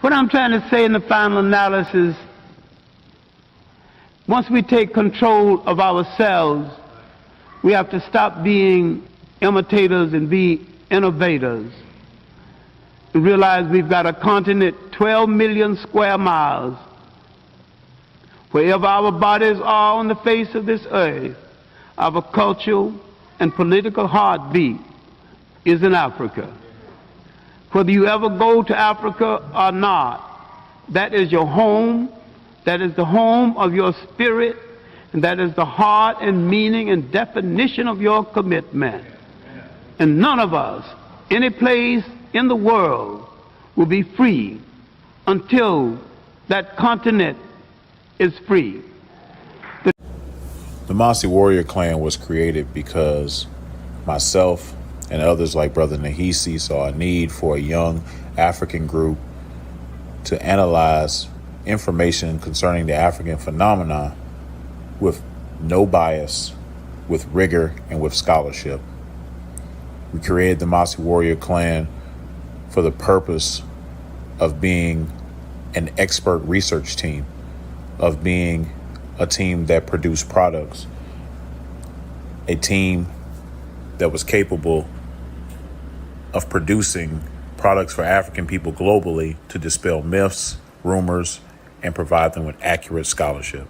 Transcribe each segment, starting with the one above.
What I'm trying to say in the final analysis, once we take control of ourselves, we have to stop being imitators and be innovators. We realize we've got a continent 12 million square miles. Wherever our bodies are on the face of this earth, our cultural and political heartbeat is in Africa. Whether you ever go to Africa or not, that is your home, that is the home of your spirit, and that is the heart and meaning and definition of your commitment. And none of us, any place in the world, will be free until that continent is free. The Masi warrior clan was created because myself and others like Brother Nahisi saw a need for a young African group to analyze information concerning the African phenomena with no bias, with rigor, and with scholarship. We created the Masi warrior clan for the purpose of being an expert research team, of being a team that produced products, a team that was capable of producing products for African people globally to dispel myths, rumors, and provide them with accurate scholarship.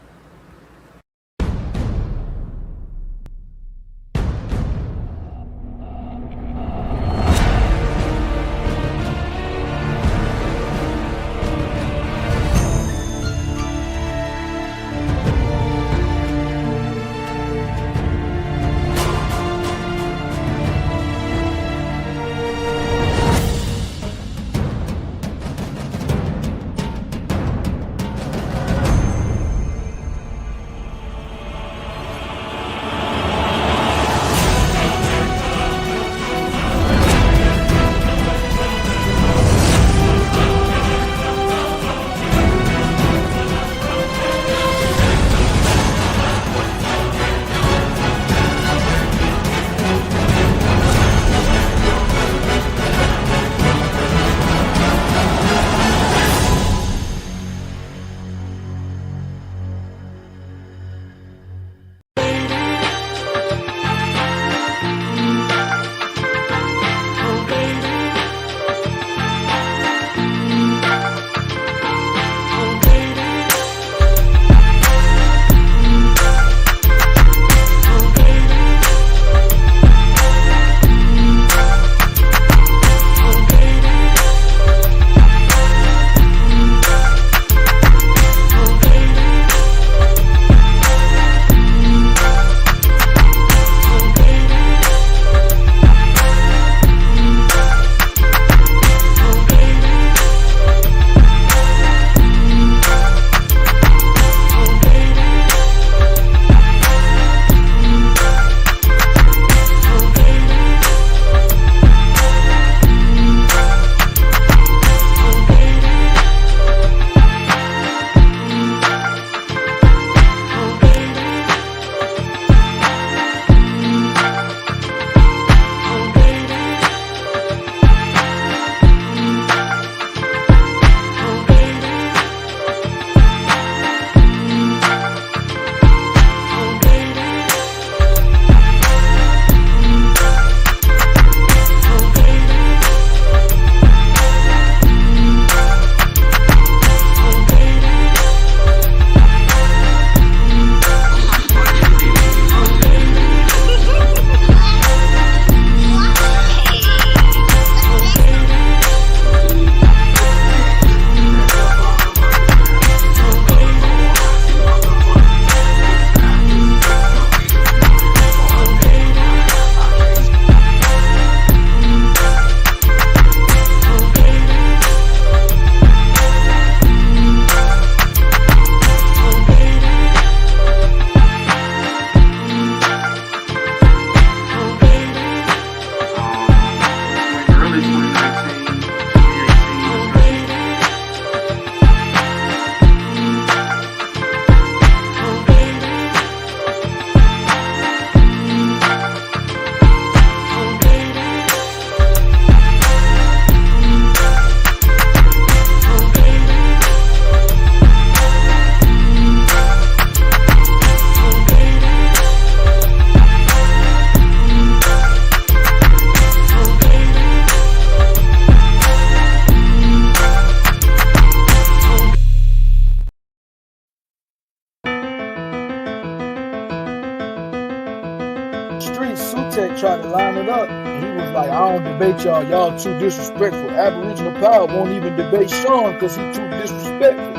line it up. And he was like, I don't debate y'all. Y'all too disrespectful. Aboriginal power won't even debate Sean because he's too disrespectful.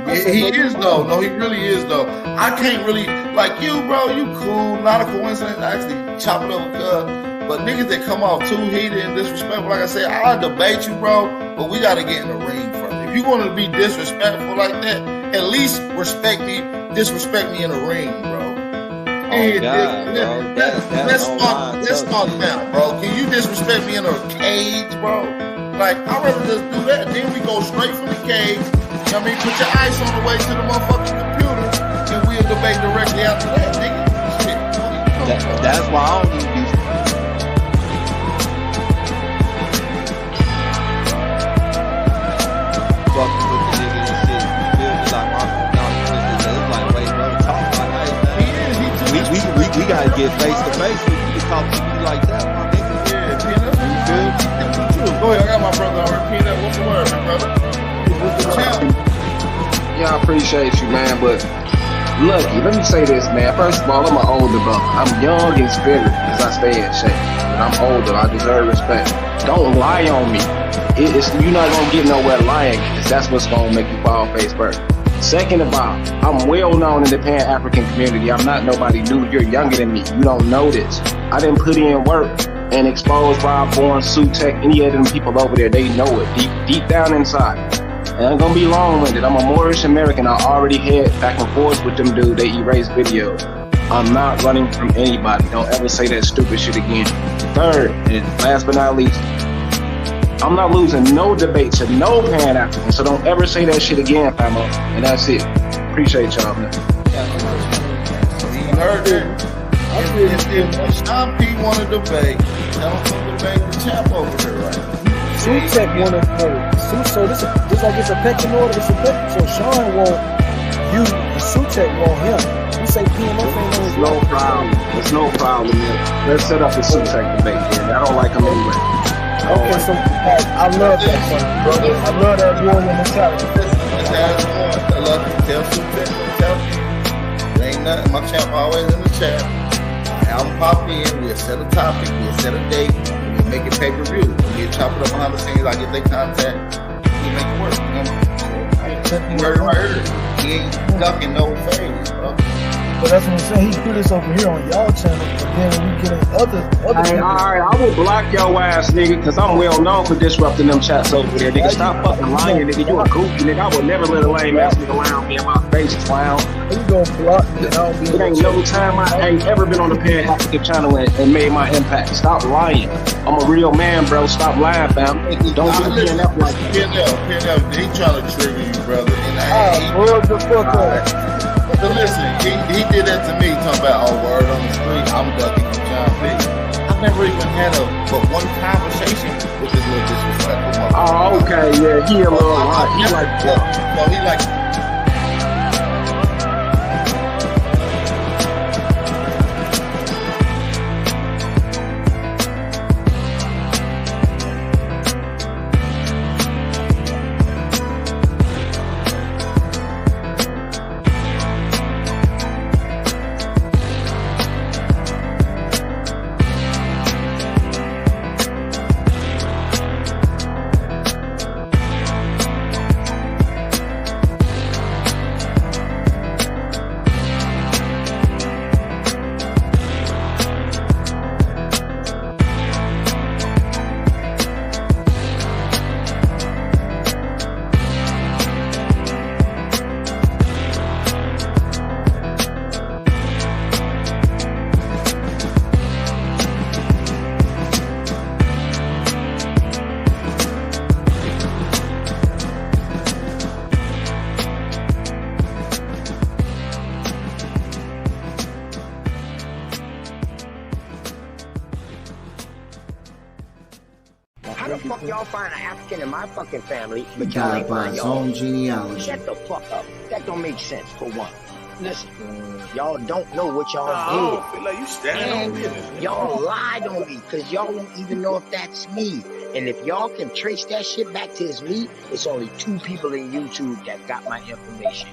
He is though. No, he really is though. I can't really like you, bro. You cool. Not a coincidence. I actually chop it up with cuz. But niggas that come off too heated and disrespectful, like I said, I'll debate you, bro. But we gotta get in the ring first. If you're gonna be disrespectful like that, at least disrespect me in the ring, bro. Oh, God, bro. Let's start now, bro. Can you disrespect me in a cage, bro? Like, I'd rather just do that. Then we go straight from the cage. You know what I mean? Put your ice on the way to the motherfucking computer, and we'll debate directly after that, nigga. Shit. That's why I don't even do fucking with the nigga and shit. You feel me? Like, it's like, wait, bro, talk like that, man. We gotta get face to face with you to talk to you like that, my nigga. Yeah, Peanut. You feel me? Go ahead, I got my brother on here. Peanut, what's the word, my brother? Yeah, I appreciate you, man, but lucky, let me say this, man. First of all, I'm an older brother. I'm young in spirit as I stay in shape. But I'm older. I deserve respect. Don't lie on me. You're not going to get nowhere lying, because that's what's going to make you fall face first. Second of all, I'm well known in the Pan-African community. I'm not nobody new. You're younger than me. You don't know this. I didn't put in work and expose Rob Bourne, Sue Tech, any of them people over there. They know it deep down inside. And I'm gonna be long-winded. I'm a Moorish American. I already had back and forth with them dudes. They erased videos. I'm not running from anybody. Don't ever say that stupid shit again. Third, and last but not least, I'm not losing no debate to no Pan-African. So don't ever say that shit again, famo. And that's it. Appreciate y'all, man. You heard that? If Sean P want to debate, tell him to debate the champ over there, right? Tech wanna know. So this like it's a pecking order. It's a pecking. So Sean want you, and Sutek want him. We say PMF ain't no. It's no problem. It's no problem, man. Let's set up the Sutek debate, man. I don't like him anyway. Okay, so I love that one, brother. I love that one mentality. I love to tell Sutek. There ain't nothing. My champ always in the chat. I'll pop in. We'll set a topic. We'll set a date. Make it pay-per-view. We'll chop it up behind the scenes. I get their contact. We make it work. You heard it right here. He ain't ducking no phase, bro. But that's what I'm saying. He put this over here on y'all channel, but then when we get in other hey, alright, I will block your ass, nigga, because I'm well known for disrupting them chats over there. Nigga, stop fucking lying, nigga. You a goofy, nigga. I would never let a lame ass nigga around me in my face, clown. You gonna block me and I don't be It ain't no time I ain't ever been on the Pan-African channel and made my impact. Stop lying. I'm a real man, bro. Stop lying, fam. Don't be PNF like that. PNF, he trying to trigger you, brother. And the fuck up. But listen, he did that to me, talking about, oh, word on the street, I'm ducking from John P. I've never even had but one conversation with this little disrespectful motherfucker. Oh, okay, yeah, he a little hot. He like that. So he like... Y'all find an African in my fucking family, but y'all ain't find your own genealogy. Shut the fuck up. That don't make sense, for one. Listen, y'all don't know what y'all did. I feel like you standing on business. Y'all lied on me, because y'all don't even know if that's me. And if y'all can trace that shit back to it's me, it's only 2 people in YouTube that got my information.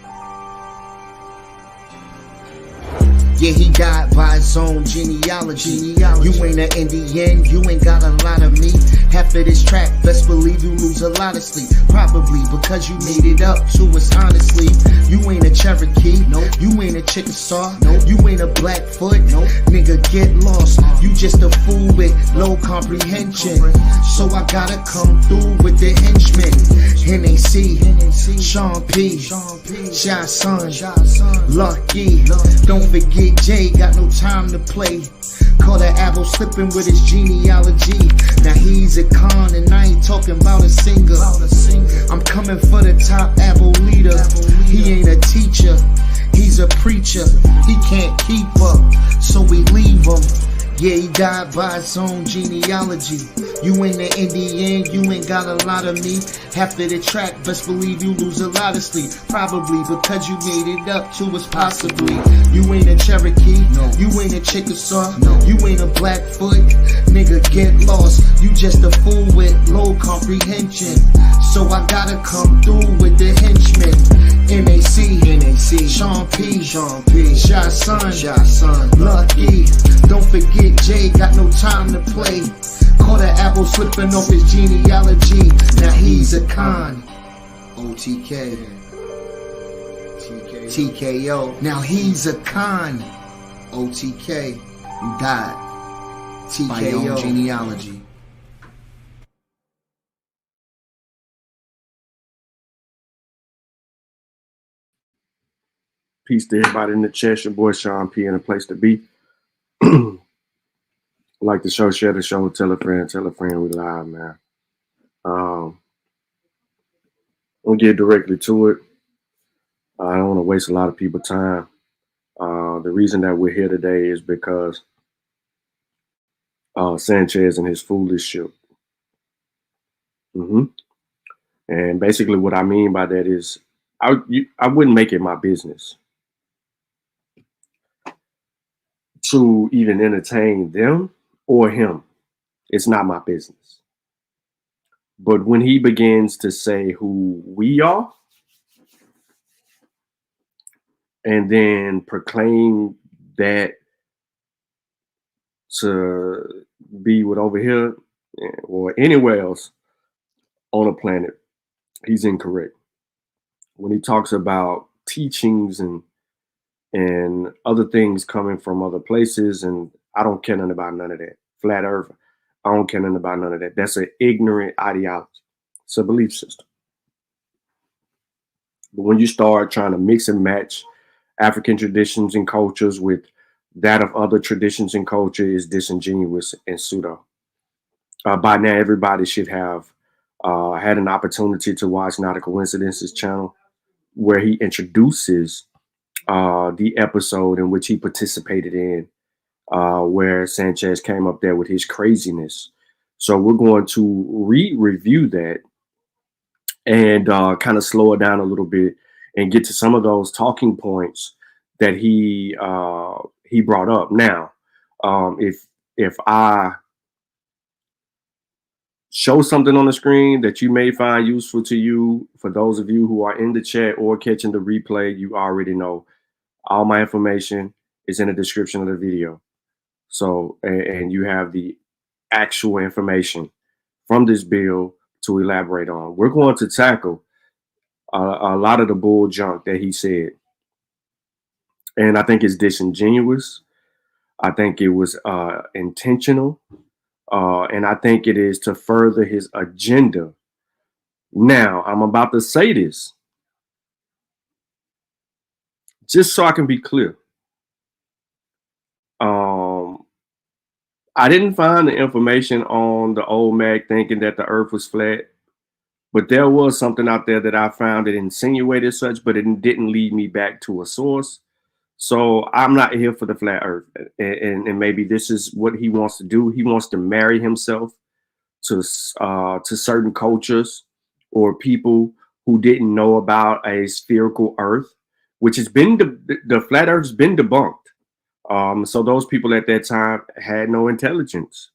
Yeah, he died by his own genealogy. You ain't an Indian, you ain't got a lot of meat. Half of this track, best believe you lose a lot of sleep. Probably because you made it up to us honestly. You ain't a Cherokee, nope. You ain't a Chickasaw, nope. You ain't a Blackfoot, nope. Nigga, get lost. You just a fool with low comprehension. So I gotta come through with the henchmen. NAC, Sean P, Shy Son, Lucky. Don't forget Jay, got no time to play. Caught an apple slipping with his genealogy. Now he's a con and I ain't talking about a singer. I'm coming for the top apple leader. He ain't a teacher, he's a preacher. He can't keep up, so we leave him. Yeah, he died by his own genealogy. You ain't an Indian, you ain't got a lot of meat. Half of the track, best believe you lose a lot of sleep. Probably because you made it up to us possibly. You ain't a Cherokee, no. You ain't a Chickasaw, no. You ain't a Blackfoot. Nigga, get lost. You just a fool with low comprehension. So I gotta come through with the henchmen. NAC, Sean P, Shy Son, Lucky. Don't forget Jay, got no time to play. Caught an apple slipping off his genealogy. Now he's a con. OTK. TKO. Now he's a con. OTK. You died. TKO. Genealogy. Peace to everybody in the chat. Your boy Sean P in a place to be. Like the show, share the show, tell a friend, we live, man. We'll get directly to it. I don't want to waste a lot of people's time. The reason that we're here today is because Sanchez and his foolishship. And basically what I mean by that is I wouldn't make it my business to even entertain them or him. It's not my business. But when he begins to say who we are and then proclaim that to be what over here or anywhere else on the planet, he's incorrect. When he talks about teachings and other things coming from other places, and I don't care nothing about none of that. Flat Earth, I don't care nothing about none of that. That's an ignorant ideology. It's a belief system. But when you start trying to mix and match African traditions and cultures with that of other traditions and culture, is disingenuous and pseudo. By now, everybody should have had an opportunity to watch Not a Coincidence's channel, where he introduces the episode in which he participated in, where Sanchez came up there with his craziness. So we're going to review that and kind of slow it down a little bit and get to some of those talking points that he brought up. Now, if I show something on the screen that you may find useful to you, for those of you who are in the chat or catching the replay, you already know all my information is in the description of the video. So, and you have the actual information from this bill to elaborate on. We're going to tackle a lot of the bull junk that he said. And I think it's disingenuous. I think it was intentional. And I think it is to further his agenda. Now, I'm about to say this just so I can be clear. I didn't find the information on the Olmec thinking that the earth was flat, but there was something out there that I found that insinuated such, but it didn't lead me back to a source. So I'm not here for the flat earth. And maybe this is what he wants to do. He wants to marry himself to certain cultures or people who didn't know about a spherical earth, which has been, the flat earth's been debunked. So those people at that time had no intelligence.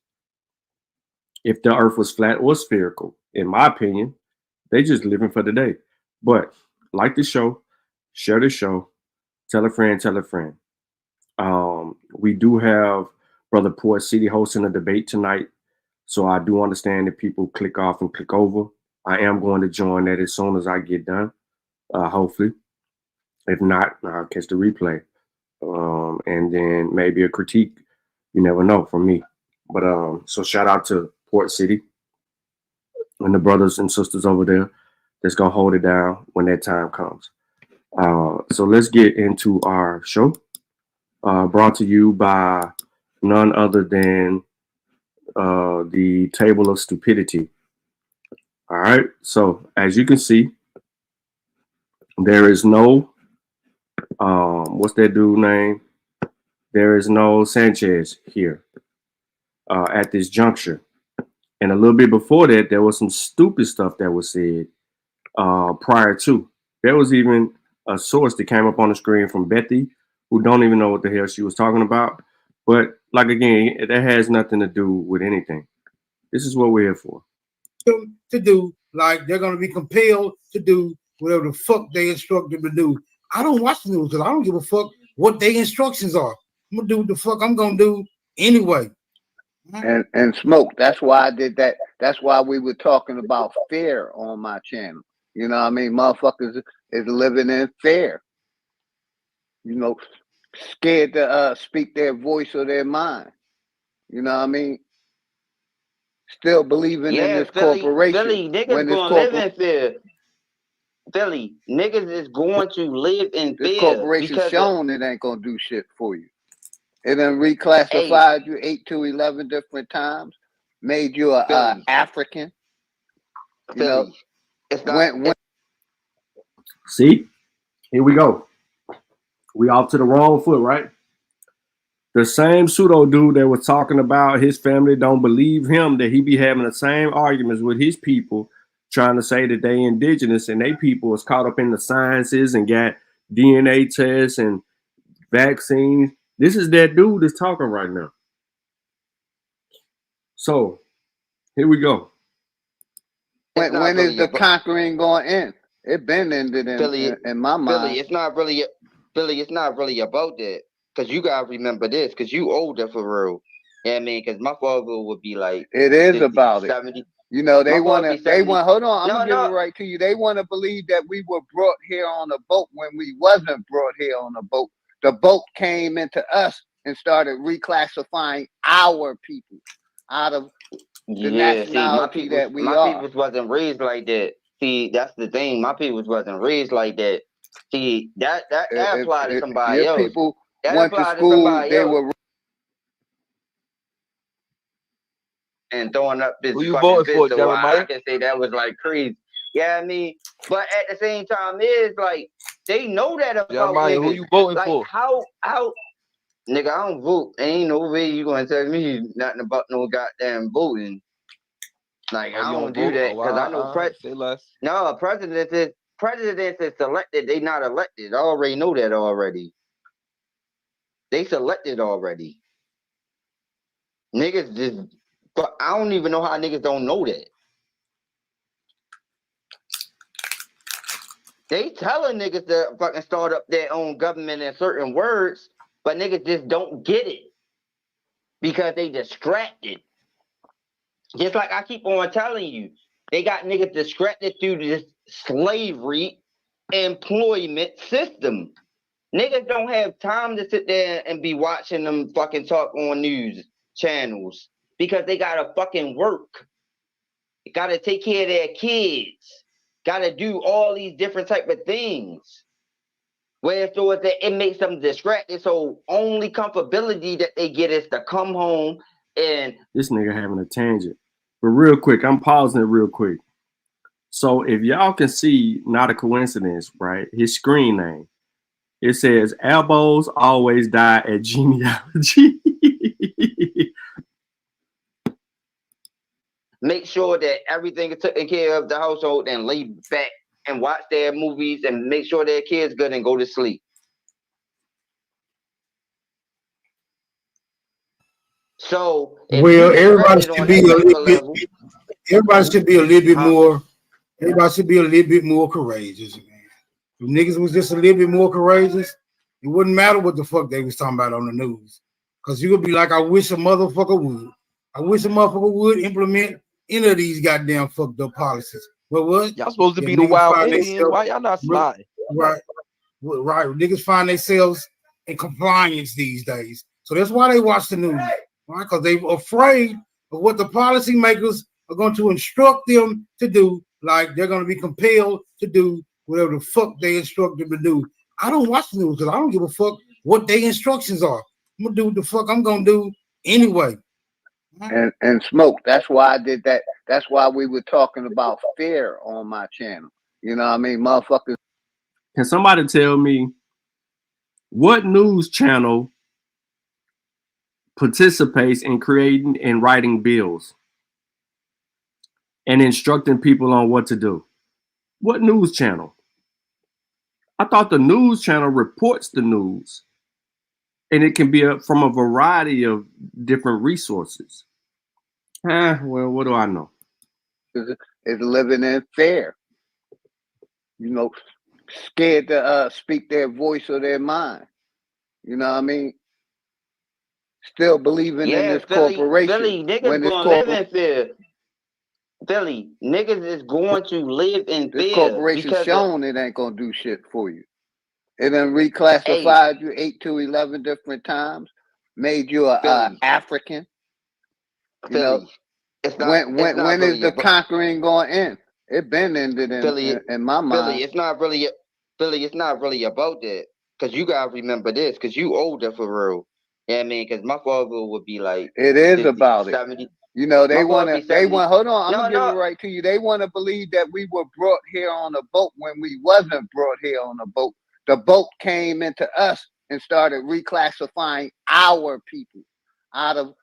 If the earth was flat or spherical, in my opinion, they just living for the day. But like the show, share the show, tell a friend, We do have Brother Port City hosting a debate tonight. So I do understand that people click off and click over. I am going to join that as soon as I get done, hopefully. If not, I'll catch the replay. And then maybe a critique. You never know from me. But so shout out to Port City and the brothers and sisters over there that's going to hold it down when that time comes. So let's get into our show. Brought to you by none other than the Table of Stupidity. All right. So as you can see, there is no, what's that dude name? There is no Sanchez here at this juncture. And a little bit before that, there was some stupid stuff that was said prior to. There was even a source that came up on the screen from Bethy, who don't even know what the hell she was talking about. But like, again, that has nothing to do with anything. This is what we're here for. To do, like they're going to be compelled to do whatever the fuck they instruct them to do. I don't watch the news because I don't give a fuck what their instructions are. I'm going to do what the fuck I'm going to do anyway. And smoke. That's why I did that. That's why we were talking about fear on my channel. You know what I mean? Motherfuckers is living in fear. You know, scared to speak their voice or their mind. You know what I mean? Still believing in this corporation. Philly, niggas gonna live in fear. Philly, niggas is going to live in fear. This corporation shown it ain't gonna do shit for you. It done reclassified you 8 to 11 different times, made you a African. You know, it's not. See, here we go. We off to the wrong foot, right? The same pseudo dude that was talking about his family don't believe him, that he be having the same arguments with his people, trying to say that they indigenous and they people is caught up in the sciences and got DNA tests and vaccines. This is that dude that's talking right now. So here we go. When is the conquering going to end? It been ended in my mind. Philly, it's not really about that. Because you gotta remember this, because you older for real. Yeah, I mean, because my father would be like, it is 50, about 70. It. You know, they want, hold on, I'm gonna give it right to you. They want to believe that we were brought here on a boat when we wasn't brought here on a boat. The boat came into us and started reclassifying our people out of the nationality that we are. My people wasn't raised like that. See, that's the thing. My people wasn't raised like that. See, that applied to somebody else. People went to school, they were and throwing up this. Who you voting for, Jeremiah? I can say that was like crazy. Yeah, I mean, but at the same time, it's like they know that about Jeremiah, niggas. who you voting like, for? How, nigga, I don't vote. Ain't no way you gonna tell me nothing about no goddamn voting. Like I don't do that because I know presidents is selected. They not elected. I already know that already. They selected already. Niggas just, but I don't even know how niggas don't know that. They telling niggas to fucking start up their own government in certain words, but niggas just don't get it because they distracted. Just like I keep on telling you, they got niggas distracted through this slavery employment system. Niggas don't have time to sit there and be watching them fucking talk on news channels because they gotta fucking work. They gotta take care of their kids. Gotta do all these different type of things. Where so it makes them distracted. So only comfortability that they get is to come home and this nigga having a tangent. But real quick, I'm pausing it real quick. So if y'all can see, not a coincidence, right? His screen name. It says, elbows always die at genealogy. Make sure that everything is taken care of the household and lay back and watch their movies and make sure their kids good and go to sleep. So, well, everybody should be a little bit. Everybody should be a little bit more. Everybody should be a little bit more courageous, man. If niggas was just a little bit more courageous, It wouldn't matter what the fuck they was talking about on the news. Because you would be like, I wish a motherfucker would. I wish a motherfucker would implement any of these goddamn fucked up policies. But what? Y'all supposed to If be the niggas wild find Indians. themselves- Why y'all not sliding? Right. Right. Niggas find themselves in compliance these days. So that's why they watch the news. Right? Because they're afraid of what the policymakers are going to instruct them to do. Like they're going to be compelled to do whatever the fuck they instruct them to do. I don't watch the news because I don't give a fuck what their instructions are. I'm gonna do what the fuck I'm gonna do anyway. And smoke. That's why I did that. That's why we were talking about fear on my channel. You know what I mean, motherfuckers. Can somebody tell me what news channel participates in creating and writing bills and instructing people on what to do? What news channel? I thought the news channel reports the news, and it can be from a variety of different resources. Well, what do I know? Is living in fear. You know, scared to speak their voice or their mind. You know what I mean? Still believing in this corporation. Philly, niggas gonna live in fear. Philly, niggas is going to live in fear. This corporation shown it ain't gonna do shit for you. It done reclassified you 8 to 11 different times, made you a African. You know, when is the conquering going to end? It been ended in my mind. Philly, it's not really about that. Because you gotta remember this, because you older for real. You know what I mean? Because my father would be like, it is 60, about 70. It. You know, they want, hold on, I'm gonna give it right to you. They want to believe that we were brought here on a boat when we wasn't brought here on a boat. The boat came into us and started reclassifying our people out of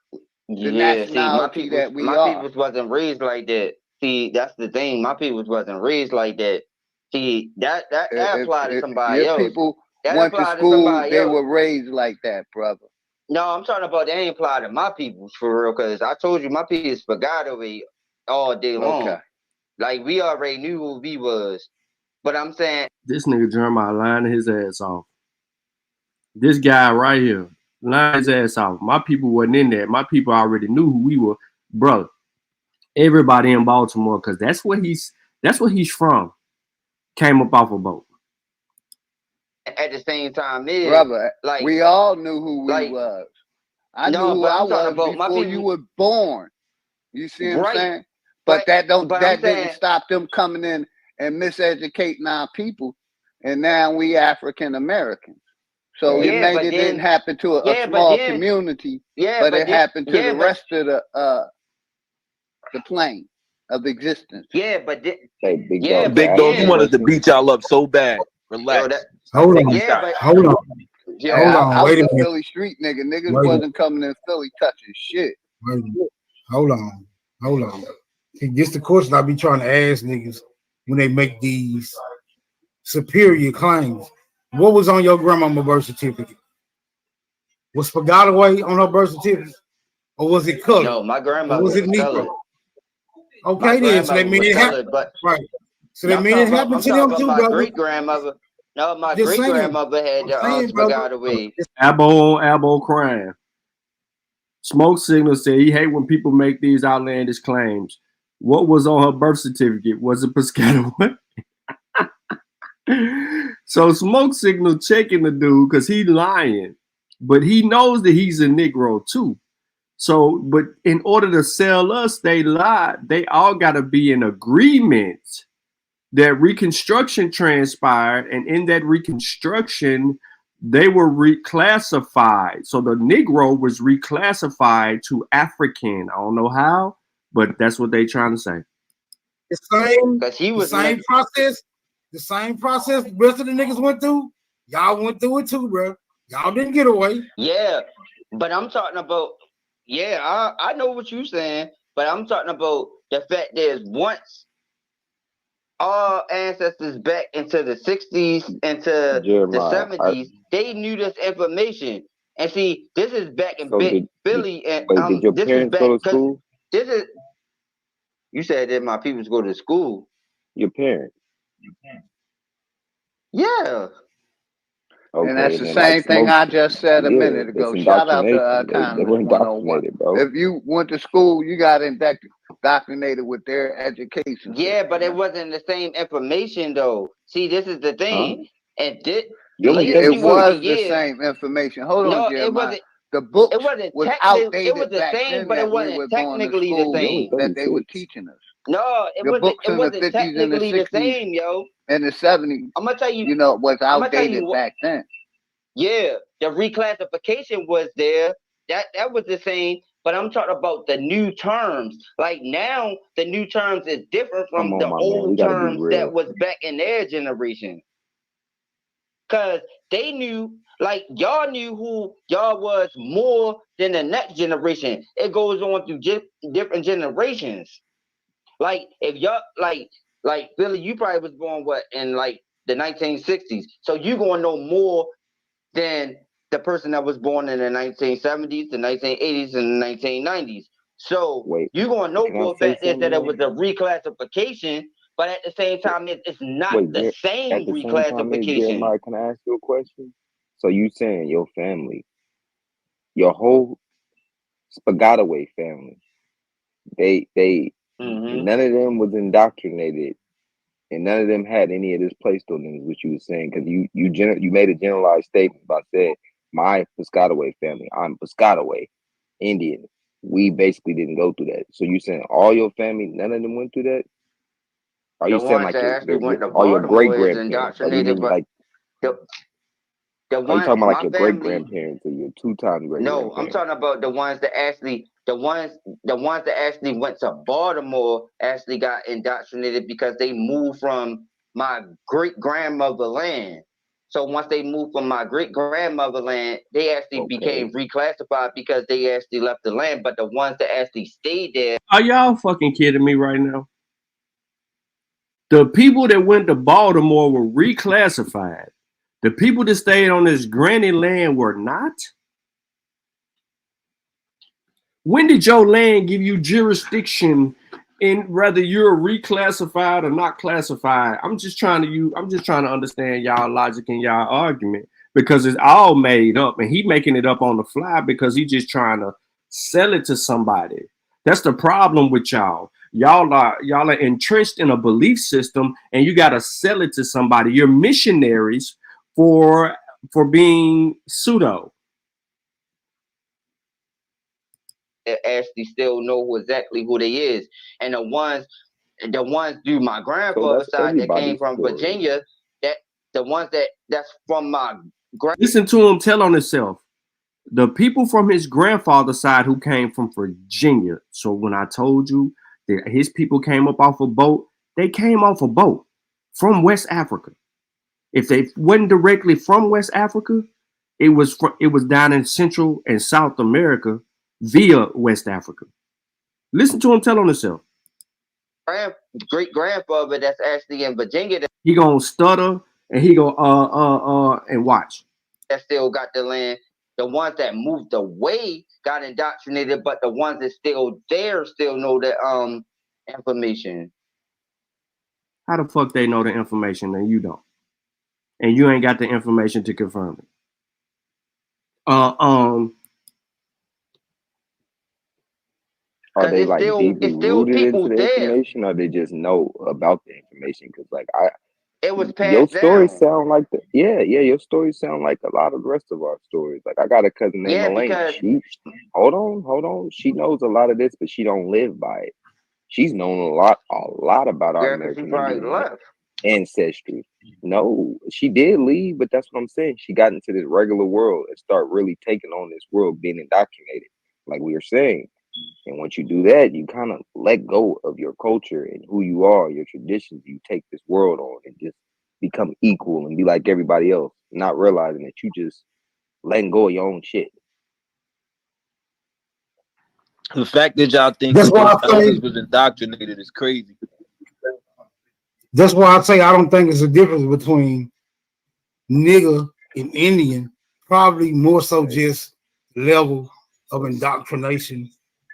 the nationality that we are. My peoples wasn't raised like that. See, that's the thing. My peoples wasn't raised like that. See, that applied to somebody else. Your people went to school, they were raised like that, brother. No, I'm talking about they ain't apply to my peoples for real, because I told you my peoples forgot away all day long. Okay. Like, we already knew who we was. But I'm saying... This nigga Jeremiah lying his ass off. This guy right here, lying his ass off. My people wasn't in there. My people already knew who we were. Brother, everybody in Baltimore, because that's where he's from, came up off a boat. At the same time, brother, like, we all knew who we was. I knew who I was before you were born. You see what I'm saying? But that didn't stop them coming in and miseducating our people. And now we African Americans. So it didn't happen to a small community, but it happened to the rest of the plane of existence. Yeah, but big dog, you wanted to beat y'all up so bad. Relax. Hold on. Hold on. I was a Philly street nigga. Niggas wasn't coming in Philly touching shit. Hold on. This the question I be trying to ask niggas when they make these superior claims. What was on your grandmama's birth certificate? Was Pagotaway on her birth certificate? Or was it colored? No, my grandmother was it Negro? Okay, then. So they mean it happened. Right. So they mean it happened to them too, brother. Great grandmother. No, my great grandmother had the Pagotaway. Abo crying. Smoke Signal said he hate when people make these outlandish claims. What was on her birth certificate? Was it Piscataway? So Smoke Signal checking the dude because he lying, but he knows that he's a Negro too. So, but in order to sell us, they lied. They all got to be in agreement that Reconstruction transpired, and in that Reconstruction, they were reclassified. So the Negro was reclassified to African. I don't know how, but that's what they trying to say. The same process the rest of the niggas went through. Y'all went through it too, bro. Y'all didn't get away. Yeah, but I'm talking about, I know what you're saying, but I'm talking about the fact that once our ancestors back into the 60s, into the 70s, they knew this information. And see, this is back in Philly. And did your parents go to school? You said that my people go to school. Your parents? Yeah. Okay, and that's the same thing I just said a minute ago. Shout out to Economist 101. Bro. If you went to school, you got indoctrinated with their education. Yeah, but it wasn't the same information though. See, this is the thing. And it was the same information. Hold on, Jeremiah. It wasn't. The book was outdated. It was the same, but it wasn't technically the same that they were teaching us. No, it wasn't technically the same, yo. In the 70s, I'm gonna tell you, was outdated back then. Yeah, the reclassification was there. That was the same, but I'm talking about the new terms. Like now, the new terms is different from the old terms that was back in their generation. Cause they knew, like y'all knew who y'all was more than the next generation. It goes on through different generations. Like if y'all like Billy, you probably was born in like the 1960s, so you gonna know more than the person that was born in the 1970s, the 1980s, and the 1990s. So you're going to know for a fact that it was a reclassification, but at the same time, it's not the same reclassification. Jeremiah, can I ask you a question? So you saying your family, your whole Spagataway family, none of them was indoctrinated, and none of them had any of this placed on them, is what you were saying, because you made a generalized statement by saying my Piscataway family, I'm Piscataway, Indian. We basically didn't go through that. So you saying all your family, none of them went through that? Are you saying like all your great grandparents? Are you talking about like your great grandparents or your 2-time great grandparents? No, I'm talking about the ones that actually went to Baltimore actually got indoctrinated because they moved from my great grandmother land. So once they moved from my great grandmother land, they actually became reclassified because they actually left the land. But the ones that actually stayed there. Are y'all fucking kidding me right now? The people that went to Baltimore were reclassified. The people that stayed on this granny land were not. When did your land give you jurisdiction in whether you're reclassified or not classified? I'm just trying to understand y'all logic and y'all argument, because it's all made up, and he making it up on the fly because he just trying to sell it to somebody. That's the problem with y'all. Y'all are entrenched in a belief system, and you got to sell it to somebody. You're missionaries for being pseudo. Actually still know exactly who they is, and the ones through my grandfather's side that came from Virginia, that's from my listen to him tell on himself. The people from his grandfather's side who came from Virginia. So when I told you that his people came up off a boat, they came off a boat from West Africa. If they wasn't directly from West Africa, it was down in Central and South America via West Africa. Listen to him tell on himself. Great grandfather that's actually in Virginia. He gonna stutter and he go and watch. That still got the land. The ones that moved away got indoctrinated, but the ones that still there still know the information. How the fuck they know the information and you don't? And you ain't got the information to confirm it. Are they like deeply rooted into the information, or they just know about the information? Because like it was passed your stories down. sound like your stories sound like a lot of the rest of our stories. Like I got a cousin named Elaine. Hold on. She knows a lot of this, but she don't live by it. She's known a lot about our American ancestry. No, she did leave, but that's what I'm saying. She got into this regular world and start really taking on this world, being indoctrinated, like we were saying. And once you do that, you kind of let go of your culture and who you are, your traditions. You take this world on and just become equal and be like everybody else, not realizing that you just letting go of your own shit. The fact that y'all think that was indoctrinated is crazy. That's why I say I don't think it's a difference between nigger and Indian. Probably more so just level of indoctrination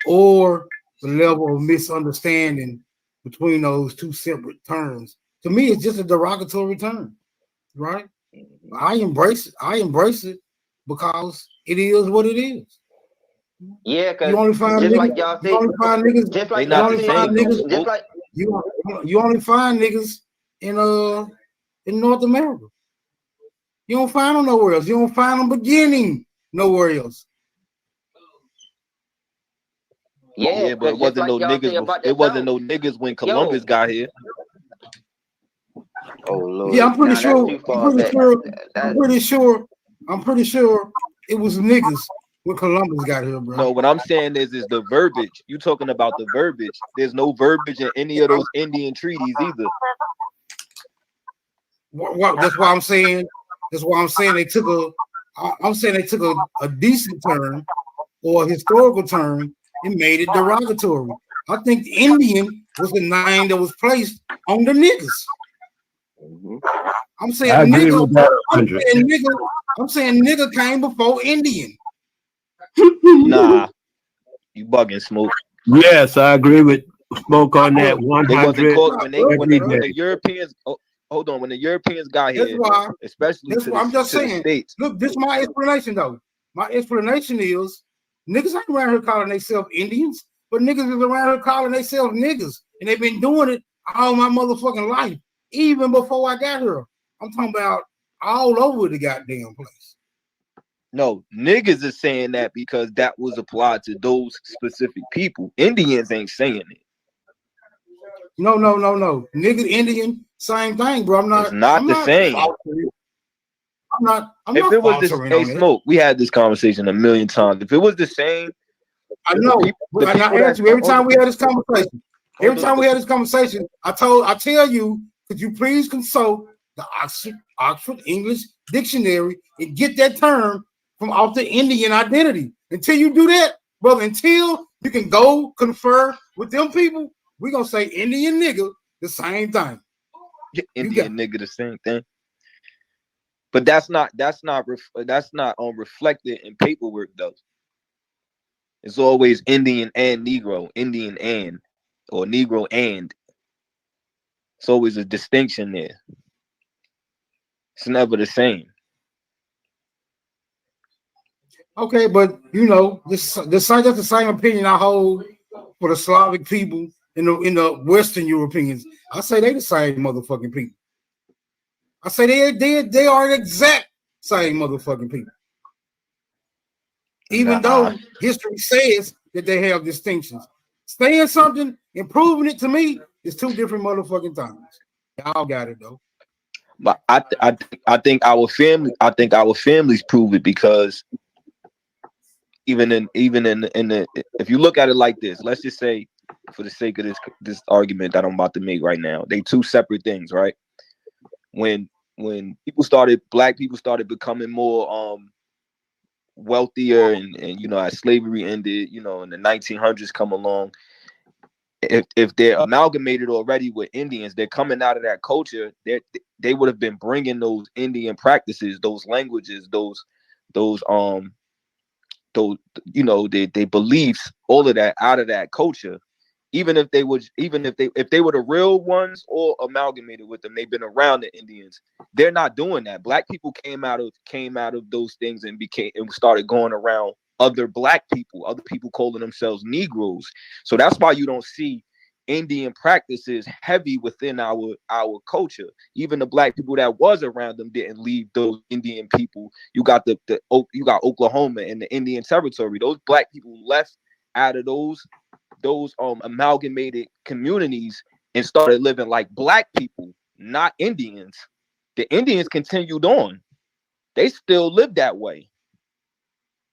or the level of misunderstanding between those two separate terms. To me, it's just a derogatory term, right? I embrace it. I embrace it because it is what it is. Yeah, because you only find just niggas, like y'all you say, only find niggas, just like you y'all only say, find niggas, just like you only find niggas in North America. You don't find them nowhere else. You don't find them beginning nowhere else. Yeah, but it just wasn't like no y'all say niggas. about It that wasn't song. no niggas when Columbus got here. Oh Lord. Yeah, I'm pretty Nah, that's sure. too far back. I'm pretty sure it was niggas when Columbus got here, bro. No, what I'm saying is the verbiage. You talking about the verbiage? There's no verbiage in any of those Indian treaties either. That's why I'm saying. That's why I'm saying they took a decent term or a historical term and made it derogatory. I think Indian was the name that was placed on the niggas. I'm saying I agree nigga. with that. I'm saying nigga came before Indian. Nah, you bugging, Smoke. Yes, I agree with Smoke on that. They wasn't 100. called when the Europeans. Oh, hold on, when the Europeans got here, especially to I'm just the saying. States. Look, this is my explanation though. My explanation is niggas ain't around here calling themselves Indians, but niggas is around here calling themselves niggas, and they've been doing it all my motherfucking life, even before I got here. I'm talking about all over the goddamn place. No, niggas is saying that because that was applied to those specific people. Indians ain't saying it. No. Nigga, Indian, same thing, bro. It's not the same. I'm if not it was this, hey, Smoke, we had this conversation a million times. If it was the same, I know. Every time we had this conversation, I tell you, could you please consult the Oxford English Dictionary and get that term from off the Indian identity? Until you do that, brother, until you can go confer with them people, we're gonna say Indian nigga the same thing. Indian nigga the same thing. But that's not reflected in paperwork though. It's always Indian and Negro, Indian and, or Negro and. It's always a distinction there. It's never the same. Okay, but you know, that's the same opinion I hold for the Slavic people in the Western Europeans. I say they the same motherfucking people. I say they are the exact same motherfucking people. Even though history says that they have distinctions. Saying something and proving it to me is two different motherfucking things. Y'all got it though. But I think our families prove it, because even in the if you look at it like this, let's just say, for the sake of this argument that I'm about to make right now, they two separate things, right? When black people started becoming more wealthier, and you know, as slavery ended, you know, in the 1900s come along, if they're amalgamated already with Indians, they're coming out of that culture. They would have been bringing those Indian practices, those languages, those you know, they beliefs, all of that out of that culture. Even if they were the real ones or amalgamated with them, they've been around the Indians. They're not doing that. Black people came out of those things and started going around other black people, other people calling themselves Negroes. So that's why you don't see Indian practices heavy within our culture. Even the black people that was around them didn't leave those Indian people. You got you got Oklahoma and the Indian Territory. Those black people left out of those amalgamated communities and started living like black people, not Indians. The Indians continued on. They still lived that way.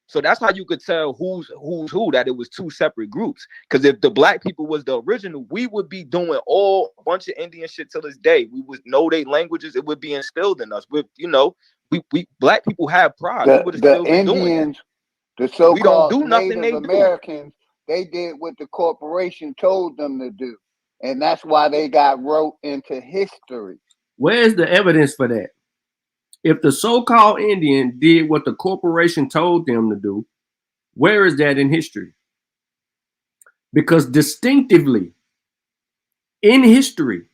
So that's how you could tell who's who, that it was two separate groups. Because if the black people was the original, we would be doing a bunch of Indian shit till this day. We would know their languages. It would be instilled in us. With, you know, we black people have pride. We would have still been doing that. The so-called we don't do nothing Native Americans, they did what the corporation told them to do. And that's why they got wrote into history. Where's the evidence for that? If the so-called Indian did what the corporation told them to do, where is that in history? Because distinctively in history,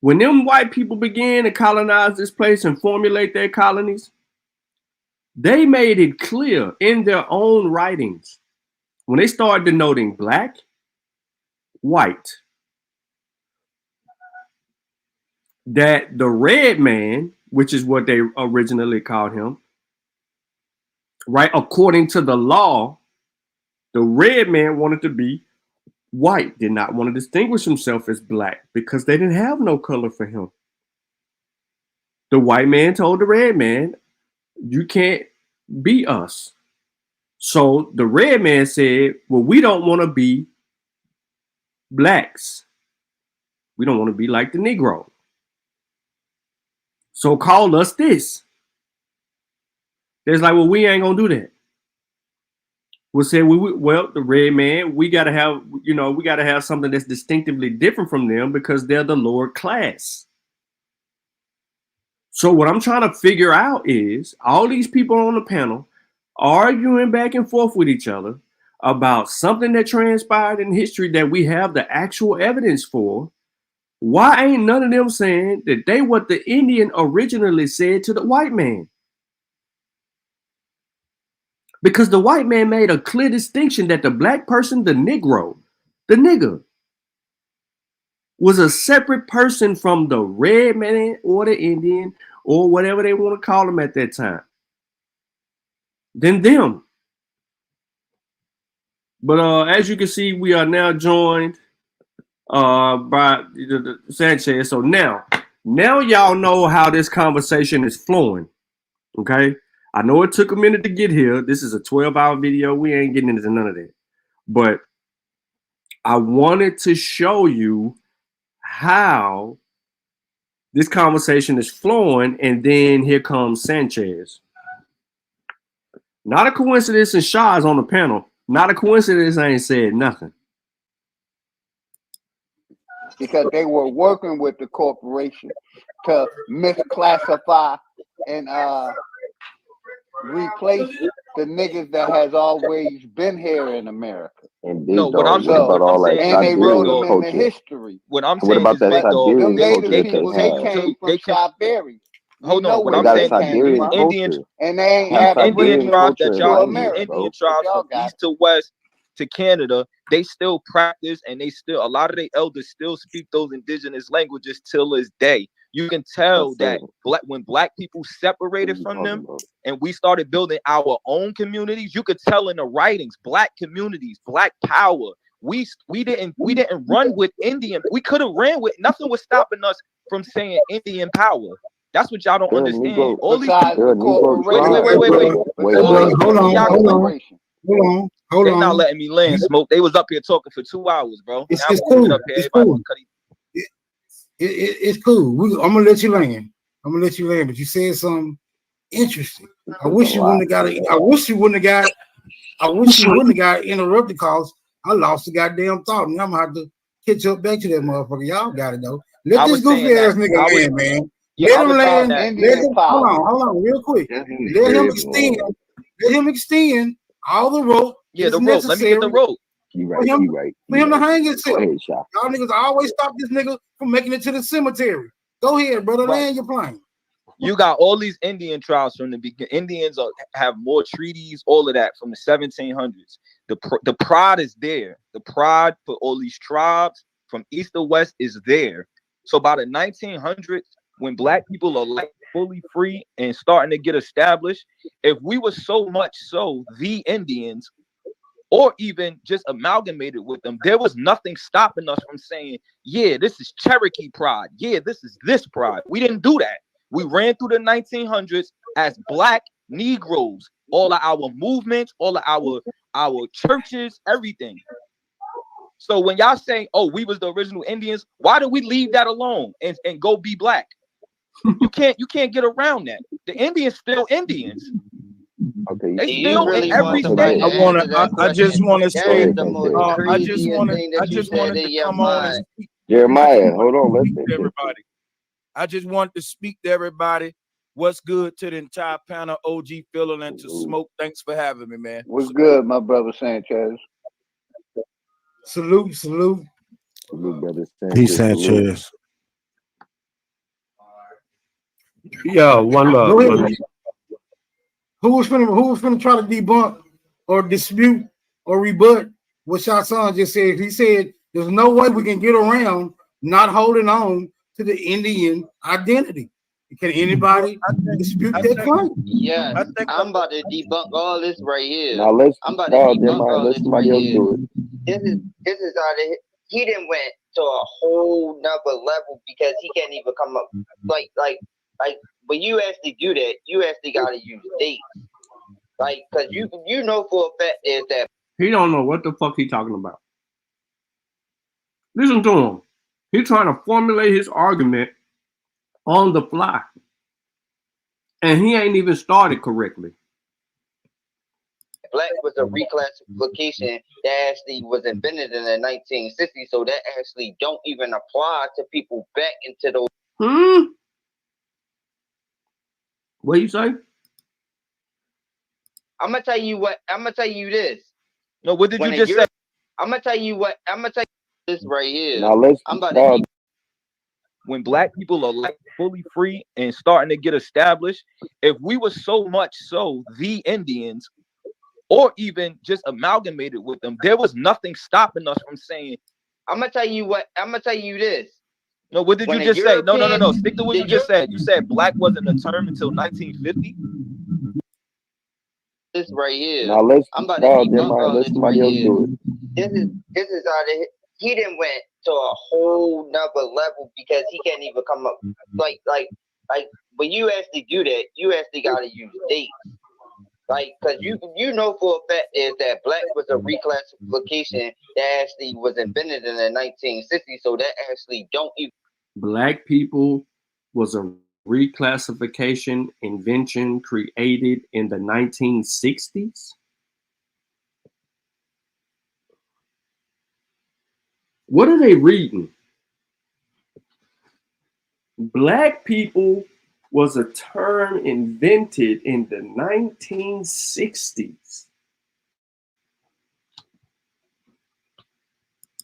When them white people began to colonize this place and formulate their colonies, they made it clear in their own writings, when they started denoting black, white, that the red man, which is what they originally called him, right? According to the law, the red man wanted to be white, did not want to distinguish himself as black because they didn't have no color for him. The white man told the red man, you can't be us. So the red man said, well, we don't want to be blacks. We don't want to be like the Negro. So call us this. There's like, well, we ain't gonna do that. We'll say, well, the red man, we gotta have something that's distinctively different from them because they're the lower class. So what I'm trying to figure out is all these people on the panel arguing back and forth with each other about something that transpired in history that we have the actual evidence for. Why ain't none of them saying that they what the Indian originally said to the white man? Because the white man made a clear distinction that the black person, the Negro, the nigger, was a separate person from the red man or the Indian or whatever they want to call him at that time than them. But as you can see, we are now joined by Sanchez. So now y'all know how this conversation is flowing. Okay. I know it took a minute to get here. This is a 12-hour video. We ain't getting into none of that. But I wanted to show you how this conversation is flowing, and then here comes Sanchez. Not a coincidence, and Shaw is on the panel. Not a coincidence I ain't said nothing. Because they were working with the corporation to misclassify and replace the niggas that has always been here in America. And No, what I'm saying, about all that and they wrote them in the culture. history. What I'm What saying about is that big dog. Them Siberian culture native that people, they they have? came from Siberia. Hold on, what They I'm got a saying is Siberian these Indian culture. And they ain't Got have Indian Siberian tribes that culture y'all, in these India, America. Indian bro. tribes Y'all from got east to west to Canada, they still practice and they still, a lot of their elders still speak those indigenous languages till this day. You can tell that when black people separated from them and we started building our own communities, you could tell in the writings, black communities, black power. We didn't run with Indian. We could have ran with, nothing was stopping us from saying Indian power. That's what y'all don't understand. All these people, Hold they on. not letting me land, Smoke. They was up here talking for 2 hours, bro. It's cool. Up here, it's cool. It's cool. I'm gonna let you land. But you said something interesting. I wish you wouldn't have got interrupted because I lost the goddamn thought. And I'm gonna have to catch up back to that motherfucker. Y'all got it though. Let this goofy ass nigga land, man. Let him land. Hold on, real quick. Let him extend all the rope. Yeah, the rope. Let me get the rope. You right. For him to hang himself. Y'all niggas always stop this nigga from making it to the cemetery. Go ahead, brother. Land your plane. You got all these Indian tribes from the beginning. Indians have more treaties, all of that from the 1700s. The pride is there. The pride for all these tribes from east to west is there. So by the 1900s, when black people are like fully free and starting to get established, if we were so much so the Indians, or even just amalgamated with them, there was nothing stopping us from saying, yeah, this is Cherokee pride. Yeah, this is this pride. We didn't do that. We ran through the 1900s as black Negroes, all of our movements, all of our churches, everything. So when y'all say, oh, we was the original Indians, why did we leave that alone and go be black? You can't get around that. The Indians still Indians. Okay, they still in every state. I just want to say, I just wanted to come on and speak. Jeremiah, hold on, let's speak to everybody. I just wanted to speak to everybody. What's good to the entire panel, OG Phil and to Smoke. Thanks for having me, man. What's good, my brother Sanchez? Salute. Salute, brother Sanchez. Yeah, one love. Go ahead. Who was finna try to debunk or dispute or rebut what Shah Son just said? He said there's no way we can get around not holding on to the Indian identity. Can anybody dispute that claim? Yeah, I'm about to debunk all this right here. Now let's I'm about to debunk all let this somebody right else here. do it. This is how he didn't went to a whole nother level because he can't even come up like when you actually do that, you actually gotta use dates. Like, cause you know for a fact is that He don't know what the fuck he talking about. Listen to him. He's trying to formulate his argument on the fly. And he ain't even started correctly. black was a reclassification that actually was invented in the 1960s, so that actually don't even apply to people back into those. What you say? I'm gonna tell you what. I'm gonna tell you this. No, what did you just say? I'm gonna tell you what. I'm gonna tell you this right here. Now let's I'm about to when black people are like fully free and starting to get established, if we were so much so the Indians, or even just amalgamated with them, there was nothing stopping us from saying. I'm gonna tell you what. I'm gonna tell you this. No, what did you just say? No. Stick to what you just said. You said black wasn't a term until 1950. This right here. Now let's I'm about to let somebody else do it. This is how he didn't went to a whole nother level because he can't even come up like when you actually do that, you actually gotta use dates. Like, cause you know for a fact is that black was a reclassification that actually was invented in the 1960s, so that actually don't even. Black people was a reclassification invention created in the 1960s. What are they reading? Black people was a term invented in the 1960s.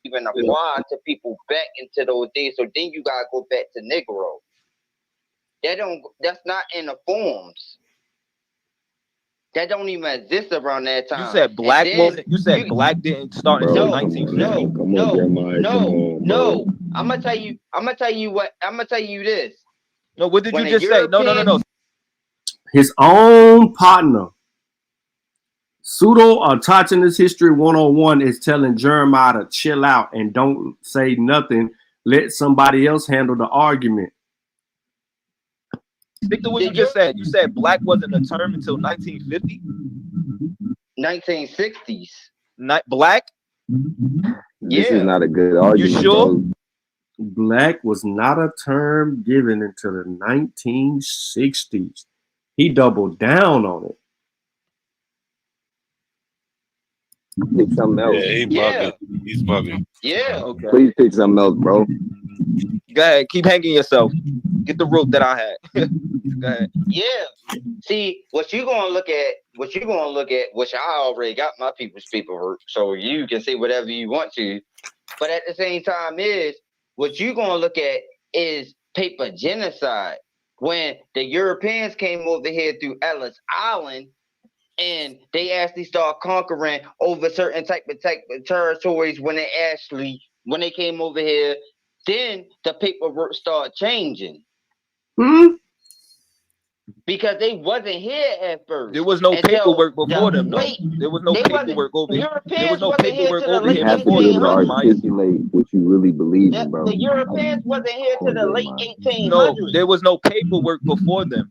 Even apply to people back into those days, so then you gotta go back to Negro. That's not in the forms. That don't even exist around that time. You said black wasn't. You said black didn't start until 1950. No. I'm gonna tell you what. I'm gonna tell you this. No, what did you just say? No. His own partner, pseudo-teachings history 101, is telling Jeremiah to chill out and don't say nothing. Let somebody else handle the argument. Stick to what you just said. You said black wasn't a term until 1950? 1960s. Not black? This is not a good argument. You sure? Bro. Black was not a term given until the 1960s. He doubled down on it. Pick something else. Yeah, he bugging. He's bugging. Yeah. Okay. Please pick something else, bro. Go ahead. Keep hanging yourself. Get the rope that I had. Go ahead. Yeah. See, what you gonna look at, which I already got my people's paperwork, so you can say whatever you want to. But at the same time what you gonna look at is paper genocide. When the Europeans came over here through Ellis Island and they actually started conquering over certain type of territories when they came over here, then the paperwork started changing. Because they wasn't here at first. There was no paperwork before them, though. There was no paperwork over here. There was no paperwork over here before them. You have to articulate what you really believe in, bro. The Europeans wasn't here to the late 1800s. No, there was no paperwork before them.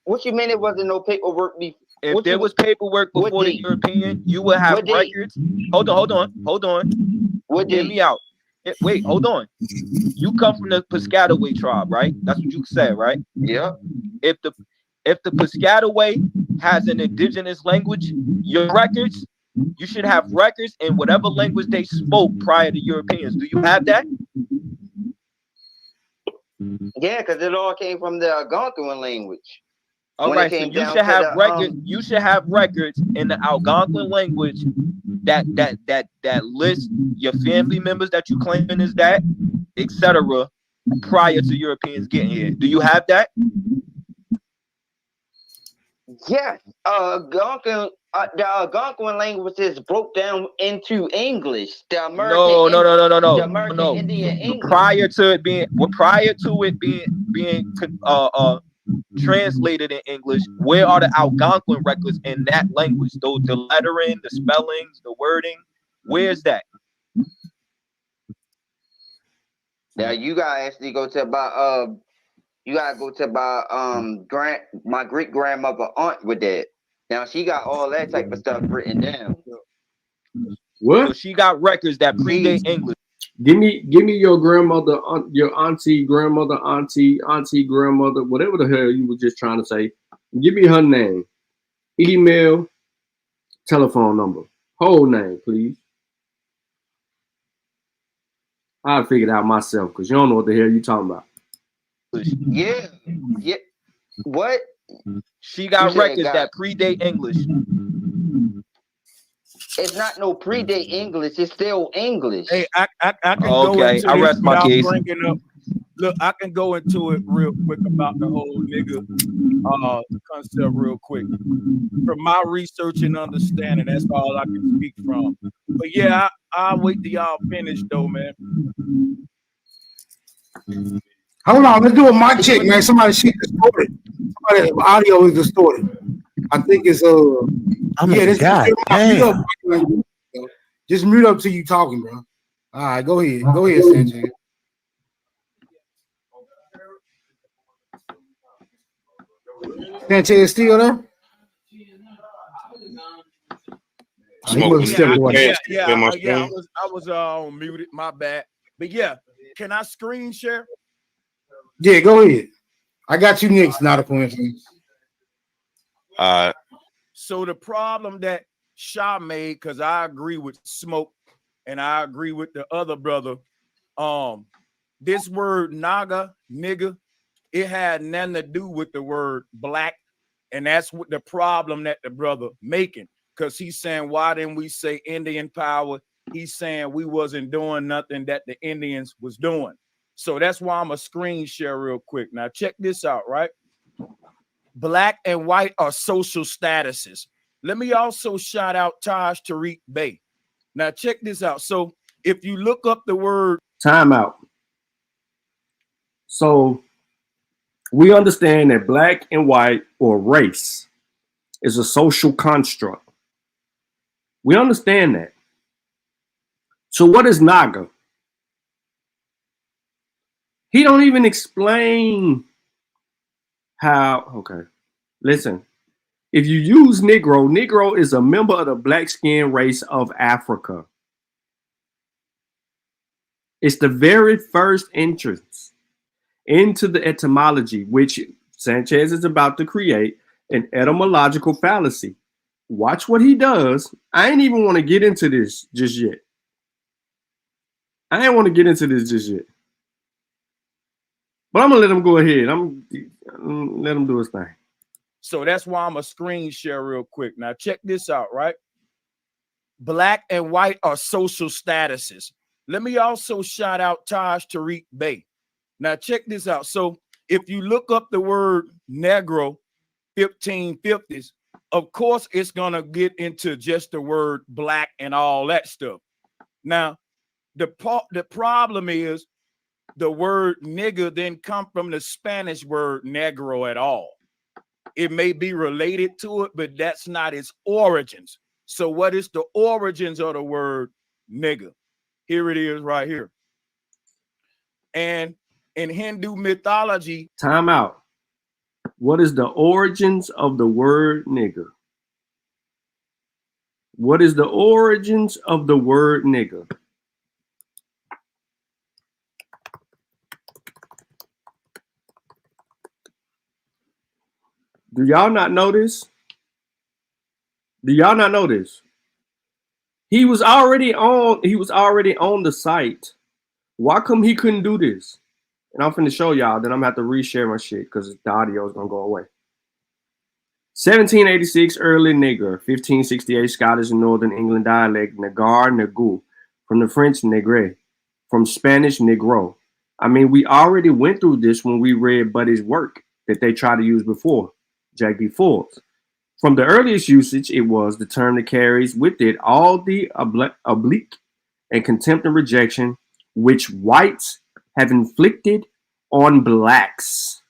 What you mean it wasn't no paperwork before? If there was paperwork before the European, you would have records. Hold on. Hear me out. Wait, hold on. You come from the Piscataway tribe, right? That's what you said, right? Yeah. If the Piscataway has an indigenous language, your records, you should have records in whatever language they spoke prior to Europeans. Do you have that? Yeah, because it all came from the Algonquin language. All right, so you should have records. You should have records in the Algonquin language that lists your family members that you claiming is that, etc. prior to Europeans getting here. Do you have that? Yes. The Algonquin languages broke down into English. The American the American Indian English. Prior to it being translated in English, where are the Algonquin records in that language? Though the lettering, the spellings, the wording, where's that? Now you gotta actually go to about my great grandmother aunt with that. Now she got all that type of stuff written down. What? So she got records that predate English. Give me your grandmother, your auntie, grandmother, auntie, grandmother, whatever the hell you were just trying to say. Give me her name, email, telephone number, whole name, please. I'll figure it out myself because you don't know what the hell you talking about. Yeah. What? She got records that predate English. It's not no predate English. It's still English. Hey, I can go into I rest my case. Look, I can go into it real quick about the whole nigga concept real quick. From my research and understanding, that's all I can speak from. But yeah, I'll wait till y'all finish though, man. Hold on, let's do a mic check, man. Somebody shit distorted. Somebody's audio is distorted. I think it's just mute up till you talking, bro. All right, go ahead. Go ahead, Sanchez. Sanchez still there? I was muted, my bad. But yeah, can I screen share? Yeah, go ahead. I got you next, not a coincidence. So the problem that Shah made, because I agree with Smoke and I agree with the other brother, this word naga, nigga, it had nothing to do with the word black. And that's what the problem that the brother making. Because he's saying, why didn't we say Indian power? He's saying we wasn't doing nothing that the Indians was doing. So that's why I'm a screen share real quick. Now check this out, right? Black and white are social statuses. Let me also shout out Taj Tariq Bey. Now check this out. So if you look up the word time out. So we understand that black and white or race is a social construct. We understand that. So what is Naga? He don't even explain how, okay, listen. If you use Negro, Negro is a member of the black skin race of Africa. It's the very first entrance into the etymology, which Sanchez is about to create an etymological fallacy. Watch what he does. I ain't even want to get into this just yet. But I'm gonna let him go ahead. Let him do his thing. So that's why I'm a screen share real quick. Now check this out, right? Black and white are social statuses. Let me also shout out Taj Tariq Bey. Now check this out. So if you look up the word Negro 1550s, of course it's gonna get into just the word black and all that stuff. Now the problem is the word nigger didn't come from the Spanish word negro at all. It may be related to it, but that's not its origins. So what is the origins of the word nigger? Here it is right here. And in Hindu mythology. Time out. What is the origins of the word nigger? What is the origins of the word nigger? Do y'all not know this? Do y'all not know this? He was already on the site. Why come he couldn't do this? And I'm finna show y'all, then I'm gonna have to reshare my shit because the audio is gonna go away. 1786 early nigger, 1568 Scottish and Northern England dialect, Nagar, Nagu, from the French negre, from Spanish negro, I mean, we already went through this when we read Buddy's work that they tried to use before, J.P. Forbes. From the earliest usage, it was the term that carries with it all the oblique and contempt and rejection which whites have inflicted on blacks.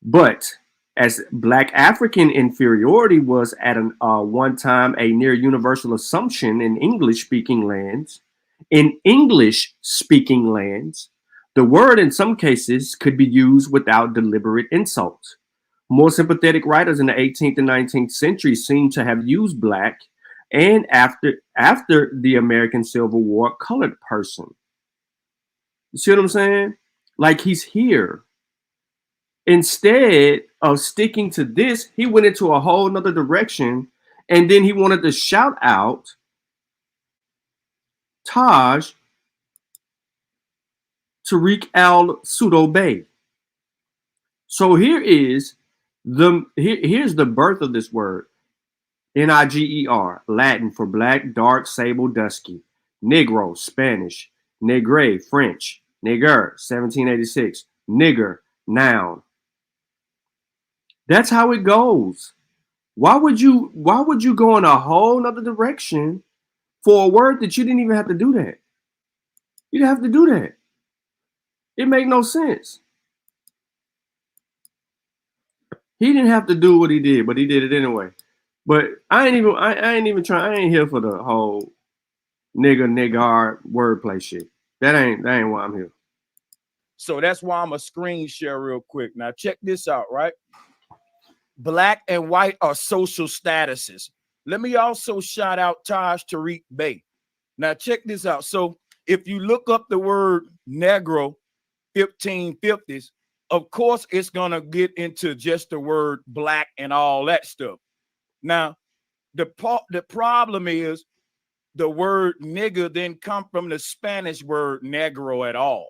But as black African inferiority was at one time a near universal assumption in English-speaking lands, the word in some cases could be used without deliberate insult. More sympathetic writers in the 18th and 19th century seem to have used black and after the American Civil War, colored person. You see what I'm saying? Like he's here. Instead of sticking to this, he went into a whole nother direction, and then he wanted to shout out Taj Tariq al-Sudobey. So here's the birth of this word. Niger, Latin for black, dark, sable, dusky. Negro, Spanish. Negre, French. Nigger, 1786. Nigger, noun. That's how it goes. Why would you go in a whole nother direction for a word that you didn't even have to do that? You didn't have to do that. It make no sense. He didn't have to do what he did, but he did it anyway. But I ain't even trying. I ain't here for the whole nigger wordplay shit. That ain't why I'm here. So that's why I'm gonna screen share real quick. Now check this out, right? Black and white are social statuses. Let me also shout out Taj Tariq Bey. Now check this out. So if you look up the word Negro 1550s, of course it's gonna get into just the word black and all that stuff. Now, the problem is the word nigger didn't come from the Spanish word negro at all.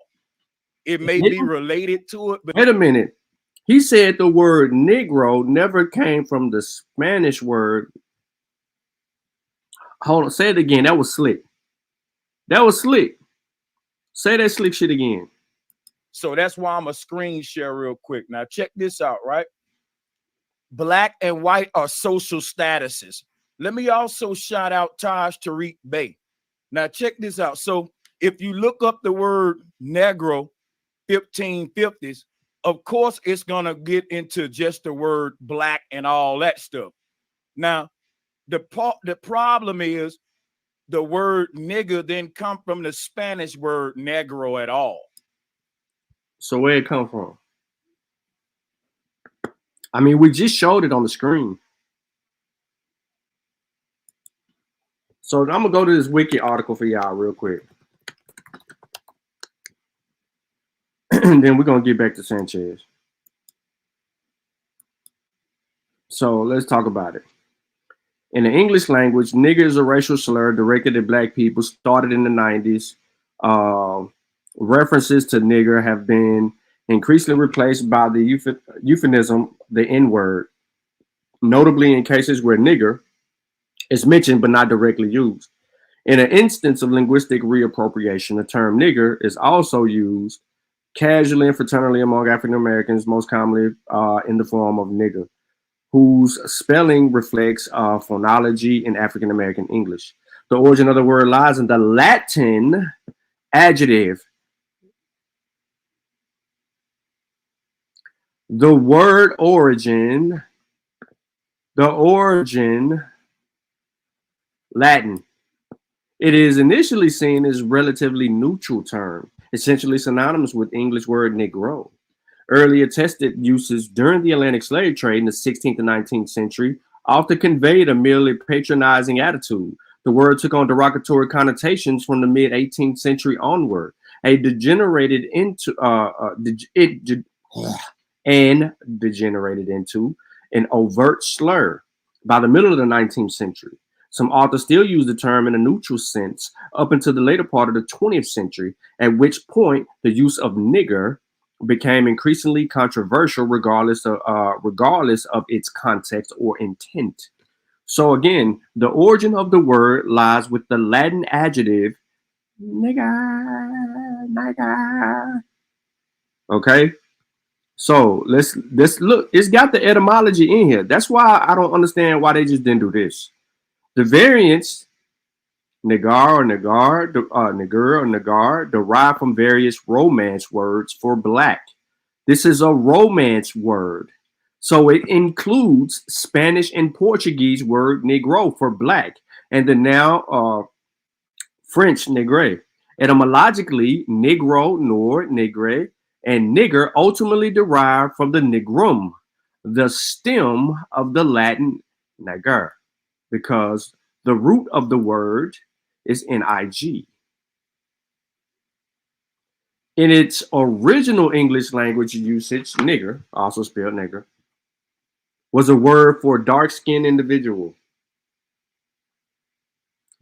It may be related to it, but wait a minute. He said the word Negro never came from the Spanish word. Hold on, say it again. That was slick. That was slick. Say that slick shit again. So that's why I'm a screen share real quick. Now check this out, right? Black and white are social statuses. Let me also shout out Taj Tariq Bey. Now check this out. So if you look up the word Negro 1550s, of course it's gonna get into just the word black and all that stuff. Now, the problem is the word nigger didn't come from the Spanish word negro at all. So where it come from? I mean, we just showed it on the screen. So I'm gonna go to this wiki article for y'all real quick. And then we're gonna get back to Sanchez. So let's talk about it. In the English language, nigger is a racial slur directed at black people, started in the 90s. References to nigger have been increasingly replaced by the euphemism, the N-word, notably in cases where nigger is mentioned but not directly used. In an instance of linguistic reappropriation, the term nigger is also used casually and fraternally among African Americans, most commonly in the form of nigger, whose spelling reflects phonology in African American English. The origin of the word lies in the Latin adjective. The origin, Latin. It is initially seen as a relatively neutral term, essentially synonymous with English word negro. Early attested uses during the Atlantic slave trade in the 16th and 19th century often conveyed a merely patronizing attitude. The word took on derogatory connotations from the mid-18th century onward. Degenerated into an overt slur by the middle of the 19th century. Some authors still use the term in a neutral sense up until the later part of the 20th century, at which point the use of nigger became increasingly controversial regardless of its context or intent. So again, the origin of the word lies with the Latin adjective nigger. nigga. Okay, so let's look. It's got the etymology in here. That's why I don't understand why they just didn't do this. The variants, Nagar or Nagar, Nagur or Nagar, derive from various Romance words for black. This is a Romance word. So it includes Spanish and Portuguese word Negro for black, and the now French Negre. Etymologically, Negro, Nor, Negre, and nigger ultimately derived from the nigrum, the stem of the Latin nagar, because the root of the word is nig. In its original English language usage, nigger, also spelled nigger, was a word for dark-skinned individual.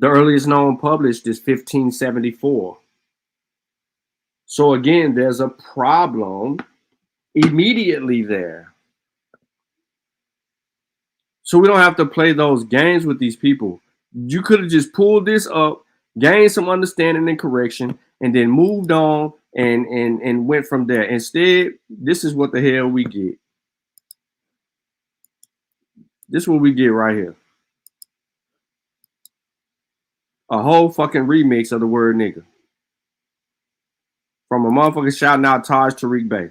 The earliest known published is 1574. So again, there's a problem immediately there. So we don't have to play those games with these people. You could have just pulled this up, gained some understanding and correction, and then moved on and went from there. Instead, this is what the hell we get. This is what we get right here. A whole fucking remix of the word nigga. From a motherfucker shouting out Taj Tariq Bey.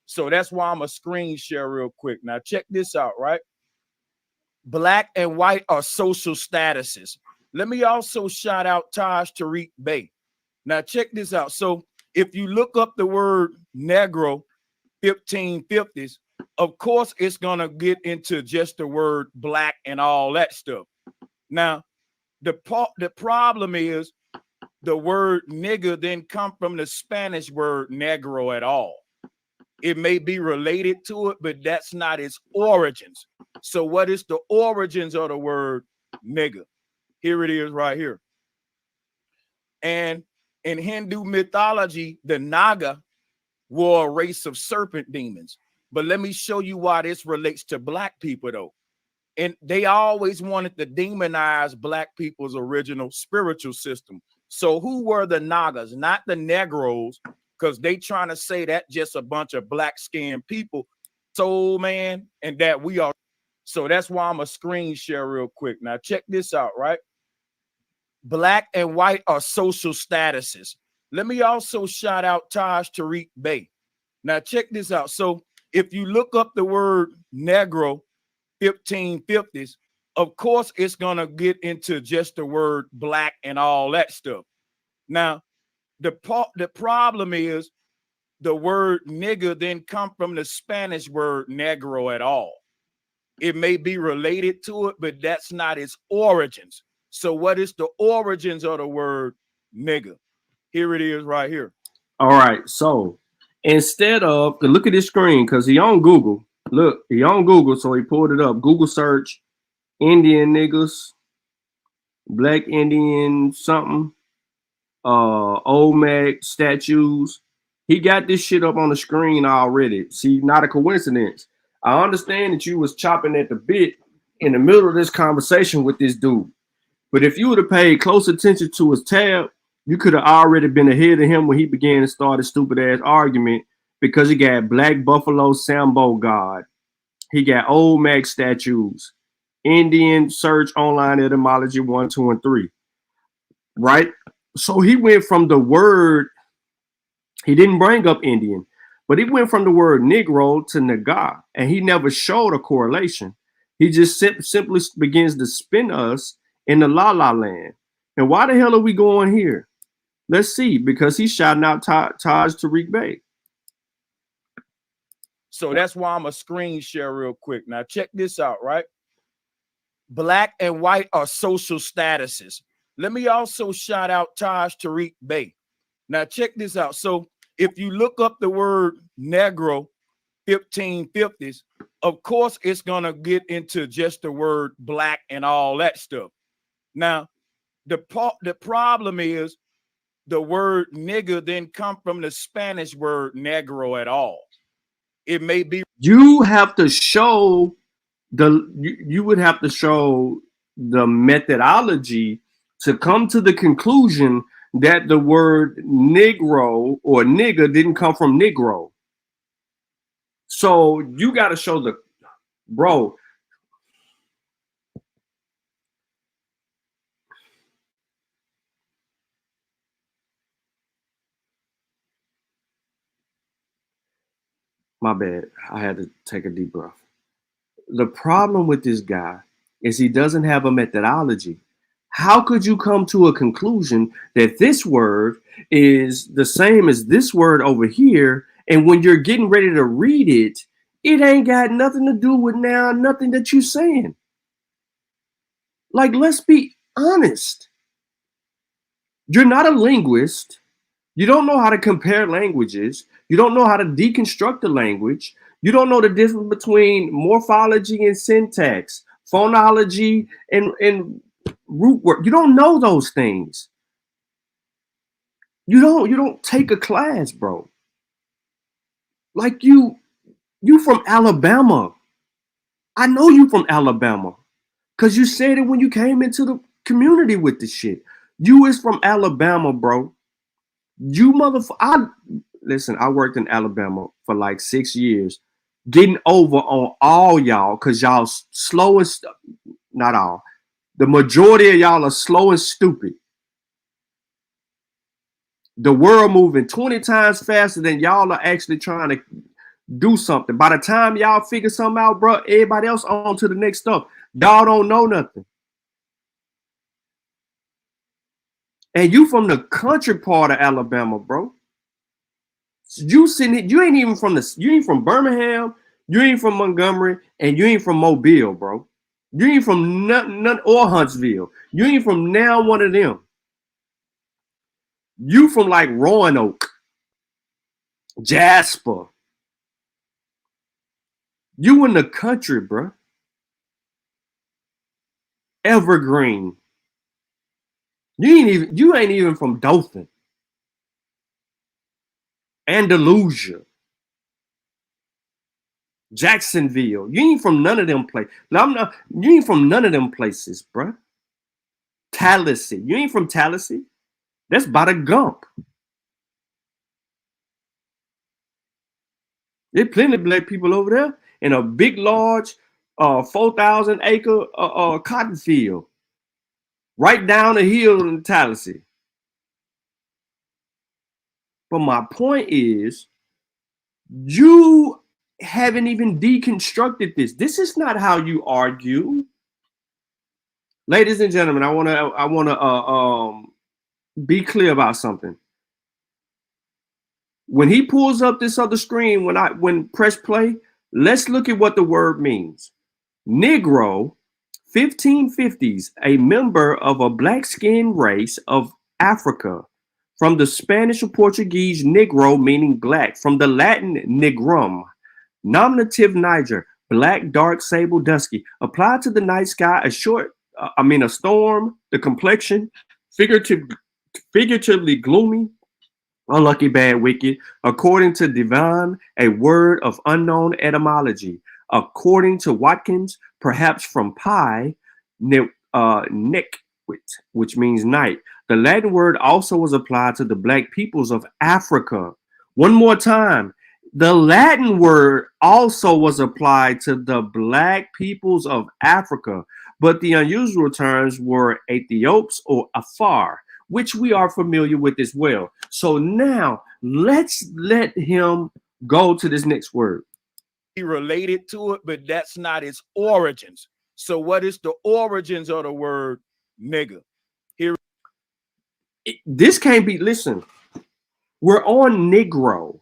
So that's why I'm a screen share real quick. Now check this out, right? Black and white are social statuses. Let me also shout out Taj Tariq Bey. Now check this out. So if you look up the word Negro 1550s, of course it's gonna get into just the word black and all that stuff. Now the problem is the word nigger didn't come from the Spanish word negro at all. It may be related to it, but that's not its origins. So what is the origins of the word nigger? Here it is right here. And in Hindu mythology, the Naga were a race of serpent demons. But let me show you why this relates to black people though. And they always wanted to demonize black people's original spiritual system. So who were the Nagas? Not the Negroes, because they trying to say that just a bunch of black-skinned people, soul man, and that we are. So that's why I'm a screen share real quick. Now check this out, right? Black and white are social statuses. Let me also shout out Taj Tariq Bey. Now check this out. So if you look up the word Negro 1550s, of course it's gonna get into just the word black and all that stuff. Now the problem is the word nigger didn't come from the Spanish word negro at all. It may be related to it, but that's not its origins. So what is the origins of the word nigger? Here it is right here. All right, so instead of, look at this screen, because he on Google. Look, he on Google, so he pulled it up. Google search, Indian niggas, black Indian something, Olmec statues. He got this shit up on the screen already. See, not a coincidence. I understand that you was chopping at the bit in the middle of this conversation with this dude. But if you would have paid close attention to his tab, you could have already been ahead of him when he began to start a stupid ass argument, because he got Black Buffalo Sambo God. He got Olmec statues, Indian search online etymology 1, 2, and 3. Right? So he went from the word, he didn't bring up Indian, but he went from the word Negro to Naga, and he never showed a correlation. He just simply begins to spin us in the la la land. And why the hell are we going here? Let's see, because he's shouting out Taj Tariq Bey. So that's why I'm a screen share real quick. Now check this out, right? Black and white are social statuses. Let me also shout out Taj Tariq Bey. Now check this out. So if you look up the word Negro 1550s, of course it's gonna get into just the word black and all that stuff. Now the problem is the word nigger didn't come from the Spanish word negro at all. It may be. You have to show you would have to show the methodology to come to the conclusion that the word Negro or nigger didn't come from Negro. So you got to show the, bro. My bad. I had to take a deep breath. The problem with this guy is he doesn't have a methodology. How could you come to a conclusion that this word is the same as this word over here, and when you're getting ready to read it, it ain't got nothing to do with now nothing that you're saying? Like, let's be honest. You're not a linguist. You don't know how to compare languages. You don't know how to deconstruct the language. You don't know the difference between morphology and syntax, phonology and root work. You don't know those things. You don't take a class, bro. Like you from Alabama. I know you from Alabama because you said it when you came into the community with this shit. You is from Alabama, bro. You motherfucker. Listen, I worked in Alabama for like 6 years, getting over on all y'all because y'all slow and not all. The majority of y'all are slow and stupid. The world moving 20 times faster than y'all are actually trying to do something. By the time y'all figure something out, bro, everybody else on to the next stuff. Y'all don't know nothing. And you from the country part of Alabama, bro. You sitting, you ain't even from you ain't from Birmingham, you ain't from Montgomery, and you ain't from Mobile, bro. You ain't from none or Huntsville. You ain't from now one of them. You from like Roanoke, Jasper. You in the country, bro. Evergreen. You ain't even from Dothan. Andalusia. Jacksonville. You ain't from none of them places. You ain't from none of them places, bro. Tallahassee. You ain't from Tallahassee. That's by the Gump. There's plenty of black people over there in a big, large 4,000 acre cotton field right down the hill in Tallahassee. But my point is, you haven't even deconstructed this. This is not how you argue. Ladies and gentlemen, I want to be clear about something. When he pulls up this other screen, when press play, let's look at what the word means. Negro, 1550s, a member of a black-skinned race of Africa, from the Spanish or Portuguese negro, meaning black, from the Latin negrum, nominative Niger, black, dark, sable, dusky, applied to the night sky, a storm, the complexion, figuratively gloomy, unlucky, bad, wicked, according to Devon, a word of unknown etymology. According to Watkins, perhaps from pi, nekwit, which means night. The Latin word also was applied to the black peoples of Africa. One more time. The Latin word also was applied to the black peoples of Africa, but the unusual terms were Ethiops or Afar, which we are familiar with as well. So now let's let him go to this next word. He related to it, but that's not its origins. So what is the origins of the word nigger? Here, this can't be, listen, we're on Negro.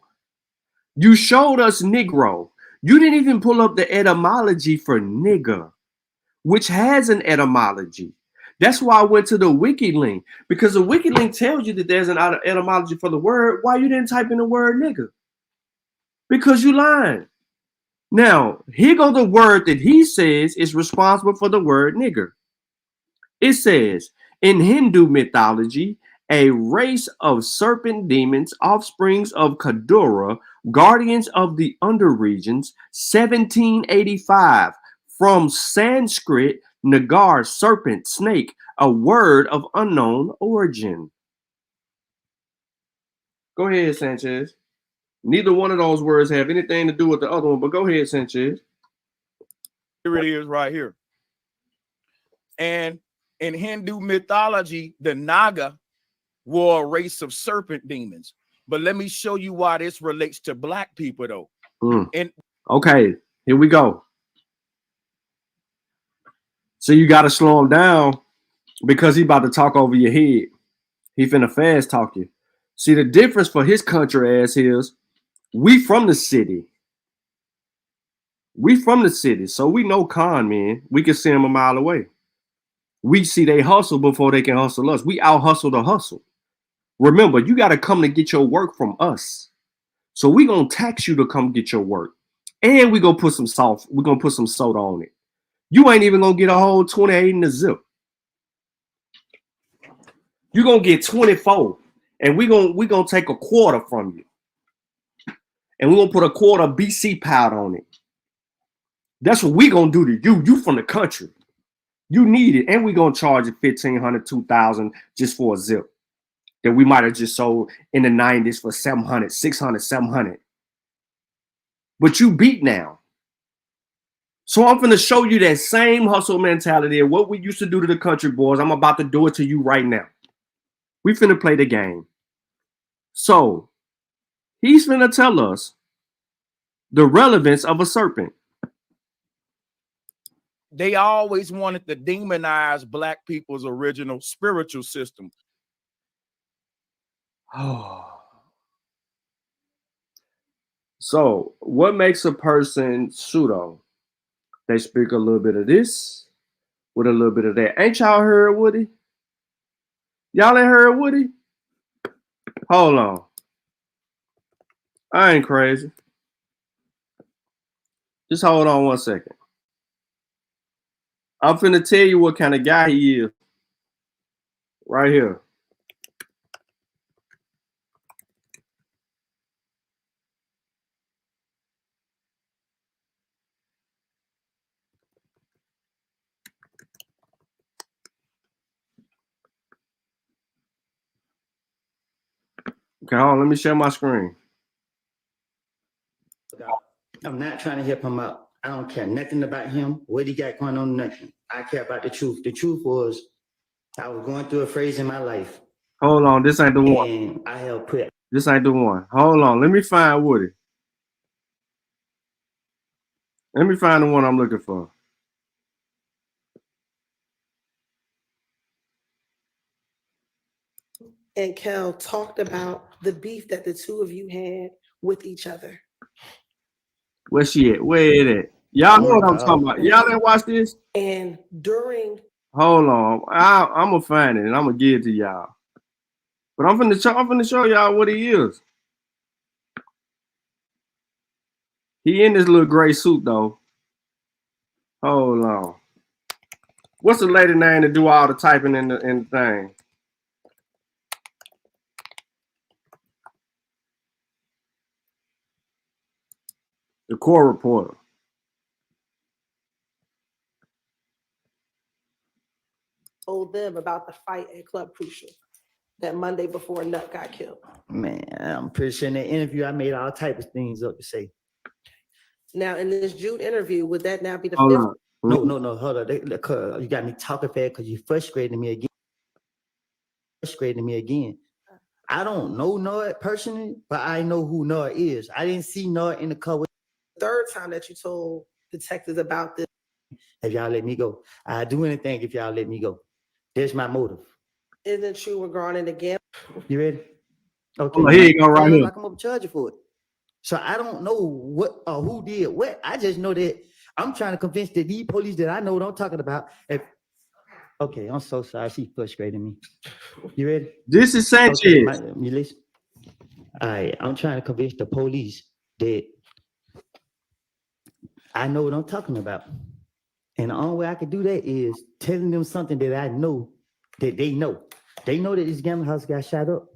You showed us Negro. You didn't even pull up the etymology for nigger, which has an etymology. That's why I went to the wiki link, because the wiki link tells you that there's an etymology for the word. Why you didn't type in the word nigger? Because you lying. Now, here goes the word that he says is responsible for the word nigger. It says, in Hindu mythology, a race of serpent demons, offsprings of Kadura, guardians of the underregions, 1785, from Sanskrit, nagar, serpent, snake, a word of unknown origin. Go ahead, Sanchez. Neither one of those words have anything to do with the other one, but go ahead, Sanchez. Here it is right here. And in Hindu mythology, the Naga were a race of serpent demons. But let me show you why this relates to black people, though. And okay, here we go. So you got to slow him down because he about to talk over your head. He finna fast talk you. See, the difference for his country ass is we from the city. We from the city, so we know con men. We can see them a mile away. We see they hustle before they can hustle us. We out hustle the hustle. Remember, you got to come to get your work from us. So we gonna tax you to come get your work, and we gonna put some salt. We gonna put some soda on it. You ain't even gonna get a whole 28 in the zip. You gonna get 24, and we gonna take a quarter from you, and we gonna put a quarter BC powder on it. That's what we gonna do to you. You from the country. You need it, and we gonna charge you $1,500, $2,000 just for a zip that we might have just sold in the 90s for $700, $600, $700. But you beat now. So I'm gonna show you that same hustle mentality of what we used to do to the country boys. I'm about to do it to you right now. We finna play the game. So he's finna tell us the relevance of a serpent. they always wanted to demonize black people's original spiritual system. So what makes a person pseudo? They speak a little bit of this with a little bit of that. Ain't y'all heard Woody? Y'all ain't heard Woody? Hold on. I ain't crazy. Just hold on 1 second. I'm finna tell you what kind of guy he is. Right here. Okay, hold on, let me share my screen. I'm not trying to help him out. I don't care nothing about him, what he got going on, nothing. I care about the truth. The truth was I was going through a phase in my life. Hold on, this ain't the one. And I helped put. This ain't the one. Hold on, let me find Woody. Let me find the one I'm looking for. And Kel talked about the beef that the two of you had with each other. Where she at? Where it at? Y'all know what I'm talking about. Y'all didn't watch this? And during. Hold on. I'm going to find it and I'm going to give it to y'all. But I'm finna show y'all what he is. He in this little gray suit, though. Hold on. What's the lady name to do all the typing in the thing? The core reporter. Told them about the fight at Club Crucial that Monday before Nut got killed. Man, I'm pretty sure in that interview I made all types of things up to say. Now, in this June interview, would that now be the Hold fifth? on. No, hold on. You got me talking fast because you frustrating me again. I don't know Noah personally, but I know who Noah is. I didn't see Noah in the car with. Third time that you told detectives about this. If y'all let me go, I'd do anything if y'all let me go. There's my motive. Isn't you regarding again? You ready? Okay. Oh, here you go, right here. I come up and charge you for it. So I don't know what or who did what. I just know that I'm trying to convince that these police that I know what I'm talking about. Okay, I'm so sorry. She's frustrating me. You ready? This is Sanchez. Okay, you listen. All right, I'm trying to convince the police that I know what I'm talking about. And the only way I can do that is telling them something that I know that they know. They know that this gambling house got shot up.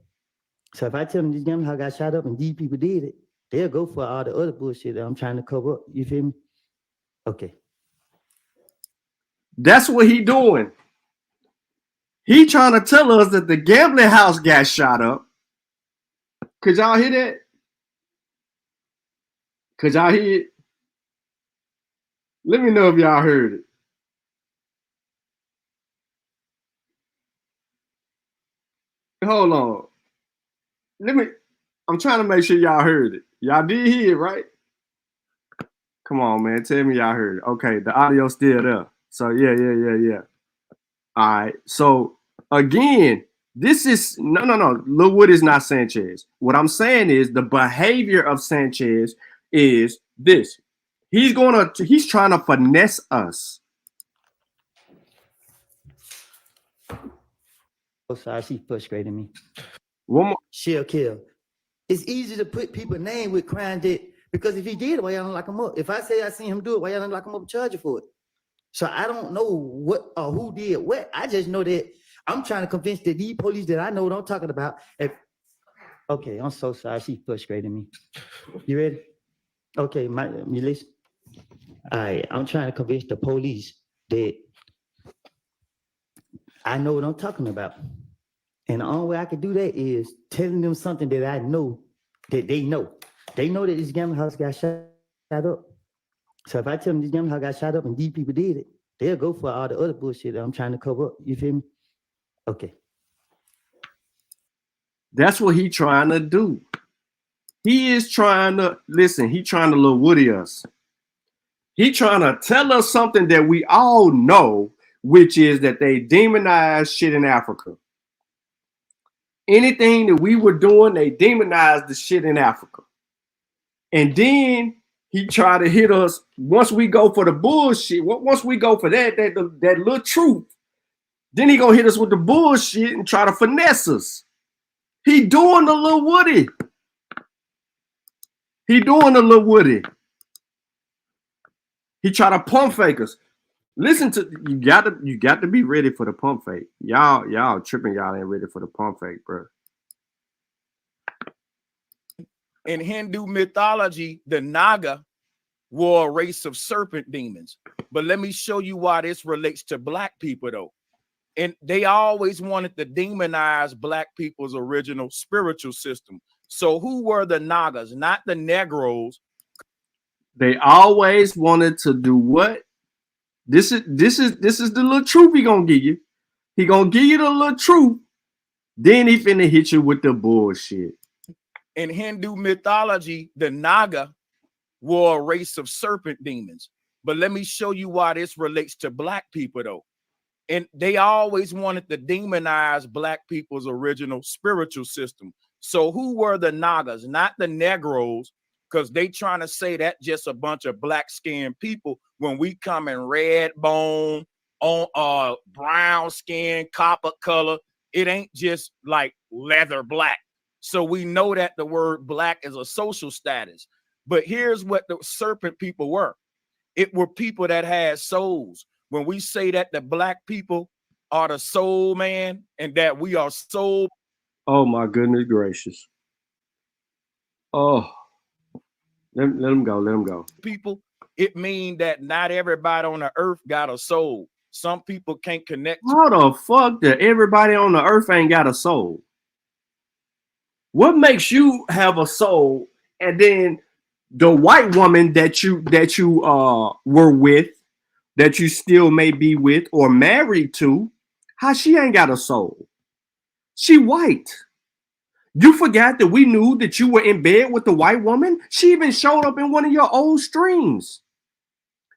So if I tell them this gambling house got shot up and these people did it, they'll go for all the other bullshit that I'm trying to cover up. You feel me? Okay. That's what he doing. He trying to tell us that the gambling house got shot up. Could y'all hear that? Could y'all hear it? Let me know if y'all heard it. Hold on. I'm trying to make sure y'all heard it. Y'all did hear it, right? Come on, man. Tell me y'all heard it. Okay, the audio's still there. So yeah. All right. So again, this is no. Lil Wood is not Sanchez. What I'm saying is the behavior of Sanchez is this. He's trying to finesse us. Oh, sorry, she's frustrating me. One more. She'll kill. It's easy to put people's name with crime that, because if he did it, why y'all don't lock him up? If I say I seen him do it, why y'all don't lock him up and charge you for it? So I don't know what or who did what. I just know that I'm trying to convince that these police that I know what I'm talking about. Okay, I'm so sorry. She's frustrating me. You ready? Okay, you listen. All right, I'm trying to convince the police that I know what I'm talking about. And the only way I can do that is telling them something that I know that they know. They know that this gambling house got shot up. So if I tell them this gambling house got shot up and these people did it, they'll go for all the other bullshit that I'm trying to cover up. You feel me? Okay. That's what he's trying to do. He is trying to, listen, he trying to Lil Woody us. He trying to tell us something that we all know, which is that they demonize shit in Africa. Anything that we were doing, they demonized the shit in Africa. And then he tried to hit us once we go for the bullshit. Once we go for that little truth, then he gonna hit us with the bullshit and try to finesse us. He doing the Lil Woody. He doing the Lil Woody. He try to pump fake us. Listen to you got to be ready for the pump fake. Y'all tripping. Y'all ain't ready for the pump fake, bro. In Hindu mythology, the Naga were a race of serpent demons. But let me show you why this relates to black people, though. And they always wanted to demonize black people's original spiritual system. So who were the Nagas? Not the Negroes. They always wanted to do what? This is the little truth he gonna give you. He gonna give you the little truth. Then he finna hit you with the bullshit. In Hindu mythology, the Naga were a race of serpent demons. But let me show you why this relates to black people, though. And they always wanted to demonize black people's original spiritual system. So who were the Nagas? Not the Negroes, because they trying to say that just a bunch of black-skinned people when we come in red bone, on brown skin, copper color. It ain't just like leather black. So we know that the word black is a social status. But here's what the serpent people were. It were people that had souls. When we say that the black people are the soul man and that we are soul. Oh my goodness gracious. Oh, let him go. People, it means that not everybody on the earth got a soul. Some people can't connect. How the fuck that everybody on the earth ain't got a soul? What makes you have a soul and then the white woman that you were with, that you still may be with or married to, how she ain't got a soul? She white. You forgot that we knew that you were in bed with the white woman? She even showed up in one of your old streams.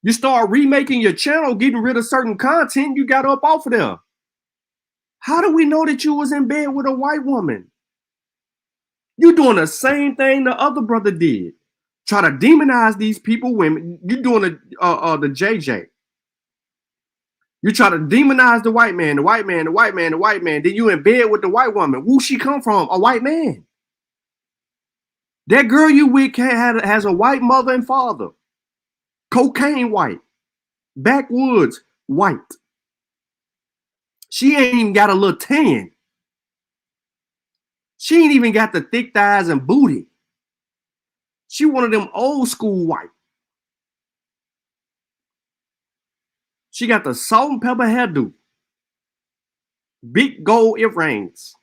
You start remaking your channel, getting rid of certain content, you got up off of there. How do we know that you was in bed with a white woman? You doing the same thing the other brother did. Try to demonize these people, women. You doing the JJ. You try to demonize the white man. Then you in bed with the white woman. Who she come from? A white man. That girl you with has a white mother and father. Cocaine white. Backwoods white. She ain't even got a little tan. She ain't even got the thick thighs and booty. She one of them old school white. She got the salt and pepper hairdo. Big gold earrings.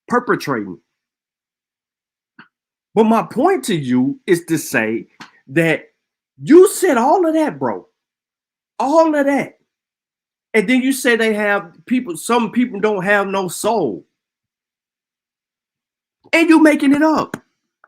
Perpetrating. But my point to you is to say that you said all of that, bro. All of that. And then you say they have people, some people don't have no soul. And you making it up.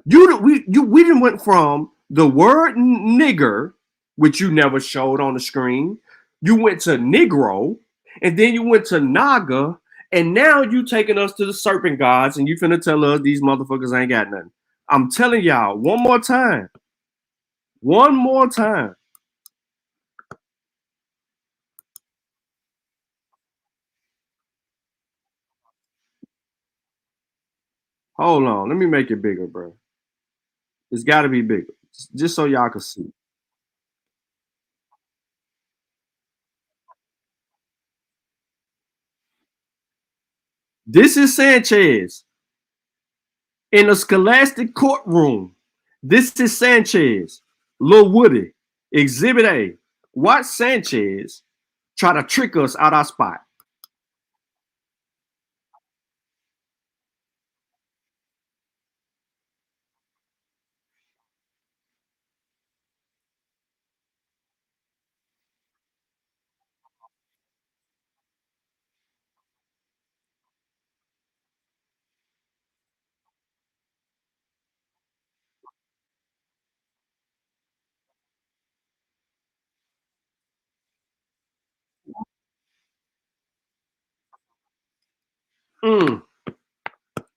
We didn't went from the word nigger, which you never showed on the screen. You went to Negro, and then you went to Naga, and now you taking us to the serpent gods, and you finna tell us these motherfuckers ain't got nothing. I'm telling y'all one more time. One more time. Hold on. Let me make it bigger, bro. It's got to be bigger. Just so y'all can see. This is Sanchez in a scholastic courtroom. This is Sanchez, Lil Woody, Exhibit A. Watch Sanchez try to trick us out our spot.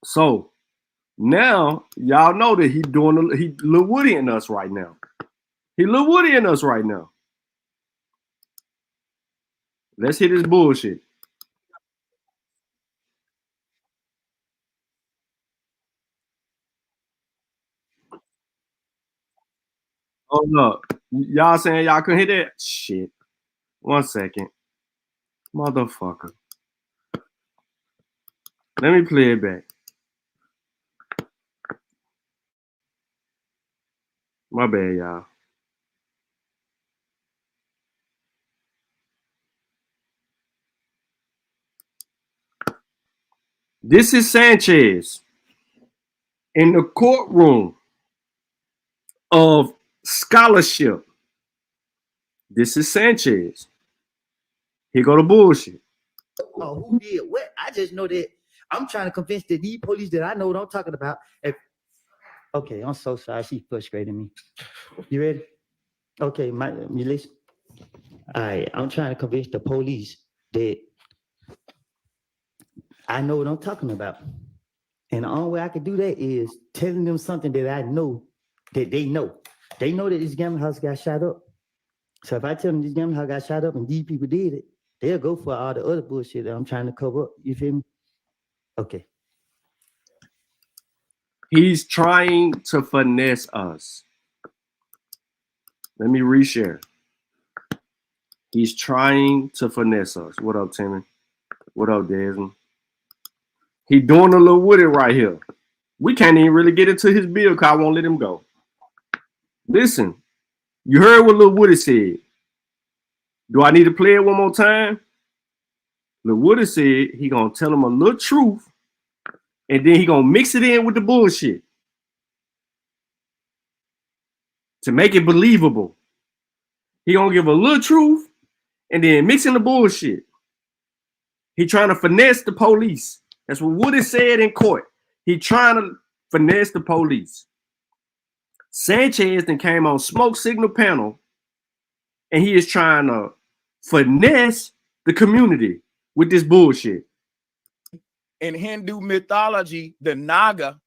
So now y'all know that he Lil Woody in us right now. He Lil Woody in us right now. Let's hit this bullshit. Oh no, y'all saying y'all couldn't hit that? Shit. 1 second. Motherfucker. Let me play it back. My bad, y'all. This is Sanchez in the courtroom of scholarship. This is Sanchez. Here go the bullshit. Oh, who did what? I just know that I'm trying to convince the these police that I know what I'm talking about. Okay, I'm so sorry. She frustrated me. You ready? Okay, you listen. All right, I'm trying to convince the police that I know what I'm talking about. And the only way I can do that is telling them something that I know that they know. They know that this gambling house got shot up. So if I tell them this gambling house got shot up and these people did it, they'll go for all the other bullshit that I'm trying to cover up. You feel me? Okay. He's trying to finesse us. Let me reshare. He's trying to finesse us. What up, Timmy? What up, Desmond? He doing a little Woody right here. We can't even really get into his bill because I won't let him go. Listen, you heard what Lil Woody said. Do I need to play it one more time? Lil Woody said he gonna tell him a little truth, and then he gonna mix it in with the bullshit to make it believable. He gonna give a little truth and then mix in the bullshit. He trying to finesse the police. That's what Woody said in court. He trying to finesse the police. Sanchez then came on smoke signal panel, and he is trying to finesse the community with this bullshit. In Hindu mythology, the Naga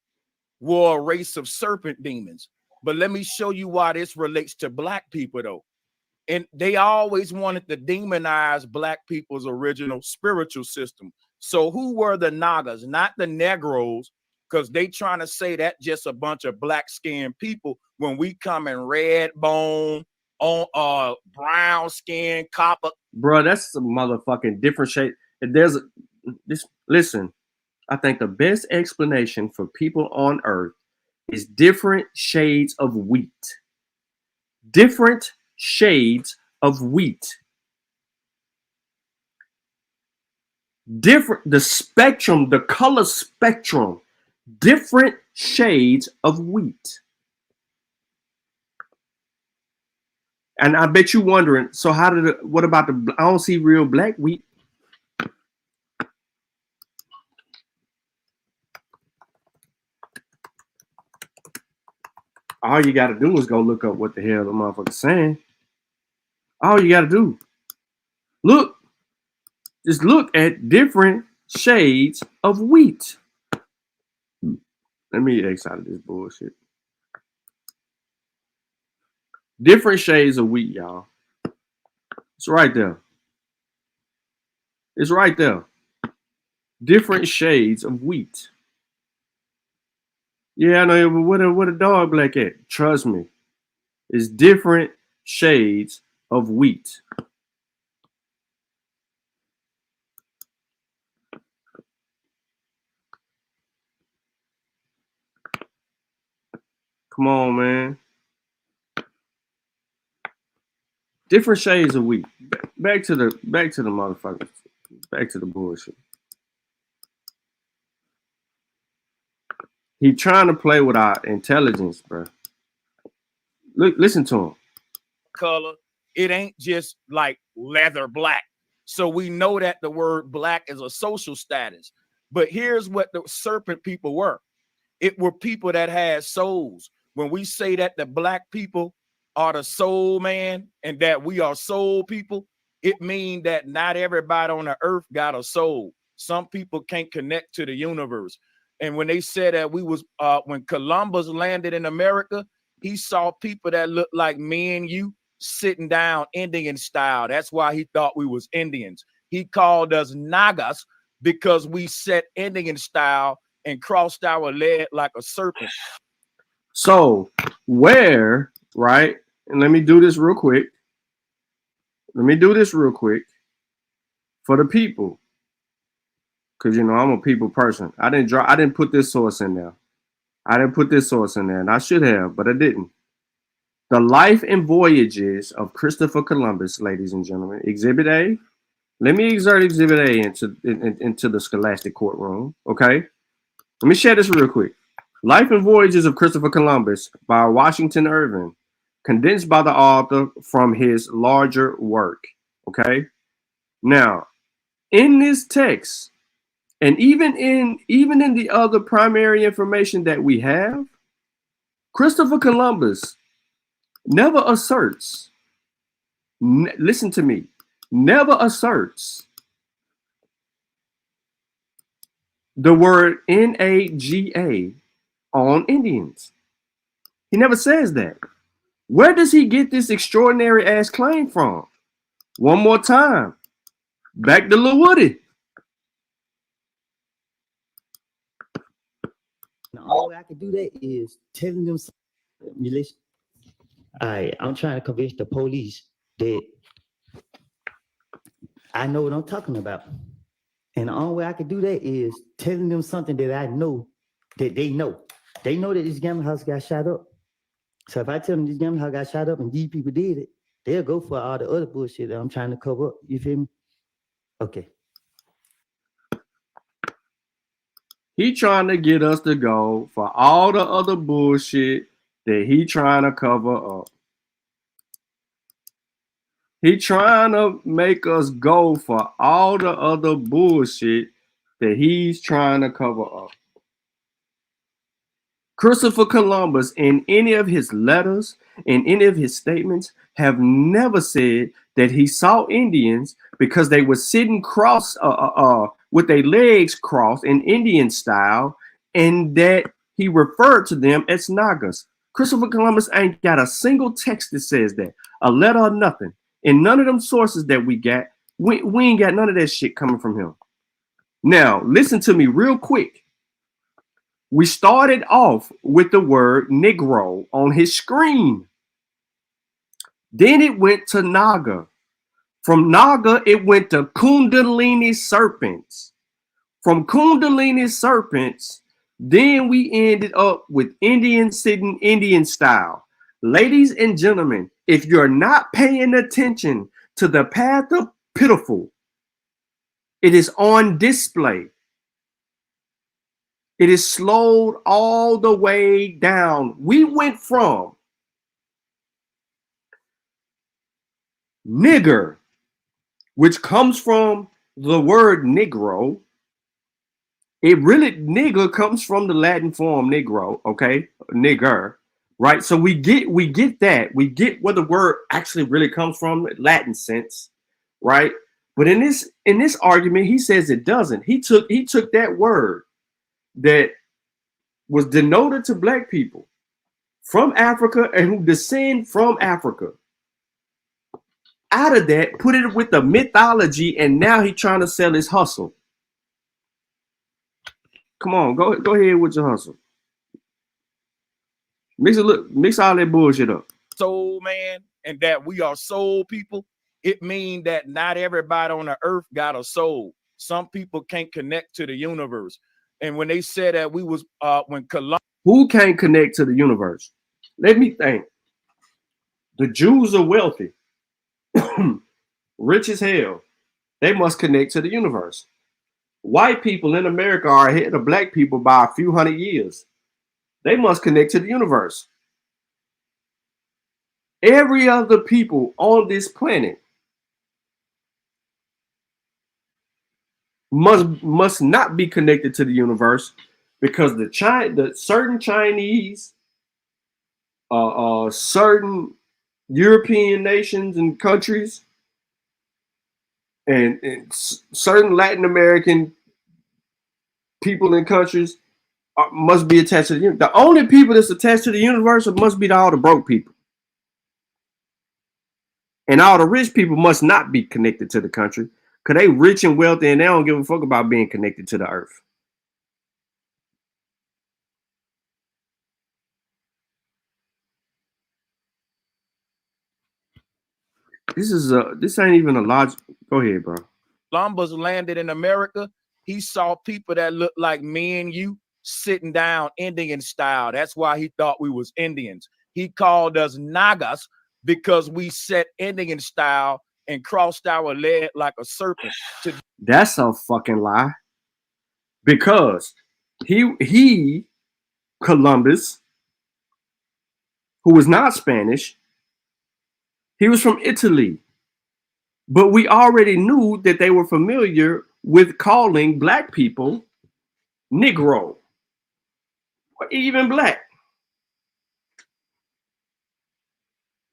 were a race of serpent demons. But let me show you why this relates to black people, though. And they always wanted to demonize black people's original spiritual system. So who were the Nagas? Not the Negroes, because they trying to say that just a bunch of black-skinned people when we come in red bone, on brown skin, copper. Bro, that's a motherfucking different shade. There's this. Listen, I think the best explanation for people on Earth is different shades of wheat. Different shades of wheat. Different, the spectrum, the color spectrum different shades of wheat. And I bet you wondering, so what about I don't see real black wheat. All you got to do is go look up what the hell the motherfucker's saying. All you got to do. Just look at different shades of wheat. Let me X out of this bullshit. Different shades of wheat, y'all. It's right there. It's right there. Different shades of wheat. Yeah, I know, but what a dog black at? Trust me. It's different shades of wheat. Come on, man. Different shades of wheat. Back to the motherfuckers. Back to the bullshit. He trying to play with our intelligence, bro. Look, listen to him. Color. It ain't just like leather black. So we know that the word black is a social status. But here's what the serpent people were. It were people that had souls. When we say that the black people are the soul man and that we are soul people, it means that not everybody on the earth got a soul. Some people can't connect to the universe. And when they said that we was, when Columbus landed in America, he saw people that looked like me and you sitting down Indian style. That's why he thought we was Indians. He called us Nagas because we sat Indian style and crossed our leg like a serpent. So where, right? And let me do this real quick. For the people. Because, you know, I'm a people person. I didn't put this source in there. And I should have, but I didn't. The Life and Voyages of Christopher Columbus, ladies and gentlemen. Exhibit A. Let me exert Exhibit A into the scholastic courtroom, okay? Let me share this real quick. Life and Voyages of Christopher Columbus by Washington Irving, condensed by the author from his larger work, okay? Now, in this text, and even in the other primary information that we have, Christopher Columbus never asserts, listen to me, never asserts the word N-A-G-A on Indians. He never says that. Where does he get this extraordinary ass claim from? One more time. Back to Lil Woody. The only way I can do that is telling them, you listen. I'm trying to convince the police that I know what I'm talking about. And the only way I can do that is telling them something that I know that they know. They know that this gambling house got shot up. So if I tell them this gambling house got shot up and these people did it, they'll go for all the other bullshit that I'm trying to cover up. You feel me? Okay. He trying to get us to go for all the other bullshit that he trying to cover up. He trying to make us go for all the other bullshit that he's trying to cover up. Christopher Columbus, in any of his letters, in any of his statements, have never said that he saw Indians because they were sitting cross with their legs crossed in Indian style, and that he referred to them as Nagas. Christopher Columbus ain't got a single text that says that, a letter or nothing. In none of them sources that we got, we ain't got none of that shit coming from him. Now, listen to me real quick. We started off with the word Negro on his screen. Then it went to Naga. From Naga, it went to Kundalini serpents. From Kundalini serpents, then we ended up with Indian sitting Indian style. Ladies and gentlemen, if you're not paying attention to the path of pitiful, it is on display. It is slowed all the way down. We went from nigger, which comes from the word negro. It really, nigger comes from the Latin form negro, okay? Nigger, right? So we get that. We get where the word actually really comes from, Latin sense, right? But in this argument, he says it doesn't. He took that word that was denoted to black people from Africa and who descend from Africa. Out of that, put it with the mythology, and now he's trying to sell his hustle. Come on, go ahead with your hustle. Mix all that bullshit up. Soul man, and that we are soul people. It means that not everybody on the earth got a soul. Some people can't connect to the universe. And when they said that we was when Columbus, who can't connect to the universe? Let me think. The Jews are wealthy, rich as hell. They must connect to the universe. White people in America are ahead of black people by a few hundred years. They must connect to the universe. Every other people on this planet must not be connected to the universe, because the certain Chinese, certain European nations and countries, and certain Latin American people and countries must be attached to the universe. The only people that's attached to the universe must be all the broke people. And all the rich people must not be connected to the country, because they rich and wealthy and they don't give a fuck about being connected to the earth. This ain't even a logic. Go ahead, bro. Columbus landed in America, he saw people that looked like me and you sitting down Indian style. That's why he thought we was Indians. He called us Nagas because we sat Indian style and crossed our leg like a serpent. That's a fucking lie. Because he Columbus, who was not Spanish, he was from Italy. But we already knew that they were familiar with calling black people Negro, or even black.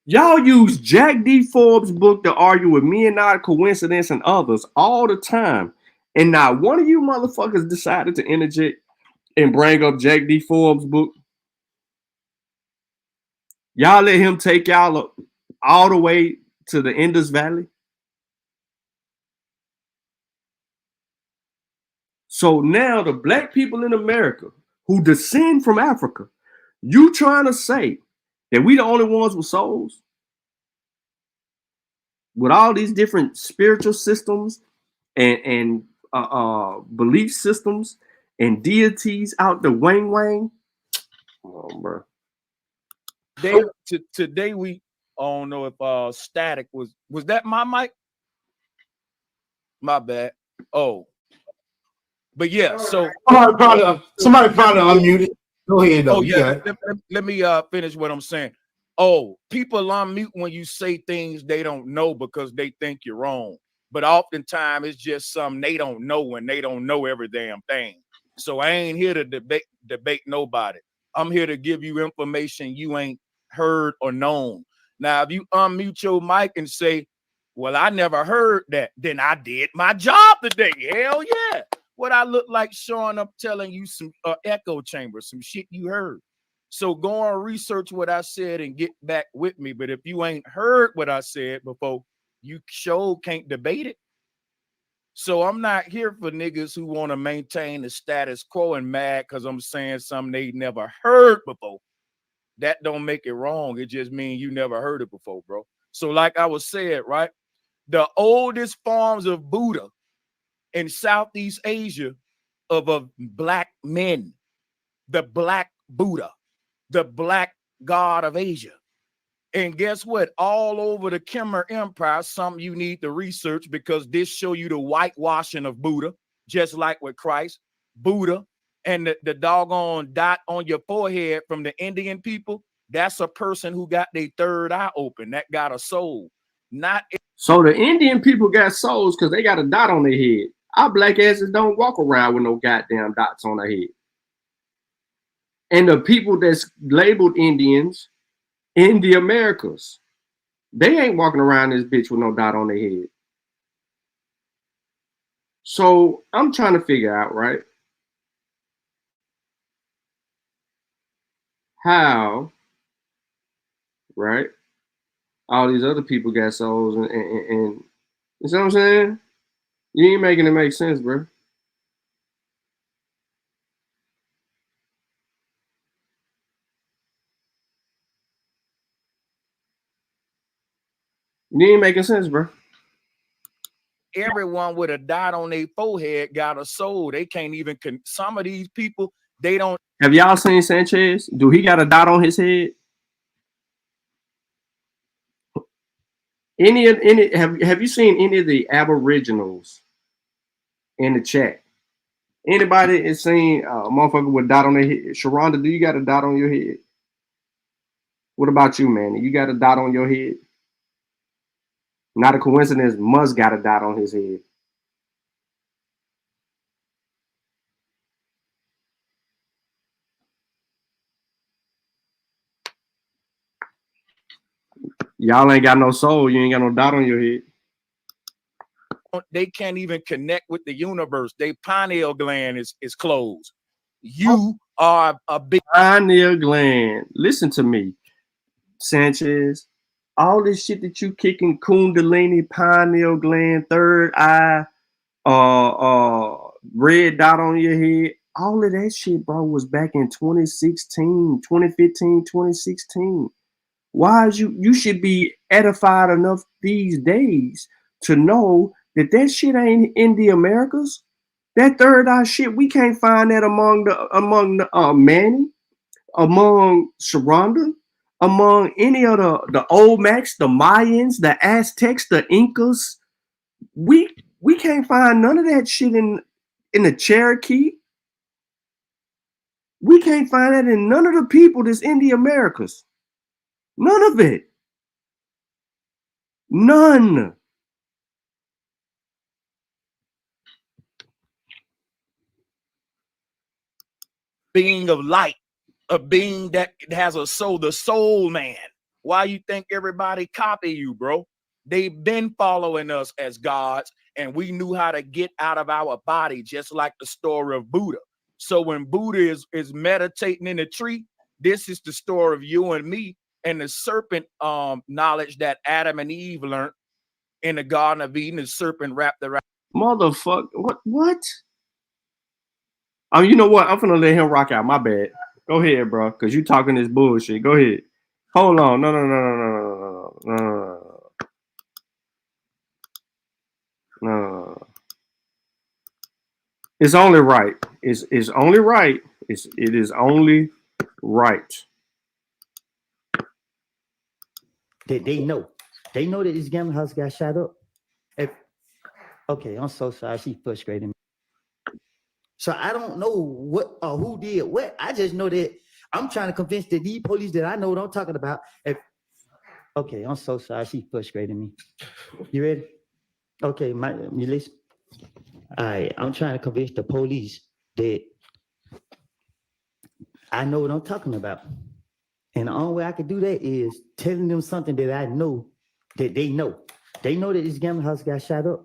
Y'all use Jack D. Forbes' book to argue with me and not coincidence and others all the time. And not one of you motherfuckers decided to interject and bring up Jack D. Forbes' book. Y'all let him take y'all all the way to the Indus Valley. So now the black people in America who descend from Africa, you trying to say that we the only ones with souls? With all these different spiritual systems and belief systems and deities out the wang wang? Come on, bro. Today we, I don't know if static was that my mic? My bad. Oh. But yeah, so somebody probably unmuted. Go ahead though. Oh yeah, let me finish what I'm saying. Oh, people unmute when you say things they don't know because they think you're wrong. But oftentimes it's just something they don't know when they don't know every damn thing. So I ain't here to debate nobody. I'm here to give you information you ain't heard or known. Now, if you unmute your mic and say, well, I never heard that, then I did my job today. Hell yeah. What I look like showing up telling you some echo chamber, some shit you heard. So go and research what I said and get back with me. But if you ain't heard what I said before, you sure can't debate it. So I'm not here for niggas who want to maintain the status quo and mad because I'm saying something they never heard before. That don't make it wrong. It just means you never heard it before, bro. So like I was saying, right? The oldest forms of Buddha in Southeast Asia of black men, the black Buddha, the black god of Asia. And guess what? All over the Khmer Empire, something you need to research because this show you the whitewashing of Buddha, just like with Christ, Buddha and the doggone dot on your forehead from the Indian people, that's a person who got their third eye open, that got a soul. Not so the Indian people got souls because they got a dot on their head. Our black asses don't walk around with no goddamn dots on their head. And the people that's labeled Indians in the Americas, they ain't walking around this bitch with no dot on their head. So I'm trying to figure out, right? How, right? All these other people got souls and you see what I'm saying? You ain't making it make sense, bro. You ain't making sense, bro. Everyone with a dot on their forehead got a soul. They can't even some of these people, they don't. Have y'all seen Sanchez? Do he got a dot on his head? Have you seen any of the Aboriginals in the chat? Anybody is seen a motherfucker with a dot on their head? Sharonda, do you got a dot on your head? What about you, man? You got a dot on your head? Not a coincidence. Must got a dot on his head. Y'all ain't got no soul. You ain't got no dot on your head. They can't even connect with the universe. Their pineal gland is closed. You are a big pineal gland. Listen to me, Sanchez. All this shit that you kicking, Kundalini, pineal gland, third eye, red dot on your head. All of that shit, bro, was back in 2016, 2015, 2016. Why is you should be edified enough these days to know that shit ain't in the Americas. That third eye shit, we can't find that among the Manny, among Sharonda, among any of the Olmecs, the Mayans, the Aztecs, the Incas. We can't find none of that shit in the Cherokee. We can't find that in none of the people that's in the Americas. None of it. None. being of light, a being that has a soul, the soul man. Why you think everybody copy you, bro? They've been following us as gods, and we knew how to get out of our body, just like the story of Buddha. So when Buddha is meditating in a tree, this is the story of you and me and the serpent knowledge that Adam and Eve learned in the Garden of Eden. The serpent wrapped around. Motherfucker, what? Oh, you know what? I'm finna let him rock out. My bad. Go ahead, bro, because you talking this bullshit. Go ahead. Hold on. No. It's only right. It's only right. It is only right. They know. They know that this gambling house got shot up. Okay, I'm so sorry. She frustrating me. So I don't know what or who did what. I just know that I'm trying to convince the these police that I know what I'm talking about. Okay, I'm so sorry. She frustrating me. You ready? Okay, you listen. All right, I'm trying to convince the police that I know what I'm talking about. And the only way I can do that is telling them something that I know that they know. They know that this gambling house got shot up.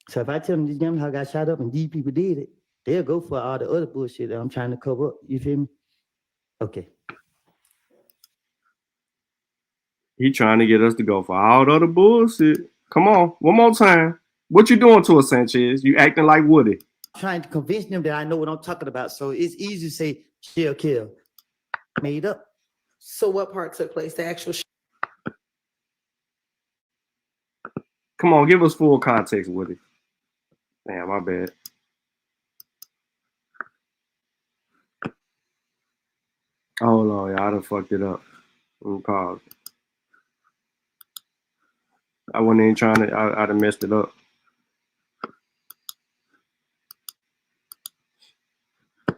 So if I tell them this gambling house got shot up and these people did it, they'll go for all the other bullshit that I'm trying to cover up. You feel me? Okay. He trying to get us to go for all the other bullshit. Come on, one more time. What you doing to us, Sanchez? You acting like Woody. I'm trying to convince them that I know what I'm talking about. So it's easy to say, kill. Made up. So what part took place? The actual Come on, give us full context, Woody. Damn, my bad. Oh no, y'all, I done fucked it up. Pause. I wasn't even trying to. I done messed it up.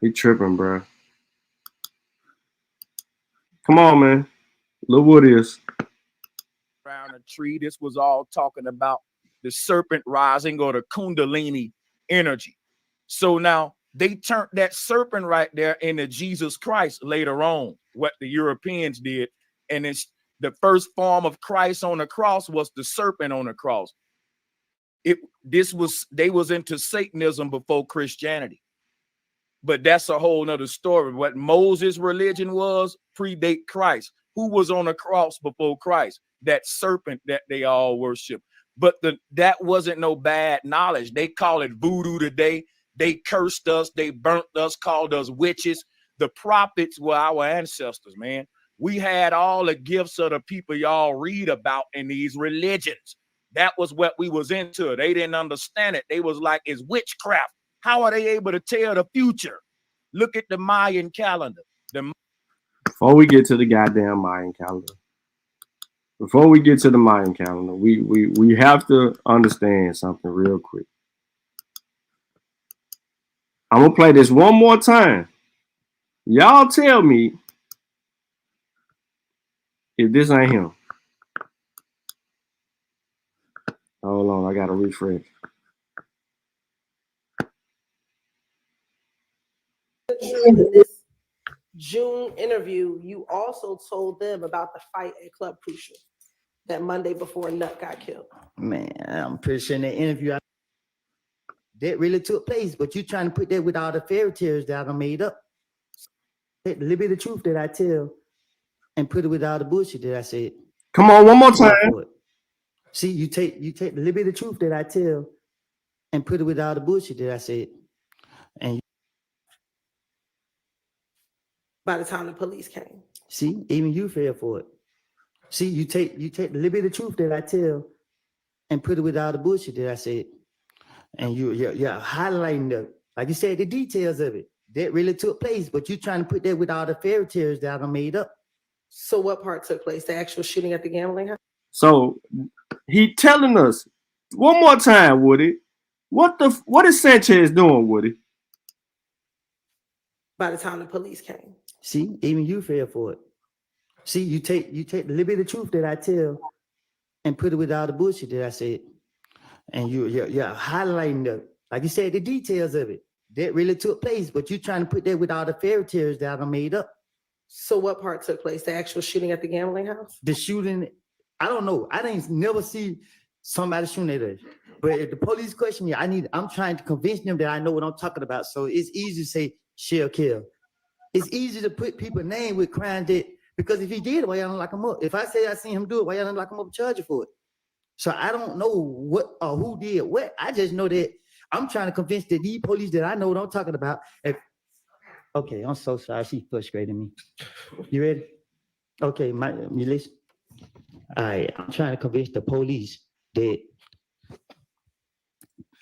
He tripping, bro. Come on, man. Look what it is. Around a tree. This was all talking about the serpent rising or the Kundalini energy. So now they turned that serpent right there into Jesus Christ later on, what the Europeans did. And it's the first form of Christ on the cross was the serpent on the cross. They was into Satanism before Christianity. But that's a whole nother story. What Moses' religion was predate Christ. Who was on the cross before Christ? That serpent that they all worship. But that wasn't no bad knowledge. They call it voodoo today. They cursed us. They burnt us, called us witches. The prophets were our ancestors, man. We had all the gifts of the people y'all read about in these religions. That was what we was into. They didn't understand it. They was like, it's witchcraft. How are they able to tell the future? Look at the Mayan calendar. Before we get to the goddamn Mayan calendar, we have to understand something real quick. I'm gonna play this one more time. Y'all tell me if this ain't him. Hold on, I gotta refresh. This June interview, you also told them about the fight at Club Crucial that Monday before Nut got killed. Man, I'm pretty sure in that interview that really took place, but you trying to put that with all the fairy tales that I made up. Take a little bit of truth that I tell and put it with all the bullshit that I said. Come on, one more time. See, you take a little bit of truth that I tell and put it with all the bullshit that I said. And by the time the police came. See, even you fell for it. See, you take a little bit of truth that I tell and put it with all the bullshit that I said. And you're highlighting like you said, the details of it. That really took place, but you trying to put that with all the fairy tales that I made up. So what part took place? The actual shooting at the gambling house? So he telling us one more time, Woody. What is Sanchez doing, Woody? By the time the police came. See, even you fell for it. See, you take a little bit of truth that I tell and put it with all the bullshit that I said. And you're highlighting like you said, the details of it. That really took place, but you trying to put that with all the fairy tales that I made up. So what part took place? The actual shooting at the gambling house? The shooting, I don't know. I didn't never see somebody shooting at us. But if the police question me, I'm trying to convince them that I know what I'm talking about. So it's easy to say shell kill. It's easy to put people's name with crime that, because if he did it, why y'all don't lock him up? If I say I seen him do it, why y'all don't lock him up and charge you for it? So I don't know what or who did what. I just know that I'm trying to convince the police that I know what I'm talking about. Okay, I'm so sorry. She's frustrating me. You ready? Okay, you listen. All right, I'm trying to convince the police that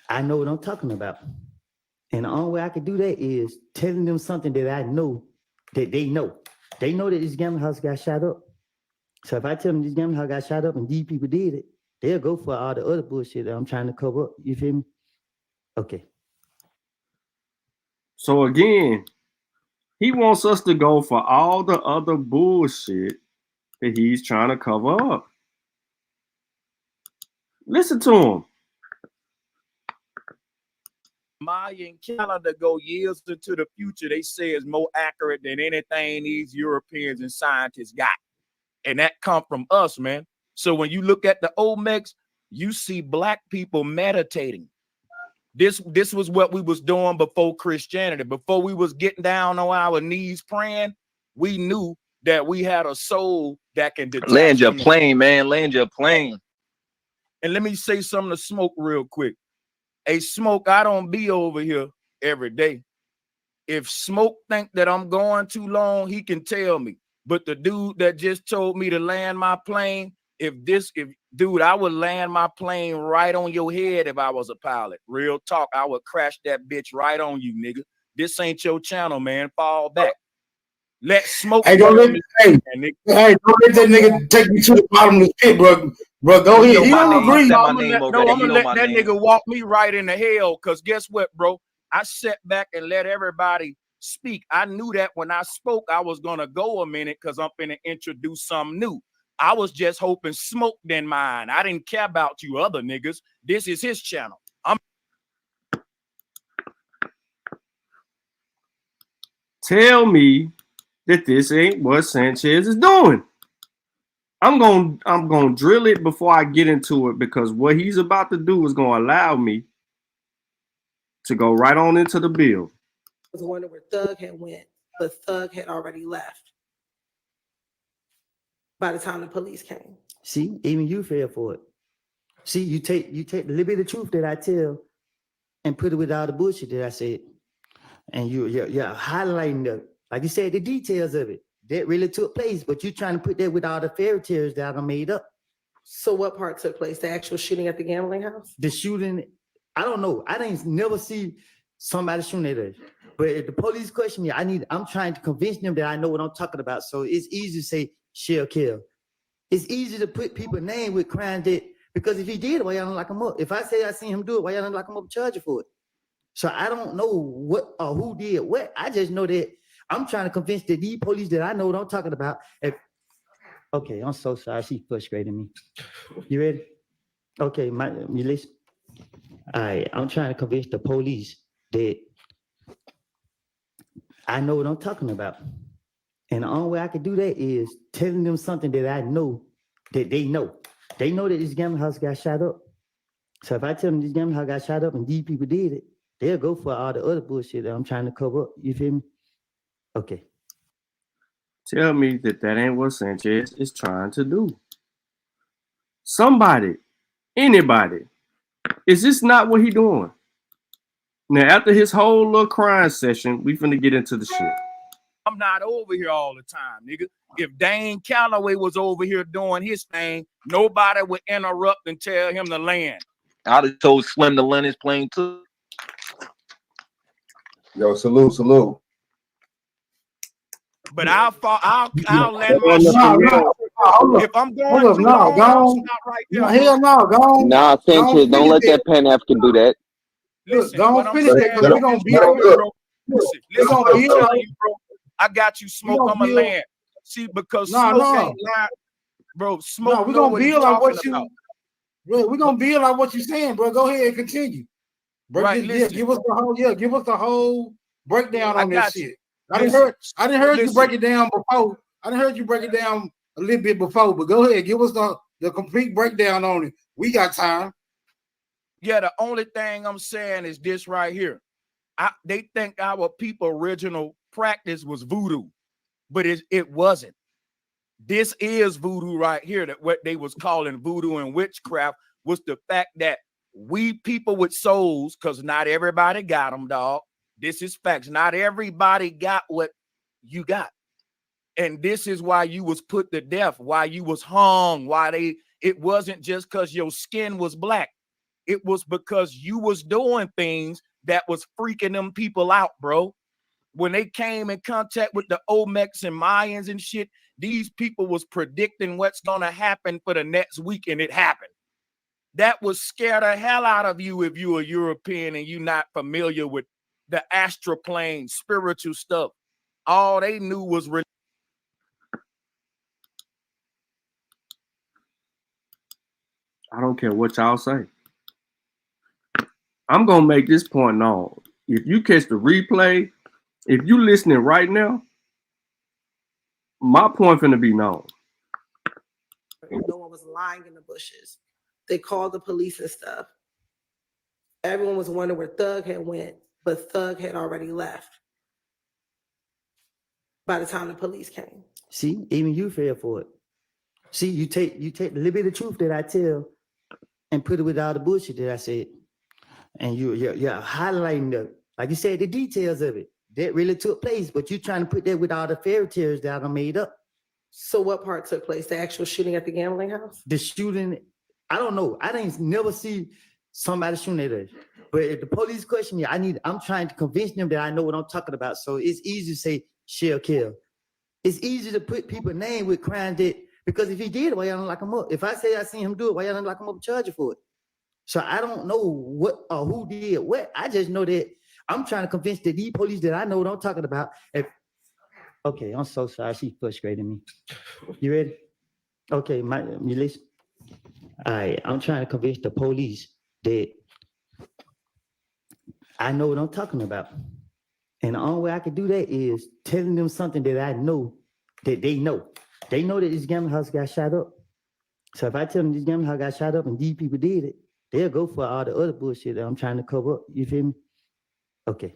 I know what I'm talking about. And the only way I can do that is telling them something that I know that they know. They know that this gambling house got shot up. So if I tell them this gambling house got shot up and these people did it, they'll go for all the other bullshit that I'm trying to cover up. You feel me? Okay. So again, he wants us to go for all the other bullshit that he's trying to cover up. Listen to him. Mayan calendar go years into the future. They say is more accurate than anything these Europeans and scientists got. And that come from us, man. So when you look at the Olmecs, you see black people meditating. This was what we was doing before Christianity. Before we was getting down on our knees praying, we knew that we had a soul that can detach. Land your plane, man. Land your plane. And let me say something to Smoke real quick. Hey, Smoke, I don't be over here every day. If Smoke think that I'm going too long, he can tell me. But the dude that just told me to land my plane, dude, I would land my plane right on your head if I was a pilot. Real talk, I would crash that bitch right on you, nigga. This ain't your channel, man. Fall back. Let Smoke. Hey, don't let that nigga take me to the bottom of the pit, bro. Bro, go ahead. He don't agree. I'm gonna let that nigga walk me right into hell. Cause guess what, bro? I sat back and let everybody speak. I knew that when I spoke, I was gonna go a minute because I'm gonna introduce something new. I was just hoping Smoke didn't mind. I didn't care about you other niggas. This is his channel. Tell me that this ain't what Sanchez is doing. I'm gonna drill it before I get into it, because what he's about to do is gonna allow me to go right on into the bill. I was wondering where Thug had went, but Thug had already left by the time the police came. See, even you fell for it. See, you take the little bit of truth that I tell and put it with all the bullshit that I said. And you're highlighting like you said, the details of it. That really took place, but you're trying to put that with all the fairy tales that I made up. So what part took place? The actual shooting at the gambling house? The shooting, I don't know. I didn't never see somebody shooting at us. But if the police question me, I'm trying to convince them that I know what I'm talking about. So it's easy to say shell kill. It's easy to put people's name with crime that, because if he did it, why y'all don't lock him up? If I say I seen him do it, why y'all don't lock him up and charge you for it? So I don't know what or who did what. I just know that I'm trying to convince that these police that I know what I'm talking about. Okay, I'm so sorry. She's frustrating me. You ready? Okay, you listen. All right, I'm trying to convince the police that I know what I'm talking about. And the only way I can do that is telling them something that I know that they know. They know that this gambling house got shot up. So if I tell them this gambling house got shot up and these people did it, they'll go for all the other bullshit that I'm trying to cover up. You feel me? Okay. Tell me that ain't what Sanchez is trying to do. Somebody, anybody, is this not what he doing? Now, after his whole little crying session, we finna get into the shit. I'm not over here all the time, nigga. If Dane Calloway was over here doing his thing, nobody would interrupt and tell him to land. I'd have told Slim to land his plane too. Yo, salute. But I'll land my shit. If I'm going too long, right there. Hell no, go on. Nah, Sanchez, don't let that Pan-African do that. Listen, go on, finish that, because we're going to be bro. I got you, Smoke. I'm a land. See, because Smoke ain't lying. Bro, Smoke. No, we're going to build on what you... Bro, we're going to build on what you're saying, bro. Go ahead and continue. Bro, give us the whole breakdown on this shit. I didn't heard you break it down before. I didn't heard you break it down a little bit before, but go ahead, give us the complete breakdown on it. We got time. Yeah, the only thing I'm saying is this right here. They think our people original practice was voodoo, but it wasn't. This is voodoo right here. That what they was calling voodoo and witchcraft was the fact that we people with souls, because not everybody got them, dog. This is facts. Not everybody got what you got. And this is why you was put to death, why you was hung, it wasn't just because your skin was black. It was because you was doing things that was freaking them people out, bro. When they came in contact with the Olmecs and Mayans and shit, these people was predicting what's going to happen for the next week, and it happened. That would scare the hell out of you if you are European and you're not familiar with the astral plane, spiritual stuff. All they knew was I don't care what y'all say. I'm gonna make this point known. If you catch the replay, if you listening right now, my point finna be known. No one was lying in the bushes. They called the police and stuff. Everyone was wondering where Thug had went, but Thug had already left by the time the police came. See, even you fell for it. See, you take the little bit of truth that I tell and put it with all the bullshit that I said. And you're highlighting like you said, the details of it. That really took place, but you're trying to put that with all the fairy tales that I made up. So what part took place? The actual shooting at the gambling house? The shooting, I don't know. I didn't never see somebody shooting at us. But if the police question me, I'm trying to convince them that I know what I'm talking about. So it's easy to say shell kill. It's easy to put people's name with crime that, because if he did it, why y'all don't lock him up? If I say I seen him do it, why y'all don't lock him up and charge you for it? So I don't know what or who did what. I just know that I'm trying to convince the police that I know what I'm talking about. Okay, I'm so sorry. She's frustrating me. You ready? Okay, you listen. All right, I'm trying to convince the police that I know what I'm talking about. And the only way I can do that is telling them something that I know that they know. They know that this gambling house got shot up. So if I tell them this gambling house got shot up and these people did it, they'll go for all the other bullshit that I'm trying to cover up. You feel me? Okay.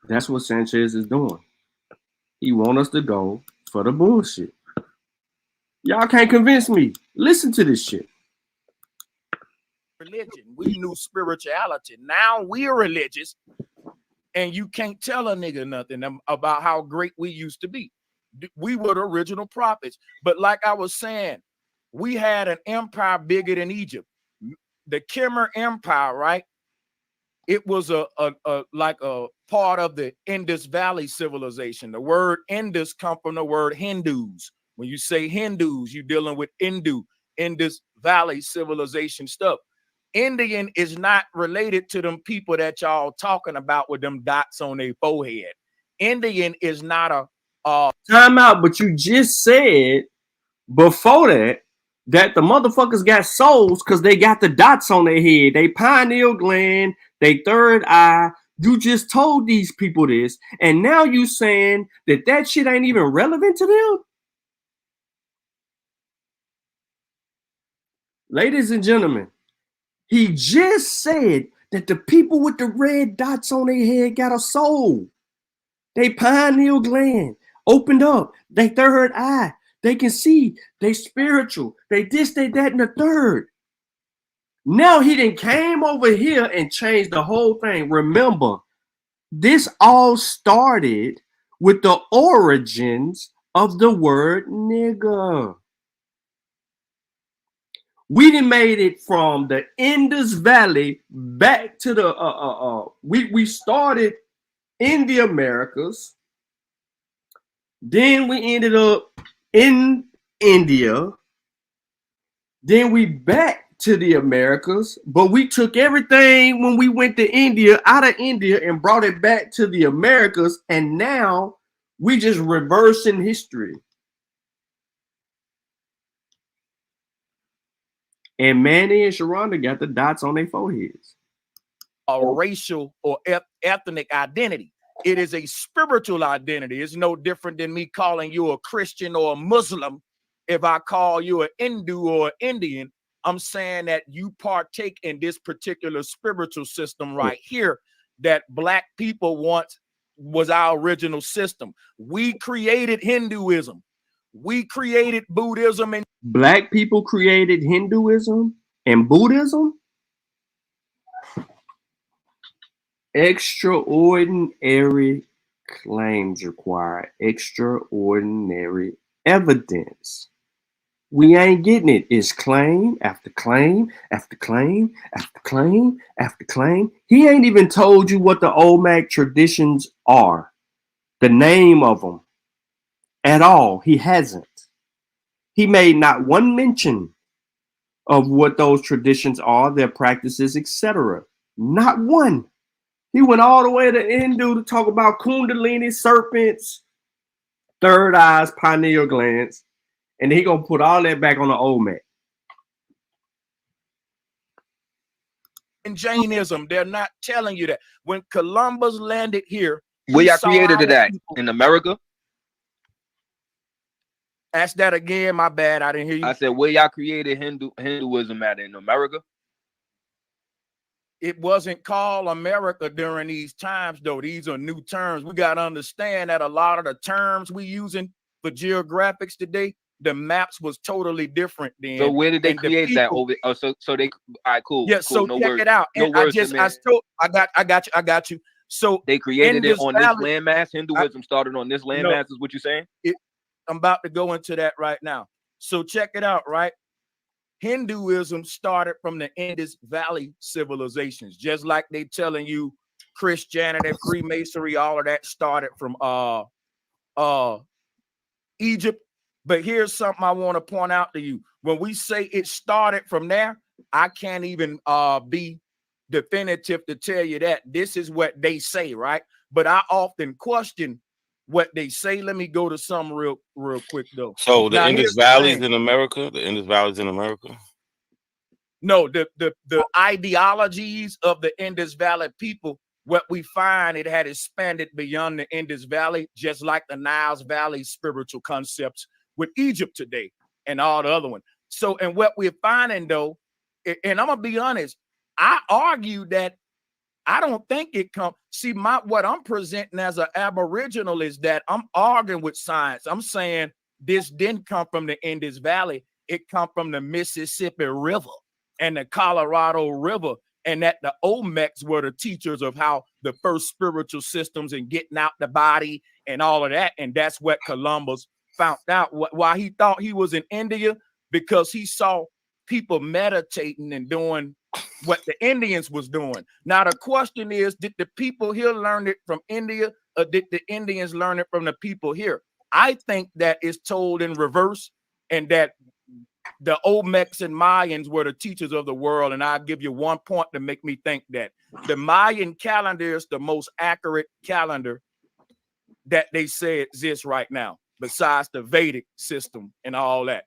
That's what Sanchez is doing. He want us to go for the bullshit. Y'all can't convince me. Listen to this shit. Religion. We knew spirituality. Now we're religious, and you can't tell a nigga nothing about how great we used to be. We were the original prophets. But like I was saying, we had an empire bigger than Egypt. The Khmer Empire, right? It was like a part of the Indus Valley civilization. The word Indus comes from the word Hindus. When you say Hindus, you're dealing with Indus Valley civilization stuff. Indian is not related to them people that y'all talking about with them dots on their forehead. Indian is not a time out, but you just said before that the motherfuckers got souls because they got the dots on their head, they pineal gland, they third eye. You just told these people this, and now you saying that shit ain't even relevant to them? Ladies and gentlemen, he just said that the people with the red dots on their head got a soul. They pineal gland opened up, they third eye, they can see, they spiritual, they this, they that, and the third. Now he done came over here and changed the whole thing. Remember, this all started with the origins of the word nigger. We done made it from the Indus Valley back to the we started in the Americas. Then we ended up in India. Then we back to the Americas, but we took everything when we went to India out of India and brought it back to the Americas, and now we just reversing history. And Manny and Sharonda got the dots on their foreheads. A racial or ethnic identity. It is a spiritual identity. It's no different than me calling you a Christian or a Muslim. If I call you an Hindu or an Indian, I'm saying that you partake in this particular spiritual system right here that Black people once was our original system. We created Hinduism. We created Buddhism. And Black people created Hinduism and Buddhism? Extraordinary claims require extraordinary evidence. We ain't getting it. It's claim after claim after claim after claim after claim. He ain't even told you what the Olmec traditions are, the name of them at all. He hasn't. He made not one mention of what those traditions are, their practices, etc. Not one. He went all the way to Hindu to talk about Kundalini, serpents, third eyes, pineal glands, and he gonna put all that back on the Olmec. in Jainism, they're not telling you that. When Columbus landed here, where y'all created it at? In America? Ask that again. My bad, I didn't hear you. I said, where y'all created Hinduism at? In America? It wasn't called America during these times, though. These are new terms. We got to understand that a lot of the terms we using for geographics today, the maps was totally different then. So where did they create that over? Oh, so they, all right, cool. Yeah, cool. so No check words. it out. No And words. I got you. So they created it on this landmass. Hinduism started on this landmass, no, is what you're saying? I'm about to go into that right now. So check it out, right? Hinduism started from the Indus Valley civilizations, just like they telling you Christianity, Freemasonry, all of that started from Egypt. But here's something I want to point out to you. When we say it started from there, I can't even be definitive to tell you that this is what they say, right? But I often question what they say. Let me go to some real quick though. So the Now, Indus here's the Valley's thing. in America. The Indus Valley's in America. No, the ideologies of the Indus Valley people, what we find, it had expanded beyond the Indus Valley, just like the Niles Valley spiritual concepts with Egypt today and all the other ones. So, and what we're finding though, and I'm gonna be honest, I argue that I don't think it comes. See, what I'm presenting as an Aboriginal is that I'm arguing with science. I'm saying this didn't come from the Indus Valley. It come from the Mississippi River and the Colorado River, and that the Olmecs were the teachers of how the first spiritual systems and getting out the body and all of that. And that's what Columbus found out. Why he thought he was in India, because he saw people meditating and doing what the Indians was doing. Now the question is, did the people here learn it from India, or did the Indians learn it from the people here? I think that it's told in reverse, and that the Olmecs and Mayans were the teachers of the world. And I'll give you one point to make me think that the Mayan calendar is the most accurate calendar that they say exists right now, besides the Vedic system and all that.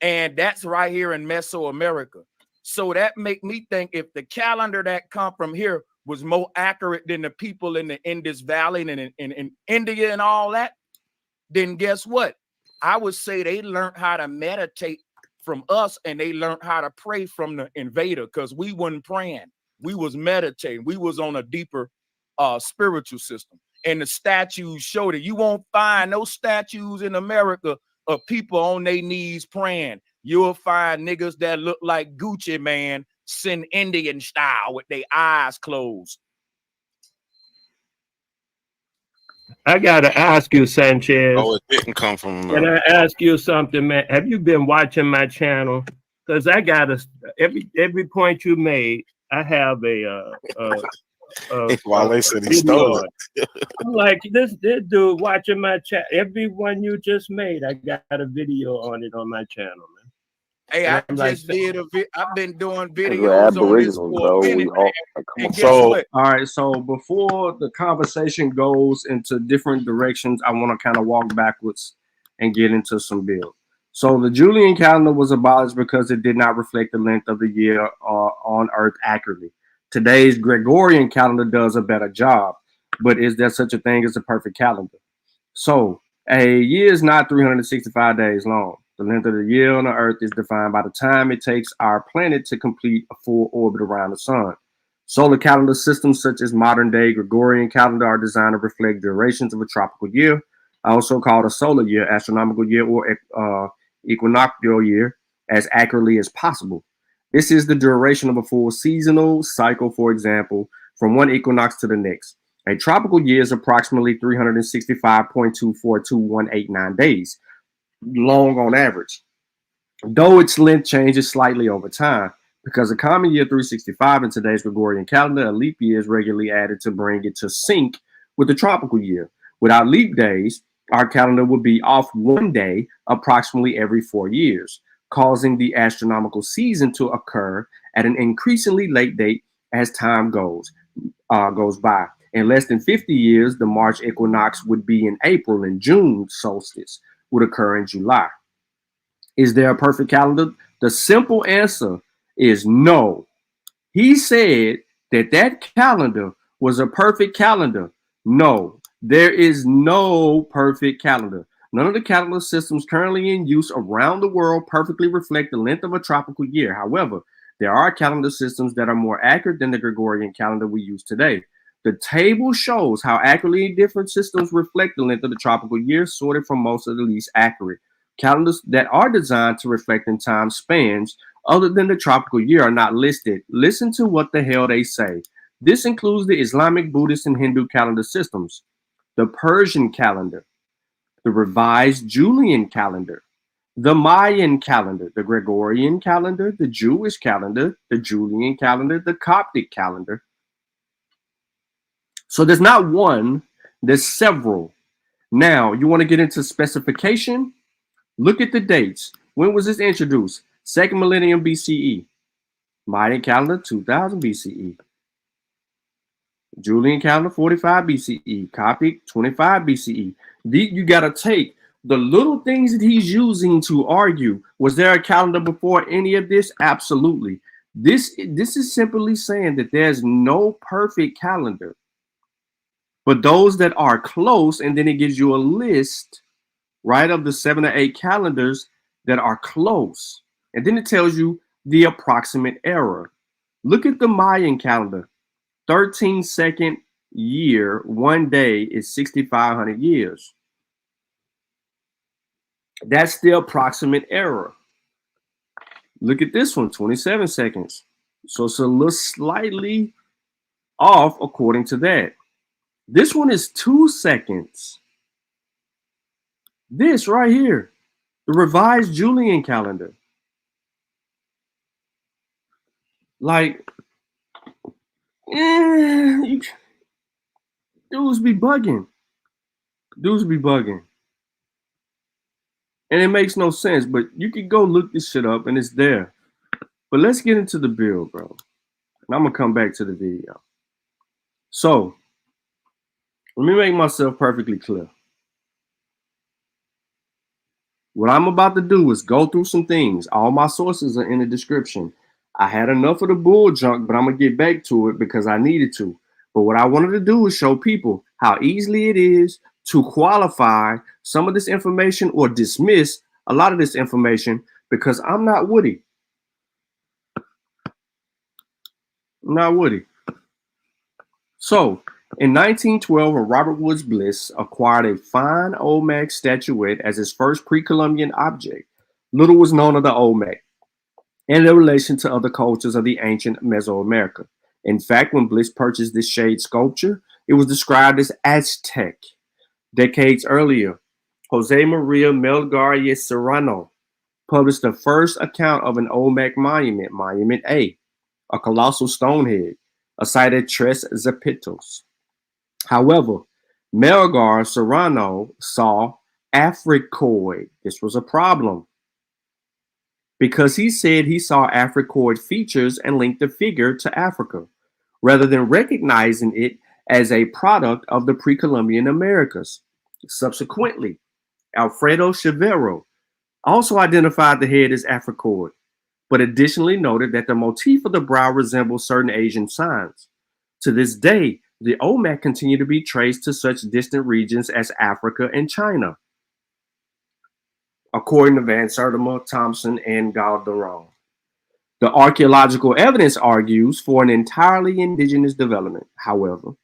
And that's right here in Mesoamerica. So that make me think if the calendar that come from here was more accurate than the people in the Indus Valley and in India and all that, then guess what? I would say they learned how to meditate from us, and they learned how to pray from the invader, because we wasn't praying. We was meditating. We was on a deeper spiritual system. And the statues show that. You won't find no statues in America of people on their knees praying. You'll find niggas that look like Gucci Man, sin Indian style with their eyes closed. I gotta ask you, Sanchez. Oh, it didn't come from Can I ask you something, man? Have you been watching my channel? Because I got every point you made, I have a while they said he stole it. I'm like, this dude watching my chat. Every one you just made, I got a video on it on my channel, man. Hey, And I've been doing We're videos on this Aboriginals, for bro. a minute, man. And guess what? All right, so before the conversation goes into different directions, I want to kind of walk backwards and get into some build. So the Julian calendar was abolished because it did not reflect the length of the year on Earth accurately. Today's Gregorian calendar does a better job, but is there such a thing as a perfect calendar? So a year is not 365 days long. The length of the year on the Earth is defined by the time it takes our planet to complete a full orbit around the sun. Solar calendar systems such as modern-day Gregorian calendar are designed to reflect durations of a tropical year, also called a solar year, astronomical year, or equinoctial year, as accurately as possible. This is the duration of a full seasonal cycle, for example, from one equinox to the next. A tropical year is approximately 365.242189 days long on average, though its length changes slightly over time. Because a common year 365 in today's Gregorian calendar, a leap year is regularly added to bring it to sync with the tropical year. Without leap days, our calendar would be off one day approximately every 4 years, causing the astronomical season to occur at an increasingly late date as time goes by. In less than 50 years, the March equinox would be in April, and June solstice would occur in July. Is there a perfect calendar? The simple answer is no. He said that calendar was a perfect calendar. No, there is no perfect calendar. None of the calendar systems currently in use around the world perfectly reflect the length of a tropical year. However, there are calendar systems that are more accurate than the Gregorian calendar we use today. The table shows how accurately different systems reflect the length of the tropical year, sorted from most of the least accurate. Calendars that are designed to reflect in time spans other than the tropical year are not listed. Listen to what the hell they say. This includes the Islamic, Buddhist, and Hindu calendar systems, the Persian calendar, the revised Julian calendar, the Mayan calendar, the Gregorian calendar, the Jewish calendar, the Julian calendar, the Coptic calendar. So there's not one, there's several. Now, you want to get into specification? Look at the dates. When was this introduced? Second millennium BCE. Mayan calendar, 2000 BCE. Julian calendar 45 BCE, Coptic 25 BCE. You got to take the little things that he's using to argue. Was there a calendar before any of this? Absolutely. This is simply saying that there's no perfect calendar, but those that are close, and then it gives you a list, right, of the 7 or 8 calendars that are close, and then it tells you the approximate error. Look at the Mayan calendar. 13-second year, 1 day is 6,500 years. That's the approximate error. Look at this one, 27 seconds. So it's a little slightly off according to that. This one is 2 seconds. This right here, the revised Julian calendar. Like, dudes be bugging. Dudes be bugging. And it makes no sense, but you can go look this shit up and it's there. But let's get into the bill, bro. And I'm going to come back to the video. So, let me make myself perfectly clear. What I'm about to do is go through some things. All my sources are in the description. I had enough of the bull junk, but I'm going to get back to it because I needed to. But what I wanted to do is show people how easily it is to qualify some of this information or dismiss a lot of this information because I'm not Woody. I'm not Woody. So, in 1912, Robert Woods Bliss acquired a fine Olmec statuette as his first pre-Columbian object. Little was known of the Olmec and their relation to other cultures of the ancient Mesoamerica. In fact, when Bliss purchased this shade sculpture, it was described as Aztec. Decades earlier, Jose Maria Melgar y Serrano published the first account of an Olmec monument, Monument A colossal stone head, a site at Tres Zapitos. However, Melgar Serrano saw Africoid. This was a problem because he said he saw Africoid features and linked the figure to Africa, rather than recognizing it as a product of the pre-Columbian Americas. Subsequently, Alfredo Chavero also identified the head as Africoid, but additionally noted that the motif of the brow resembles certain Asian signs. To this day, the Olmec continue to be traced to such distant regions as Africa and China, according to Van Sertima, Thompson, and Galderon. The archaeological evidence argues for an entirely indigenous development, however,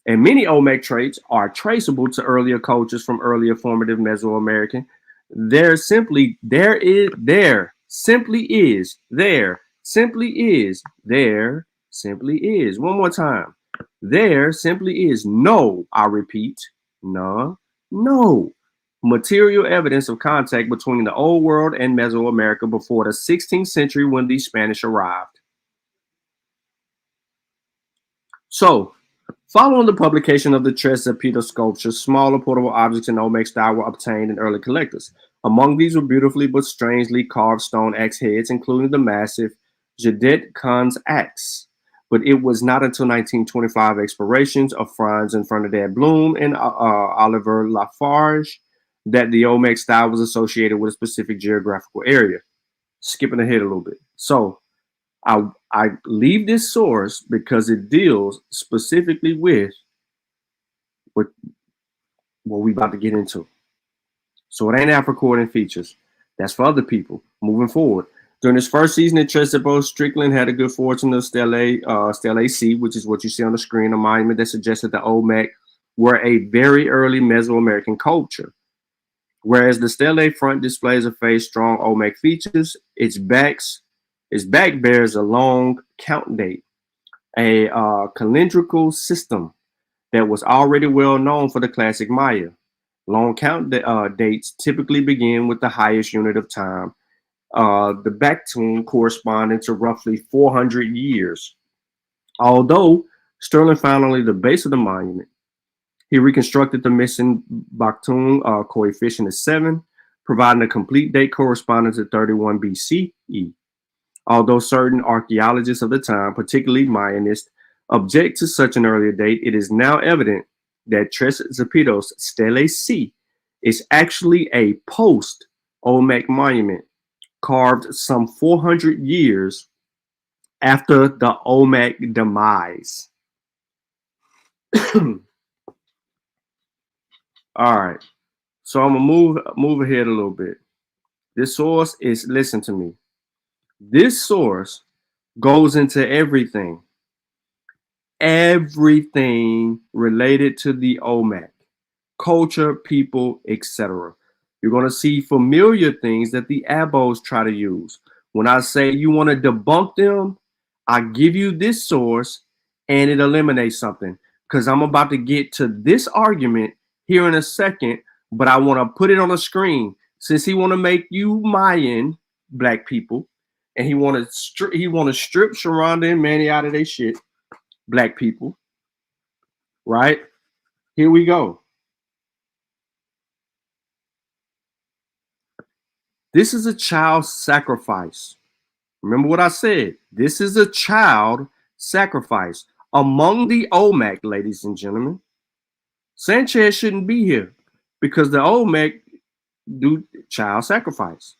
and many Olmec traits are traceable to earlier cultures from earlier formative Mesoamerican. There simply is one more time. There simply is no, I repeat, no material evidence of contact between the Old World and Mesoamerica before the 16th century when the Spanish arrived. So, following the publication of the Tres Zapitos sculpture, smaller portable objects in Olmec style were obtained in early collectors. Among these were beautifully but strangely carved stone axe heads, including the massive Jedet Khan's axe. But it was not until 1925 explorations of Franz and Fernandez Bloom and Oliver Lafarge that the Olmec style was associated with a specific geographical area. Skipping ahead a little bit. So I leave this source because it deals specifically with what we about to get into. So it ain't Africoid in features. That's for other people. Moving forward. During his first season at Tres Zapitos, Strickland had a good fortune of Stele C, which is what you see on the screen, a monument that suggests that the Olmec were a very early Mesoamerican culture. Whereas the Stele front displays a face strong Olmec features, its back bears a long count date, a calendrical system that was already well known for the classic Maya. Long count dates typically begin with the highest unit of time, the Baktun corresponding to roughly 400 years. Although Sterling found only the base of the monument, he reconstructed the missing Baktun coefficient as 7, providing a complete date corresponding to 31 BCE. Although certain archaeologists of the time, particularly Mayanists, object to such an earlier date, it is now evident that Tres Zapitos Stele C is actually a post-Olmec monument carved some 400 years after the Olmec demise. All right, so I'm gonna move ahead a little bit. This source is, listen to me. This source goes into everything related to the Olmec, culture, people, etc. You're going to see familiar things that the Abos try to use. When I say you want to debunk them, I give you this source and it eliminates something, because I'm about to get to this argument here in a second, but I want to put it on the screen. Since he want to make you Mayan black people, and he want to strip Sharonda and Manny out of their shit, black people, right? Here we go. This is a child sacrifice. Remember what I said. This is a child sacrifice among the Olmec, ladies and gentlemen. Sanchez shouldn't be here because the Olmec do child sacrifice.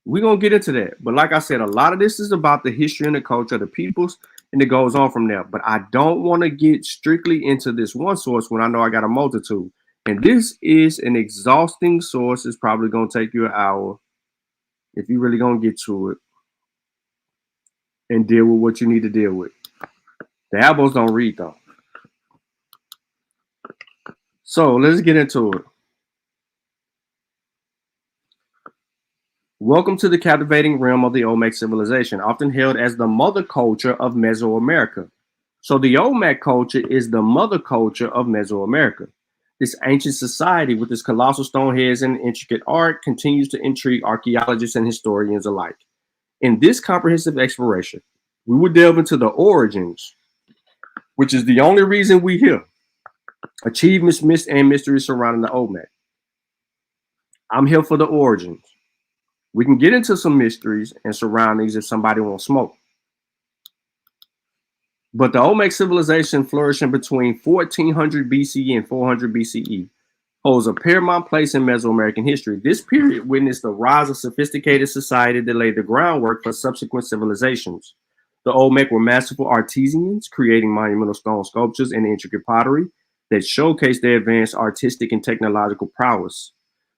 We're going to get into that. But like I said, a lot of this is about the history and the culture of the peoples, and it goes on from there. But I don't want to get strictly into this one source when I know I got a multitude. And this is an exhausting source. It's probably going to take you an hour if you're really going to get to it and deal with what you need to deal with. The Abos don't read, though. So let's get into it. Welcome to the captivating realm of the Olmec civilization, often hailed as the mother culture of Mesoamerica. So the Olmec culture is the mother culture of Mesoamerica. This ancient society with its colossal stone heads and intricate art continues to intrigue archaeologists and historians alike. In this comprehensive exploration, we will delve into the origins, which is the only reason we're here, achievements, myths, and mysteries surrounding the Olmec. I'm here for the origins. We can get into some mysteries and surroundings if somebody wants smoke. But the Olmec civilization flourishing between 1400 BCE and 400 BCE holds a paramount place in Mesoamerican history. This period witnessed the rise of sophisticated society that laid the groundwork for subsequent civilizations. The Olmec were masterful artisans, creating monumental stone sculptures and intricate pottery that showcased their advanced artistic and technological prowess.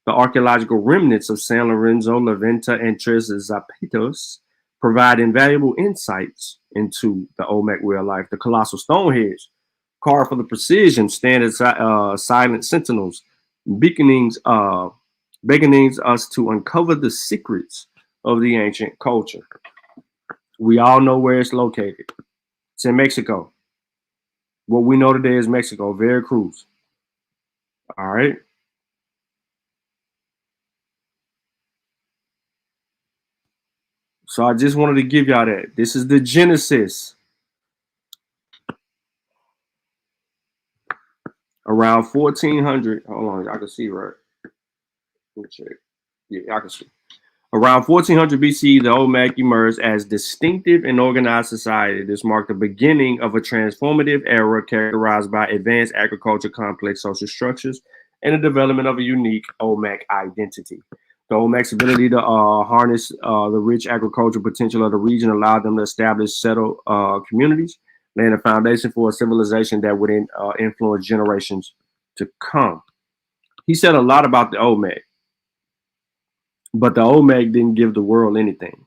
The archaeological remnants of San Lorenzo, La Venta, and Tres Zapitos provide invaluable insights into the Olmec way of life. The colossal stone heads, carved for the precision, stand as silent sentinels, beckoning us to uncover the secrets of the ancient culture. We all know where it's located. It's in Mexico. What we know today is Mexico, Veracruz. All right. So I just wanted to give y'all that. This is the Genesis. Around 1400. Hold on, I can see, right? Let me check. Yeah, I can see. Around 1400 BC, the Olmec emerged as distinctive and organized society. This marked the beginning of a transformative era characterized by advanced agriculture, complex social structures, and the development of a unique Olmec identity. The Olmec's ability to harness the rich agricultural potential of the region allowed them to establish settled communities, laying a foundation for a civilization that would influence generations to come. He said a lot about the Olmec, but the Olmec didn't give the world anything.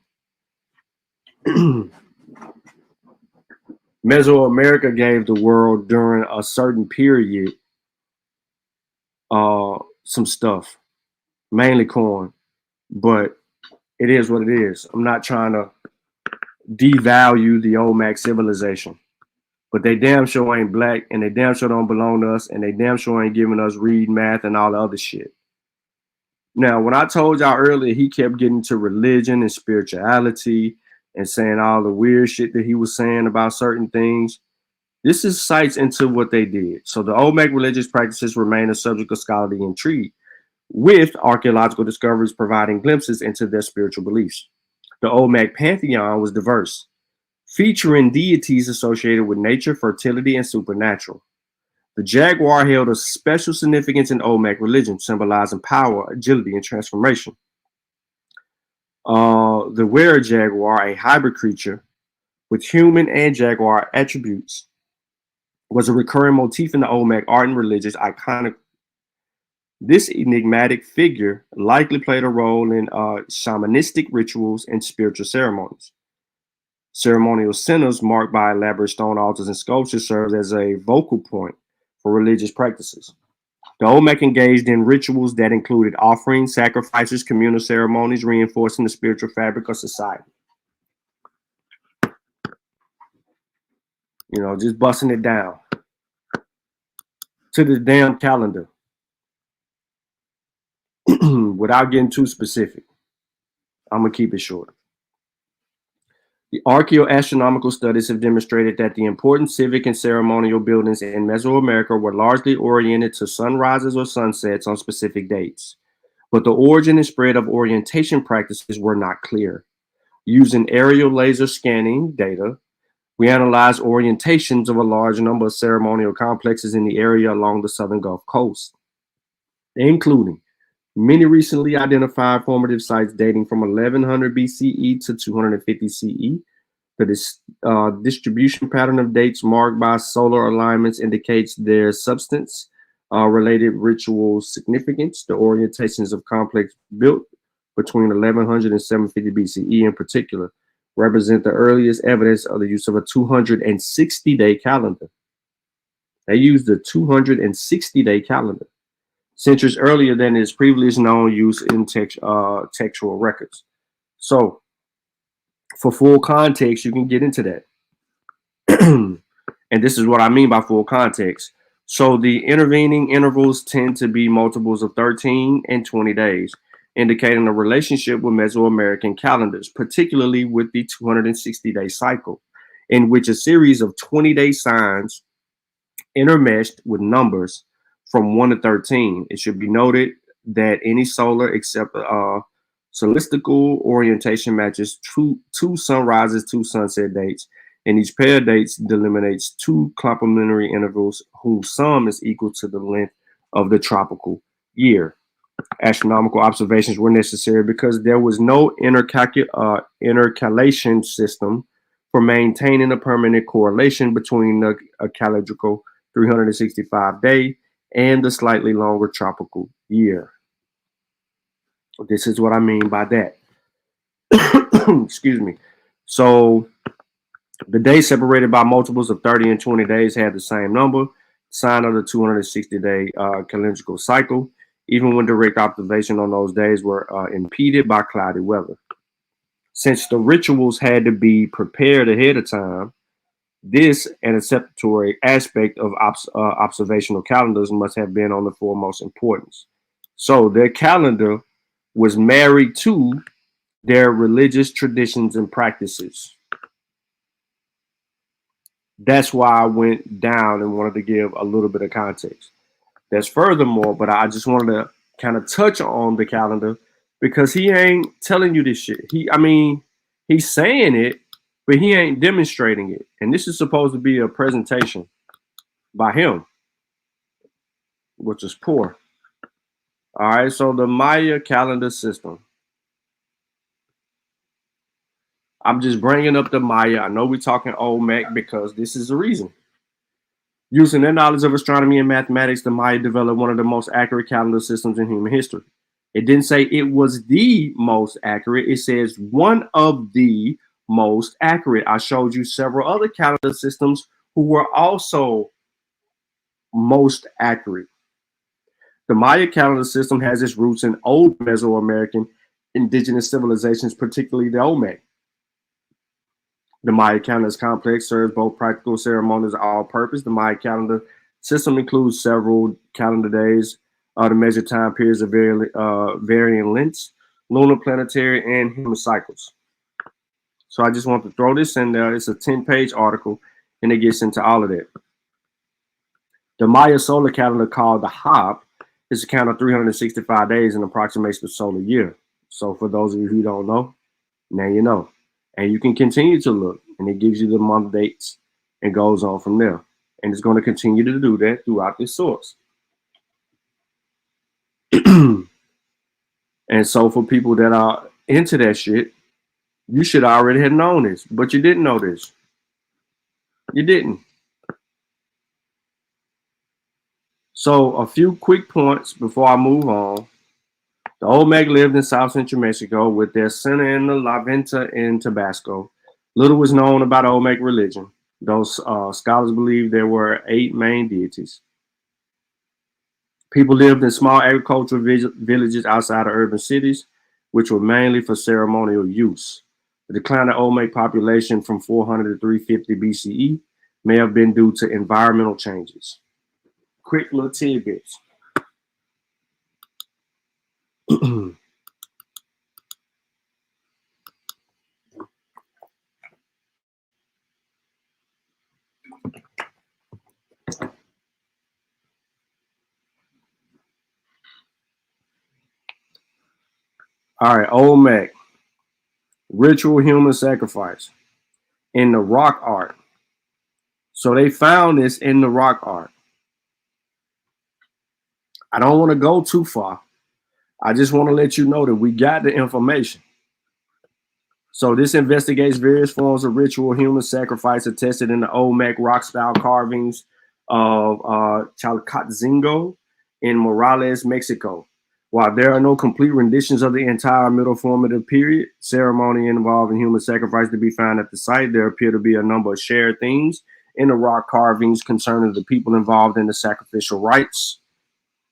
Mesoamerica gave the world during a certain period some stuff, mainly corn, but it is what it is. I'm not trying to devalue the Olmec civilization, but they damn sure ain't black, and they damn sure don't belong to us, and they damn sure ain't giving us read, math, and all the other shit. Now, when I told y'all earlier, he kept getting to religion and spirituality and saying all the weird shit that he was saying about certain things. This is sights into what they did. So the Olmec religious practices remain a subject of scholarly intrigue, with archaeological discoveries providing glimpses into their spiritual beliefs. The Olmec pantheon was diverse, featuring deities associated with nature, fertility, and supernatural. The jaguar held a special significance in Olmec religion, symbolizing power, agility, and transformation. The were jaguar, a hybrid creature with human and jaguar attributes, was a recurring motif in the Olmec art and religious iconic. This enigmatic figure likely played a role in shamanistic rituals and spiritual ceremonies. Ceremonial centers marked by elaborate stone altars and sculptures served as a vocal point for religious practices. The Olmec engaged in rituals that included offerings, sacrifices, communal ceremonies, reinforcing the spiritual fabric of society. You know, just busting it down. To the damn calendar. Without getting too specific, I'm going to keep it short. The archaeoastronomical studies have demonstrated that the important civic and ceremonial buildings in Mesoamerica were largely oriented to sunrises or sunsets on specific dates, but the origin and spread of orientation practices were not clear. Using aerial laser scanning data, we analyzed orientations of a large number of ceremonial complexes in the area along the southern Gulf Coast, including many recently identified formative sites dating from 1100 BCE to 250 CE. The distribution pattern of dates marked by solar alignments indicates their substance related ritual significance. The orientations of complex built between 1100 and 750 BCE in particular represent the earliest evidence of the use of a 260-day calendar. They used a 260-day calendar, centuries earlier than its previously known use in textual records. So, for full context, you can get into that. And this is what I mean by full context. So, the intervening intervals tend to be multiples of 13 and 20 days, indicating a relationship with Mesoamerican calendars, particularly with the 260-day cycle, in which a series of 20-day signs intermeshed with numbers from 1 to 13. It should be noted that any solar except celestial orientation matches two sunrises, two sunset dates, and each pair of dates delimitates two complementary intervals whose sum is equal to the length of the tropical year. Astronomical observations were necessary because there was no intercalation system for maintaining a permanent correlation between the calendrical 365-day and the slightly longer tropical year. This is what I mean by that. Excuse me. So the days separated by multiples of 30 and 20 days had the same number, sign of the 260-day calendrical cycle, even when direct observation on those days were impeded by cloudy weather. Since the rituals had to be prepared ahead of time, this anticipatory aspect of observational calendars must have been on the foremost importance. So their calendar was married to their religious traditions and practices. That's why I went down and wanted to give a little bit of context. There's furthermore, but I just wanted to kind of touch on the calendar because he ain't telling you this shit. He's saying it, but he ain't demonstrating it. And this is supposed to be a presentation by him, which is poor. All right, so the Maya calendar system. I'm just bringing up the Maya. I know we're talking Olmec because this is the reason. Using their knowledge of astronomy and mathematics, the Maya developed one of the most accurate calendar systems in human history. It didn't say it was the most accurate. It says one of the most accurate. I showed you several other calendar systems who were also most accurate. The Maya calendar system has its roots in old Mesoamerican indigenous civilizations, particularly the Olmec. The Maya calendar is complex, serves both practical ceremonies and all-purpose. The Maya calendar system includes several calendar days to measure time periods of varying lengths, lunar, planetary, and human cycles. So I just want to throw this in there. It's a 10-page article, and it gets into all of that. The Maya solar calendar, called the Hop, is a count of 365 days and approximates the solar year. So for those of you who don't know, now you know. And you can continue to look. and it gives you the month dates and goes on from there. And it's going to continue to do that throughout this source. And so for people that are into that shit, you should already have known this, but you didn't know this. You didn't. So a few quick points before I move on. The Olmec lived in South Central Mexico with their center in the La Venta in Tabasco. Little was known about Olmec religion. Those scholars believe there were 8 main deities. People lived in small agricultural villages outside of urban cities, which were mainly for ceremonial use. The decline of Olmec population from 400 to 350 BCE may have been due to environmental changes. Quick little tidbits. All right, Olmec, ritual human sacrifice in the rock art. So they found this in the rock art. I don't want to go too far. I just want to let you know that we got the information. So this investigates various forms of ritual human sacrifice attested in the Olmec rock-style carvings of Chalcatzingo in Morales, Mexico. While there are no complete renditions of the entire Middle Formative period ceremony involving human sacrifice to be found at the site, there appear to be a number of shared themes in the rock carvings concerning the people involved in the sacrificial rites,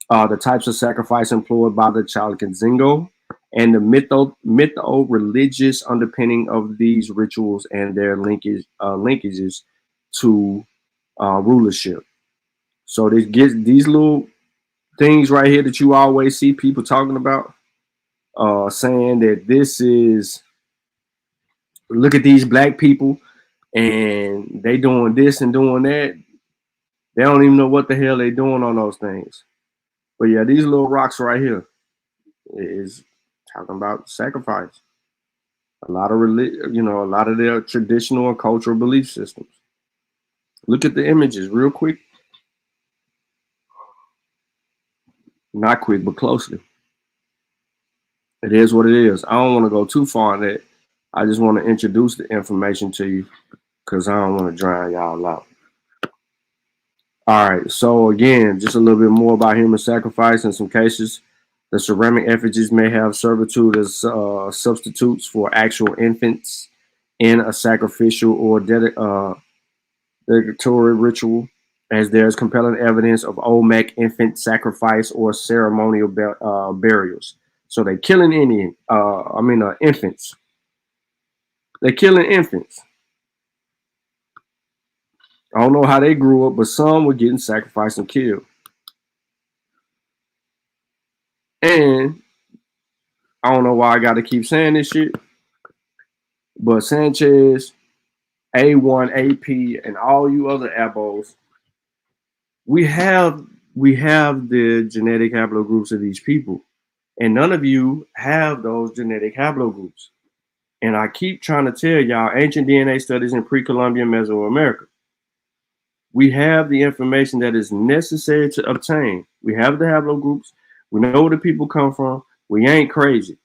the types of sacrifice employed by the Chalcatzingo, and the mytho-religious underpinning of these rituals and their linkages to rulership. So this gets these little things right here that you always see people talking about, saying that this is, look at these black people and they doing this and doing that. They don't even know what the hell they doing on those things. But yeah, these little rocks right here is talking about sacrifice. A lot of a lot of their traditional and cultural belief systems. Look at the images real quick. Not quick, but closely. It is what it is. I don't want to go too far in that. I just want to introduce the information to you because I don't want to drown y'all out. All right, so again, just a little bit more about human sacrifice. In some cases, the ceramic effigies may have servitude as substitutes for actual infants in a sacrificial or dedicatory ritual, as there is compelling evidence of Olmec infant sacrifice or ceremonial burials. So they're killing infants. They're killing infants. I don't know how they grew up, but some were getting sacrificed and killed. And I don't know why I got to keep saying this shit, but Sanchez, A1, AP, and all you other abos, we have the genetic haplogroups of these people, and none of you have those genetic haplogroups. And I keep trying to tell y'all, ancient DNA studies in pre-Columbian Mesoamerica, we have the information that is necessary to obtain. We have the haplogroups. We know where the people come from. We ain't crazy.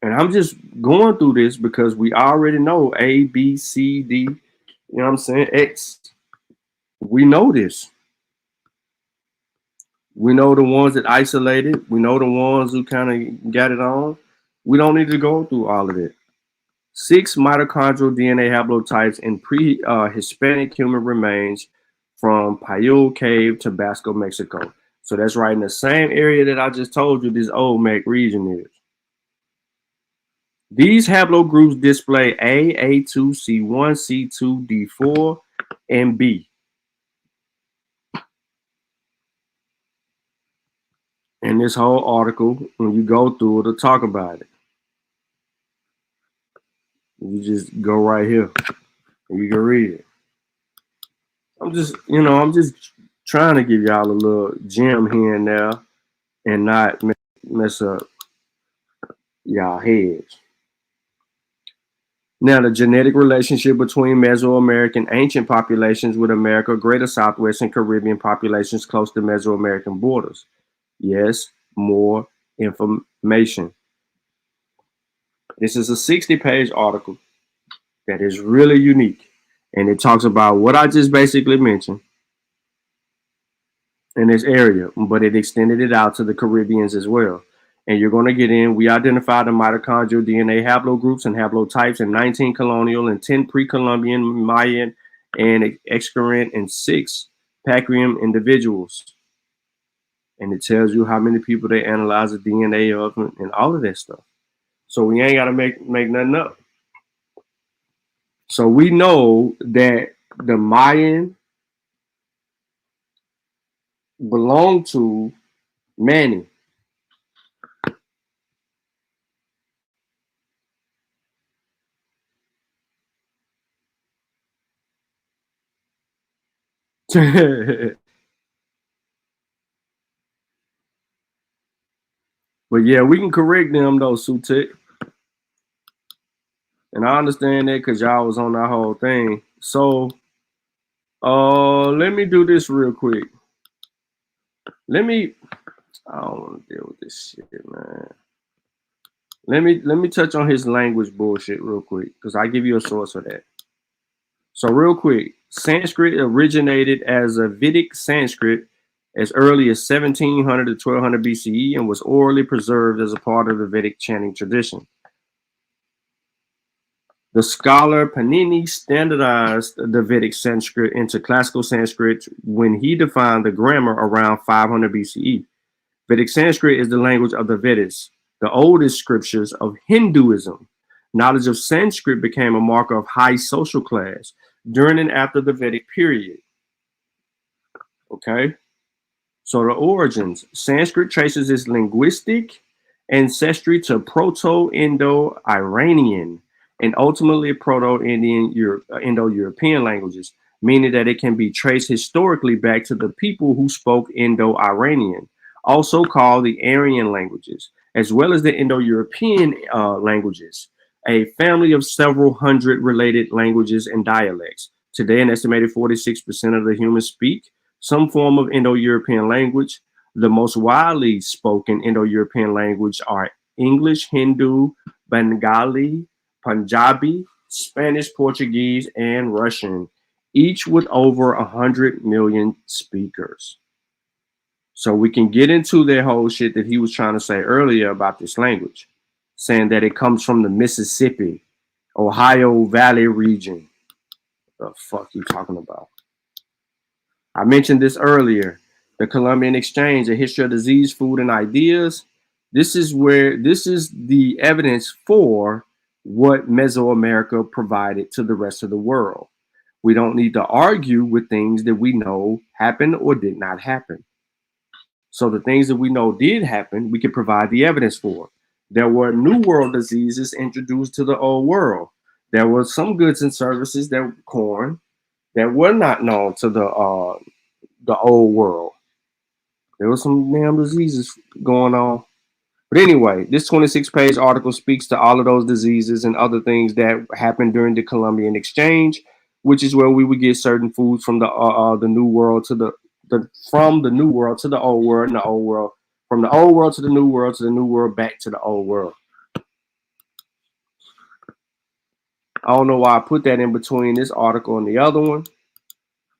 And I'm just going through this because we already know A, B, C, D, you know what I'm saying, X. We know this. We know the ones that isolated. We know the ones who kind of got it on. We don't need to go through all of it. 6 mitochondrial DNA haplotypes in pre-Hispanic human remains from Payul Cave, Tabasco, Mexico. So that's right in the same area that I just told you this Olmec region is. These haplogroups display A, A2, C1, C2, D4, and B. In this whole article, when you go through it, it'll talk about it. You just go right here and you can read it. I'm just trying to give y'all a little gem here and there and not mess up y'all heads. Now, the genetic relationship between Mesoamerican ancient populations with America, Greater Southwest, and Caribbean populations close to Mesoamerican borders. Yes, more information. This is a 60-page article that is really unique, and it talks about what I just basically mentioned in this area, but it extended it out to the Caribbeans as well. And you're going to get in. We identified the mitochondrial DNA haplogroups and haplotypes in 19 colonial and 10 pre-Columbian Mayan and excurrent and 6 Pacrium individuals. And it tells you how many people they analyze the DNA of and all of that stuff. So we ain't got to make nothing up. So we know that the Mayan belonged to Manny. But yeah, we can correct them though, Sutek. And I understand that because y'all was on that whole thing. So let me do this real quick. I don't want to deal with this shit, man. Let me touch on his language bullshit real quick, because I give you a source for that. So real quick, Sanskrit originated as a Vedic Sanskrit as early as 1700 to 1200 BCE and was orally preserved as a part of the Vedic chanting tradition. The scholar Panini standardized the Vedic Sanskrit into classical Sanskrit when he defined the grammar around 500 BCE. Vedic Sanskrit is the language of the Vedas, the oldest scriptures of Hinduism. Knowledge of Sanskrit became a marker of high social class during and after the Vedic period. Okay, so the origins. Sanskrit traces its linguistic ancestry to Proto-Indo-Iranian and ultimately Proto-Indo-European languages, meaning that it can be traced historically back to the people who spoke Indo-Iranian, also called the Aryan languages, as well as the Indo-European languages, a family of several hundred related languages and dialects. Today, an estimated 46% of the humans speak some form of Indo-European language. The most widely spoken Indo-European language are English, Hindu, Bengali, Punjabi, Spanish, Portuguese, and Russian, each with over 100 million speakers. So we can get into that whole shit that he was trying to say earlier about this language, saying that it comes from the Mississippi, Ohio Valley region. The fuck you talking about? I mentioned this earlier. The Columbian Exchange, a history of disease, food, and ideas. This is the evidence for what Mesoamerica provided to the rest of the world. We don't need to argue with things that we know happened or did not happen. So the things that we know did happen, we can provide the evidence for. There were New World diseases introduced to the Old World. There were some goods and services that were corn that were not known to the Old World. There were some damn diseases going on. But anyway, this 26-page article speaks to all of those diseases and other things that happened during the Columbian Exchange, which is where we would get certain foods from the New World to from the New World to the Old World, and the Old World, from the Old World to the New World, to the New World back to the Old World. I don't know why I put that in between this article and the other one,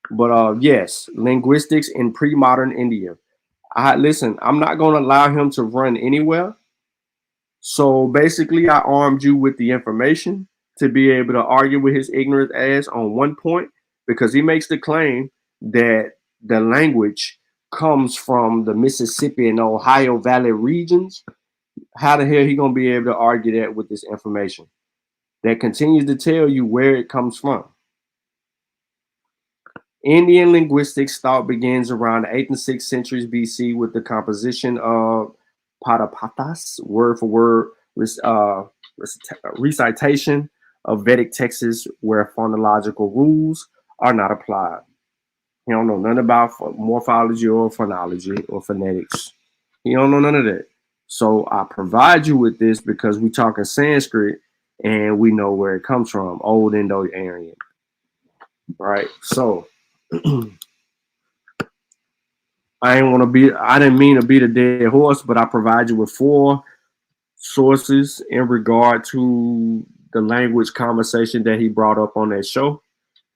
but yes, linguistics in pre-modern India. Listen, I'm not going to allow him to run anywhere. So basically, I armed you with the information to be able to argue with his ignorant ass on one point, because he makes the claim that the language comes from the Mississippi and Ohio Valley regions. How the hell he going to be able to argue that with this information that continues to tell you where it comes from? Indian linguistics thought begins around the 8th and 6th centuries BC with the composition of Padapatas, word for word recitation of Vedic texts where phonological rules are not applied. He don't know nothing about morphology or phonology or phonetics. He don't know none of that. So I provide you with this because we're talking Sanskrit, and we know where it comes from, Old Indo-Aryan, right? So I didn't mean to beat a dead horse, but I provide you with 4 sources in regard to the language conversation that he brought up on that show.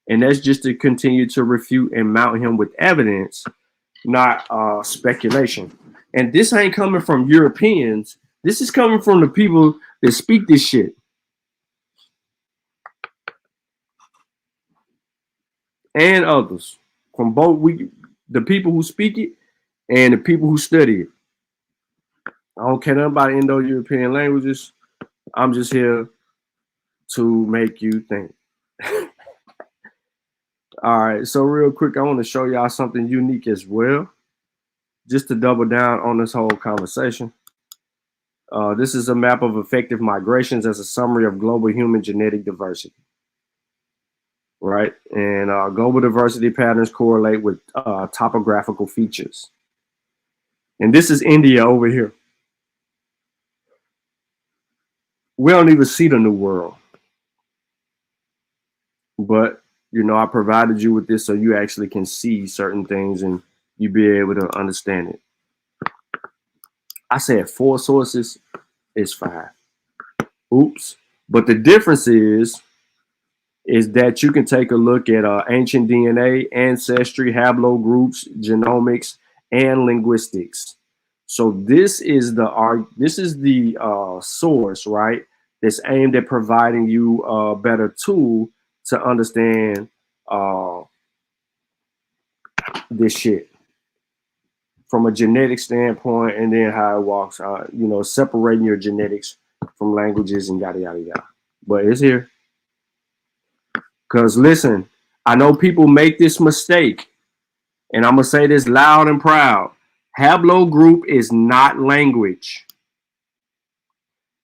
And that's just to continue to refute and mount him with evidence, not speculation. And this ain't coming from Europeans. This is coming from the people that speak this shit. And others. From both the people who speak it and the people who study it. I don't care nothing about Indo-European languages. I'm just here to make you think. All right, so real quick, I want to show y'all something unique as well, just to double down on this whole conversation. This is a map of effective migrations as a summary of global human genetic diversity, right? And global diversity patterns correlate with topographical features. And this is India over here. We don't even see the New World. But, you know, I provided you with this so you actually can see certain things and you be able to understand it. I said 4 sources, it's 5. Oops. But the difference is that you can take a look at ancient DNA, ancestry, haplogroups, genomics, and linguistics. So this is the source, right? That's aimed at providing you a better tool to understand this shit from a genetic standpoint, and then how it walks, you know, separating your genetics from languages and yada, yada, yada. But it's here. Because listen, I know people make this mistake, and I'm going to say this loud and proud. Haplogroup is not language.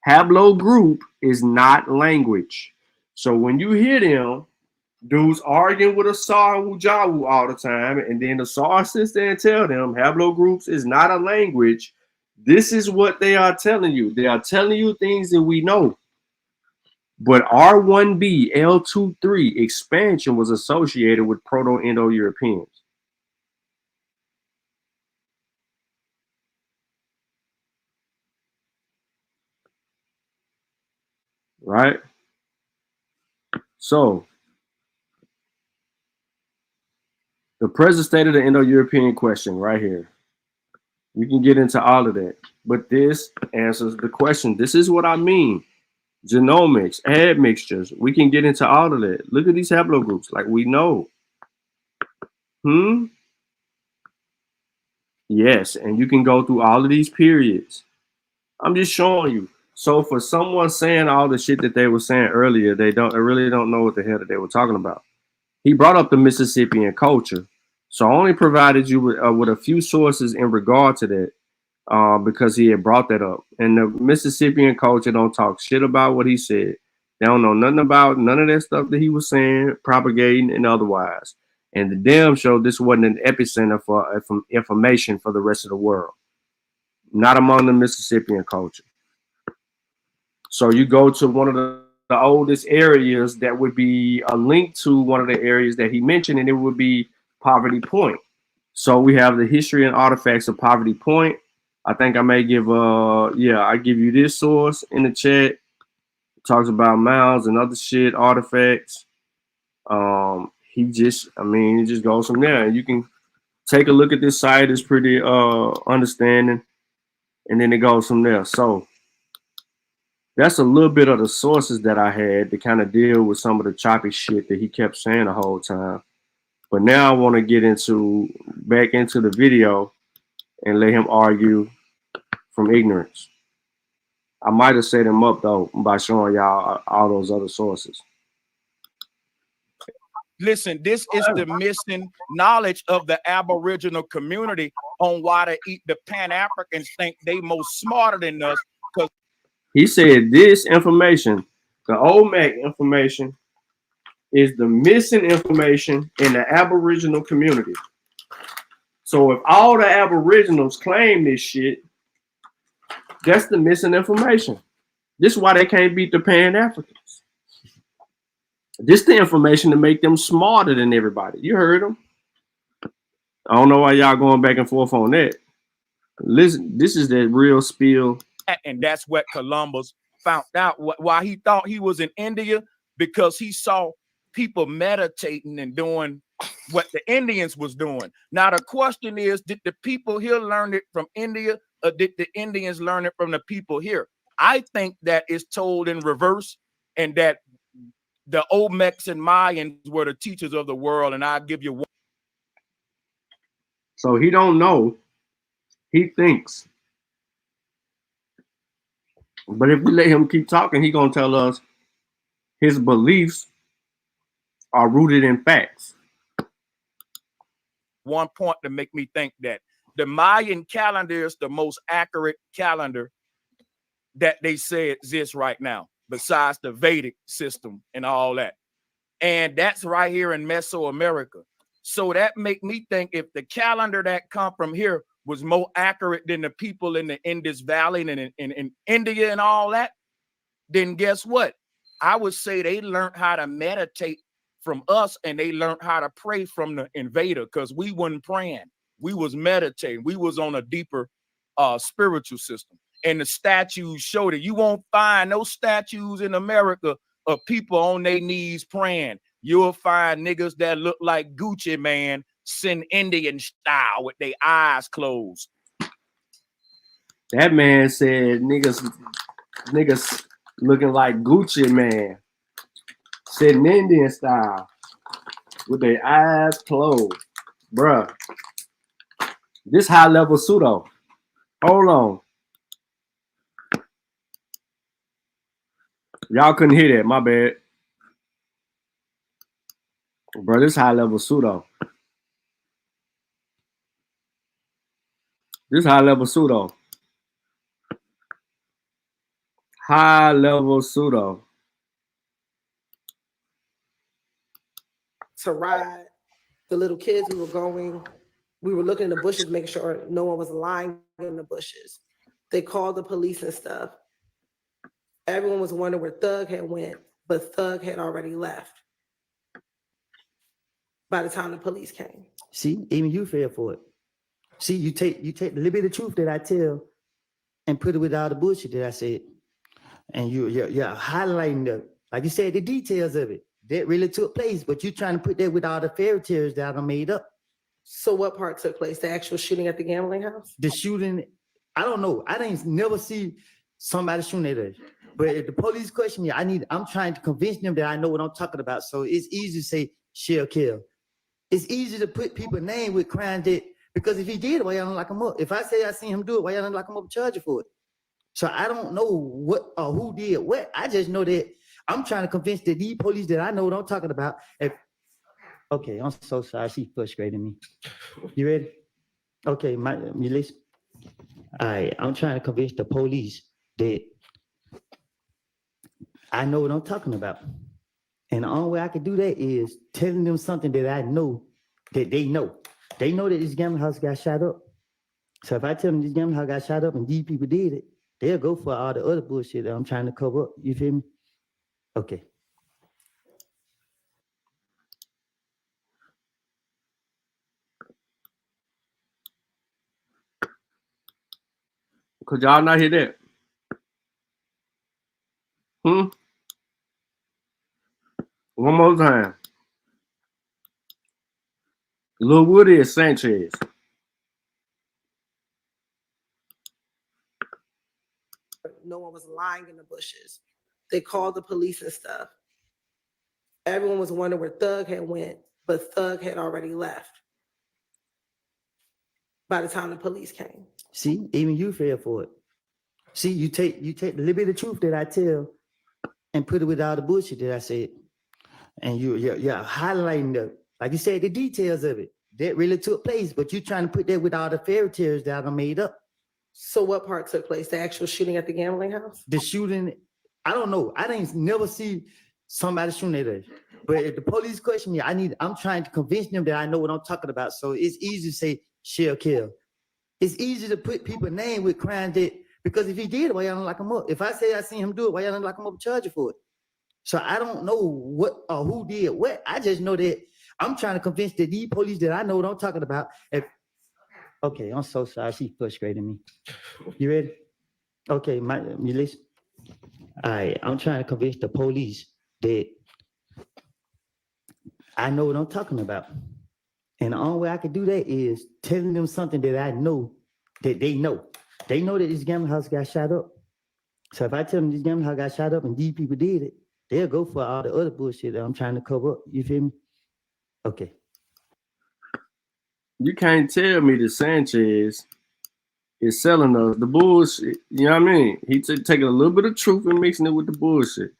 Haplogroup is not language. So when you hear them, dudes arguing with a Sar and Wujawu all the time, and then the Sar sits there and tell them haplogroups is not a language. This is what they are telling you. They are telling you things that we know. But R1b L23 expansion was associated with Proto-Indo-Europeans. Right? So the present state of the Indo-European question right here. We can get into all of that, but this answers the question. This is what I mean. Genomics, admixtures. We can get into all of that. Look at these haplogroups, like we know. Yes, and you can go through all of these periods. I'm just showing you. So for someone saying all the shit that they were saying earlier, they really don't know what the hell that they were talking about. He brought up the Mississippian culture. So I only provided you with a few sources in regard to that because he had brought that up. And the Mississippian culture don't talk shit about what he said. They don't know nothing about none of that stuff that he was saying, propagating, and otherwise. And the damn show, this wasn't an epicenter for information for the rest of the world. Not among the Mississippian culture. So you go to one of the oldest areas that would be a link to one of the areas that he mentioned, and it would be Poverty Point. So we have the history and artifacts of Poverty Point. I think I may give I give you this source in the chat. It talks about mounds and other shit, artifacts. It just goes from there. And you can take a look at this site. It's pretty understanding. And then it goes from there. So that's a little bit of the sources that I had to kind of deal with some of the choppy shit that he kept saying the whole time. But now I want to get back into the video and let him argue from ignorance. I might have set him up though by showing y'all all those other sources. Listen, this is the missing knowledge of the Aboriginal community on why the Pan-Africans think they most smarter than us. Because he said this information, the Olmec information, is the missing information in the Aboriginal community. So if all the Aboriginals claim this shit, that's the missing information. This is why they can't beat the Pan-Africans. This the information to make them smarter than everybody. You heard them. I don't know why y'all going back and forth on that. Listen, this is the real spiel. And that's what Columbus found out why he thought he was in India, because he saw people meditating and doing what the Indians was doing. Now the question is, did the people here learn it from India, or did the Indians learn it from the people here? I think that it's told in reverse, and that the Olmecs and Mayans were the teachers of the world. And I'll give you one. So he don't know. He thinks. But if we let him keep talking, he gonna tell us his beliefs are rooted in facts. One point to make me think that the Mayan calendar is the most accurate calendar that they say exists right now, besides the Vedic system and all that. And that's right here in Mesoamerica. So that make me think if the calendar that come from here was more accurate than the people in the Indus Valley and in India and all that, then guess what? I would say they learned how to meditate from us, and they learned how to pray from the invader, because we wasn't praying. We was meditating. We was on a deeper spiritual system. And the statues show that. You won't find no statues in America of people on their knees praying. You'll find niggas that look like Gucci Man, sitting Indian style with their eyes closed. That man said niggas looking like Gucci Man, sitting Indian style with their eyes closed. Bruh. This high level pseudo. Hold on. Y'all couldn't hear that, my bad. Bro, this high level pseudo. This high level pseudo. High level pseudo. To ride the little kids, we were looking in the bushes, making sure no one was lying in the bushes. They called the police and stuff. Everyone was wondering where Thug had went, but Thug had already left by the time the police came. See, even you fell for it. See, you take a little bit of truth that I tell and put it with all the bullshit that I said. And you're highlighting like you said, the details of it. That really took place, but you're trying to put that with all the fairy tales that I made up. So what part took place? The actual shooting at the gambling house? The shooting, I don't know. I didn't never see somebody shooting at us. But if the police question me, I'm trying to convince them that I know what I'm talking about. So it's easy to say shell kill. It's easy to put people's name with crime that, because if he did, why y'all don't lock him up? If I say I seen him do it, why y'all don't lock him up and charge you for it? So I don't know what or who did what. I just know that I'm trying to convince that these police that I know what I'm talking about. Okay, I'm so sorry. She's frustrating me. You ready? Okay, you listen. All right, I'm trying to convince the police that I know what I'm talking about. And the only way I can do that is telling them something that I know that they know. They know that this gambling house got shot up. So if I tell them this gambling house got shot up and these people did it, they'll go for all the other bullshit that I'm trying to cover up. You feel me? Okay. Could y'all not hear that? One more time. Lil Woody is Sanchez. No one was lying in the bushes. They called the police and stuff. Everyone was wondering where Thug had went, but Thug had already left by the time the police came. See, even you fell for it. See, you take a little bit of truth that I tell and put it with all the bullshit that I said. And you're highlighting like you said, the details of it. That really took place, but you're trying to put that with all the fairy tales that I made up. So what part took place? The actual shooting at the gambling house? The shooting, I don't know. I didn't never see somebody shooting at us. But if the police question me, I'm trying to convince them that I know what I'm talking about. So it's easy to say shell kill. It's easy to put people's name with crime that, Because if he did it, why y'all don't lock him up? If I say I seen him do it, why y'all don't lock him up and charge you for it? So I don't know what or who did what. I just know that I'm trying to convince the police that I know what I'm talking about. Okay, I'm so sorry. She frustrating me. You ready? Okay, you listen. All right, I'm trying to convince the police that I know what I'm talking about. And the only way I can do that is telling them something that I know that they know. They know that this gambling house got shot up. So if I tell them this gambling house got shot up and these people did it, they'll go for all the other bullshit that I'm trying to cover up. You feel me? Okay. You can't tell me that Sanchez is selling us the bullshit. You know what I mean? He's taking a little bit of truth and mixing it with the bullshit.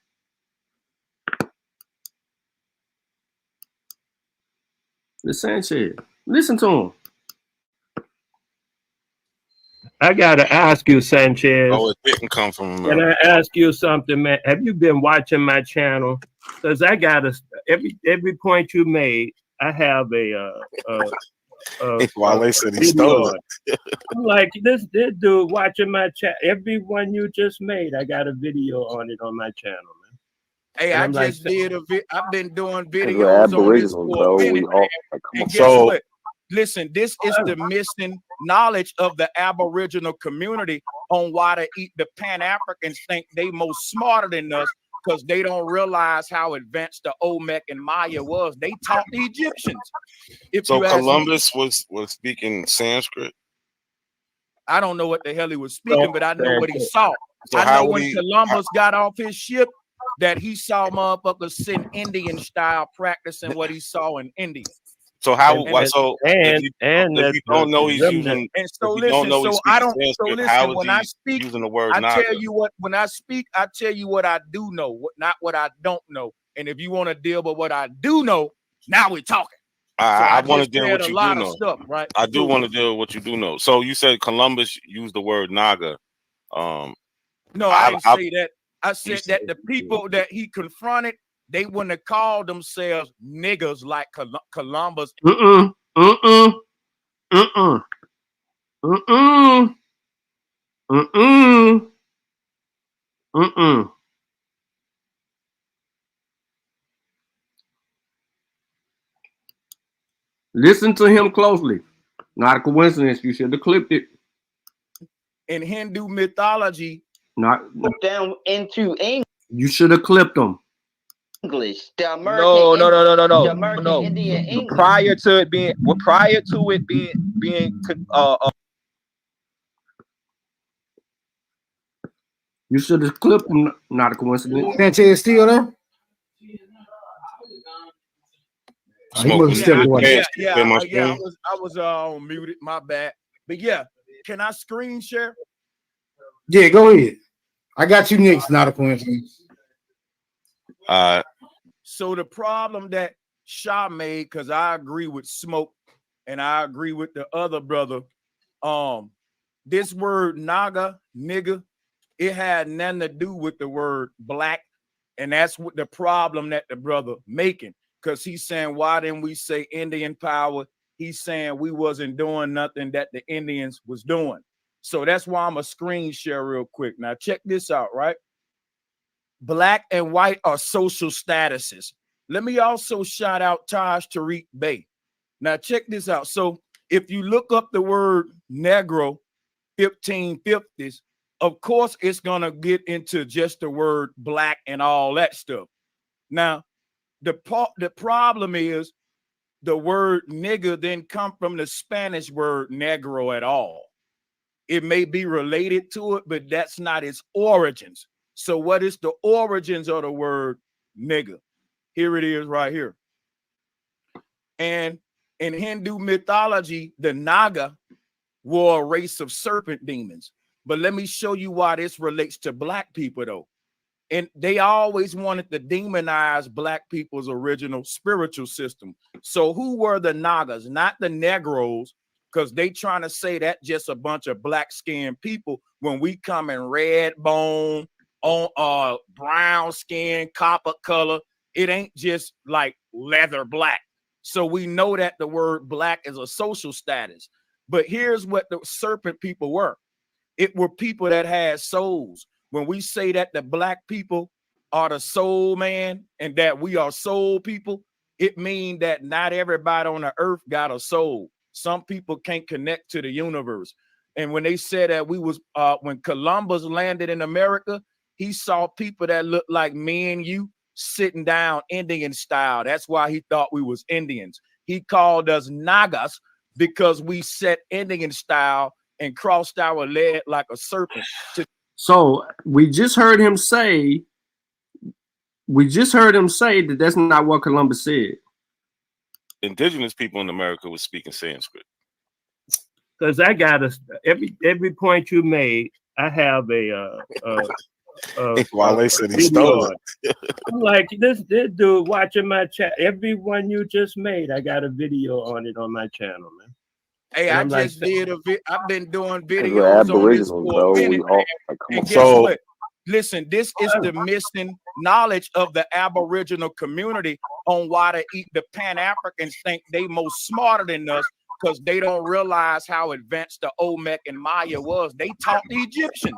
The Sanchez. Listen to him. I gotta ask you, Sanchez. Oh, it didn't come from Can I ask you something, man? Have you been watching my channel? Because I gotta every point you made, I have while they said he stole it. I'm like this dude watching my chat. Every one you just made, I got a video on it on my channel, man. Hey, and I've been doing We're videos on this Aboriginal, for a though. minute, and guess what? Listen, this is the missing knowledge of the Aboriginal community on why the Pan-Africans think they most smarter than us, because they don't realize how advanced the Olmec and Maya was. They taught the Egyptians. So Columbus was speaking Sanskrit? I don't know what the hell he was speaking, but I know what he saw. So I know when Columbus got off his ship that he saw motherfuckers sitting Indian style practicing what he saw in India. So if you don't know he's using, and so if you don't listen, know he's so I don't speaking so Sanskrit, listen, how is when he I speak, using the word I Naga? tell you what, when I speak, I tell you what I do know, not what I don't know. And if you want to deal with what I do know, now we're talking. I want to deal with what you do know. Stuff, right? I do want to deal with what you do know. So you said Columbus used the word Naga. No, I didn't say that. I said that the people that he confronted, they wouldn't have called themselves niggas like Columbus. Listen to him closely. Not a coincidence. You should have clipped it. In Hindu mythology, not put them into English. You should have clipped them. English, the American No. the American Indian English. Prior to it being you should have clipped them. Not a coincidence. Sanchez still there? He must have stepped away. I was on muted. My bad. But yeah, can I screen share? Yeah, go ahead. I got you next. Not a coincidence. So the problem that Shah made, because I agree with Smoke and I agree with the other brother, this word Naga, nigga, it had nothing to do with the word black, and that's what the problem that the brother making, because he's saying, why didn't we say Indian power? He's saying we wasn't doing nothing that the Indians was doing. So that's why I'm a screen share real quick. Now check this out, right? Black and white are social statuses. Let me also shout out Taj Tariq Bey. Now check this out. So if you look up the word Negro 1550s, of course it's gonna get into just the word black and all that stuff. Now the problem is the word nigger didn't come from the Spanish word negro at all. It may be related to it, but that's not its origins. So what is the origins of the word nigger? Here it is right here. And in Hindu mythology, the Naga were a race of serpent demons. But let me show you why this relates to black people though. And they always wanted to demonize black people's original spiritual system. So who were the Nagas? Not the Negroes, because they trying to say that just a bunch of black-skinned people when we come in red bone, on brown skin, copper color. It ain't just like leather black. So we know that the word black is a social status. But here's what the serpent people were. It were people that had souls. When we say that the black people are the soul man and that we are soul people, it means that not everybody on the earth got a soul. Some people can't connect to the universe. And when they said that we was, when Columbus landed in America, he saw people that looked like me and you sitting down Indian style. That's why he thought we was Indians. He called us Nagas because we sat Indian style and crossed our leg like a serpent. So we just heard him say that that's not what Columbus said. Indigenous people in America was speaking Sanskrit. Because I got every point you made, I have while they said he stole it. I'm like, this dude watching my chat. Every one you just made, I got a video on it on my channel, man. Hey, and I I'm just like, did I've been doing videos on this for a minute, man. And guess what? Listen, this is the missing knowledge of the Aboriginal community on why the Pan-Africans think they most smarter than us, because they don't realize how advanced the Olmec and Maya was. They taught the Egyptians.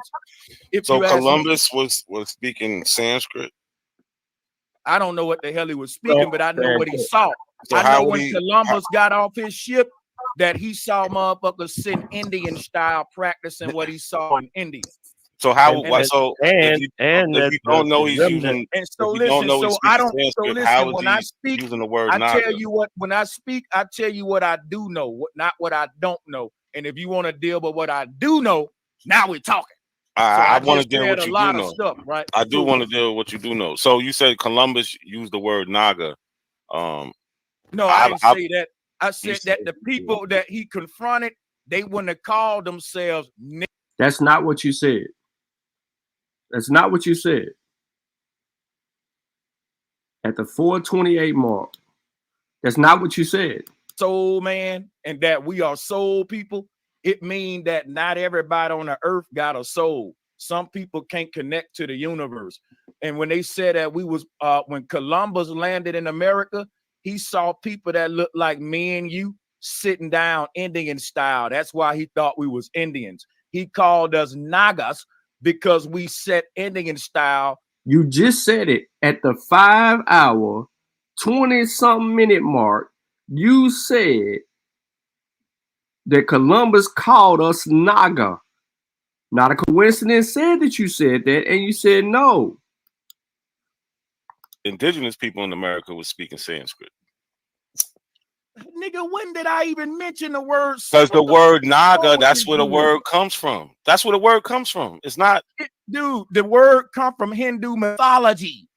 So Columbus was speaking Sanskrit? I don't know what the hell he was speaking, but I know what he saw. So I know when Columbus got off his ship that he saw motherfuckers sitting Indian style practicing what he saw in India. So how? If you don't know he's using, and so listen, so I don't. So listen, when I speak, using the word I Naga? tell you what. When I speak, I tell you what I do know, not what I don't know. And if you want to deal with what I do know, now we're talking. I want to deal with what you do know. Stuff, right? I do want to deal with what you do know. So you said Columbus used the word Naga. No, I didn't say that. I said that the people that he confronted, they wouldn't have called themselves. That's not what you said. That's not what you said. At the 428 mark, that's not what you said. Soul man, and that we are soul people. It means that not everybody on the earth got a soul. Some people can't connect to the universe. And when they said that we was, when Columbus landed in America, he saw people that looked like me and you sitting down Indian style. That's why he thought we was Indians. He called us Nagas because we sat Indian style. You just said it at the 5 hour, 20-something minute mark. You said that Columbus called us Naga. Not a coincidence said that you said that, and you said no. Indigenous people in America was speaking Sanskrit. Nigga, when did I even mention the word? Because the word Naga, that's where the word comes from. That's where the word comes from. It's not. Dude, the word come from Hindu mythology.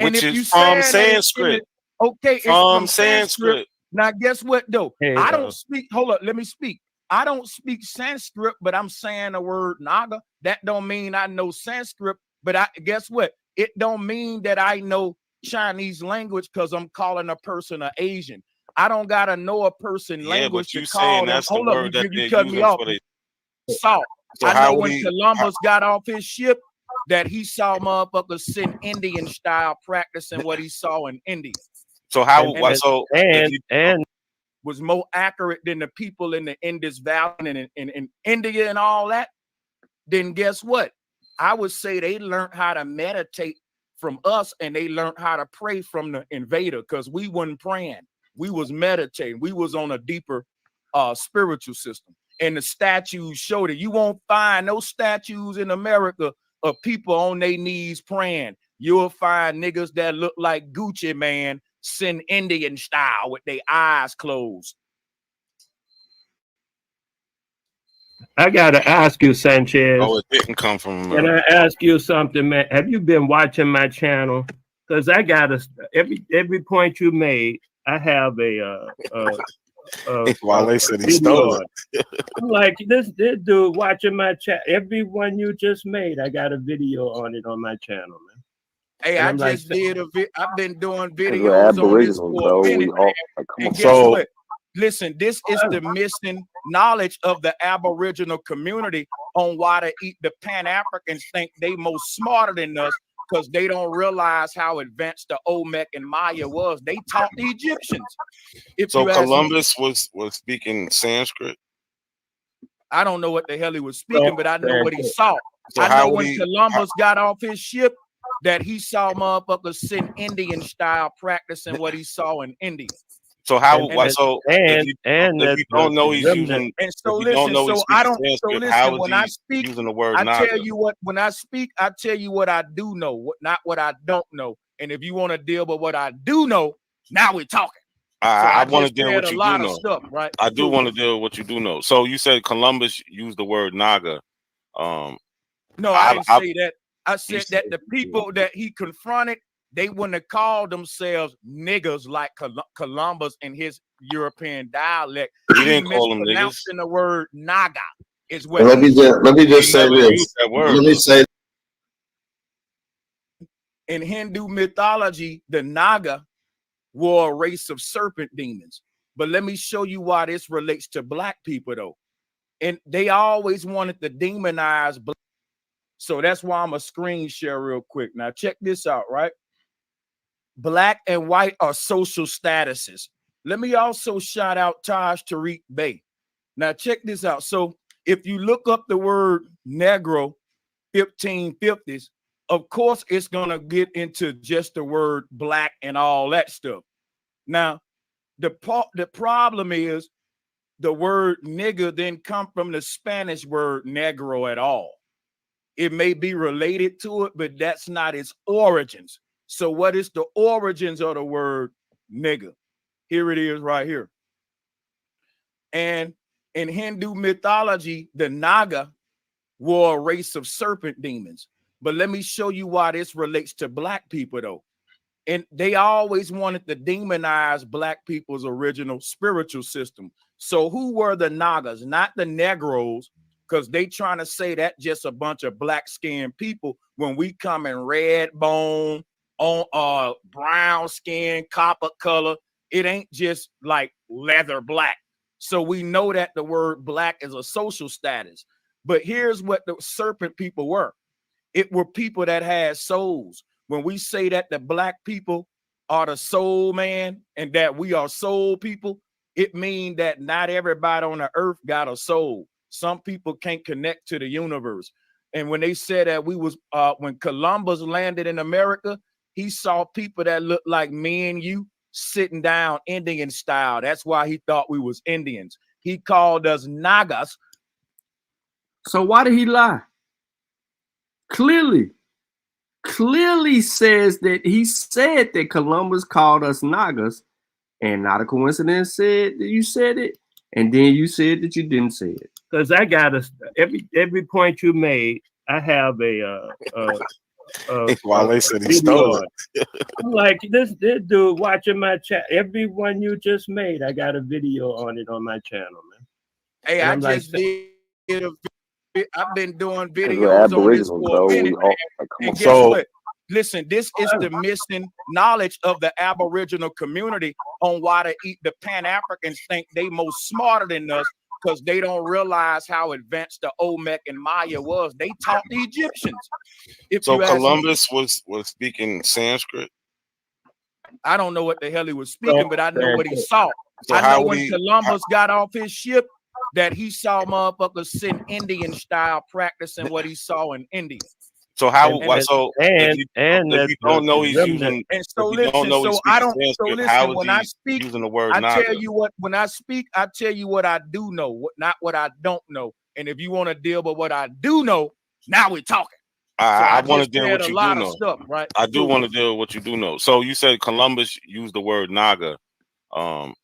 Which is from Sanskrit. Okay, it's from Sanskrit. Now, guess what, though? Hey, I don't speak. Hold up, let me speak. I don't speak Sanskrit, but I'm saying the word Naga. That don't mean I know Sanskrit, but guess what? It don't mean that I know Chinese language because I'm calling a person an Asian. I don't gotta know a person language to call them. Hold up, you cut me off. Saw. I know when Columbus got off his ship that he saw motherfuckers sitting Indian style practicing what he saw in India. So how? And was more accurate than the people in the Indus Valley and in India and all that. Then guess what? I would say they learned how to meditate from us, and they learned how to pray from the invader, because we wasn't praying. We was meditating. We was on a deeper spiritual system. And the statues showed it. You won't find no statues in America of people on their knees praying. You'll find niggas that look like Gucci Man, sitting Indian style with their eyes closed. I gotta ask you, Sanchez. Oh, it didn't come from America. Can I ask you something, man? Have you been watching my channel? Because I got every point you made, I have while they said he stole it. I'm like, this dude watching my chat. Every one you just made, I got a video on it on my channel, man. Hey, and I've been doing videos on this for a minute. And guess what? Listen, this is the missing knowledge of the Aboriginal community on why the Pan-Africans think they most smarter than us, because they don't realize how advanced the Olmec and Maya was. They taught the Egyptians. So Columbus was speaking Sanskrit? I don't know what the hell he was speaking, but I know what he saw. So I how know would when he- Columbus got off his ship that he saw motherfuckers sitting Indian style practicing what he saw in India. So how? And- Why? So if you don't know he's using, and so if you don't listen, know he's so I speaking don't. So Sanskrit, how listen, is when I he speak, using the word I Naga? tell you what. When I speak, I tell you what I do know, not what I don't know. And if you want to deal with what I do know, now we're talking. I want to just deal said with a what you lot do of know. stuff, right? I do Cool. want to deal with what you do know. So you said Columbus used the word Naga. No, I didn't say that. I said that the people that he confronted, they wouldn't have called themselves niggers like Columbus in his European dialect. He didn't call them niggas. Mispronouncing the word Naga is what. Let me just say this. Word, let me say. In Hindu mythology, the Naga were a race of serpent demons. But let me show you why this relates to black people, though. And they always wanted to demonize black. So that's why I'm a screen share real quick. Now, check this out, right? Black and white are social statuses. Let me also shout out Taj Tariq Bey. Now, check this out. So if you look up the word Negro 1550s, of course, it's going to get into just the word black and all that stuff. Now, the problem is the word nigger didn't come from the Spanish word negro at all. It may be related to it, but that's not its origins. So what is the origins of the word nigger? Here it is right here. And in Hindu mythology, the Naga were a race of serpent demons. But let me show you why this relates to black people, though. And they always wanted to demonize black people's original spiritual system. So who were the Nagas? Not the Negroes, because they trying to say that just a bunch of black-skinned people when we come in red bone, on brown skin, copper color. It ain't just like leather black. So we know that the word black is a social status. But here's what the serpent people were. It were people that had souls. When we say that the black people are the soul man and that we are soul people, it means that not everybody on the earth got a soul. Some people can't connect to the universe. And when they said that we was, when Columbus landed in America, he saw people that looked like me and you sitting down Indian style. That's why he thought we was Indians. He called us Nagas. So why did he lie? Clearly says that he said that Columbus called us Nagas, and not a coincidence said that you said it, and then you said that you didn't say it. Because I got every point you made, I have while they said he stole it. I'm like this dude watching my chat. Every one you just made, I got a video on it on my channel, man. Hey, And I just did a I've been doing We're videos on this Aboriginal, for bro. a minute, man. And guess what? Listen, this is the missing knowledge of the Aboriginal community on why the Pan-Africans think they most smarter than us, because they don't realize how advanced the Olmec and Maya was. They taught the Egyptians. So Columbus was speaking Sanskrit. I don't know what the hell he was speaking, but I know what he saw. So I know when Columbus got off his ship that he saw motherfuckers sitting Indian style practicing what he saw in India. So how? If you don't know he's using, and so listen, so I don't. So listen, when I speak, using the word I Naga? tell you what. When I speak, I tell you what I do know, not what I don't know. And if you want to deal with what I do know, now we're talking. I want to deal with what you do know. Stuff, right? I do want to deal with what you do know. So you said Columbus used the word Naga. No,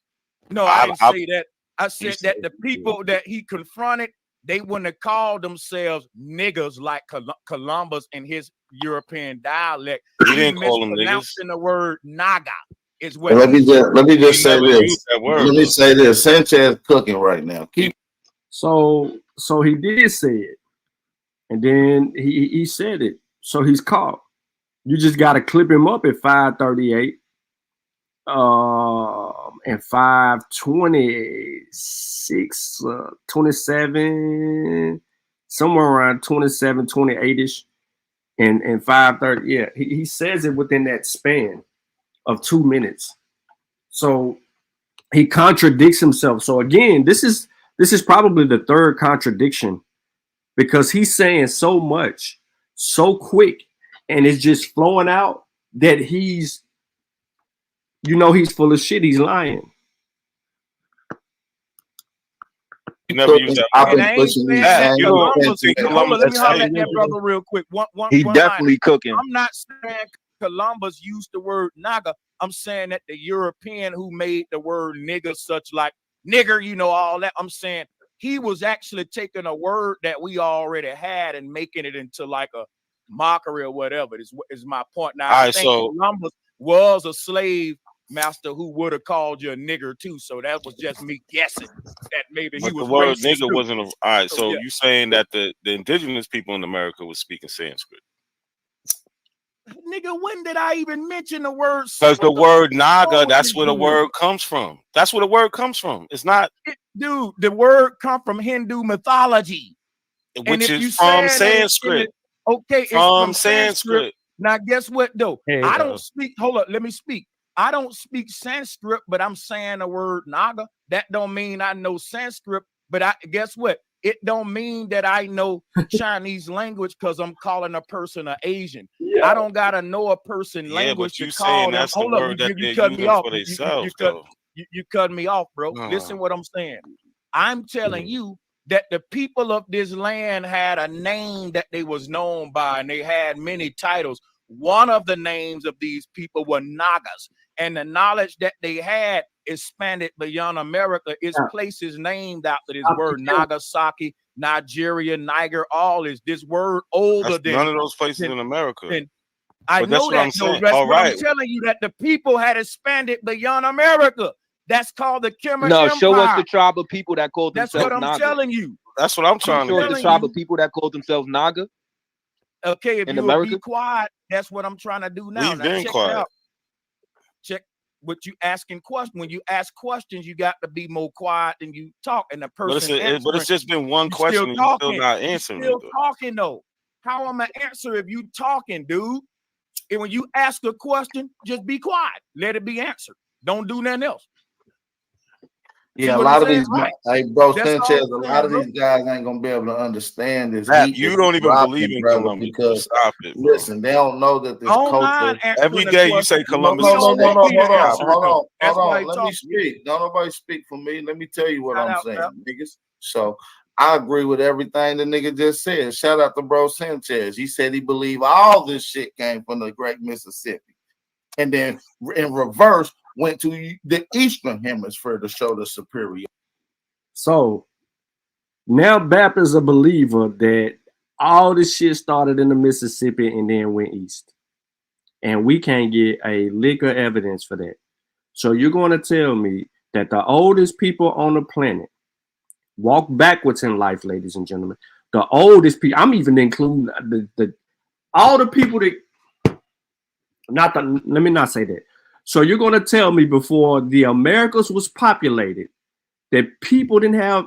I didn't say that. I said that the people that he confronted, they wouldn't have called themselves niggers like Columbus in his European dialect. He didn't call them niggas. The word Naga is what. Let me just say this. Let me say this. Sanchez cooking right now. So he did say it, and then he said it. So he's caught. You just got to clip him up at 5:38. And 5:26, 27, somewhere around 27, 28-ish, and 5:30. Yeah, he says it within that span of 2 minutes. So he contradicts himself. So again, this is This is probably the third contradiction because he's saying so much so quick and it's just flowing out that he's, he's full of shit. He's lying. You never use that word. And I ain't saying that Columbus. Hold on, let me holler at that brother real quick. He definitely cooking. I'm not saying Columbus used the word naga. I'm saying that the European who made the word nigger, such like nigger, all that. I'm saying he was actually taking a word that we already had and making it into like a mockery or whatever. Is my point. Now, I think Columbus was a slave master who would have called you a nigger too. So that was just me guessing that maybe he was. The word nigger wasn't all right. So you saying that the indigenous people in America was speaking Sanskrit? Nigga, when did I even mention the word? Because the word naga, that's where the word comes from. That's where the word comes from. It's not, dude. The word come from Hindu mythology, which is from Sanskrit. Okay, it's from Sanskrit. Now, guess what though? I don't speak. Hold up, let me speak. I don't speak Sanskrit, but I'm saying the word naga. That don't mean I know Sanskrit, but guess what? It don't mean that I know Chinese language because I'm calling a person an Asian. Yeah. I don't gotta know a person language to call them. Hold up, you cut me off. You cut me off, bro. Listen what I'm saying. I'm telling you that the people of this land had a name that they was known by, and they had many titles. One of the names of these people were Nagas, and the knowledge that they had expanded beyond America. Is places named after this word. Nagasaki, Nigeria, Niger, all is this word older than none of those places in America. And I know that. I'm telling you that the people had expanded beyond America. That's called the Khmer Empire. Show us the tribe of people that called themselves Naga. That's what I'm telling you. That's what I'm trying to show us the tribe of people that called themselves Naga. Okay, if you would be quiet, that's what I'm trying to do now. We've been quiet. Check what you asking questions. When you ask questions, you got to be more quiet than you talk. And the person, but it's just been one question. You're still not answering. You're still talking though. How am I answer if you talking, dude? And when you ask a question, just be quiet. Let it be answered. Don't do nothing else. Yeah, a lot of these, hey, bro, Sanchez, a lot of these guys ain't gonna be able to understand this. You don't even believe in Columbus because stop it. Bro. Listen, they don't know that this culture. Every day you say Columbus. No, hold on. Let me speak. Don't nobody speak for me. Let me tell you what I'm saying, niggas. So I agree with everything the nigga just said. Shout out to bro Sanchez. He said he believed all this shit came from the Great Mississippi, and then in reverse went to the Eastern Hemisphere to show the superior. So now Bap is a believer that all this shit started in the Mississippi and then went east. And we can't get a lick of evidence for that. So you're going to tell me that the oldest people on the planet walk backwards in life, ladies and gentlemen. The oldest people, I'm even including all the people that, let me not say that. So you're going to tell me before the Americas was populated that people didn't have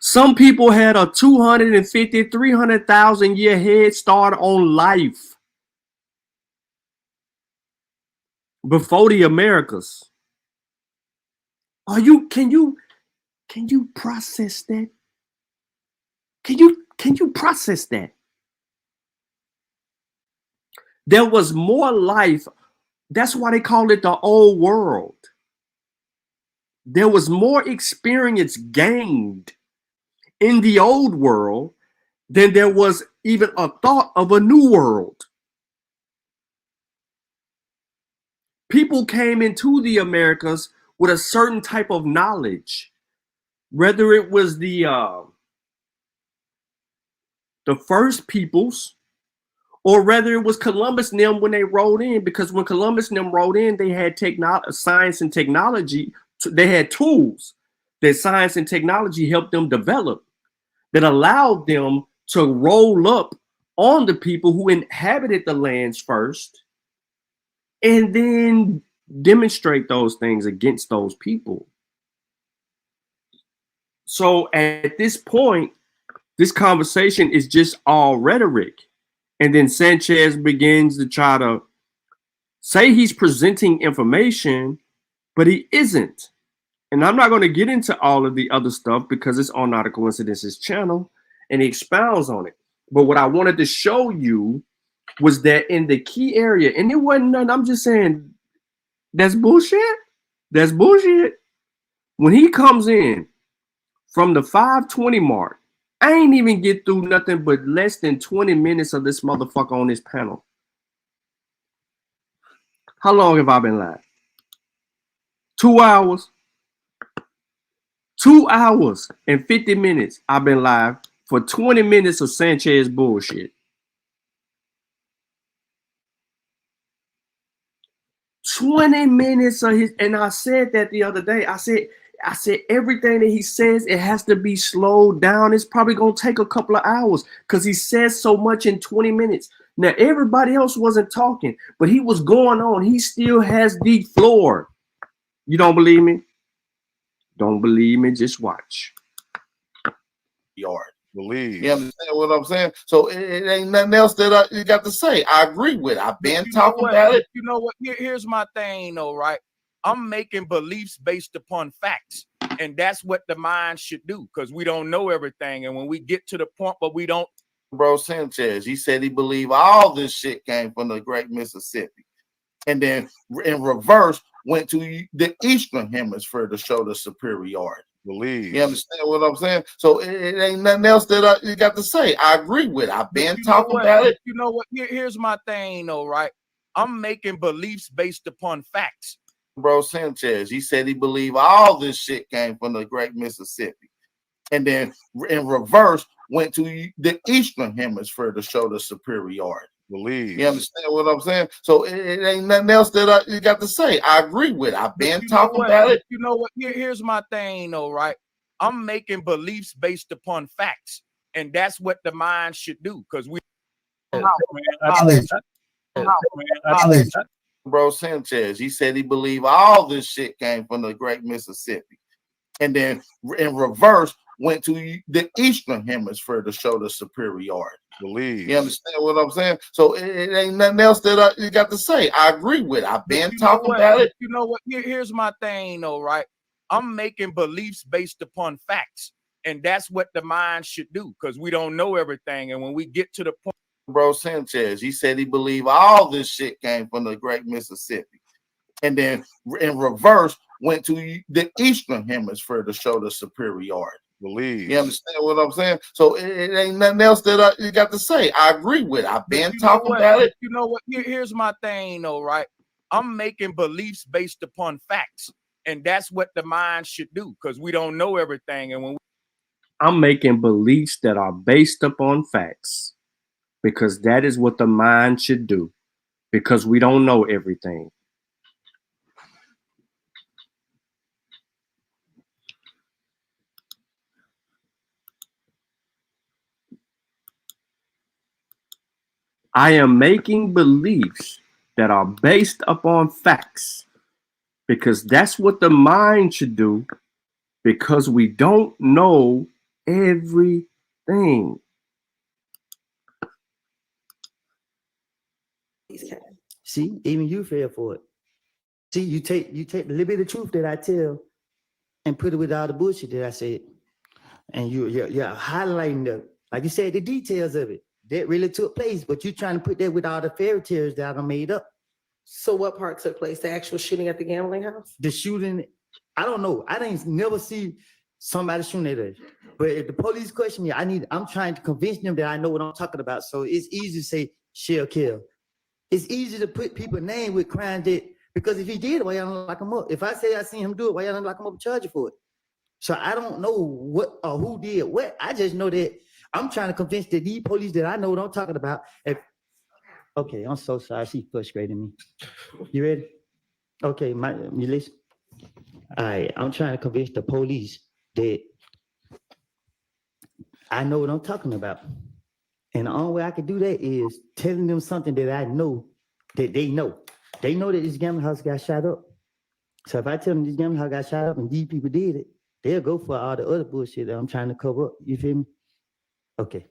some people had a 250, 300,000 year head start on life before the Americas. Can you process that? Can you process that? There was more life. That's why they call it the old world. There was more experience gained in the old world than there was even a thought of a new world. People came into the Americas with a certain type of knowledge, whether it was the first peoples, or whether it was Columbus and them when they rode in, because when Columbus and them rode in, they had science and technology. They had tools that science and technology helped them develop that allowed them to roll up on the people who inhabited the lands first and then demonstrate those things against those people. So at this point, this conversation is just all rhetoric. And then Sanchez begins to try to say he's presenting information, but he isn't. And I'm not going to get into all of the other stuff because it's on Not a Coincidence's channel and he expounds on it. But what I wanted to show you was that in the key area, and it wasn't nothing, I'm just saying, that's bullshit. That's bullshit. When he comes in from the 520 mark, I ain't even get through nothing but less than 20 minutes of this motherfucker on this panel. How long have I been live? 2 hours. 2 hours and 50 minutes I've been live for 20 minutes of Sanchez bullshit. 20 minutes of his, and I said that the other day. I said everything that he says, it has to be slowed down. It's probably gonna take a couple of hours because he says so much in 20 minutes. Now everybody else wasn't talking, but he was going on. He still has the floor. You don't believe me? Don't believe me, just watch. Yard. Believe. You understand what I'm saying? So it ain't nothing else that you got to say. I agree with it. I've been talking about it. You know what? Here's my thing, though, right? I'm making beliefs based upon facts. And that's what the mind should do, because we don't know everything. And when we get to the point where we don't. Bro Sanchez, he said he believed all this shit came from the Great Mississippi. And then in reverse, went to the Eastern Hemisphere to show the superiority. Believe. You understand what I'm saying? So it ain't nothing else that you got to say. I agree with it. I've been talking about it. You know what? Here's my thing, though, right? I'm making beliefs based upon facts. Bro Sanchez, he said he believed all this shit came from the Great Mississippi. And then in reverse, went to the Eastern Hemisphere to show the superiority. Believe. You understand what I'm saying? So it ain't nothing else that you got to say. I agree with it. I've been talking about it. You know what? Here's my thing, though, right? I'm making beliefs based upon facts. And that's what the mind should do, because we. Bro Sanchez, he said he believed all this shit came from the Great Mississippi. And then in reverse, went to the Eastern Hemisphere to show the superiority. Believe. You understand what I'm saying? So it ain't nothing else that you got to say. I agree with it. I've been talking about it. You know what? Here's my thing, though, right? I'm making beliefs based upon facts. And that's what the mind should do, because we don't know everything. And when we get to the point. Bro Sanchez, he said he believed all this shit came from the Great Mississippi. And then in reverse, went to the Eastern Hemisphere to show the superiority. Believe. You understand what I'm saying? So it ain't nothing else that you got to say. I agree with it. I've been talking about it. You know what? Here's my thing, though, right? I'm making beliefs based upon facts. And that's what the mind should do, because we don't know everything. And when I'm making beliefs that are based upon facts, because that is what the mind should do, because we don't know everything. I am making beliefs that are based upon facts, because that's what the mind should do, because we don't know everything. See, even you fell for it. See, you take a little bit of truth that I tell and put it with all the bullshit that I said. And you're highlighting the, like you said, the details of it. That really took place, but you're trying to put that with all the fairy tales that I made up. So what part took place? The actual shooting at the gambling house? The shooting, I don't know. I didn't never see somebody shooting at us. But if the police question me, I'm trying to convince them that I know what I'm talking about. So it's easy to say shell kill. It's easy to put people's name with crime that, because if he did it, why y'all don't lock him up? If I say I seen him do it, why y'all don't lock him up and charge you for it? So I don't know what or who did what. I just know that I'm trying to convince the police that I know what I'm talking about. Okay, I'm so sorry. She's frustrating me. You ready? Okay, you listen. All right, I'm trying to convince the police that I know what I'm talking about. And the only way I can do that is telling them something that I know that they know. They know that this gambling house got shot up. So if I tell them this gambling house got shot up and these people did it, they'll go for all the other bullshit that I'm trying to cover up. You feel me? Okay.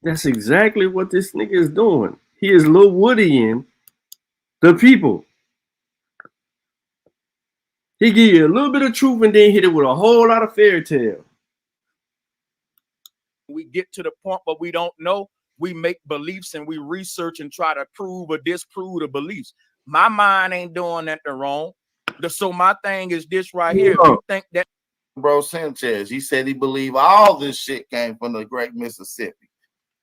That's exactly what this nigga is doing. He is Lil Woodying the people. He give you a little bit of truth and then hit it with a whole lot of fairy tale. We get to the point where we don't know. We make beliefs and we research and try to prove or disprove the beliefs. My mind ain't doing that wrong. So my thing is this right here. If you think that Bro Sanchez, he said he believed all this shit came from the Great Mississippi,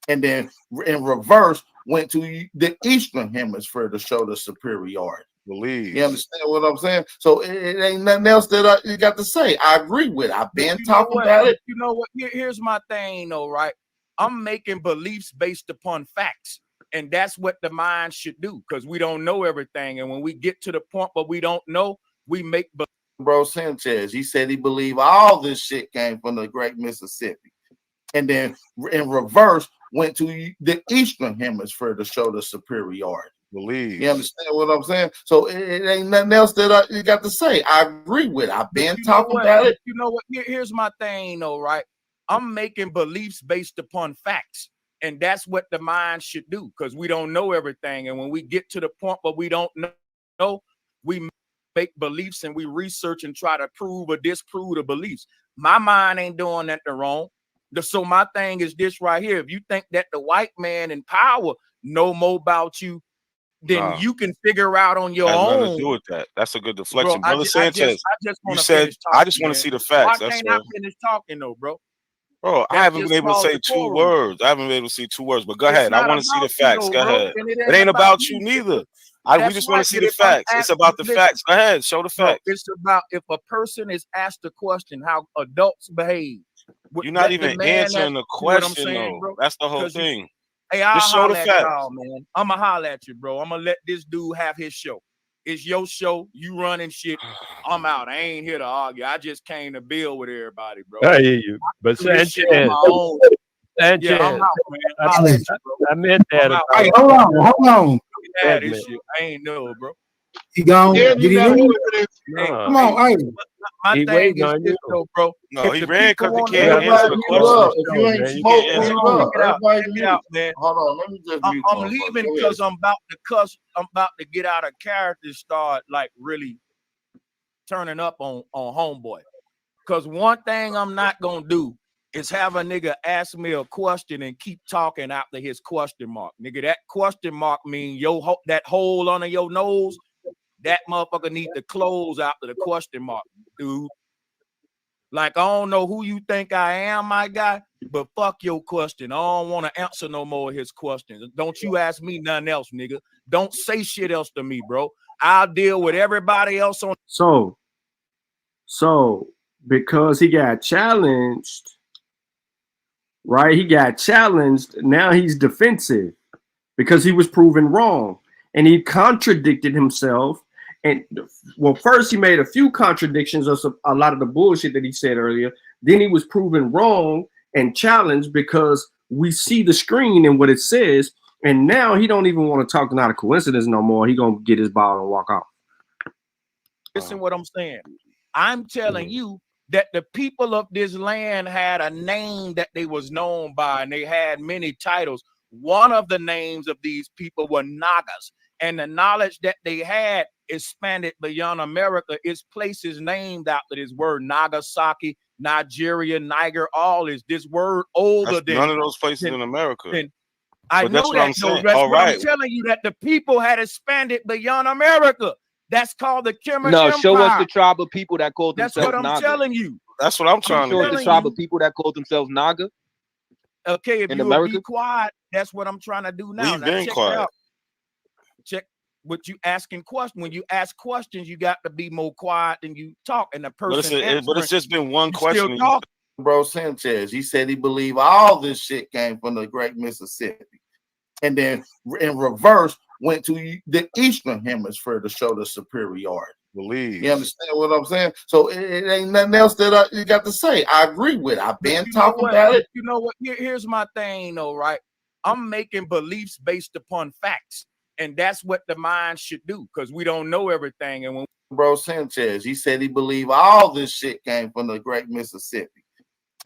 and then in reverse went to the Eastern Hemisphere to show the superiority. Believe. You understand what I'm saying? So it ain't nothing else that you got to say. I agree with it. I've been talking about it. You know what? Here's my thing, though, right? I'm making beliefs based upon facts. And that's what the mind should do, because we don't know everything. And when we get to the point where we don't know, we make Bro Sanchez, he said he believed all this shit came from the Great Mississippi, and then in reverse went to the Eastern Hemisphere to show the superiority. Believe. You understand what I'm saying? So it ain't nothing else that you got to say. I agree with it. I've been talking about it. You know what? Here's my thing, though, right? I'm making beliefs based upon facts. And that's what the mind should do, because we don't know everything. And when we get to the point where we don't know, we make beliefs and we research and try to prove or disprove the beliefs. My mind ain't doing that wrong. So my thing is this right here. If you think that the white man in power know more about you, then you can figure out on your own. Nothing to do with that. That's a good deflection, Bro, brother Sanchez. you said I just want to see the facts. Why can't I finish talking though, bro? Bro, I haven't been able to say two words. I haven't been able to see 2 words, but go ahead. I want to see the facts. Go ahead. It ain't about you neither. We just want to see the facts. It's about the facts. Go ahead. Show the facts. It's about if a person is asked a question, how adults behave. You're not even answering the question, though. That's the whole thing. Hey, I'll just show the holler facts. at y'all, man. I'm going to holler at you, bro. I'm going to let this dude have his show. It's your show. You running shit. I'm out. I ain't here to argue. I just came to build with everybody, bro. I hear you. But Sanchez, yeah, I'm out, man. I meant that. Hey, hold on. This shit. I ain't know, bro. He gone. Did he leave? Come on, hey. My thing is this, though, bro. No, he ran because he can't answer the question. If you ain't smoking, everybody out, man. Hold on, let me just. I'm leaving because I'm about to cuss. I'm about to get out of character, start like really turning up on homeboy. Because one thing I'm not gonna do is have a nigga ask me a question and keep talking after his question mark. Nigga, that question mark mean that hole under your nose. That motherfucker need to close after the question mark, dude. Like, I don't know who you think I am, my guy, but fuck your question. I don't want to answer no more of his questions. Don't you ask me nothing else, nigga. Don't say shit else to me, bro. I'll deal with everybody else on. So because he got challenged, right? He got challenged. Now he's defensive because he was proven wrong and he contradicted himself. And well, first he made a few contradictions of a lot of the bullshit that he said earlier. Then he was proven wrong and challenged because we see the screen and what it says. And now he don't even want to talk not a coincidence no more. He gonna get his ball and walk off. Listen what I'm saying. I'm telling you that the people of this land had a name that they was known by, and they had many titles. One of the names of these people were Nagas, and the knowledge that they had expanded beyond America. It's places named after this word: Nagasaki, Nigeria, Niger. All is this word older than none of those places in America. I know that. I'm telling you that the people had expanded beyond America. That's called the Khmer Empire. Show us the tribe of people that called themselves Naga. That's what I'm telling you. That's what I'm trying to show us the tribe of people that called themselves Naga. Okay, if you would be quiet, that's what I'm trying to do now. We've been quiet. Check what you asking questions. When you ask questions, you got to be more quiet than you talk. And the person, but it's just been one question. Bro Sanchez, he said he believed all this shit came from the Great Mississippi, and then in reverse went to the Eastern Hemisphere to show the superiority. Believe. You understand what I'm saying? So it ain't nothing else that you got to say. I agree with it. I've been talking about it. You know what? Here's my thing, though, right? I'm making beliefs based upon facts, and that's what the mind should do, because we don't know everything. And when Bro Sanchez, he said he believed all this shit came from the Great Mississippi,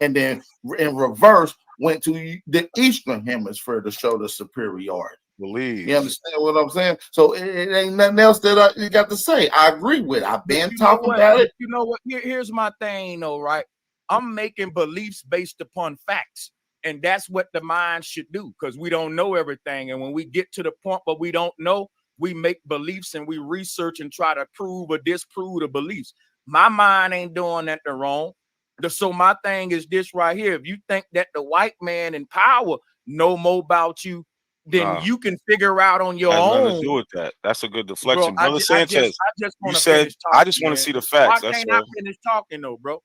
and then in reverse went to the Eastern Hemisphere to show the superiority. Believe. You understand what I'm saying? So it ain't nothing else that you got to say. I agree with it. I've been talking about it. You know what? Here's my thing, though, right? I'm making beliefs based upon facts. And that's what the mind should do, because we don't know everything. And when we get to the point where we don't know, we make beliefs and we research and try to prove or disprove the beliefs. My mind ain't doing nothing wrong. So my thing is this right here. If you think that the white man in power know more about you, then you can figure out on your own. Nothing to do with that. That's a good deflection. Bro, Brother Sanchez, you said, I just want to see the facts. Why can't I finish talking, though, bro?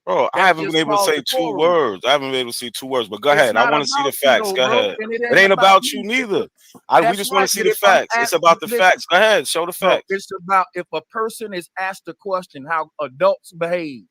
Bro, I haven't been able to say two words. I haven't been able to see 2 words, but go ahead. I want to see the facts. Go ahead. It ain't about you neither. We just want to see the facts. It's about the facts. Go ahead. Show the facts. It's about if a person is asked a question, how adults behave.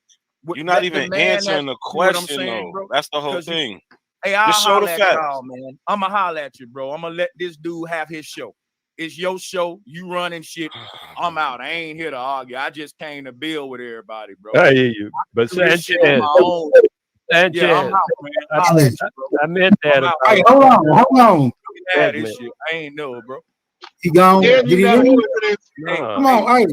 You're not even answering the question, though. That's the whole thing. Hey, I'll just show the holler at facts. y'all, man. I'ma holler at you, bro. I'm gonna let this dude have his show. It's your show. You running shit. I'm out. I ain't here to argue. I just came to build with everybody, bro. I hear you. But Sanchez, yeah, I'm out, man. I meant that. Hey, hold on. Yeah, this shit. I ain't know, bro. He gone. Yeah, Did he leave? Come on, hey.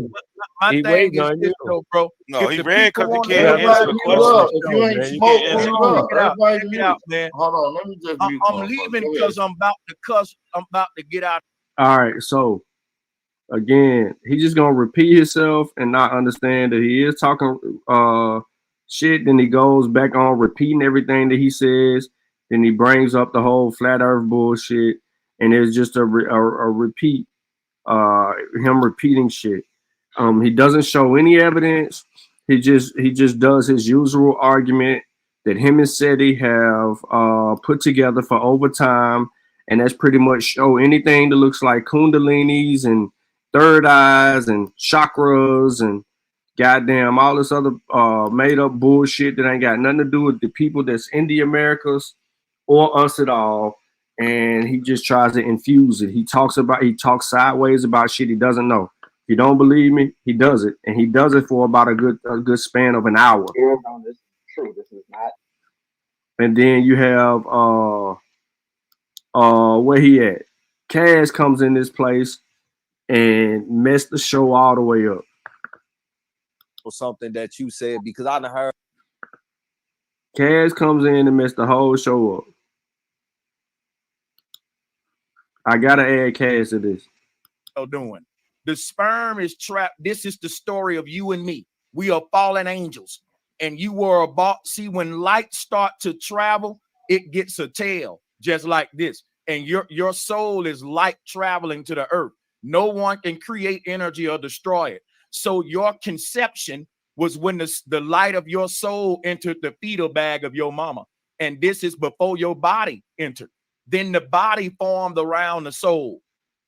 My thing is this, though, bro. No, he ran because he can't answer the question. If you ain't smoking, check it out, man. Hold on, let me just mute I'm leaving because I'm about to cuss. I'm about to get out. All right, so again, he's just gonna repeat himself and not understand that he is talking shit. Then he goes back on repeating everything that he says. Then he brings up the whole flat earth bullshit, and it's just a repeat, him repeating shit. He doesn't show any evidence. He just does his usual argument that him and SETI have put together for over time. And that's pretty much show anything that looks like kundalinis and third eyes and chakras and goddamn all this other made up bullshit that ain't got nothing to do with the people that's in the Americas or us at all. And he just tries to infuse it. He talks sideways about shit he doesn't know. If you don't believe me, he does it. And he does it for about a good span of an hour. This is true. This is not. And then you have where he at? Cass comes in this place and messed the show all the way up. Or something that you said, because I done heard. Cass comes in and messed the whole show up. I gotta add Cass to this. Doing the sperm is trapped. This is the story of you and me. We are fallen angels, and you were about. See, when light start to travel, it gets a tail, just like this. And your soul is light traveling to the earth. No one can create energy or destroy it. So your conception was when the light of your soul entered the fetal bag of your mama. And this is before your body entered. Then the body formed around the soul.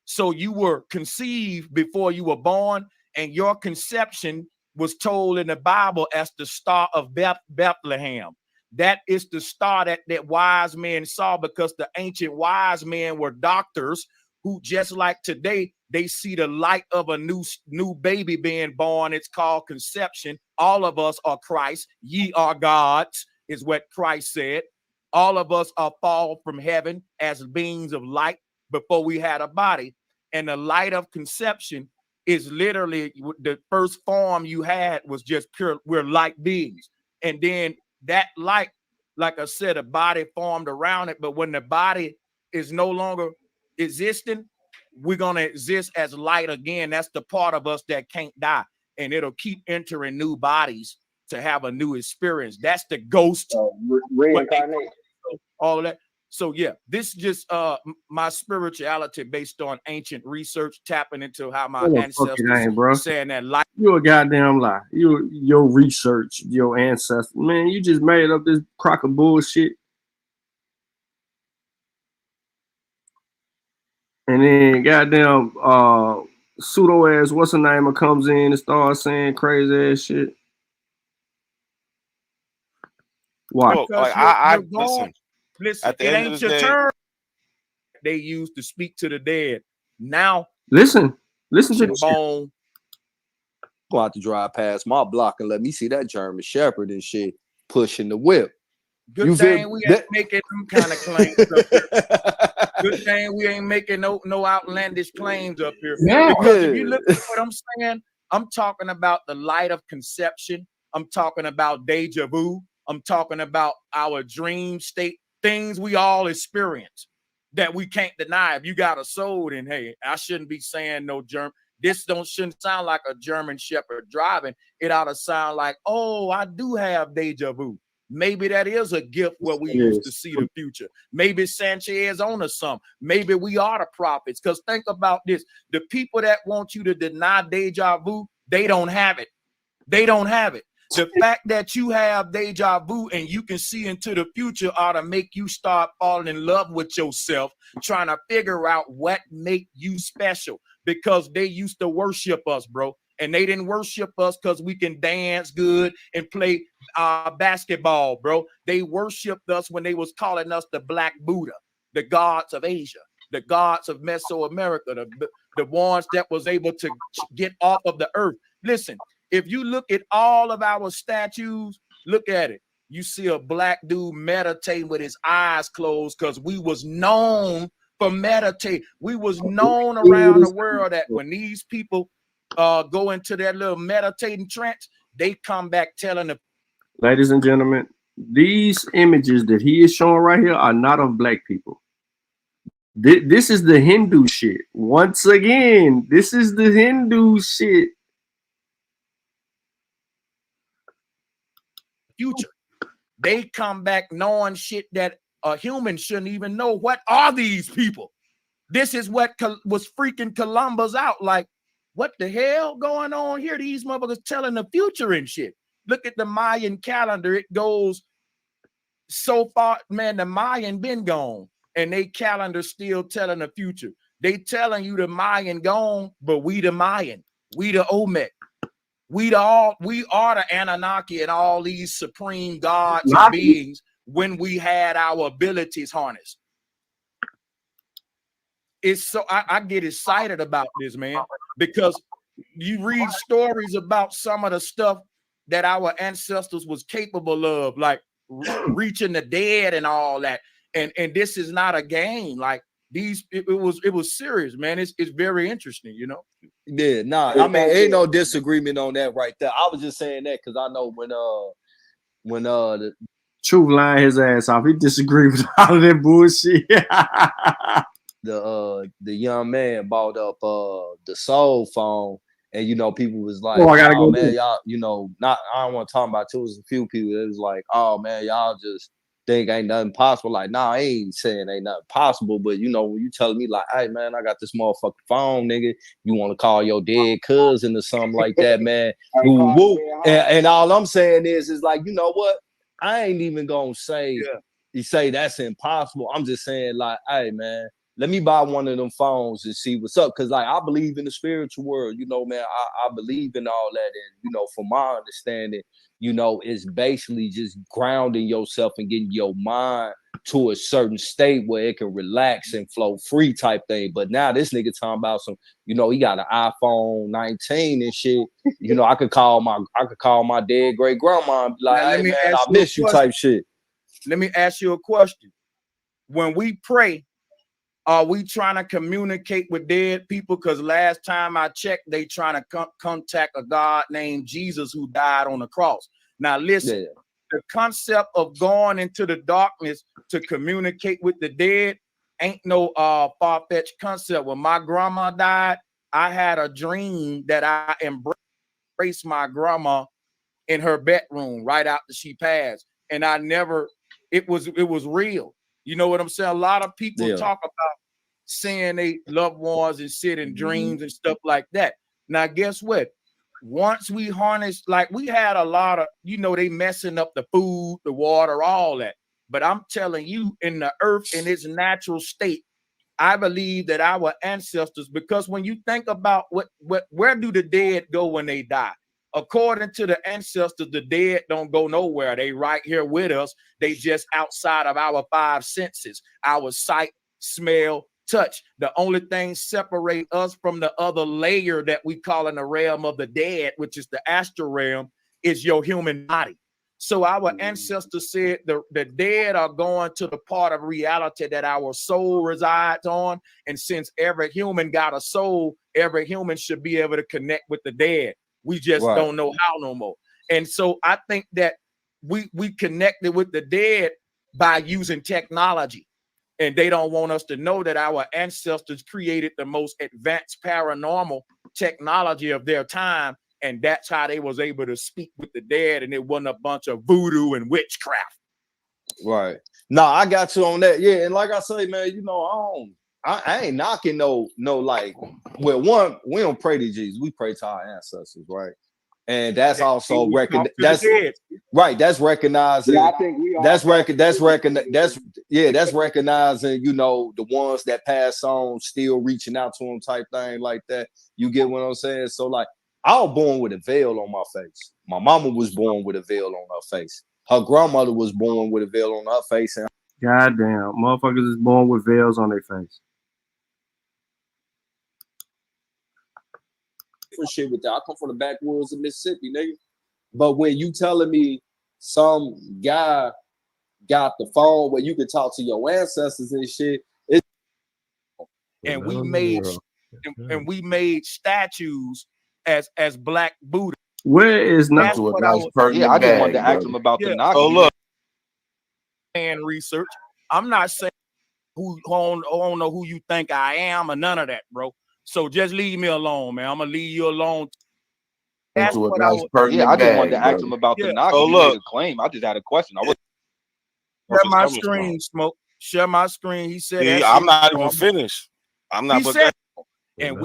So you were conceived before you were born, and your conception was told in the Bible as the star of Bethlehem. That is the star that wise men saw, because the ancient wise men were doctors who, just like today, they see the light of a new baby being born. It's called conception. All of us are Christ. Ye are gods, is what Christ said. All of us are fall from heaven as beings of light before we had a body. And the light of conception is literally the first form you had was just pure. We're light beings. And then that light, like I said, a body formed around it. But when the body is no longer existing, we're going to exist as light again. That's the part of us that can't die. And it'll keep entering new bodies to have a new experience. That's the ghost. Reincarnate. All of that. So yeah, this is just my spirituality based on ancient research, tapping into how my ancestors saying that life. You a goddamn lie. Your research, your ancestors, man. You just made up this crock of bullshit. And then goddamn pseudo ass, what's her name, comes in and starts saying crazy ass shit. Why? Listen. Listen, it ain't your turn. They used to speak to the dead. Now, listen to the bone. Go out to drive past my block and let me see that German Shepherd and shit pushing the whip. Good thing we ain't making them kind of claims up here. Good thing we ain't making no outlandish claims up here. Yeah. Because if you look at what I'm saying, I'm talking about the light of conception. I'm talking about deja vu. I'm talking about our dream state, things we all experience that we can't deny. If you got a soul, then hey, I shouldn't be saying no German. This shouldn't sound like a German shepherd driving. It ought to sound like, oh, I do have deja vu. Maybe that is a gift where we used to see the future. Maybe Sanchez on us some. Maybe we are the prophets. Because think about this. The people that want you to deny deja vu, they don't have it. They don't have it. The fact that you have deja vu and you can see into the future ought to make you start falling in love with yourself, trying to figure out what make you special, because they used to worship us, bro. And they didn't worship us because we can dance good and play basketball, bro. They worshiped us when they was calling us the Black Buddha, the gods of Asia, the gods of Mesoamerica, the ones that was able to get off of the earth. Listen, if you look at all of our statues, look at it. You see a black dude meditating with his eyes closed because we was known for meditate. We was known around the world that when these people go into their little meditating trance, they come back telling the— Ladies and gentlemen, these images that he is showing right here are not of black people. This is the Hindu shit. Once again, this is the Hindu shit. Future. They come back knowing shit that a human shouldn't even know. What are these people? This is what was freaking Columbus out. Like, what the hell going on here? These motherfuckers telling the future and shit. Look at the Mayan calendar. It goes so far, man, the Mayan been gone. And they calendar still telling the future. They telling you the Mayan gone, but we the Mayan. We the Olmec. We are the Anunnaki and all these supreme gods and beings when we had our abilities harnessed. It's so I get excited about this, man, because you read stories about some of the stuff that our ancestors was capable of, like reaching the dead and all that. And this is not a game. Like these, it was serious, man. It's very interesting, you know. Yeah, nah. I mean, ain't no disagreement on that right there. I was just saying that because I know when the Truth lying his ass off. He disagreed with all of that bullshit. the young man bought up the soul phone, and you know, people was like, I gotta go man, y'all, you know, not I don't want to talk about it. It was a few people that was like, oh man, y'all just think ain't nothing possible. Like, nah, I ain't saying ain't nothing possible, but you know, when you telling me like, hey man, I got this motherfucking phone, nigga, you want to call your dead cousin or something like that, man, woo woo. And all I'm saying is like, you know what? I ain't even gonna say you say that's impossible. I'm just saying like, hey man, let me buy one of them phones and see what's up. Cause like I believe in the spiritual world, you know, man. I believe in all that. And you know, from my understanding, you know, it's basically just grounding yourself and getting your mind to a certain state where it can relax and flow free type thing. But now this nigga talking about some, you know, he got an iPhone 19 and shit. You know, I could call my dead great grandma and be like, hey man, I miss you type shit. Let me ask you a question. When we pray, are we trying to communicate with dead people? Because last time I checked, they trying to contact a God named Jesus who died on the cross. Now listen, the concept of going into the darkness to communicate with the dead ain't no far-fetched concept. When my grandma died, I had a dream that I embraced my grandma in her bedroom right after she passed. And I never, it was real. You know what I'm saying? A lot of people talk about seeing their loved ones and sit in dreams and stuff like that. Now, guess what? Once we harness, like we had a lot of, you know, they messing up the food, the water, all that. But I'm telling you, in the earth, in its natural state, I believe that our ancestors, because when you think about where do the dead go when they die? According to the ancestors, the dead don't go nowhere. They right here with us. They just outside of our five senses, our sight, smell, touch. The only thing separate us from the other layer that we call in the realm of the dead, which is the astral realm, is your human body. So our ancestors said the dead are going to the part of reality that our soul resides on. And since every human got a soul, every human should be able to connect with the dead. We just don't know how no more. And so I think that we connected with the dead by using technology. And they don't want us to know that our ancestors created the most advanced paranormal technology of their time. And that's how they was able to speak with the dead, and it wasn't a bunch of voodoo and witchcraft. Right. No, I got you on that. Yeah, and like I say, man, you know, I ain't knocking no like. Well, one, we don't pray to Jesus, we pray to our ancestors, right? And that's also recognized. That's right. That's recognizing. Yeah, I think we all that's recognizing. You know, the ones that pass on, still reaching out to them, type thing like that. You get what I'm saying? So like, I was born with a veil on my face. My mama was born with a veil on her face. Her grandmother was born with a veil on her face. And goddamn, motherfuckers is born with veils on their face. For shit with that. I come from the backwoods of Mississippi, nigga. But when you telling me some guy got the phone where you can talk to your ancestors and shit, and we made statues as Black Buddha. Where is that's what I I just wanted to ask him about the knock. Oh look, and research. I'm not saying I don't know who you think I am or none of that, bro. So just leave me alone, man. I'm gonna leave you alone. That's what I just wanted to ask him about the knock. Oh he look, made a claim. I just had a question. I was share my screen, Smoke. Share my screen. He said, see, I'm not even finished. I'm not. He said, and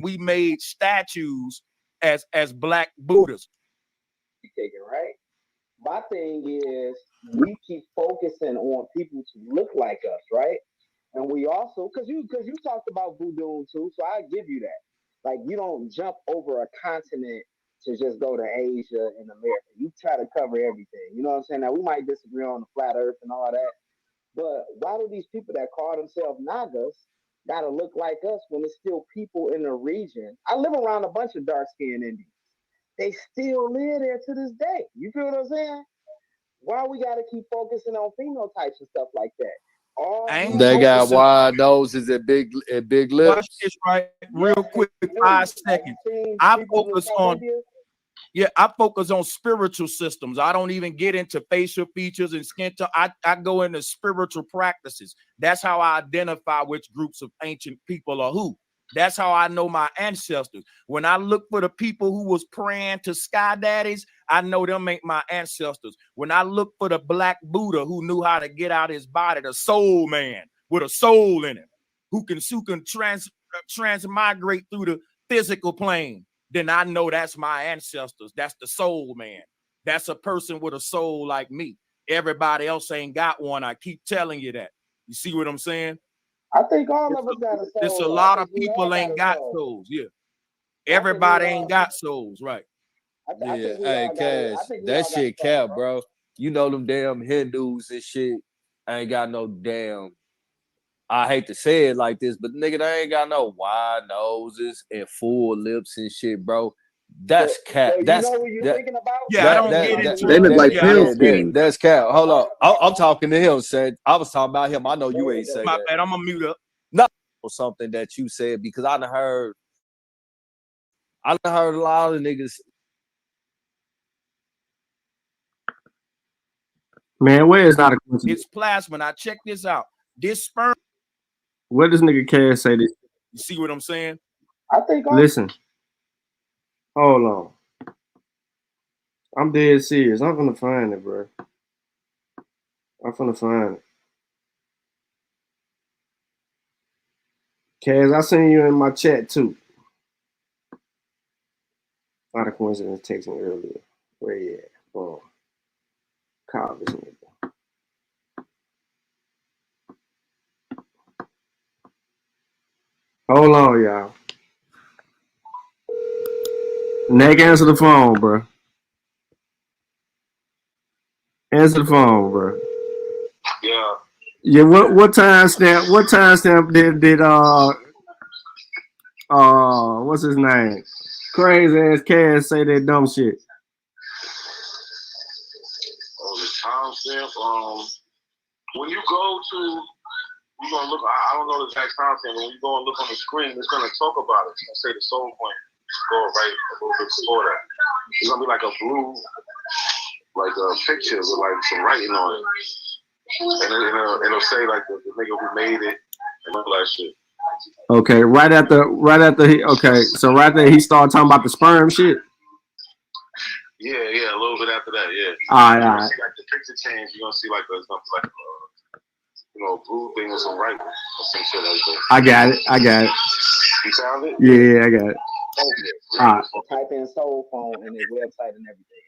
we made statues as Black Buddhas. Right. My thing is we keep focusing on people to look like us, right? And we also, because you talked about voodoo too, so I give you that. Like, you don't jump over a continent to just go to Asia and America. You try to cover everything. You know what I'm saying? Now, we might disagree on the flat earth and all that, but why do these people that call themselves Nagas gotta look like us when it's still people in the region? I live around a bunch of dark-skinned Indians. They still live there to this day. You feel what I'm saying? Why we gotta keep focusing on phenotypes and stuff like that? They got wide noses and big lips. Watch this right real quick, 5 seconds. I focus on spiritual systems. I don't even get into facial features and skin tone. I go into spiritual practices. That's how I identify which groups of ancient people are who. That's how I know my ancestors. When I look for the people who was praying to sky daddies, I know them ain't my ancestors. When I look for the Black Buddha who knew how to get out his body, the soul man with a soul in him, who can transmigrate through the physical plane, then I know that's my ancestors. That's the soul man. That's a person with a soul like me. Everybody else ain't got one. I keep telling you that. You see what I'm saying? I think all of us got a soul. There's a lot of people ain't got souls. Yeah. Everybody ain't got souls, right? Yeah, hey, Cash, that shit cap, bro. You know them damn Hindus and shit ain't got no damn, I hate to say it like this, but nigga, they ain't got no wide noses and full lips and shit, bro. That's cap. That's you know what you're thinking about? Yeah, I don't get into They look like pale skin. That's cap. Hold on. I'm talking to him, said. I was talking about him. I know you ain't saying my that. bad, I'm gonna mute up. No, or something that you said, because I done heard a lot of niggas. Man, where is not a It's plasma. Now check this out. This sperm. Where does nigga Cash say this? You see what I'm saying? I think. Listen. Hold on. I'm dead serious. I'm gonna find it, bro. I'm gonna find it. Kaz, I seen you in my chat too. Not a coincidence texting earlier. Where you at? Boom. Call this nigga. Hold on, y'all. Nick, answer the phone, bro. Answer the phone, bro. Yeah. Yeah, what timestamp did what's his name? Crazy ass Cass say that dumb shit. When you go to, you're gonna look. I don't know the exact timestamp. When you go and look on the screen, it's gonna talk about it. It's gonna say the soul point. Go right a little bit before that. It's gonna be like a blue, like a picture with like some writing on it, and it'll say like the nigga who made it and all that shit. Okay, right after so right there he started talking about the sperm shit. Yeah, a little bit after that, yeah. All You're right. gonna see like the picture change. You're gonna see like a blue thing with some writing or some shit like that. I got it. You found it? Yeah, I got it. All right. Type in soul phone and their website and everything.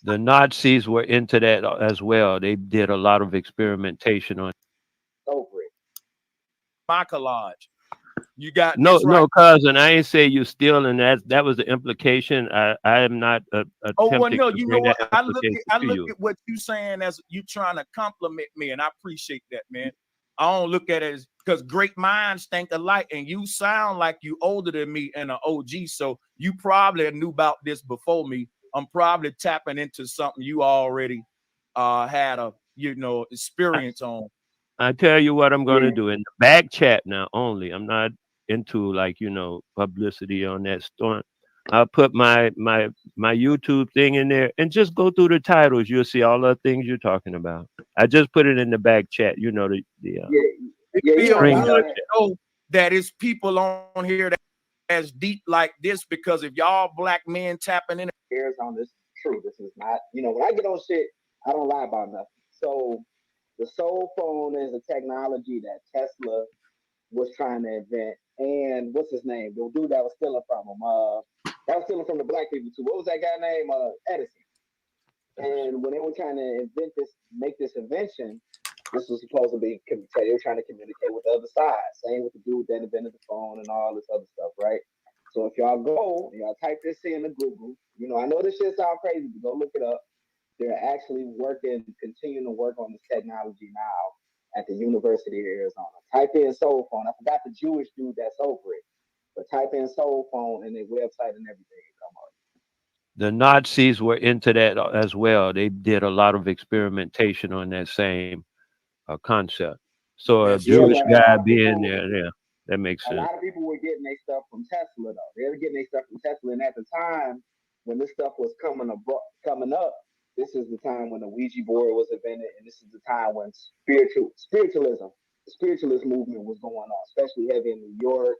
The Nazis were into that as well. They did a lot of experimentation on. Over it. My collage. You got No, this right. no, cousin. I ain't say you stealing. That was the implication. I am not attempting. Oh well, no. To You know bring what? that I look implication at what you saying as you trying to compliment me, and I appreciate that, man. I don't look at it as because great minds think alike, and you sound like you older than me and an OG, so you probably knew about this before me. I'm probably tapping into something you already had a experience on. I tell you what I'm going to do in the back chat now only. I'm not into publicity on that stunt. I'll put my YouTube thing in there and just go through the titles. You'll see all the things you're talking about. I just put it in the back chat. It feels good to know that it's people on here that's deep like this, because if y'all black men tapping in, Here's on this true. This is not, when I get on shit, I don't lie about nothing. So the soul phone is a technology that Tesla was trying to invent. And what's his name? The dude that was stealing from him. That was stealing from the black people too. What was that guy name? Edison. And when they were trying to make this invention, this was supposed to be, they were trying to communicate with the other side. Same with the dude that invented the phone and all this other stuff, right? So if y'all go, y'all type this in the Google, I know this shit sounds crazy, but go look it up. They're actually continuing to work on this technology now at the University of Arizona. Type in soul phone. I forgot the Jewish dude that's over it, but type in soul phone and their website and everything come up. The Nazis were into that as well. They did a lot of experimentation on that same concept. So a Jewish guy being there, that makes sense. A lot of people were getting their stuff from Tesla, though. They were getting their stuff from Tesla, and at the time when this stuff was coming up, this is the time when the Ouija board was invented, and this is the time when the spiritualist movement was going on, especially heavy in New York,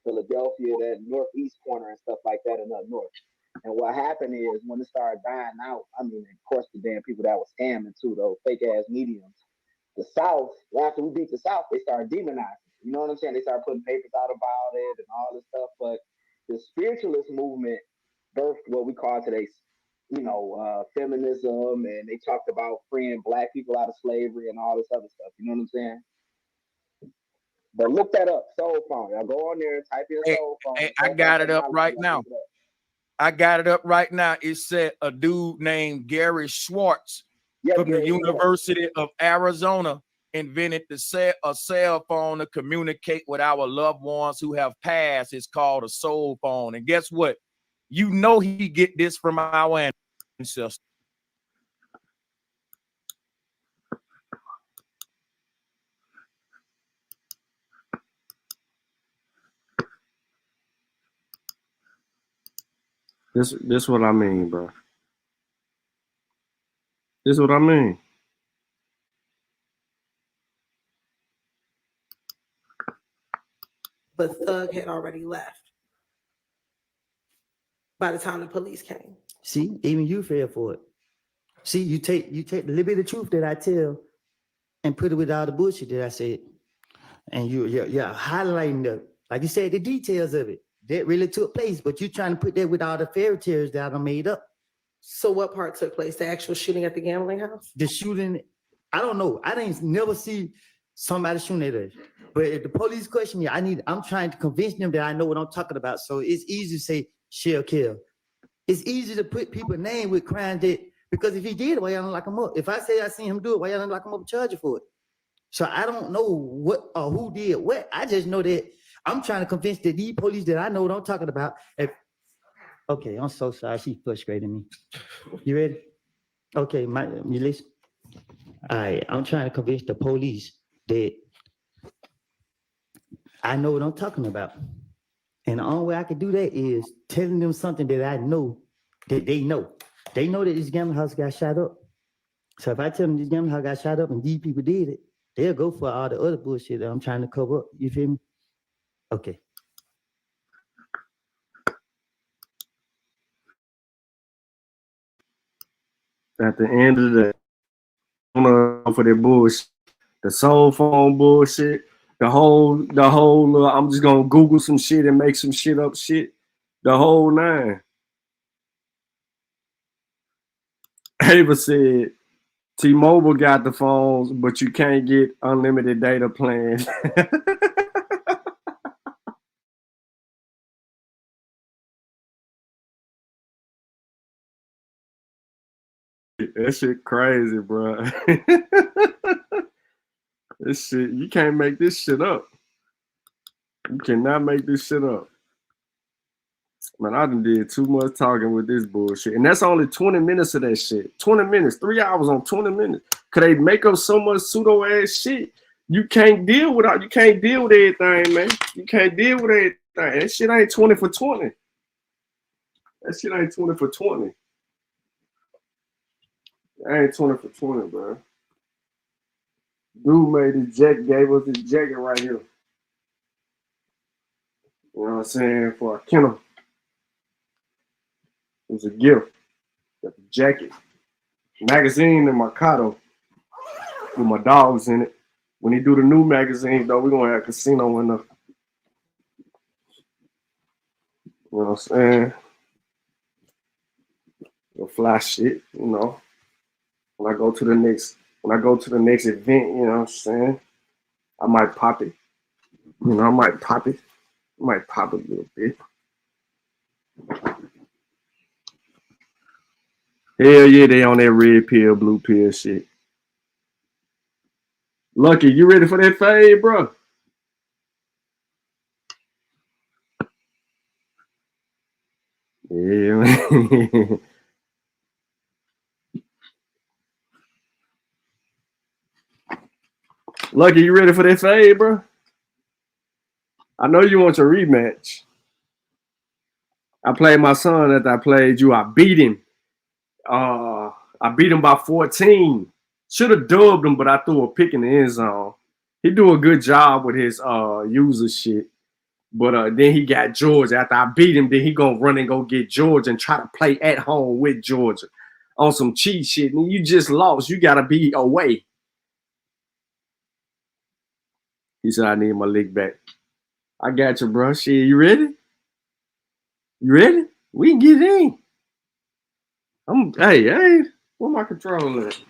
Philadelphia, that northeast corner and stuff like that, and up north. And what happened is when it started dying out, of course, the damn people that was scamming too, those fake ass mediums. The South, after we beat the South, they started demonizing. You know what I'm saying? They started putting papers out about it and all this stuff. But the spiritualist movement birthed what we call today, feminism, and they talked about freeing black people out of slavery and all this other stuff. You know what I'm saying? But look that up, soul phone. Y'all go on there and type in soul phone. I got it up right now. It said a dude named Gary Schwartz from the University of Arizona invented a cell phone to communicate with our loved ones who have passed. It's called a soul phone. And guess what? He get this from our ancestors. This what I mean, bro. This is what I mean. But Thug had already left by the time the police came. See, even you fell for it. See, you take the little bit of truth that I tell and put it with all the bullshit that I said. And you're highlighting like you said, the details of it. That really took place, but you're trying to put that with all the fairy tales that I made up. So what part took place? The actual shooting at the gambling house? The shooting, I don't know. I didn't never see somebody shooting at us. But if the police question me, I'm trying to convince them that I know what I'm talking about. So it's easy to say shell kill. It's easy to put people's name with crimes because if he did it, why y'all don't lock him up? If I say I seen him do it, why y'all don't lock him up and charge you for it? So I don't know what or who did what. I just know that I'm trying to convince that these police that I know what I'm talking about. Okay, I'm so sorry. She's frustrating me. You ready? Okay, you listen. I'm trying to convince the police that I know what I'm talking about. And the only way I can do that is telling them something that I know that they know. They know that this gambling house got shot up. So if I tell them this gambling house got shot up and these people did it, they'll go for all the other bullshit that I'm trying to cover up. You feel me? Okay. At the end of the day, I'm gonna go for that bullshit. The soul phone bullshit. The whole I'm just gonna Google some shit and make some shit up shit. The whole nine. Ava said T-Mobile got the phones, but you can't get unlimited data plans. That shit crazy, bro. This shit, you can't make this shit up. You cannot make this shit up. Man, I done did too much talking with this bullshit. And that's only 20 minutes of that shit. 20 minutes, 3 hours on 20 minutes. Could they make up so much pseudo ass shit? You can't deal with everything, man. You can't deal with everything. That shit ain't 20 for 20. That shit ain't 20 for 20. That ain't 20 for 20, bro. Dude made his jacket, gave us his jacket right here. You know what I'm saying? For a kennel. It was a gift. Got the jacket. Magazine in Mercado with my dogs in it. When he do the new magazine, though, we're gonna have casino in the. You know what I'm saying? The fly shit, you know. When I go to the next event, you know what I'm saying? I might pop it. You know, I might pop it. I might pop it a little bit. Hell yeah, they on that red pill, blue pill shit. Lucky, you ready for that fade, bro? Yeah, man. Lucky, you ready for that fade, bro? I know you want your rematch. I played my son after I played you. I beat him. I beat him by 14. Should have dubbed him, but I threw a pick in the end zone. He do a good job with his user shit. But then he got Georgia. After I beat him, then he gonna run and go get Georgia and try to play at home with Georgia on some cheat shit. And you just lost. You gotta be away. He said, I need my lick back. I got you, bro. Shit, you ready? You ready? We can get in. Hey, where my controller at?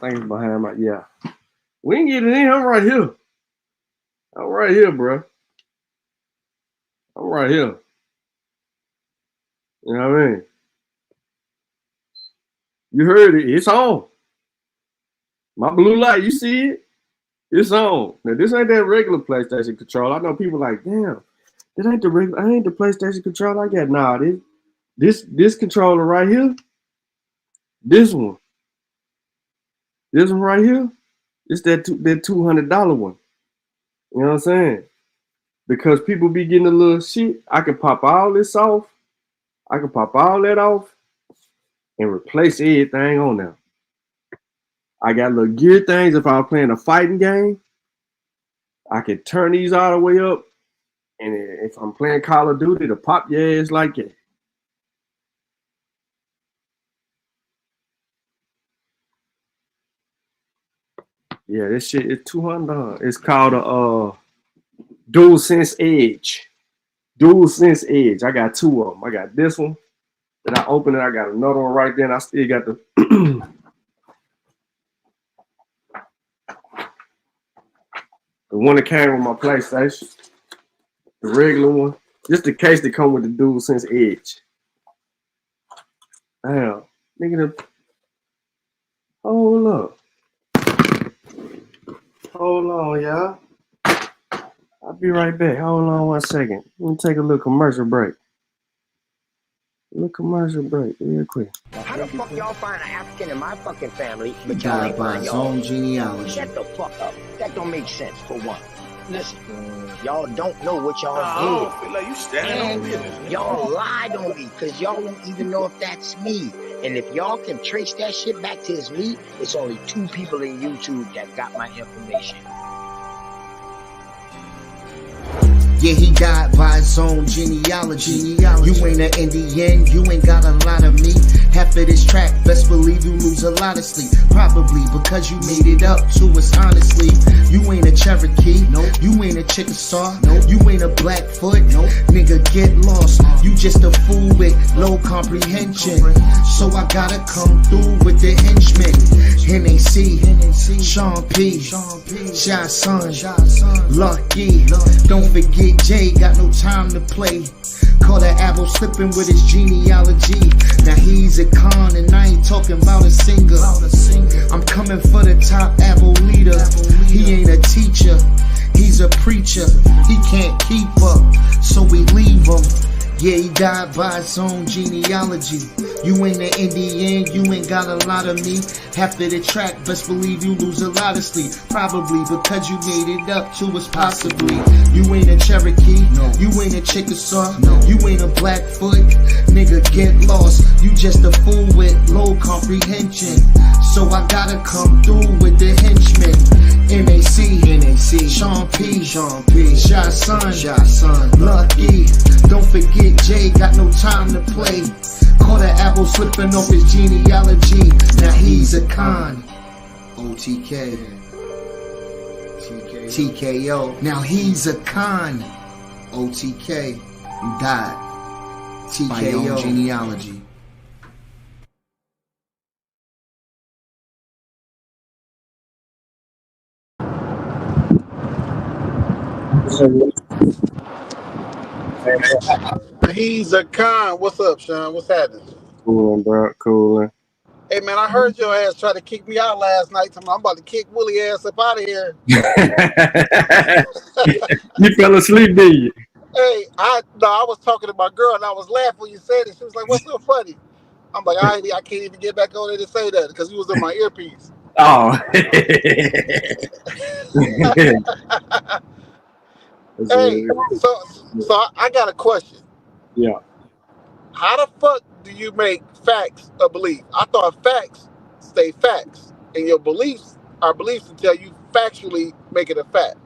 Things behind my, yeah. We can get it in. I'm right here. I'm right here, bro. I'm right here. You know what I mean? You heard it. It's on. My blue light, you see it? It's on. Now, this ain't that regular PlayStation controller. I know people like, damn, this ain't the regular, I ain't the PlayStation controller I got. Nah, this controller right here, this one right here, it's that $200 one. You know what I'm saying? Because people be getting a little shit, I can pop all this off. I can pop all that off and replace everything on there. I got little gear things. If I'm playing a fighting game, I can turn these all the way up. And if I'm playing Call of Duty, to pop your ass like it. Yeah, this shit is $200. It's called a DualSense Edge. DualSense Edge. I got two of them. I got this one. Then I open it. I got another one right there. And I still got the the one that came with my PlayStation. The regular one. Just the case that come with the DualSense Edge. Damn. Nigga, hold up. Hold on, y'all. I'll be right back. Hold on 1 second. Let me take a little commercial break. Look, commercial break real quick. How the fuck y'all find an African in my fucking family, He but y'all died ain't by find his y'all? own genealogy. Shut the fuck up. That don't make sense, for one. Listen, y'all don't know what y'all I did. don't feel like you standing on business. And y'all lied on me, because y'all don't even know if that's me. And if y'all can trace that shit back to it's me, it's only 2 people in YouTube that got my information. Yeah, he died by his own genealogy. You ain't an Indian, you ain't got a lot of me. Half of this track, best believe you lose a lot of sleep. Probably because you made it up to us honestly. You ain't a Cherokee, nope. You ain't a Chickasaw, nope. You ain't a Blackfoot, nope. Nigga, get lost. You just a fool with low comprehension. So I gotta come through with the henchmen. NAC, Sean P, Shy Son, Lucky. Don't forget Jay, got no time to play. Caught an apple slipping with his genealogy. Now he's a con and I ain't talking about a singer. I'm coming for the top apple leader. He ain't a teacher, he's a preacher. He can't keep up, so we leave him. Yeah, he died by his own genealogy. You ain't an Indian, you ain't got a lot of me. Half of the track, best believe you lose a lot of sleep. Probably because you made it up to us possibly. You ain't a Cherokee, no. You ain't a Chickasaw, no. You ain't a Blackfoot. Nigga, get lost. You just a fool with low comprehension. So I gotta come through with the henchmen. NAC, Sean P, Shy Son, Lucky. Don't forget Jay, got no time to play. Caught an apple slipping off his genealogy. Now he's a con. OTK. TKO. Now he's a con. OTK. You died. TKO. Genealogy. He's a con. What's up, Sean? What's happening? Coolin', bro. Coolin'. Hey, man, I heard your ass try to kick me out last night. I'm about to kick Willie ass up out of here. You fell asleep, did you? Hey, I was talking to my girl and I was laughing when you said it. She was like, "What's so funny?" I'm like, I can't even get back on there to say that because you was in my earpiece. Oh. Hey, so I got a question. Yeah. How the fuck do you make facts a belief? I thought facts stay facts, and your beliefs are beliefs until you factually make it a fact.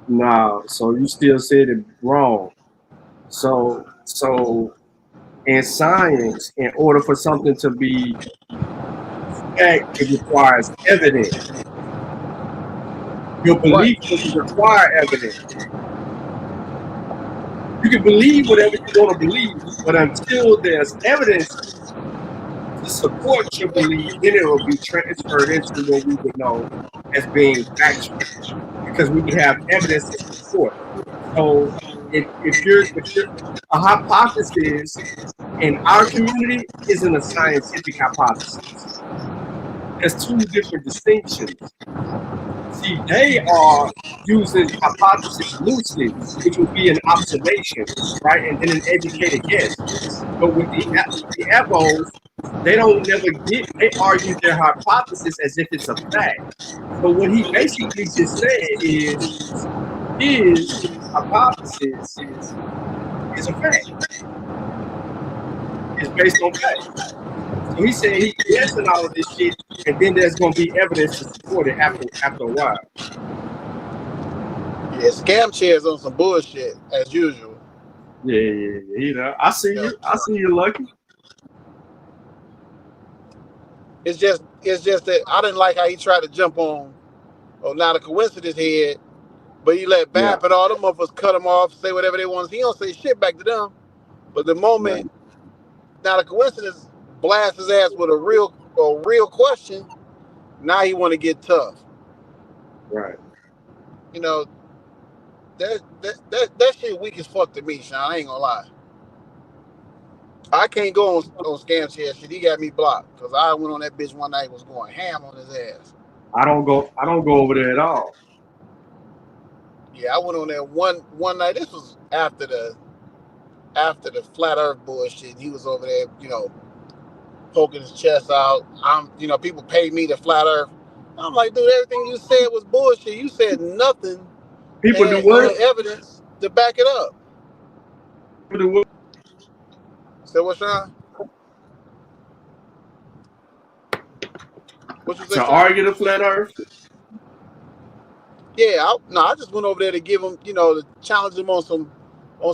Nah, so you still said it wrong. So in science, in order for something to be fact, it requires evidence. Your belief doesn't require evidence. You can believe whatever you want to believe, but until there's evidence to support your belief, then it will be transferred into what we would know as being factual, because we would have evidence to support. So if you're a hypothesis in our community isn't a scientific hypothesis. There's 2 different distinctions. See, they are using hypothesis loosely, which would be an observation, right? And then an educated guess. But with the Evos, they argue their hypothesis as if it's a fact. So what he basically just said is his hypothesis is a fact. It's based on fact. So he said he's guessing all of this shit, and then there's gonna be evidence to support it after a while. Yeah, scam chairs on some bullshit as usual. Yeah. You know, I see you, Lucky. It's just that I didn't like how he tried to jump on Not a Coincidence head, but he let Bap and all them motherfuckers cut him off, say whatever they want. He don't say shit back to them. But the moment Not a Coincidence blasts his ass with a real question, now he want to get tough. Right. You know, that shit weak as fuck to me, Sean. I ain't gonna lie. I can't go on scam shit. He got me blocked because I went on that bitch one night, was going ham on his ass. I don't go over there at all. Yeah, I went on there one night. This was after the after the flat Earth bullshit. He was over there, you know, poking his chest out. You know, people pay me to flat Earth. I'm like, dude, everything you said was bullshit. You said nothing. People do And what? evidence to back it up. People do what? So what, Sean? What you say, To Sean? argue the flat Earth? Yeah, I just went over there to give him, you know, to challenge him on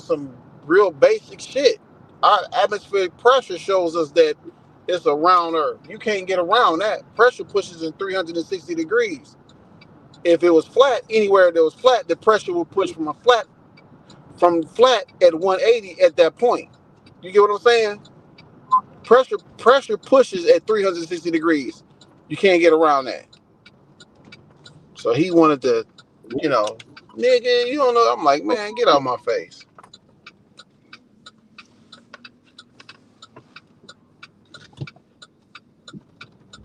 some real basic shit. Our atmospheric pressure shows us that it's a round Earth. You can't get around that. Pressure pushes in 360 degrees. If it was flat, anywhere that was flat, the pressure would push from flat at 180 at that point. You get what I'm saying? Pressure pushes at 360 degrees. You can't get around that. So he wanted to, you know, nigga, you don't know. I'm like, man, get out my face.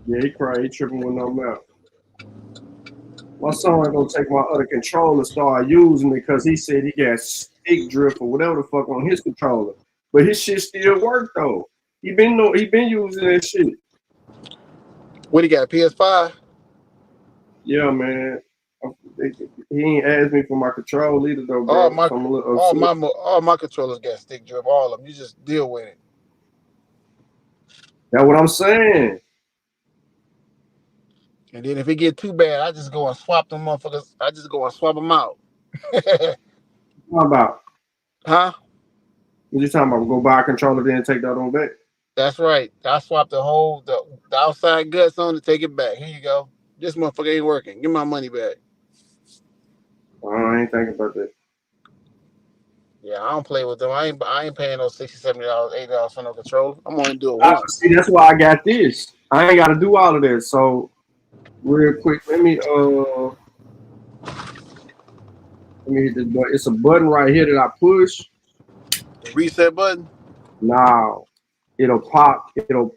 Yeah, he cried. He tripping with no mouth. My son gonna take my other controller and start using it because he said he got stick drift or whatever the fuck on his controller. But his shit still work though. He been using that shit. What he got? A PS5? Yeah, man. He ain't asked me for my control either though, bro. All my So I'm a little upset. all my controllers got stick drift. All of them. You just deal with it. That's what I'm saying. And then if it get too bad, I just go and swap them motherfuckers. I just go and swap them out. What about? Huh? What you talking about? Go buy a controller then take that on back? That's right. I swapped the outside guts on to take it back. Here you go. This motherfucker ain't working. Give my money back. I ain't thinking about that. Yeah, I don't play with them. I ain't paying no $60, $70, $80 for no controller. I'm gonna do it once. See, that's why I got this. I ain't got to do all of that. So real quick, let me hit this button. It's a button right here that I push. The reset button? Now it'll pop. It'll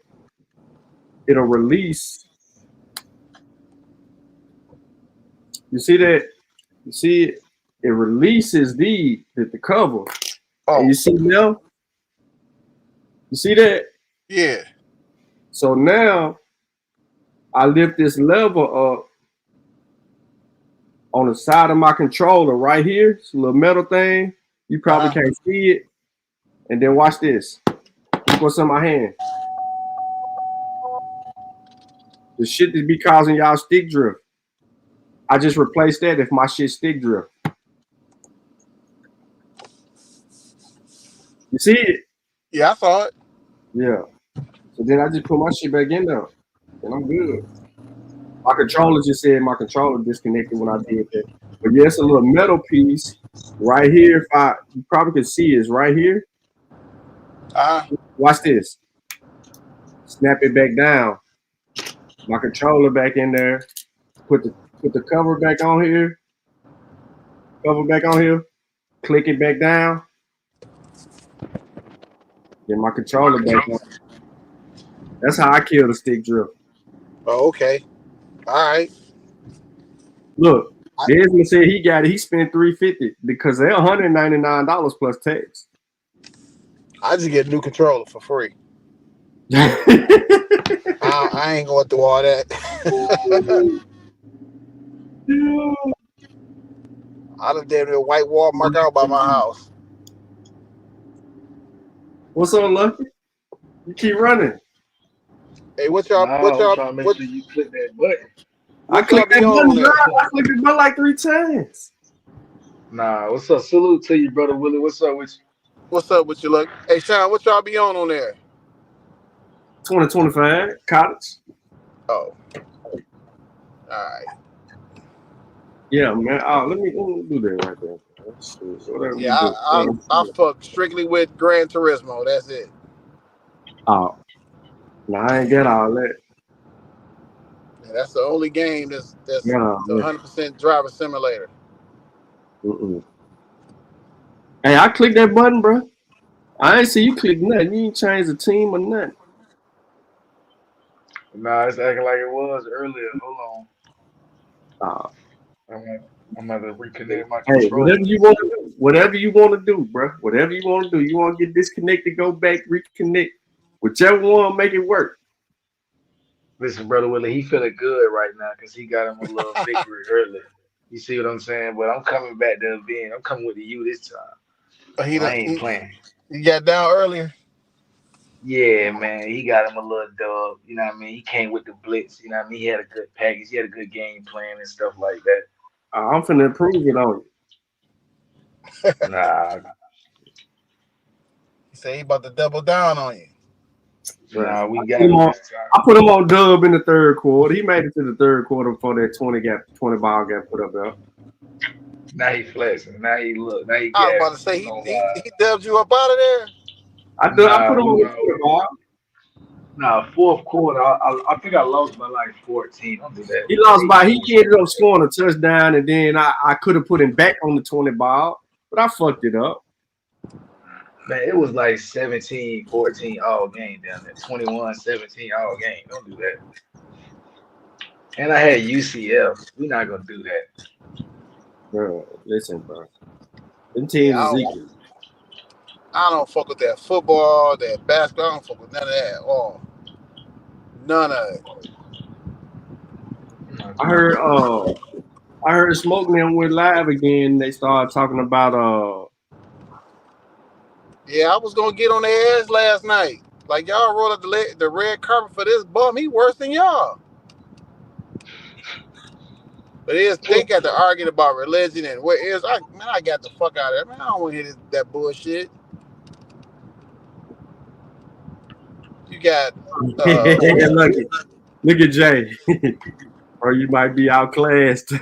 release. You see that? You see it? It releases the cover. Oh, and you see now? You see that? Yeah. So now I lift this lever up on the side of my controller right here. It's a little metal thing. You probably can't see it. And then watch this. Look what's in my hand. The shit that be causing y'all stick drift. I just replaced that if my shit stick drift. You see it? Yeah, I saw it. Yeah. So then I just put my shit back in there. And I'm good. My controller just said my controller disconnected when I did that. But yeah, it's a little metal piece right here. You probably can see it's right here. Watch this. Snap it back down. My controller back in there. Put the cover back on here. Cover back on here. Click it back down. Then my controller back on. That's how I kill the stick drift. Oh, okay. All right. Look, Desmond said he got it. He spent $350 because they're $199 plus tax. I just get a new controller for free. I ain't going through all that. I done damn near white wall mark out by my house. What's up, Lucky? You keep running. Hey, what y'all? I'm trying to make sure you click that button. I clicked that button. I clicked the button like 3 times. Nah, what's up? Salute to you, brother Willie. What's up with you? What's up with you, Lucky? Hey, Sean, what y'all be on there? 2025 college. Oh, all right. Yeah, man. Oh, let me do that right there. Yeah, I fuck strictly with Gran Turismo. That's it. Oh, no, I ain't get all that. Yeah, that's the only game that's the 100% driver simulator. Hey, I clicked that button, bro. I ain't see you click nothing. You ain't changed the team or nothing. Nah, it's acting like it was earlier. Hold on. I'm gonna reconnect my controller. Hey, whatever you want to do. whatever you want to do, bro. Whatever you want to do. You want to get disconnected, go back, reconnect. Whichever one, make it work. Listen, brother Willie, he feeling good right now because he got him a little victory early. You see what I'm saying? But I'm coming back to being. I'm coming with the U this time. So I ain't playing. He got down earlier. Yeah, man, he got him a little dub. You know what I mean? He came with the blitz. You know what I mean? He had a good package. He had a good game plan and stuff like that. I'm finna improve it on you. Nah. He said he about to double down on you. Nah, we I got him this time. I put him on dub in the third quarter. He made it to the third quarter before that 20 ball got put up there. Now he flexing. Now he look. Now he I was about to say he dubbed you up out of there. I put him on the 20 ball. Nah, fourth quarter. I think I lost by like 14. Don't do that. He lost by he ended up scoring a touchdown, and then I could have put him back on the 20 ball, but I fucked it up. Man, it was like 17-14 all game down there. 21-17 all game. Don't do that. And I had UCF. We're not gonna do that. Bro, listen, bro. Them teams is equal. I don't fuck with that football, that basketball. I don't fuck with none of that at all. None of it. I heard Smoke them went live again. They started talking about Yeah, I was gonna get on their ass last night. Like y'all rolled up the red carpet for this bum. He worse than y'all. But they got to argue about religion and what is. I got the fuck out of there. Man, I don't want to hear that bullshit. You got look at Jay. Or you might be outclassed. Nah,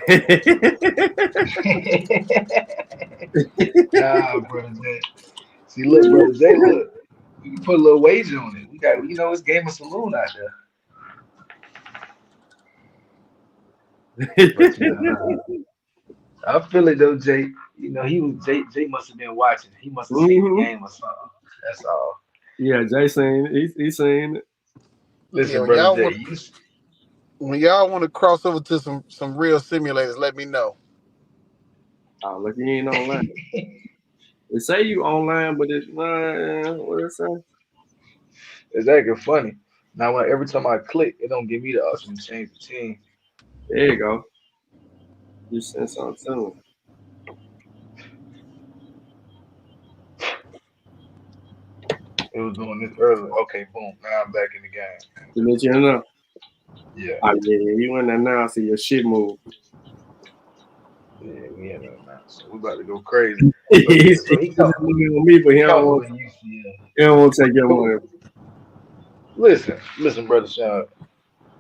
brother Jay. See, look, brother Jay, look. We can put a little wager on it. We got, it's Game of Saloon out there. But, I feel it though, Jay. Jay must have been watching. He must have seen the game or something. That's all. Yeah, Jay seen it. He's seen it. Listen, brother Jay. When y'all want to cross over to some real simulators, let me know. Oh, look, you ain't online. They say you online, but it's what it say? It's acting funny. Now, every time I click, it don't give me the option to change the team. There you go. You sent something to him. It was doing this earlier. Okay, boom. Now I'm back in the game. To let you know. Yeah. Oh, yeah, you in there now, see your shit move. Yeah, we in there now. So we about to go crazy. He's looking at me, but he don't want to take your money. Listen, brother Sean.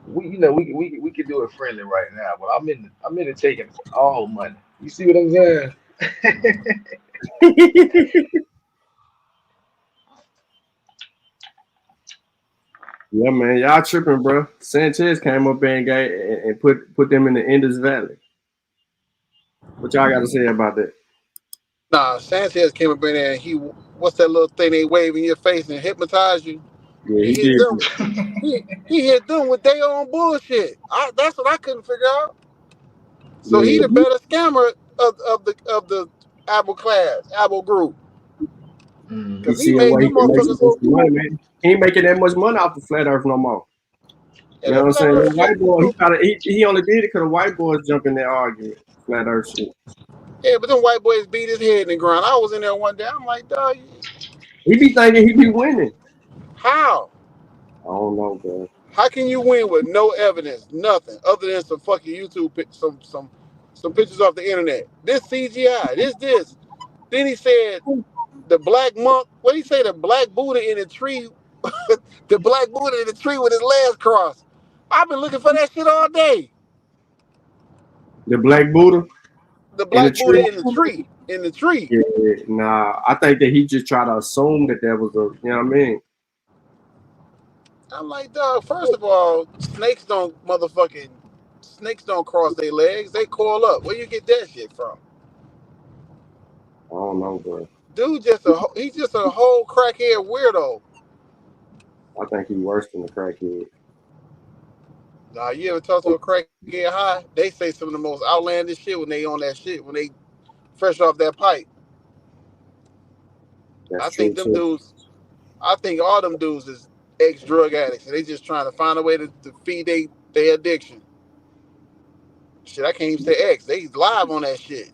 We can do it friendly right now, but I'm in the taking all money. You see what I'm saying? Yeah, man, y'all tripping, bro. Sanchez came up there and put them in the Indus Valley. What y'all got to say about that? Nah, Sanchez came up in there and what's that little thing they wave in your face and hypnotize you? Yeah, he did. He hit them with their own bullshit. That's what I couldn't figure out. So he the better scammer of the Apple class, Apple group. Because he made them motherfuckers so money, man. He ain't making that much money off the flat earth no more. You know what I'm saying? The white boy, he only did it because the white boys jumped in that argument. Flat earth shit. Yeah, but them white boys beat his head in the ground. I was in there one day. I'm like, dog. He be thinking he be winning. How? I don't know, bro. How can you win with no evidence, nothing, other than some fucking YouTube, some pictures off the internet? This CGI, this. Then he said the black monk. What did he say? The black Buddha in the tree, the black Buddha in the tree with his legs crossed. I've been looking for that shit all day. The black Buddha. The black Buddha in the tree. In the tree. Yeah, nah. I think that he just tried to assume that was a. You know what I mean? I'm like, dog, first of all, snakes don't cross their legs. They coil up. Where you get that shit from? I don't know, bro. Dude, he's just a whole crackhead weirdo. I think he's worse than a crackhead. Nah, you ever talk to a crackhead high? They say some of the most outlandish shit when they on that shit, when they fresh off that pipe. That's I true think them too. dudes. I think all them dudes is ex-drug addicts, and they just trying to find a way to feed their addiction. Shit, I can't even say ex. They live on that shit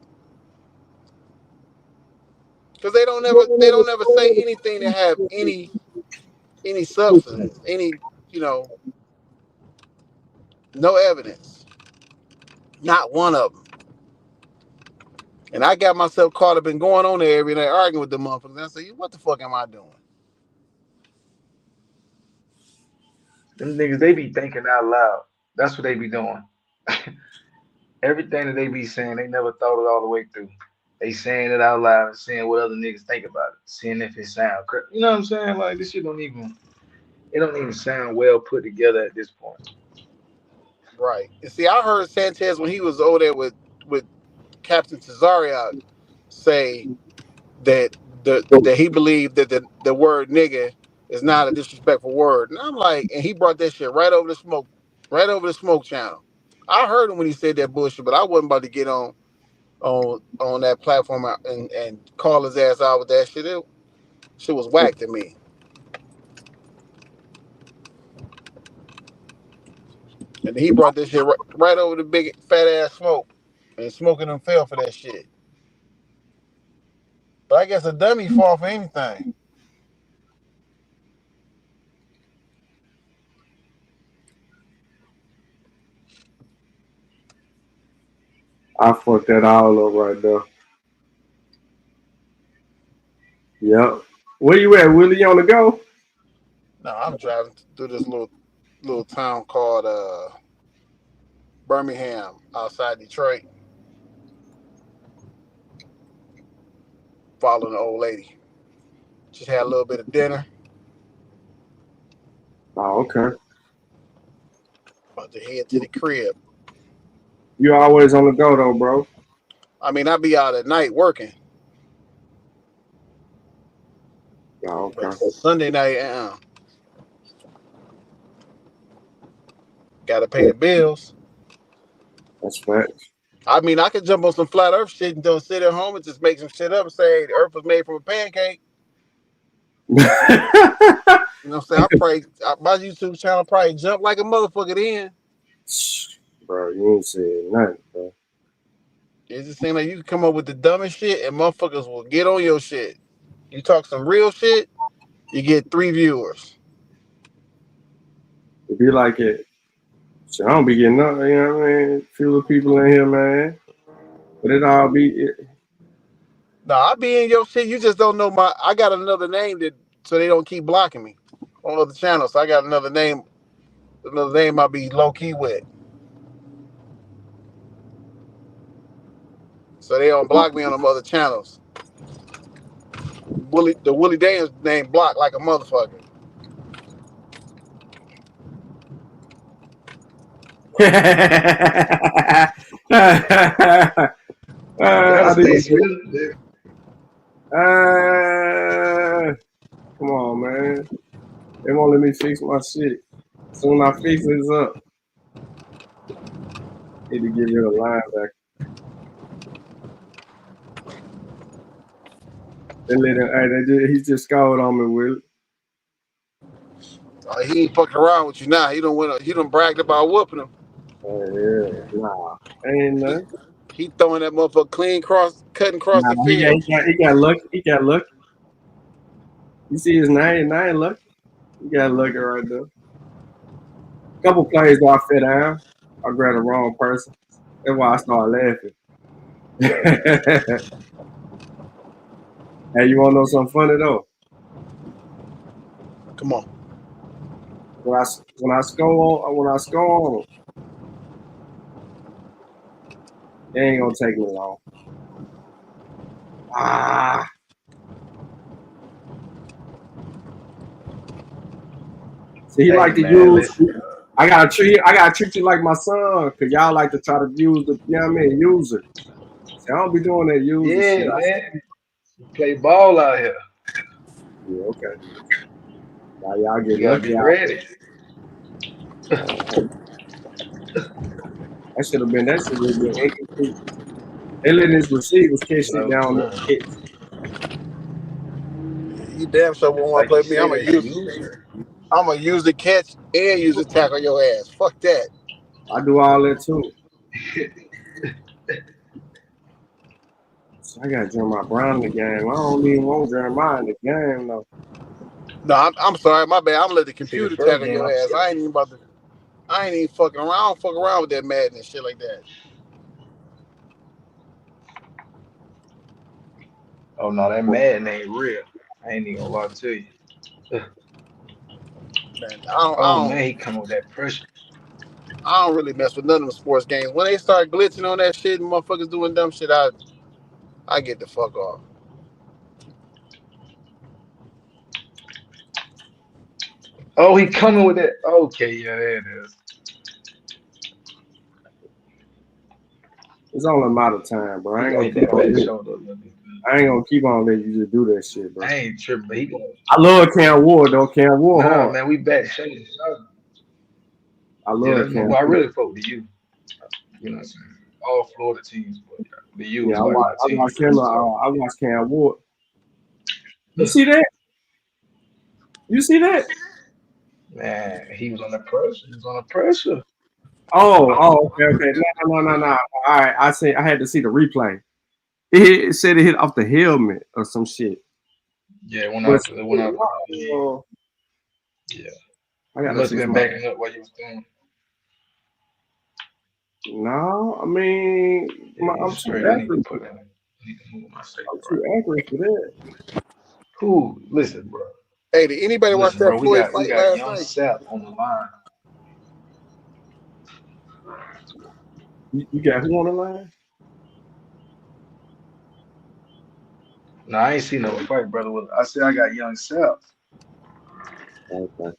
because they don't ever say anything that have any substance, any no evidence, not one of them. And I got myself caught up in going on there every night arguing with the motherfuckers. And I say, what the fuck am I doing? Them niggas, they be thinking out loud. That's what they be doing. Everything that they be saying, they never thought it all the way through. They saying it out loud and seeing what other niggas think about it, seeing if it sound correct. You know what I'm saying? Like this shit it don't even sound well put together at this point. Right. And see, I heard Sanchez when he was over there with Captain Cesario say that that he believed that the word nigga is not a disrespectful word. And I'm like, and he brought that shit right over the smoke channel. I heard him when he said that bullshit, but I wasn't about to get on that platform and call his ass out with that shit. Shit was whack to me. And he brought this shit right over the big fat ass smoke. And smoking them fell for that shit. But I guess a dummy fall for anything. I fucked that all up right there. Yep. Where you at, Willie? You on the go? No, I'm driving through this little town called Birmingham outside Detroit. Following the old lady. Just had a little bit of dinner. Oh, okay. About to head to the crib. You always on the go though, bro. I mean, I be out at night working. Oh, okay. But Sunday night, gotta pay the bills. That's facts. I mean, I could jump on some flat earth shit and don't sit at home and just make some shit up and say the earth was made from a pancake. You know what I'm saying? My YouTube channel probably jump like a motherfucker then. Bro, you ain't saying nothing, bro. It just seems like you can come up with the dumbest shit and motherfuckers will get on your shit. You talk some real shit, you get 3 viewers. It be like it. So I don't be getting up, you know what I mean? Few people in here, man. But it all be it. No, I be in your shit. You just don't know I got another name so they don't keep blocking me on other channels. So I got another name I be low key with. So they don't block me on them other channels. The Willie Daniels name blocked like a motherfucker. Come on, man. They won't let me fix my shit. Soon I fix this up. Need to give you a line back. He just scored on me, Will. He ain't fucking around with you now. He done bragged about whooping him. Oh yeah, nah, ain't nothing. He throwing that motherfucker cutting across the field. He got lucky. He got lucky. You see his name? Nine lucky. He got lucky right there. Couple plays I fit down. I grabbed the wrong person. That's why I started laughing. Hey, you wanna know something funny though? Come on. When I score on them, it ain't gonna take me long. See, he like to use. I gotta treat you like my son, cause y'all like to try to use the, you know what I mean, user. See, I don't be doing that user shit. Man. Play ball out here. Yeah, okay. Now y'all get lucky. Be ready. That should have been incomplete. They letting his receivers catch it down the hits. damn sure won't want Like to you play me. said, as a user. I'm gonna use the catch and use the tackle your ass. Fuck that. I do all that too. So I gotta Jeremiah Brown in the game. I don't even want Jeremiah in the game though. No, I'm sorry, my bad. I'm gonna let the See, the computer first tackle game, your I'm ass. still. I ain't even fucking around. I don't fuck around with that Madden and shit like that. Oh no, that Madden ain't real. I ain't even gonna lie to you. Man, Oh man, he come with that pressure. I don't really mess with none of them sports games. When they start glitching on that shit and motherfuckers doing dumb shit, I get the fuck off. Oh, he coming with that. Okay, yeah, there it is. It's only a matter of time, bro. He I ain't gonna gonna hit keep that on back letting shoulder a little bit. I ain't gonna keep on letting you just do that shit, bro. I ain't tripping, but he gonna. I love Cam Ward though. Cam Ward Nah, hard. man, we back shoulder to shoulder. I Yeah, love that's my. Cam. Well, I really fuck with you. You know what I'm saying? All Florida teams, but the U Yeah, is I like watch my I team. watch him. I watch Cam Ward. You see that? You see that? Man, he was under pressure. He was under pressure. Okay. No. All right, I had to see the replay. It said it hit off the helmet or some shit. Yeah, it went But out. It went out. Yeah, I you gotta must see have been some. backing up while you was doing. No, I mean, Yeah, you I'm too straight. I need to accurate. put that. I need to move my safety I'm too right. accurate for that. Who? Listen, bro. Hey, did anybody watch Listen, bro. that We Floyd got we fight got last young night? Sap on the line. You got who on the line? No, I ain't seen no fight, brother. I said I got young Sap. Okay.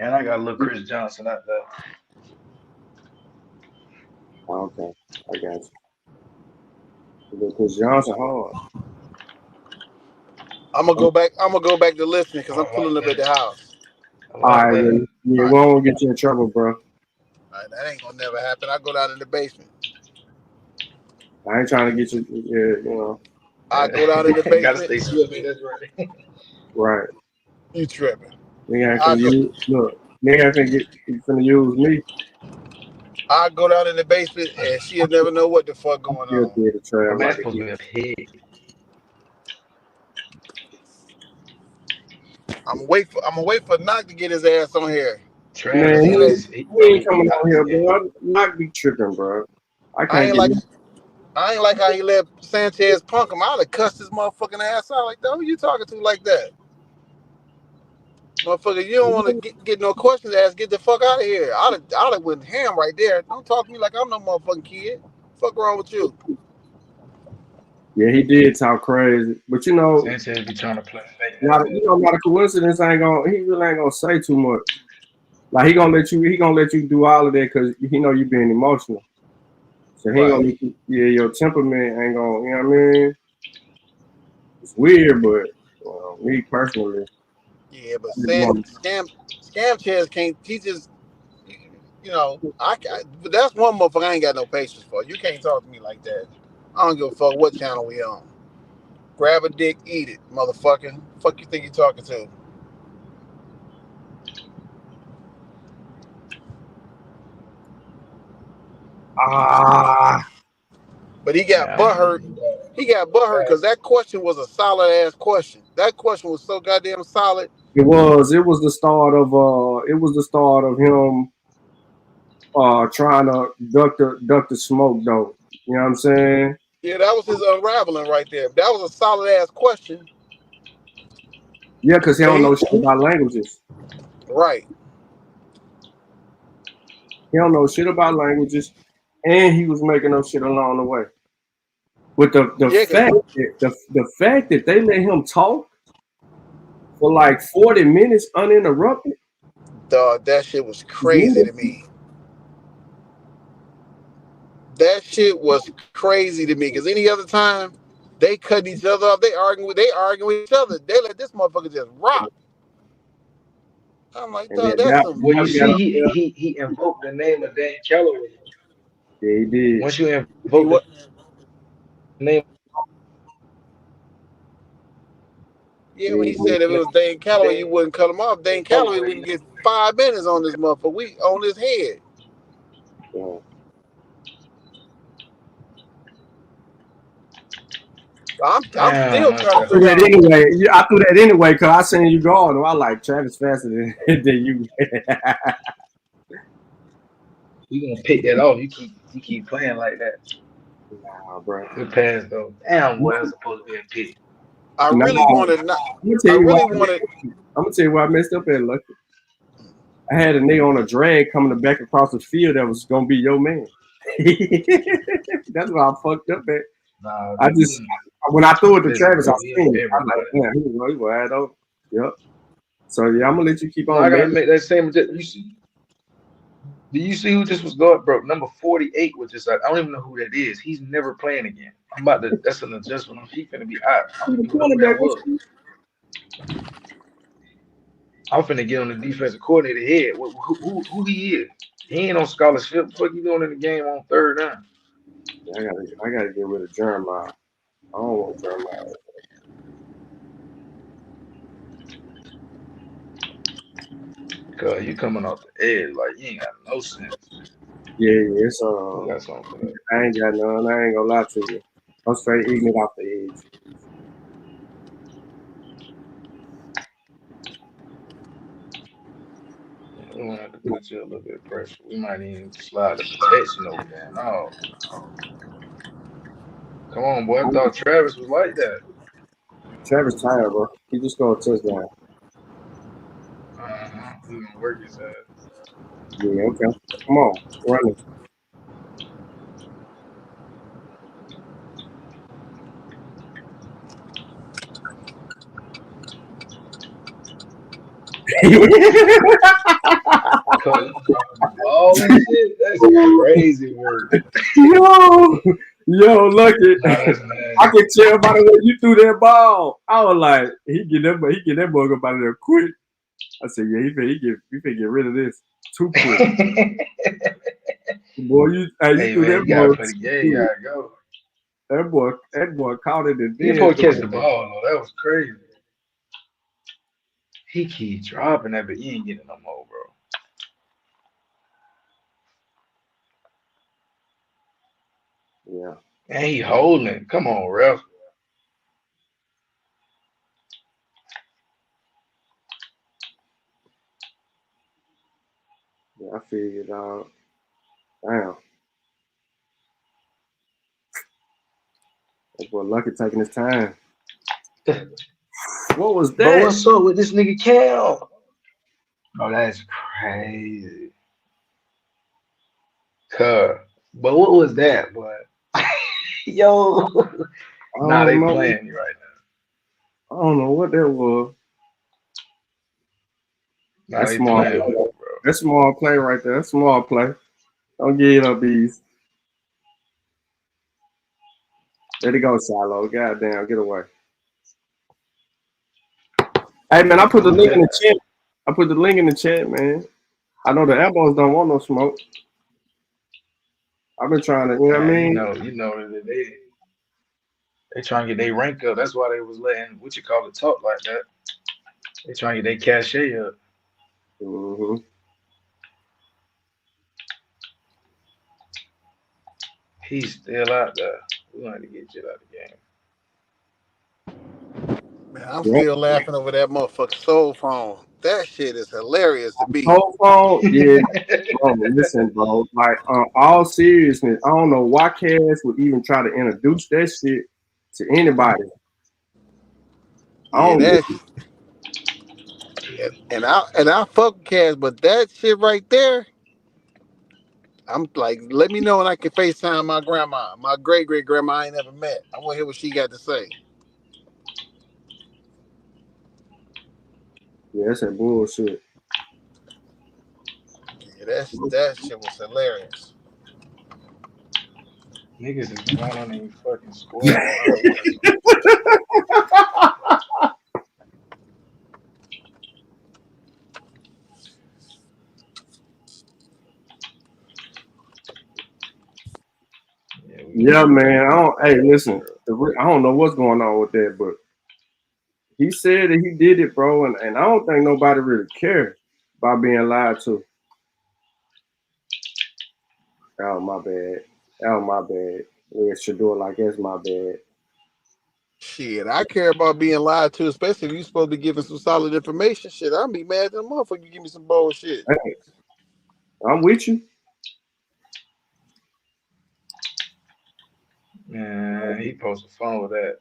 And I got little Chris Johnson out there. Okay, I got you. Because Johnson hard. I'm gonna go back to listening because I'm I like pulling up at that. the house. I All like right, that. yeah, we won't get you in trouble, bro. All right, that ain't gonna never happen. I go down in the basement. I ain't trying to get you, you know. I go down in the Gotta basement. stay swift. That's right. Right. You tripping? Nigga ain't I finna go, use, look, nigga ain't finna use me. I go down in the basement and she'll never know what the fuck I'm going still on. there to Oh trail man, like it's a supposed to geek. be a pig. I'm gonna wait for Knock to get his ass on here. Man, Cause Travis, he let he ain't he coming out on this here, game. bro. I'm not be tripping, bro. I I can't ain't get like no. I ain't like how he let Sanchez punk him. I'd have cussed his motherfucking ass out like that. Who you talking to like that? Motherfucker, you don't want to get no questions asked. Get the fuck out of here. I'd have went ham right there. Don't talk to me like I'm no motherfucking kid. Fuck wrong with you? Yeah, he did talk crazy, but you know, Sanchez be trying to play fake. not a coincidence. He really ain't gonna say too much. Like he gonna let you do all of that because he know you being emotional. So he ain't gonna Right. let you, your temperament ain't gonna, you know what I mean? It's weird, but me personally, Yeah, but I just want scam chairs can't. He just, you know, but that's one motherfucker I ain't got no patience for. You can't talk to me like that. I don't give a fuck what channel we on. Grab a dick, eat it, motherfucker. Fuck you think you talking to? But he got butthurt. He got butthurt because that question was a solid ass question. That question was so goddamn solid. It was the start of him trying to duck the smoke though. You know what I'm saying? Yeah, that was his unraveling right there. That was a solid ass question. Yeah, because he So don't know shit about languages. right. He don't know shit about languages, and he was making up shit along the way. But the fact that they let him talk for like 40 minutes uninterrupted, Dog, that shit was crazy to me. That shit was crazy to me. Because any other time, they cutting each other off. They arguing with each other. They let this motherfucker just rock. I'm like, dog, that's some. Well, you see, he invoked the name of Dan Calloway. Yeah, he did. Once you invoke the name. Yeah, when he said if it was Dane Calloway, you wouldn't cut him off. Dane Calloway wouldn't get 5 minutes on this motherfucker. We on his head. Yeah. I'm Damn, still I trying to I threw figure that out. anyway. I threw that anyway because I seen you go on. I like Travis faster than you. We gonna pick that off. You keep playing like that. Nah, bro. Good pass though. Damn, boy, that's supposed to be a pick. I Nah, really wanted not. I'm gonna tell I you really why. wanted. I'm gonna tell you why I messed up at Lucky. I had a nigga on a drag coming back across the field that was gonna be your man. That's why I fucked up at. Nah, I just when I threw it to listen, Travis, I bro, he seen on it. I was like, everybody. damn, he was wide open. Yep. So yeah, I'm gonna let you keep No, I on gotta betting. make that same. You see? Do you see who just was guard, bro? Number 48 was just like I don't even know who that is. He's never playing again. I'm about to. That's an adjustment. He's gonna be out. I don't The even know who that cornerback was. was. I'm finna get on the defensive coordinator head. Who he is? He ain't on scholarship. What the fuck you doing in the game on third down? I gotta get rid of Jeremiah. I don't want Jeremiah. Cause you coming off the edge like you ain't got no sense. Yeah, it's Who got something for that? I ain't got none. I ain't gonna lie to you. I'm straight eating it off the edge. We might have to put you a little bit of pressure. We might even slide the protection over there. No, come on, boy. I thought Travis was like that. Travis tired, bro. He just scored a touchdown. We gonna work his ass. Yeah, okay. Come on, run it. Cause you dropping the ball and shit. That's crazy work. Yo, Lucky. Nah, that's I nasty. can tell by the way you threw that ball. I was like, he get that bug up out of there quick. I said, yeah, he finna get rid of this too quick. Boy, you Hey threw man, that you gotta ball play the too game. You quick. gotta go. That boy caught it and He then supposed to threw catch the it. ball though. That was crazy. He keep dropping that, but you ain't getting no more, bro. Yeah. And he holding it. Come on, ref. Yeah, I figured out. Damn. That boy Lucky taking his time. What was But that? what's up with this nigga Cal? Oh, that's crazy. But what was that, boy? Yo. I Nah, they don't know. playing me right I don't know what that was. now. Nah, That's they small. playing with me, bro. That's small play right there. That's small play. Don't get it up easy. Let it go, Shiloh. Goddamn, get away. Hey man, I put the link in the chat. I put the link in the chat, man. I know the elbows don't want no smoke. I've been trying to, you know what I Man, mean? you know that they trying to get their rank up. That's why they was letting what you call it talk like that. They trying to get their cachet up. Mm-hmm. He's still out there. We gonna have to get you out of the game. Man, I'm Yep. still laughing over that motherfucking soul phone. That shit is hilarious to me. Whole phone, yeah. Bro, listen, bro. Like, all seriousness, I don't know why Cass would even try to introduce that shit to anybody. I Yeah, don't. and I fuck Cass, but that shit right there, I'm like, let me know when I can FaceTime my grandma, my great grandma I ain't never met. I want to hear what she got to say. Yeah, that's that bullshit. Yeah, that shit was hilarious. Niggas is going on their fucking squad. Oh, we got some. Yeah, man. Hey, listen. I don't know what's going on with that, but he said that he did it, bro, and I don't think nobody really cared about being lied to. Oh, my bad. Oh, my bad. Yeah, should do it like that's my bad. Shit, I care about being lied to, especially if you're supposed to be giving some solid information. Shit, I'll be mad at the motherfucker you give me some bullshit. Hey, I'm with you. Man, he posted fun with that.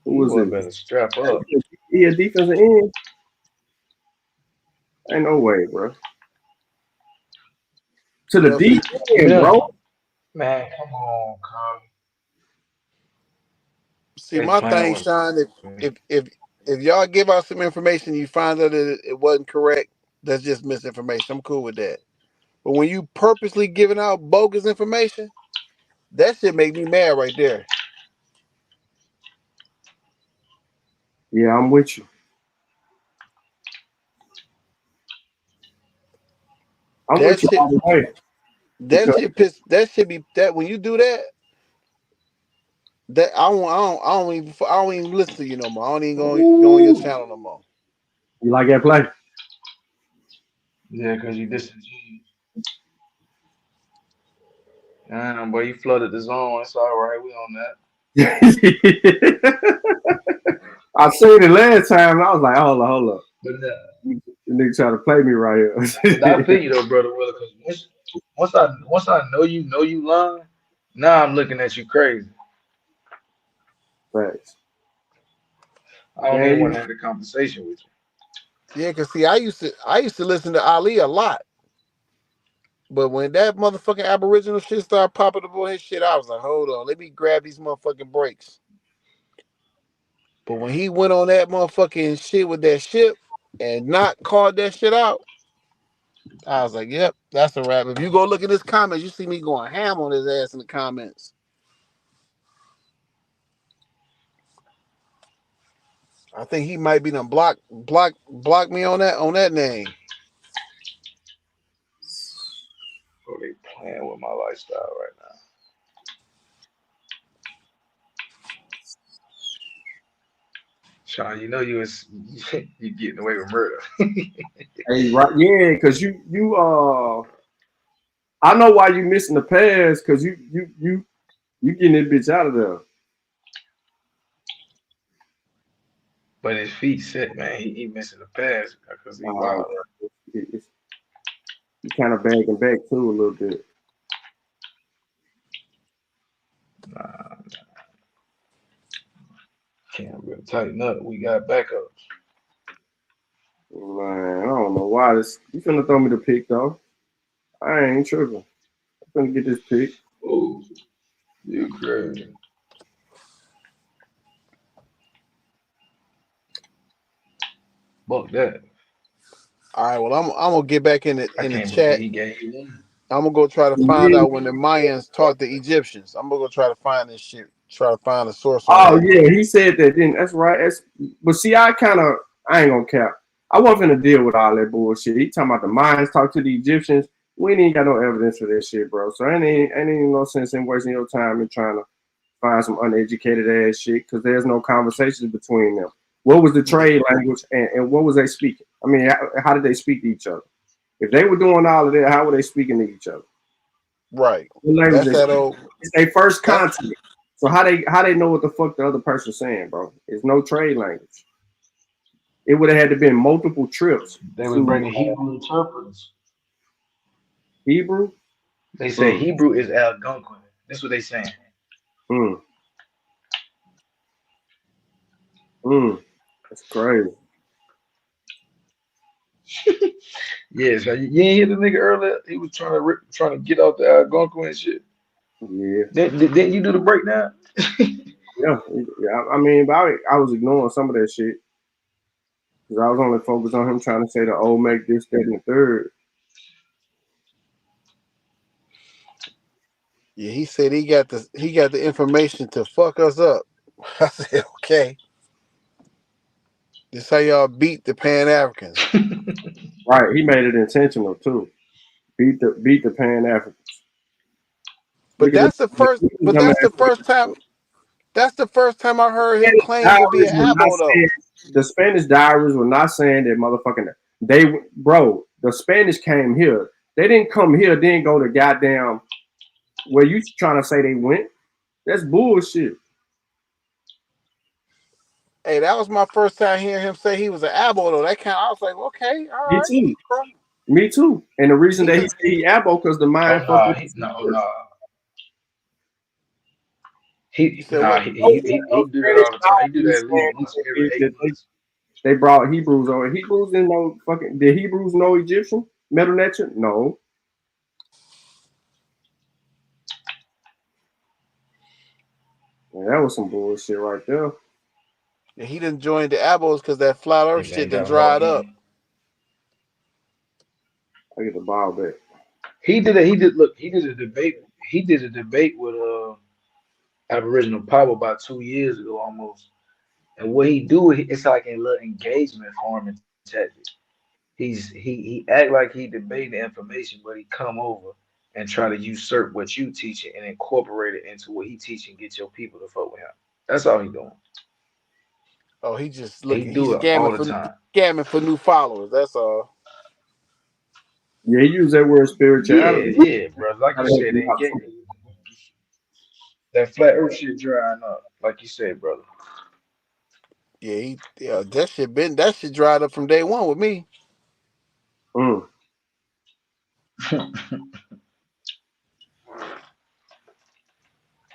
Who was Boy, it? better strap up. He a defensive end? Ain't no way, bro. To the deep end, bro. Man, come on, Carl. See, my thing, Sean, if y'all give out some information, you find out that it wasn't correct, that's just misinformation. I'm cool with that. But when you purposely giving out bogus information, that shit make me mad right there. Yeah, I'm with you. I'm with you all the way. That should be that when you do that. That I don't even listen to you no more. I don't even go on your channel no more. You like that play? Yeah, because you disingenuous. Boy, you flooded the zone. It's all right. We on that. I seen it last time, and I was like, hold up. But the nigga trying to play me right here. I feel you though, brother Willa, because once I know you lying, now I'm looking at you crazy. Facts. I don't even want to have a conversation with you. Yeah, because see, I used to listen to Ali a lot. But when that motherfucking Aboriginal shit started popping up on his shit, I was like, hold on, let me grab these motherfucking breaks. But when he went on that motherfucking shit with that ship and not called that shit out, I was like, yep, that's a wrap. If you go look at his comments, you see me going ham on his ass in the comments. I think he might be done block me on that name. Oh, they playing with my lifestyle right now. Sean, you know you getting away with murder. Hey, right? Yeah, because you I know why you missing the pass, because you getting that bitch out of there. But his feet set, man. He missing the pass because he wild. He kind of bagging back too a little bit. Nah, can't really tighten up. We got backups. Man, I don't know why this. You finna throw me the pick though. I ain't tripping. I'm finna get this pick. Oh, you crazy. Fuck that. All right, well, I'm gonna get back in the chat. He gave you one. I'm gonna go try to find out when the Mayans taught the Egyptians. I'm gonna go try to find this shit. Try to find a source on Oh that. yeah, he said that. Then that's right. But see, I ain't gonna cap. I wasn't gonna deal with all that bullshit. He talking about the Mayans talk to the Egyptians. We ain't got no evidence for that shit, bro. So ain't even no sense in wasting your time and trying to find some uneducated ass shit, because there's no conversations between them. What was the trade language, and what was they speaking? I mean, how did they speak to each other? If they were doing all of that, how were they speaking to each other? Right. What language That's that old. It's their first contact. So how they know what the fuck the other person's saying, bro? It's no trade language. It would have had to been multiple trips. They were bringing Hebrew interpreters. Hebrew? They say Hebrew is Algonquin. That's what they saying. That's crazy. Yeah, so you ain't hear the nigga earlier? He was trying to get out the Algonquin and shit. Yeah. Didn't you do the breakdown? Yeah. I mean, I was ignoring some of that shit because I was only focused on him trying to say the Olmec this, that, and the third. Yeah, he said he got the information to fuck us up. I said, okay. This how y'all beat the Pan Africans. Right. He made it intentional too. Beat the Pan Africans. But that's the first. But that's the first time. That's the first time I heard him claim to be an abo though. The Spanish diaries were not saying that motherfucking the Spanish came here. They didn't come here, then go to goddamn where you trying to say they went. That's bullshit. Hey, that was my first time hearing him say he was an abo though. That kind of, I was like, okay, all right. Me too. Me too. And the reason that he said he abo because the mind He do that all the time. He do that at least every 8 months. They brought Hebrews over. Hebrews didn't know fucking. Did Hebrews know Egyptian? Middle Nature? No. Man, that was some bullshit right there. Yeah, he didn't join the abos because that flat earth shit done dried up. I get the ball back. He did a debate with Aboriginal Power about 2 years ago almost. And what he do, it's like a little engagement farming tactic. He act like he debate the information, but he come over and try to usurp what you teaching and incorporate it into what he teaching, get your people to vote with him. That's all he doing. Oh, he just looking. He do it all the time. Scamming for new followers. That's all. Yeah, he used that word spirituality. Yeah, bro. Like you said, that flat earth shit drying up. Like you said, brother. Yeah, that shit dried up from day one with me.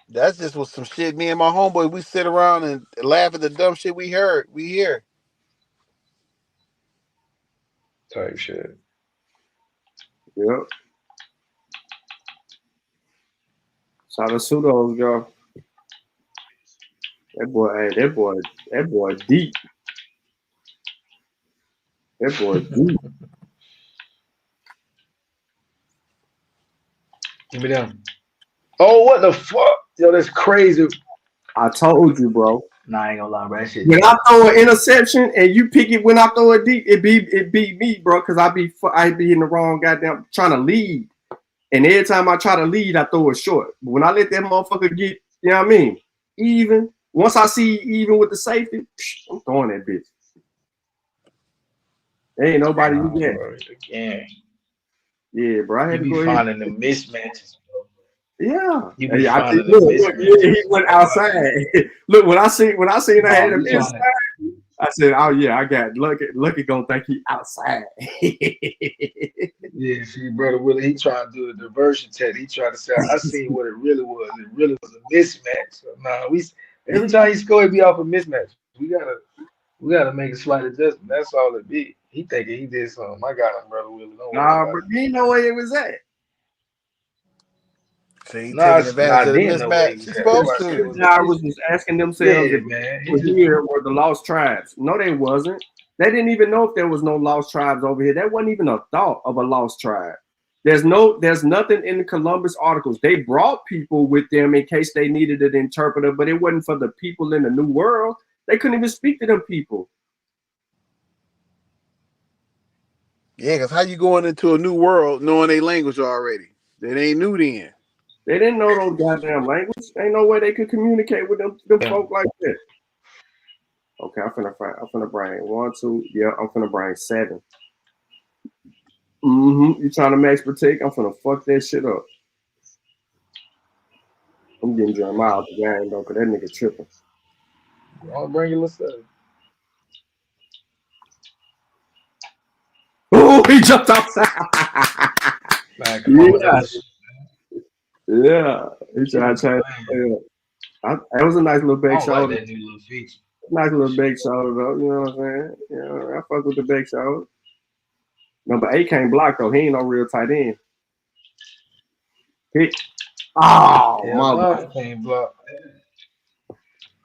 That's just was some shit. Me and my homeboy, we sit around and laugh at the dumb shit we hear. Type shit. Yep. So the pseudos, y'all. That boy deep. That boy deep. Give me them. Oh, what the fuck? Yo, that's crazy. I told you, bro. Nah, I ain't gonna lie, bro. That shit when I throw an interception and you pick it when I throw it deep, it beat me, bro, because I be in the wrong goddamn trying to lead. And every time I try to lead, I throw it short. But when I let that motherfucker get, you know what I mean? Even. Once I see even with the safety, I'm throwing that bitch. There ain't nobody you get. Again. Yeah, bro. I had to go finding the mismatches, bro. Yeah. You be finding the mismatches. He went outside. Look, when I seen I had him inside, I said, "Oh yeah, I got Lucky gonna think he outside." Yeah, see, brother Willie, he tried to do the diversion test. He tried to say, "I seen what it really was. It really was a mismatch." So, every time he score, it be off a mismatch. We gotta make a slight adjustment. That's all it be. He thinking he did something. I got him, brother Willie. Don't worry about but you didn't know where it was at. So he taking advantage of the mismatch. He's supposed to. I was just asking themselves if here were the lost tribes. No, they wasn't. They didn't even know if there was no lost tribes over here. That wasn't even a thought of a lost tribe. There's nothing in the Columbus articles. They brought people with them in case they needed an interpreter, but it wasn't for the people in the New World. They couldn't even speak to them people. Yeah, because how you going into a new world knowing their language already? They ain't new then. They didn't know those goddamn language. Ain't no way they could communicate with them folk like that. Okay, I'm finna bring 1, 2. Yeah, I'm finna bring 7. You trying to max protect? I'm finna fuck that shit up. I'm getting Jeremiah out the game though, cause that nigga tripping. I'll bring you little 7. Oh, he jumped outside. Yeah. He tried to change. That was a nice little back shoulder. Like that new little feature. Nice little back shoulder though. You know what I'm saying? Yeah, I fuck with the back shoulder. Number 8 can't block though. He ain't no real tight end. Mother can't block.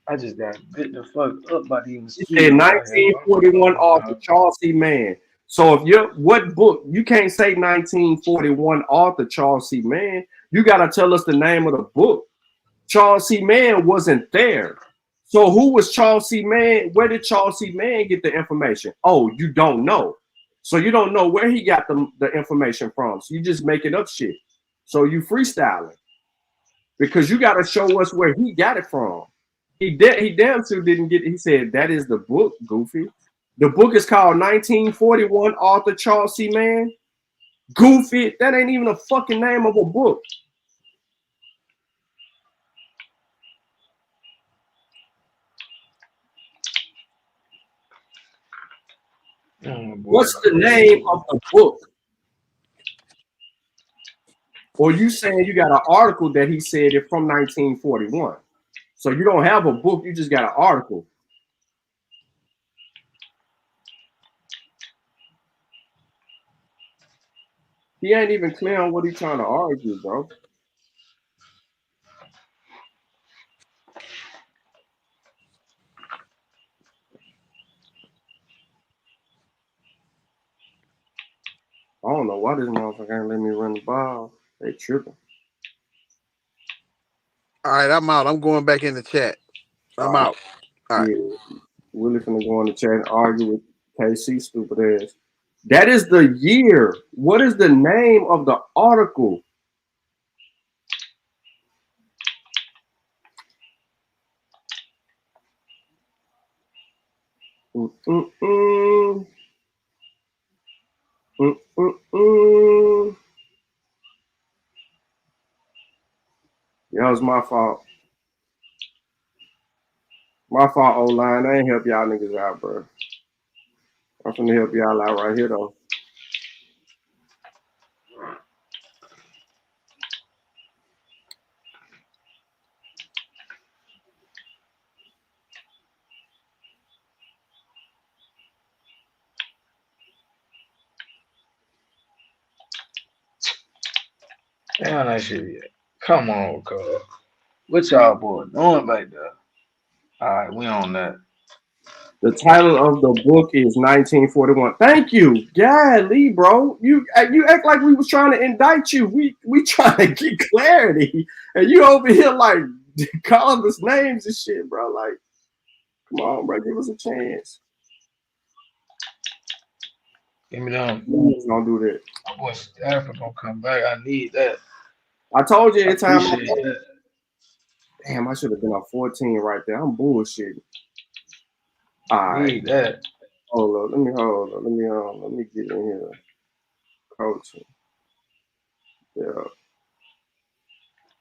I just got bit the fuck up by these mosquitoes. In 1941 author Charles C. Mann. So if what book you can't say 1941 author Charles C. Mann, you gotta tell us the name of the book. Charles C. Mann wasn't there. So who was Charles C. Mann? Where did Charles C. Mann get the information? Oh, you don't know. So you don't know where he got the information from. So you just making up shit. So you freestyling. Because you got to show us where he got it from. He damn sure didn't get it. He said, that is the book, Goofy. The book is called 1941, author Charles C. Mann. Goofy, that ain't even a fucking name of a book. What's the name of the book? Or you saying you got an article that he said it from 1941. So you don't have a book, you just got an article. He ain't even clear on what he's trying to argue, bro. I don't know why this motherfucker ain't let me run the ball. They tripping. All right, I'm out. I'm going back in the chat. I'm out. All right. Yeah. Willie finna go in the chat and argue with KC, stupid ass. That is the year. What is the name of the article? Yeah, it was my fault. My fault, O-line. I ain't help y'all niggas out, bro. I'm finna help y'all out right here, though. Damn, that shit yet. Come on, cuz. What y'all boy doing back there? All right, we on that. The title of the book is 1941. Thank you. Golly, bro. You act like we was trying to indict you. We trying to get clarity. And you over here like calling us names and shit, bro. Like, come on, bro. Give us a chance. Give me them. Don't do that. My boy Stafford gonna come back. I need that. I told you every time. Appreciate that. Damn, I should have been on 14 right there. I'm bullshitting. All right. Need that. Hold up. Let me get in here. Coaching. Yeah.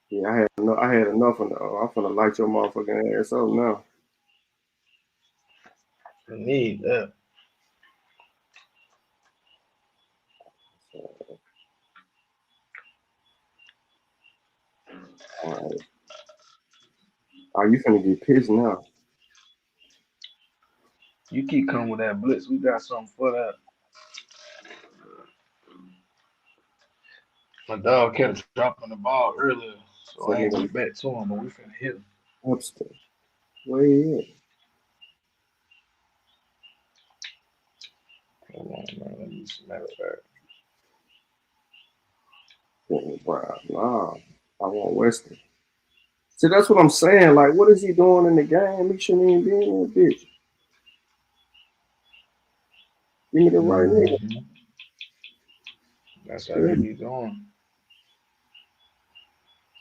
Yeah, I had enough of that. I'm finna light your motherfucking ass up now. I need that. All right. Oh, you finna get pissed now. You keep coming with that blitz. We got something for that. My dog kept dropping the ball earlier, so I ain't went back to him, but we finna hit him. Webster. Where he at? Hold on, man. Let me smell it back. Nah, I want Weston. See, that's what I'm saying. Like, what is he doing in the game? He shouldn't even be in that bitch. Give me the right nigga. That's how they be doing.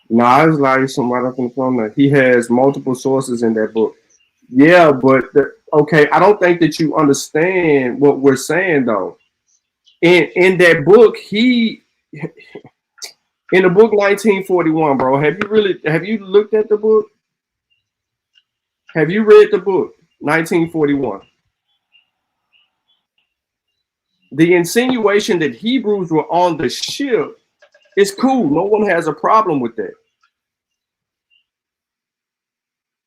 Nah, it's like somebody up in the phone that he has multiple sources in that book. Yeah, but okay, I don't think that you understand what we're saying though. In that book, in the book 1941, bro, have you looked at the book? Have you read the book 1941? The insinuation that Hebrews were on the ship is cool. No one has a problem with that.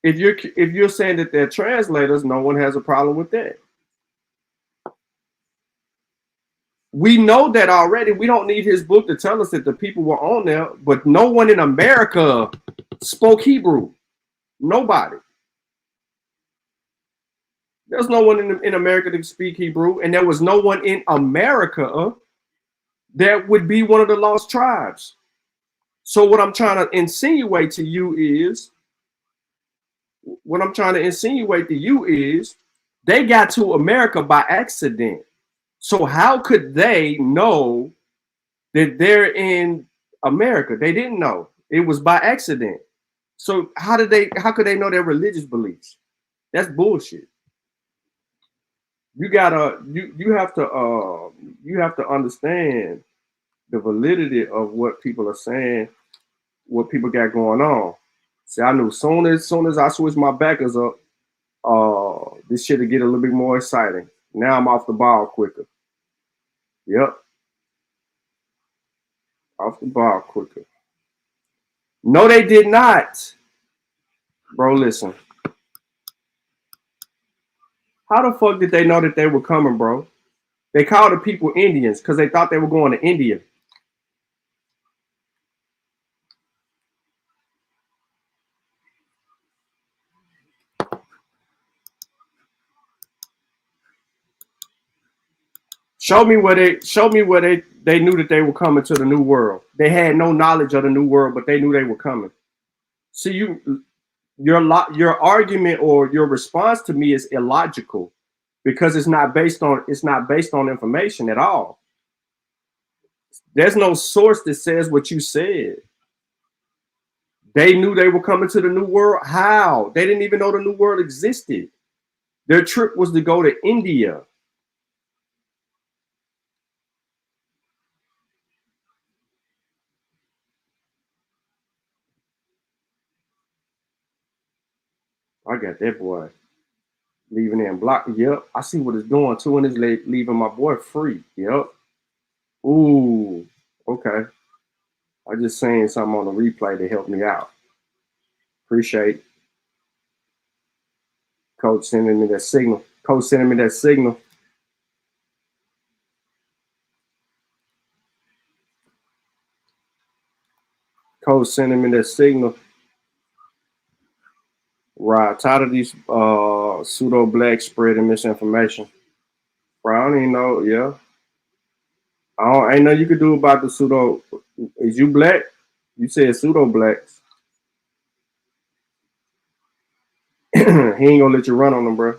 If you're saying that they're translators, no one has a problem with that. We know that already. We don't need his book to tell us that the people were on there, but no one in America spoke Hebrew. Nobody. There's no one in America that speak Hebrew, and there was no one in America that would be one of the lost tribes. So what I'm trying to insinuate to you is, they got to America by accident. So how could they know that they're in America? They didn't know. It was by accident. So how could they know their religious beliefs? That's bullshit. You have to understand the validity of what people are saying, what people got going on. See, I knew soon as I switched my backers up, this shit would get a little bit more exciting. Now I'm off the ball quicker. Yep. Off the ball quicker. No, they did not. Bro, listen. How the fuck did they know that they were coming, bro? They called the people Indians because they thought they were going to India. Show me where they knew that they were coming to the new world. They had no knowledge of the new world, but they knew they were coming. See, your argument or your response to me is illogical because it's not based on information at all. There's no source that says what you said. They knew they were coming to the new world. How? They didn't even know the new world existed. Their trip was to go to India. I got that boy leaving there and block. Yep, I see what it's doing too, and it's leaving my boy free. Yep. Ooh, okay. I just saying something on the replay to help me out. Appreciate Coach sending me that signal. Coach sending me that signal. Coach sending me that signal. Right. Tired of these pseudo black spreading misinformation. Bro, I don't even know. Yeah. Ain't nothing you could do about the pseudo. Is you black? You said pseudo blacks. He ain't gonna let you run on them, bro.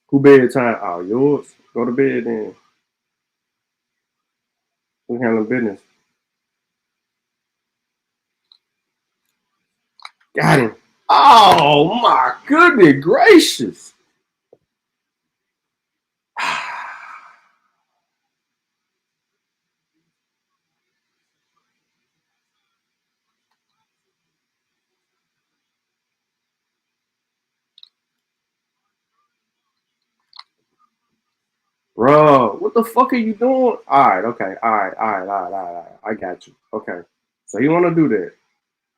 Who bedtime? Oh, yours. Go to bed then. We handling business. Got him. Oh my goodness gracious. Bro, what the fuck are you doing? All right, okay. All right. I got you. Okay. So you want to do that.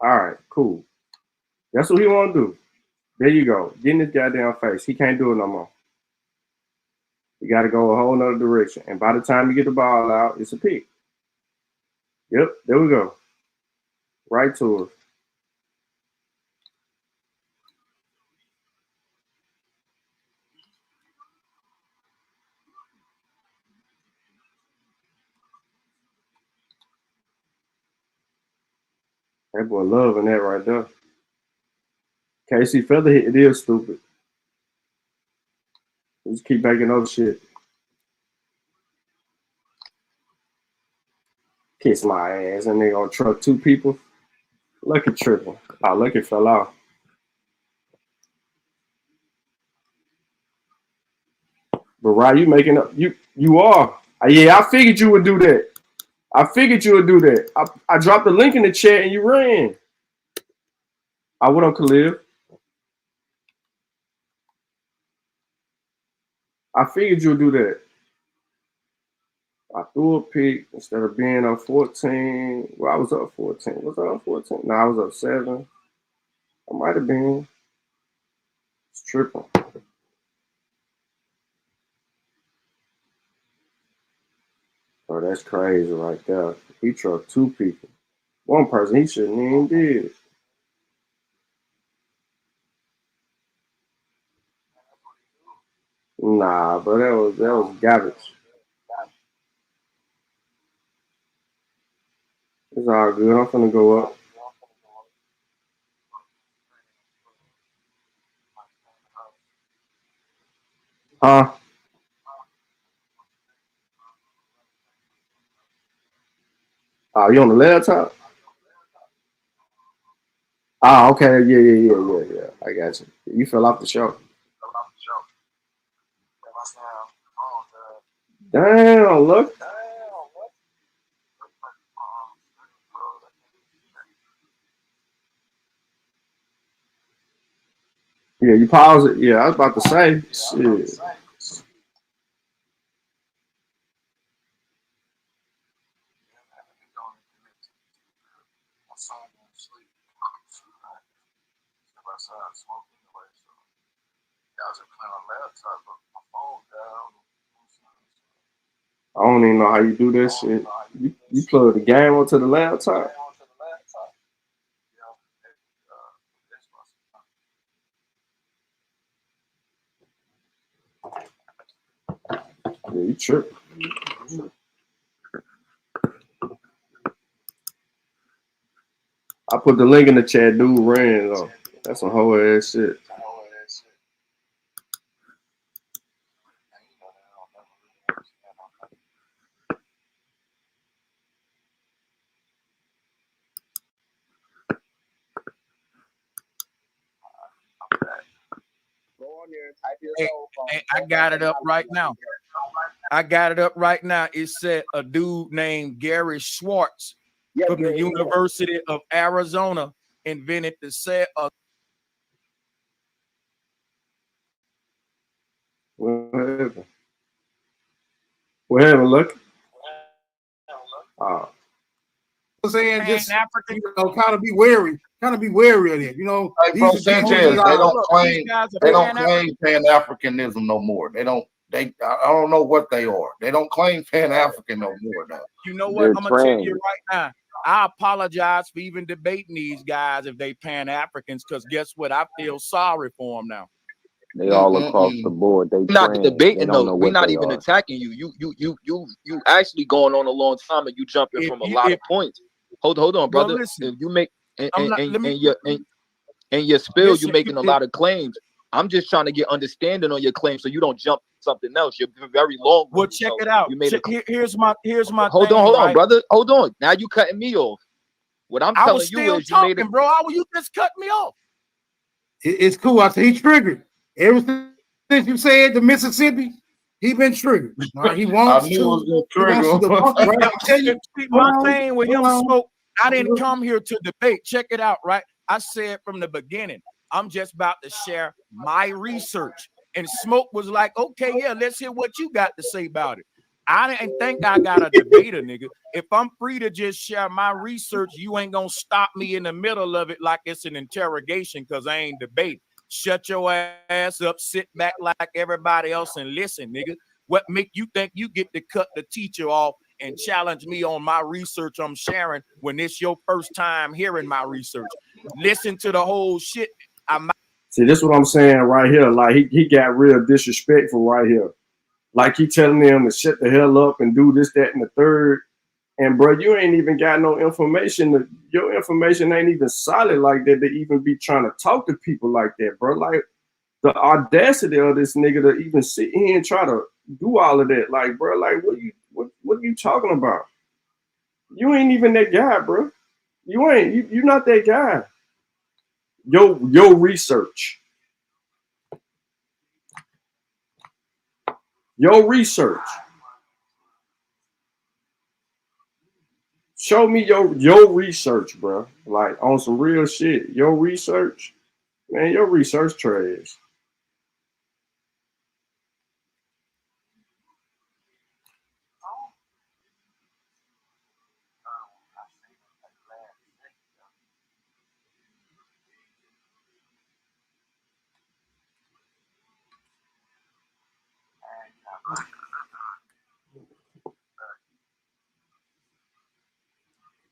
All right, cool. That's what he want to do. There you go. Get in his goddamn face. He can't do it no more. You got to go a whole nother direction. And by the time you get the ball out, it's a pick. Yep, there we go. Right to it. That boy loving that right there. KC Featherhead, it is stupid. Just keep making other shit. Kiss my ass, and they gonna truck two people. Lucky tripping. Oh, Lucky fell off. But Ryan, you making up. You are. Yeah, I figured you would do that. I figured you would do that. I dropped the link in the chat and you ran. What up, Khalil? I figured you would do that. I threw a pick instead of being up 14. Well, I was up 14. Was I up 14? No, I was up 7. I might have been. It's tripping. Oh, that's crazy right there. He trucked two people. One person he shouldn't even did. Nah, but that was garbage. It's all good. I'm finna go up. Huh? Oh, you on the laptop? Oh, okay. Yeah. I got you. You fell off the show. Damn, look. Yeah, you pause it. Yeah, I was about to say. Shit. I don't even know how you do that shit. You plug the game onto the laptop. Yeah, you tripping. I put the link in the chat. Dude ran though. That's some whole ass shit. Hey, I got it up right now. It said a dude named Gary Schwartz from the University of Arizona invented the set of. What happened, look? I'm saying just kind of be wary of it. Hey, bro, Sanchez, they don't claim Pan-Africanism no more. I don't know what they are. They don't claim Pan-African no more now. You know what? I'm gonna tell you right now. I apologize for even debating these guys if they Pan-Africans, because guess what? I feel sorry for them now. They all across the board. They not trans. debating They don't though. know We're what not they even are. attacking you. You actually going on a long time and you jumping from a lot of points. Hold on, brother. If you make and your spill, you're making a lot of claims. I'm just trying to get understanding on your claim so you don't jump something else. You're very long. Well, check it out. Here's my hold on, brother. Hold on. Now you cutting me off. What I'm telling you is you made it, bro. How will you just cut me off? It's cool. I said he triggered. Ever since you said the Mississippi, he been triggered. Right? He wants to. My thing with him, Smoke. I didn't come here to debate. Check it out, right? I said from the beginning, I'm just about to share my research. And Smoke was like, okay, yeah, let's hear what you got to say about it. I didn't think I got a debater, nigga. If I'm free to just share my research, you ain't gonna stop me in the middle of it like it's an interrogation, because I ain't debating. Shut your ass up, sit back like everybody else and listen, nigga. What make you think you get to cut the teacher off and challenge me on my research I'm sharing when it's your first time hearing my research? Listen to the whole shit. See, this is what I'm saying right here. Like he got real disrespectful right here. Like he telling them to shut the hell up and do this, that, and the third. And bro, you ain't even got no information. Your information ain't even solid like that to even be trying to talk to people like that, bro. Like the audacity of this nigga to even sit here and try to do all of that. Like, bro, like what are you talking about? You ain't even that guy, bro. You're not that guy. Your research. Your research. Show me your research, bro. Like on some real shit. Your research, man. Your research trash.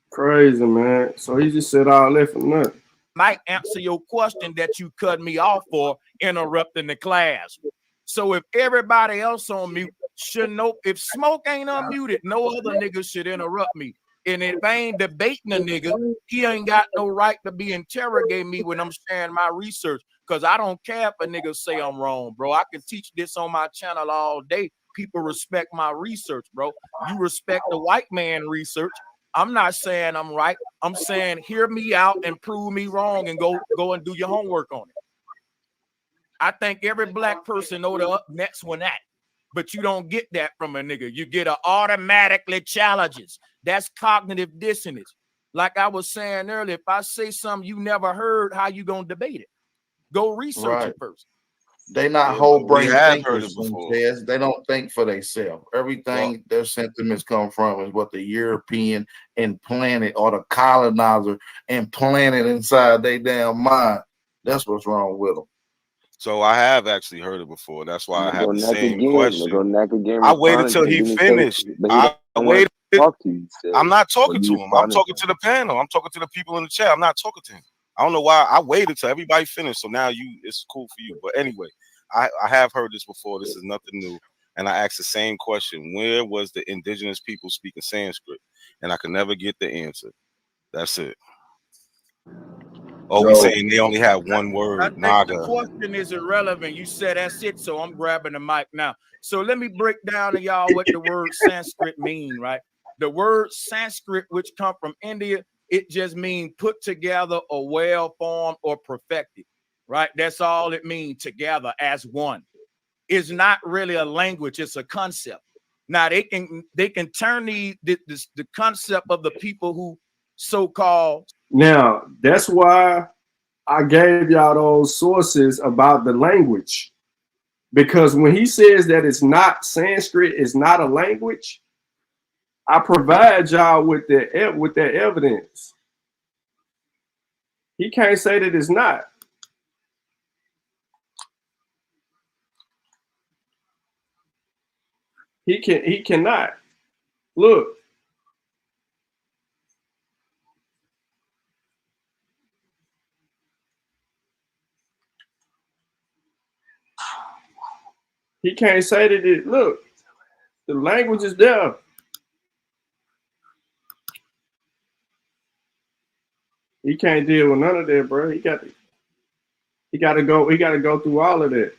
Crazy, man. So he just said all that for nothing. Might answer your question that you cut me off for interrupting the class. So if everybody else on mute should know, if Smoke ain't unmuted, no other nigga should interrupt me. And if I ain't debating a nigga, he ain't got no right to be interrogating me when I'm sharing my research. Because I don't care if a nigga say I'm wrong, bro. I can teach this on my channel all day. People respect my research, bro. You respect the white man research. I'm not saying I'm right. I'm saying hear me out and prove me wrong and go and do your homework on it. I think every black person know the next one at. But you don't get that from a nigga. You get a automatically challenges. That's cognitive dissonance. Like I was saying earlier, if I say something you never heard, how you gonna debate it? Go research it first. They not whole brain thinkers. They don't think for themselves. Everything their sentiments come from is what the European implanted or the colonizer implanted inside their damn mind. That's what's wrong with them. So I have actually heard it before. That's why I have the same question. Again, I waited till he finished. I waited. I'm not talking to him. I'm talking to the panel. I'm talking to the people in the chat. I'm not talking to him. I don't know why I waited till everybody finished. So now it's cool for you. But anyway, I have heard this before. This is nothing new. And I asked the same question. Where was the indigenous people speaking Sanskrit? And I could never get the answer. That's it. Oh, we saying they only have one word, I think Naga. the question is irrelevant. You said that's it, so I'm grabbing the mic now. So let me break down to y'all what the word Sanskrit mean, right? The word Sanskrit, which come from India, it just means put together or well-formed or perfected, right? That's all it means, together as one. It's not really a language, it's a concept. Now they can turn the concept of the people who so-called. Now that's why I gave y'all those sources about the language, because when he says that it's not Sanskrit, it's not a language, I provide y'all with that evidence. He can't say that it's not. He cannot. Look. He can't say that it, look, the language is there. He can't deal with none of that, bro. He got to go through all of that.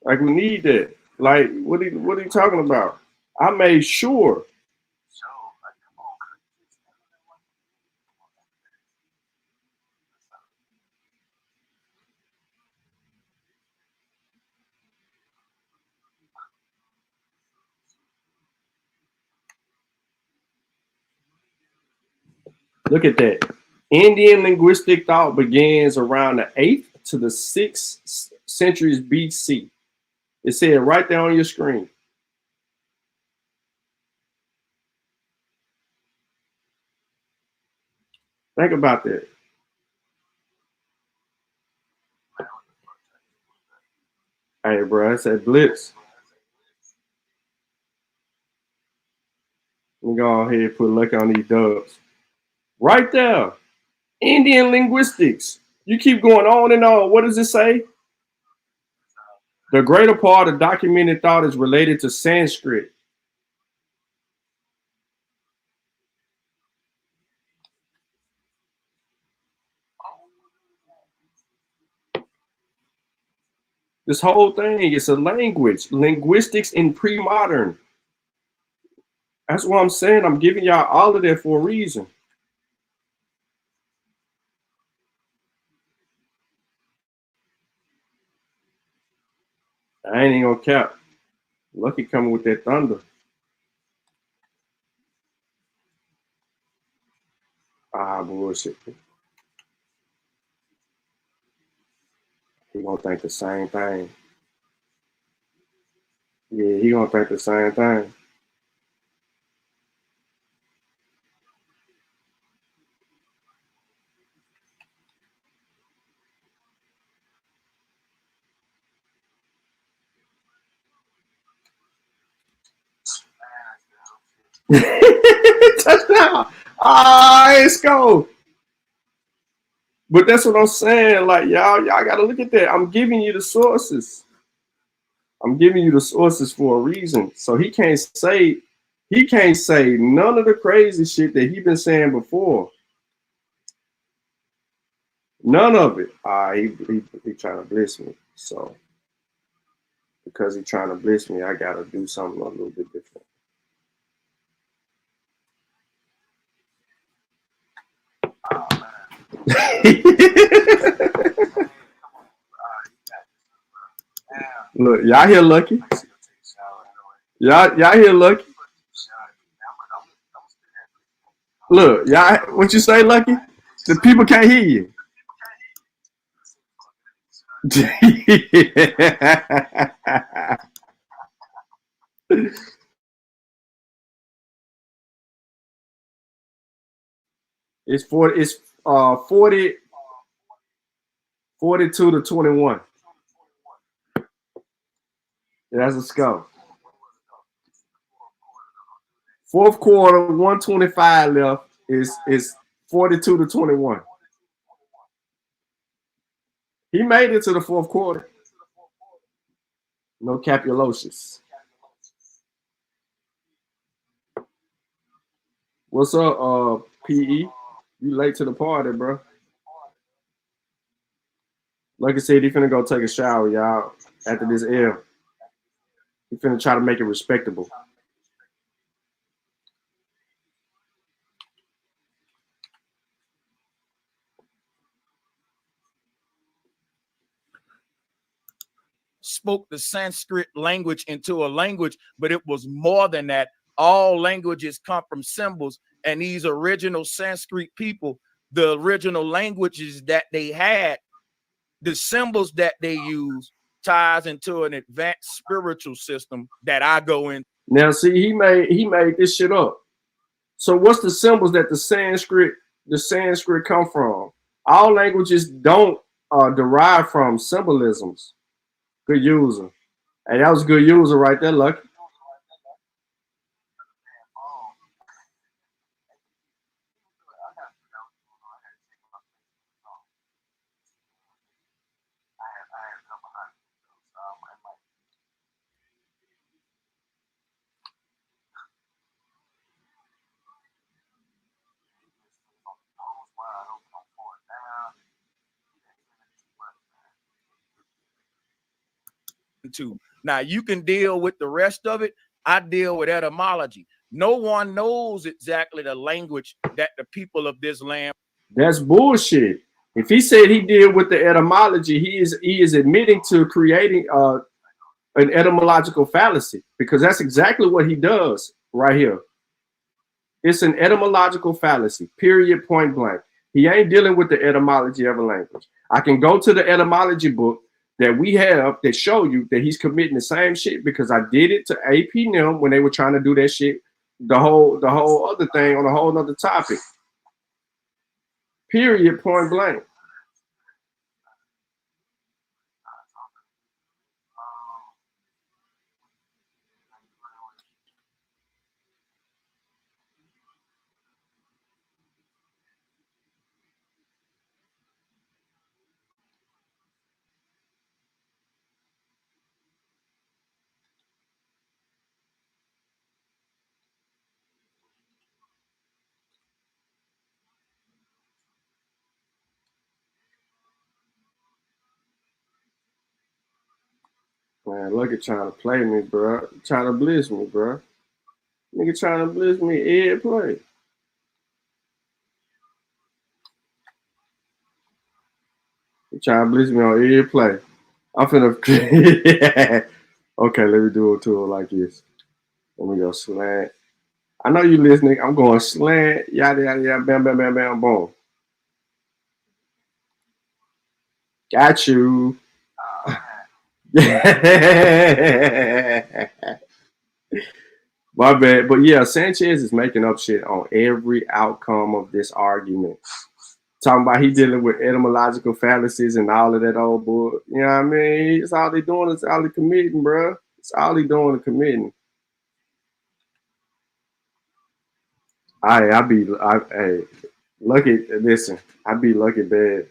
Like, we need that. Like, what are you talking about? I made sure. Look at that. Indian linguistic thought begins around the 8th to the 6th centuries BC. It said right there on your screen. Think about that. Hey, bro, I said blitz. Let me go ahead and put luck on these dubs. Right there. Indian linguistics. You keep going on and on. What does it say? The greater part of documented thought is related to Sanskrit. This whole thing is a language. Linguistics in pre-modern. That's what I'm saying. I'm giving y'all all of that for a reason. I ain't gonna cap. Lucky coming with that thunder. Ah, bullshit. He gonna think the same thing. Yeah, he gonna think the same thing. Touchdown! Ah, let's go. But that's what I'm saying. Like, y'all gotta look at that. I'm giving you the sources. I'm giving you the sources for a reason. So he can't say He can't say none of the crazy shit that he been saying before. None of it. He trying to bless me. So because he trying to bless me, I gotta do something a little bit different. Look, y'all hear Lucky? Y'all hear Lucky? Look, y'all, what you say, Lucky? The people can't hear you. It's 42 to 21. That's a score. Fourth quarter, 125 left. Is 42 to 21. He made it to the fourth quarter. No capulocious. What's up, PE? You late to the party, bro. Like I said, he finna go take a shower, y'all, after this L. He finna try to make it respectable. Spoke the Sanskrit language into a language, but it was more than that. All languages come from symbols, and these original Sanskrit people, the original languages that they had, the symbols that they use ties into an advanced spiritual system that I go in. Now, see, he made this shit up. So what's the symbols that the Sanskrit come from? All languages don't derive from symbolisms. Good user. Hey, that was a good user right there, Lucky. Now you can deal with the rest of it. I deal with etymology. No one knows exactly the language that the people of this land. That's bullshit. If he said he deal with the etymology, he is admitting to creating an etymological fallacy, because that's exactly what he does right here. It's an etymological fallacy, period, point blank. He ain't dealing with the etymology of a language. I can go to the etymology book that we have that show you that he's committing the same shit, because I did it to AP them when they were trying to do that shit, the whole other thing on a whole other topic. Period, point blank. Man, look at trying to play me, bro. Trying to blitz me, bro. Nigga trying to blitz me, Ed play. He trying to blitz me on Ed play. I'm finna. Okay, let me do it to it like this. Let me go slant. I know you listening. I'm going slant. Yada, yada, yada. Bam, bam, bam, bam, boom. Got you. My bad. But yeah, Sanchez is making up shit on every outcome of this argument. Talking about he dealing with etymological fallacies and all of that old bull. You know what I mean? It's all they doing is all they committing, bro. It's all they doing is committing. Hey, Lucky, listen, I be Lucky bad.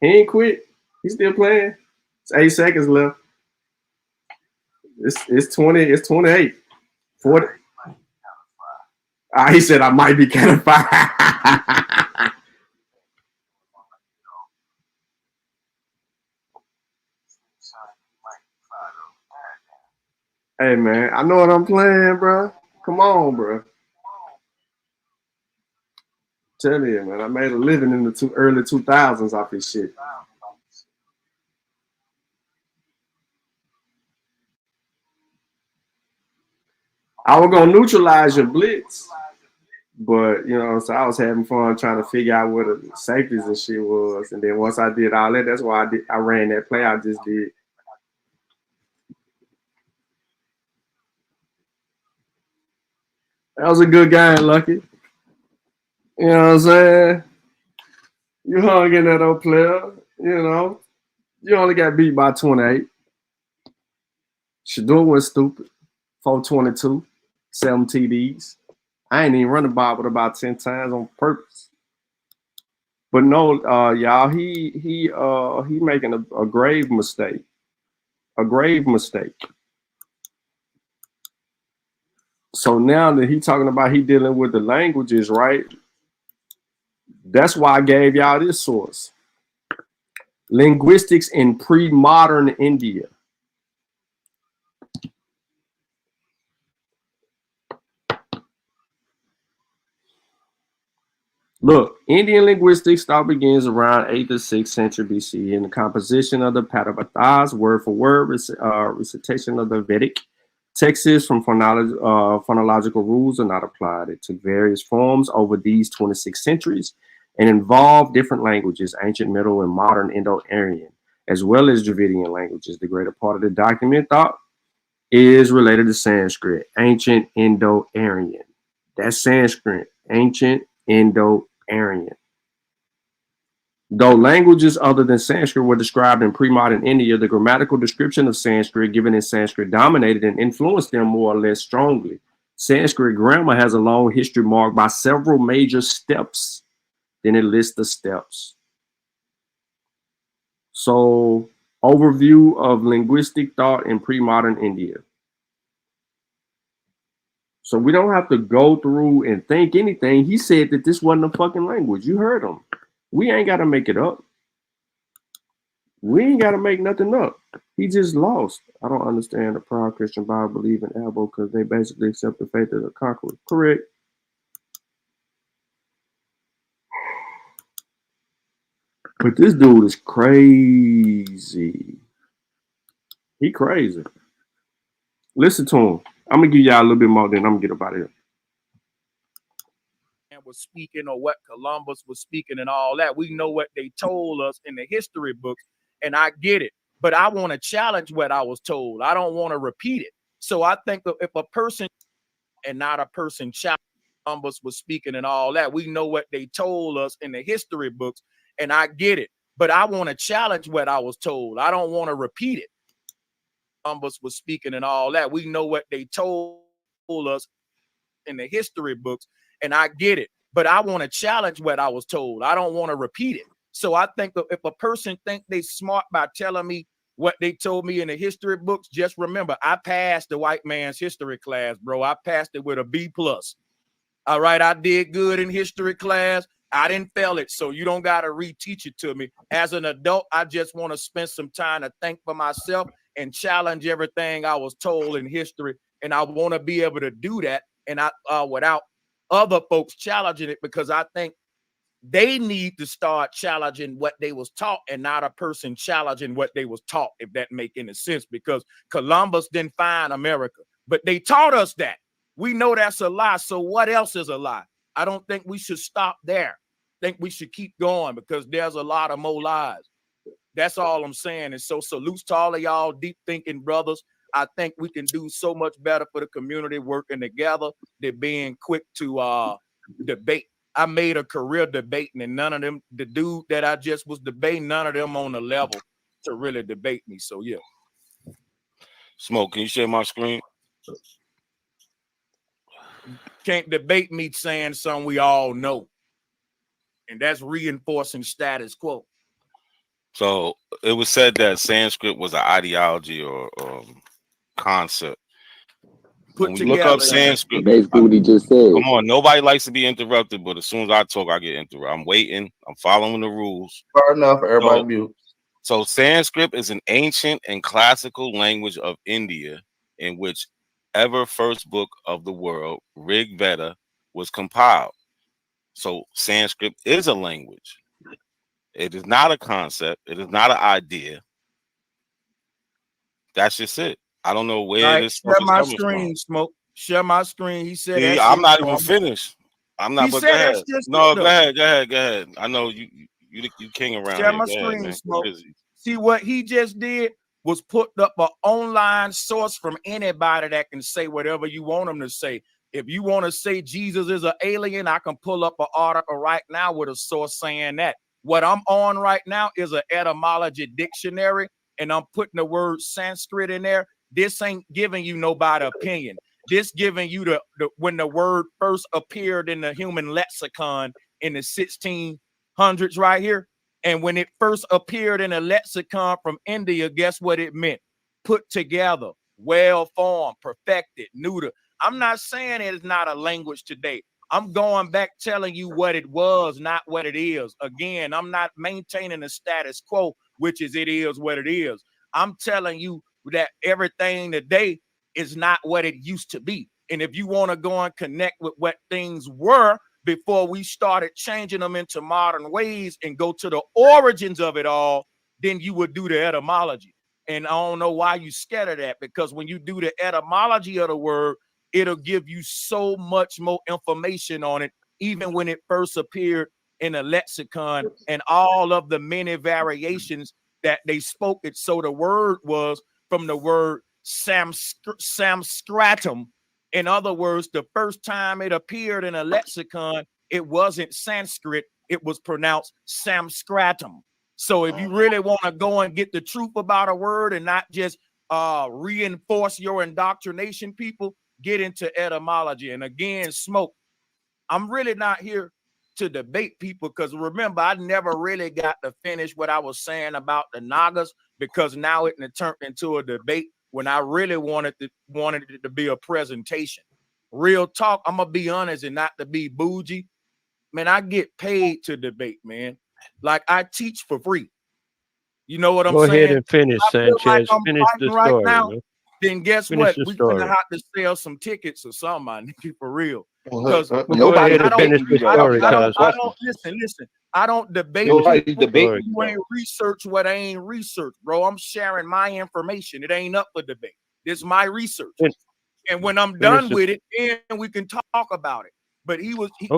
He ain't quit. He's still playing. It's 8 seconds left. It's 20, it's 28. 40. He said I might be kind of fine. Hey man, I know what I'm playing, bro. Come on, bro. Tell you, man, I made a living in the early 2000s off this shit. I was gonna neutralize your blitz, but you know, so I was having fun trying to figure out what the safeties and shit was, and then once I did all that, that's why I ran that play I just did. That was a good game, Lucky. You know what I'm saying? You hung in that old player, you know. You only got beat by 28. Shador was stupid. 422, 7 TDs. I ain't even run the ball but about 10 times on purpose. But no, y'all, he making a grave mistake. A grave mistake. So now that he talking about he dealing with the languages, right? That's why I gave y'all this source. Linguistics in pre-modern India. Look, Indian linguistics thought begins around 8th to 6th century BC in the composition of the Patavatas, word for word recitation of the Vedic texts from phonological rules are not applied. It took various forms over these 26 centuries and involved different languages, ancient, middle, and modern Indo-Aryan, as well as Dravidian languages. The greater part of the document thought is related to Sanskrit, ancient Indo-Aryan. That's Sanskrit, ancient Indo-Aryan. Though languages other than Sanskrit were described in pre-modern India, the grammatical description of Sanskrit given in Sanskrit dominated and influenced them more or less strongly. Sanskrit grammar has a long history marked by several major steps. Then it lists the steps. So, overview of linguistic thought in pre-modern India. So we don't have to go through and think anything. He said that this wasn't a fucking language. You heard him. We ain't got to make it up. We ain't got to make nothing up. He just lost. I don't understand the proud Christian Bible believe in elbow because they basically accept the faith of the conqueror. Correct. But this dude is crazy. He crazy. Listen to him. I'm going to give y'all a little bit more, then I'm going to get up out of here. Was speaking or what Columbus was speaking and all that. We know what they told us in the history books, and I get it. But I want to challenge what I was told. I don't want to repeat it. So I think that if a person and not a person challenged Columbus was speaking and all that, we know what they told us in the history books, and I get it. But I want to challenge what I was told. I don't want to repeat it. Columbus was speaking and all that. We know what they told us in the history books, and I get it. But I want to challenge what I was told. I don't want to repeat it. So I think that if a person think they smart by telling me what they told me in the history books, just remember, I passed the white man's history class, bro. I passed it with a B+. All right, I did good in history class. I didn't fail it, so you don't got to reteach it to me. As an adult, I just want to spend some time to think for myself and challenge everything I was told in history, and I want to be able to do that and without other folks challenging it, because I think they need to start challenging what they was taught and not a person challenging what they was taught, if that make any sense, because Columbus didn't find America, but they taught us that. We know that's a lie. So what else is a lie? I don't think we should stop there. I think we should keep going because there's a lot of more lies. That's all I'm saying. And so salutes to all of y'all deep thinking brothers. I think we can do so much better for the community working together than being quick to debate. I made a career debating, and none of them, the dude that I just was debating, none of them on the level to really debate me. So yeah. Smoke, can you share my screen? Can't debate me saying something we all know. And that's reinforcing status quo. So it was said that Sanskrit was an ideology or concept. when we look up Sanskrit, basically what he just said. Come on, nobody likes to be interrupted, but as soon as I talk, I get interrupted. I'm waiting. I'm following the rules. Far enough, everybody mute. So Sanskrit is an ancient and classical language of India, in which ever first book of the world, Rig Veda, was compiled. So Sanskrit is a language. It is not a concept. It is not an idea. That's just it. I don't know where this stuff share is my coming screen, from. Smoke. Share my screen. He said See, that I'm shit. not even finished. I'm not. He But said go that ahead. shit. No, go ahead. Go ahead. I know you king around Share here. my Go ahead, screen, man. Smoke. See what he just did was put up an online source from anybody that can say whatever you want them to say. If you want to say Jesus is an alien, I can pull up an article right now with a source saying that. What I'm on right now is an etymology dictionary, and I'm putting the word Sanskrit in there. This ain't giving you nobody's opinion. This giving you the when the word first appeared in the human lexicon in the 1600s right here. And when it first appeared in a lexicon from India, guess what it meant? Put together, well-formed, perfected, neuter. I'm not saying it is not a language today. I'm going back telling you what it was, not what it is. Again, I'm not maintaining the status quo, which is it is what it is. I'm telling you that everything today is not what it used to be. And if you want to go and connect with what things were before we started changing them into modern ways and go to the origins of it all, then you would do the etymology. And I don't know why you scared of that, because when you do the etymology of the word, it'll give you so much more information on it, even when it first appeared in a lexicon and all of the many variations that they spoke it. So the word was from the word samskratum. In other words, the first time it appeared in a lexicon, it wasn't Sanskrit, it was pronounced samskratum. So if you really want to go and get the truth about a word and not just reinforce your indoctrination, people, get into etymology. And again, Smoke, I'm really not here to debate people, because remember, I never really got to finish what I was saying about the Nagas, because now it turned into a debate when I really wanted it to be a presentation. Real talk, I'm gonna be honest and not to be bougie. Man, I get paid to debate, man. Like I teach for free. You know what I'm saying? Go ahead and finish, I feel like Sanchez. I'm Finish the fighting right story, now. man. Then guess Finish what? the We're gonna story. have to sell some tickets or something, my nigga, for real. Well, Because go ahead and finish the story, I cuz. don't listen. I don't debate Finish people the story, who ain't research what I ain't research, bro. I'm sharing my information. It ain't up for debate. This is my research. And when I'm done with it, then we can talk about it. But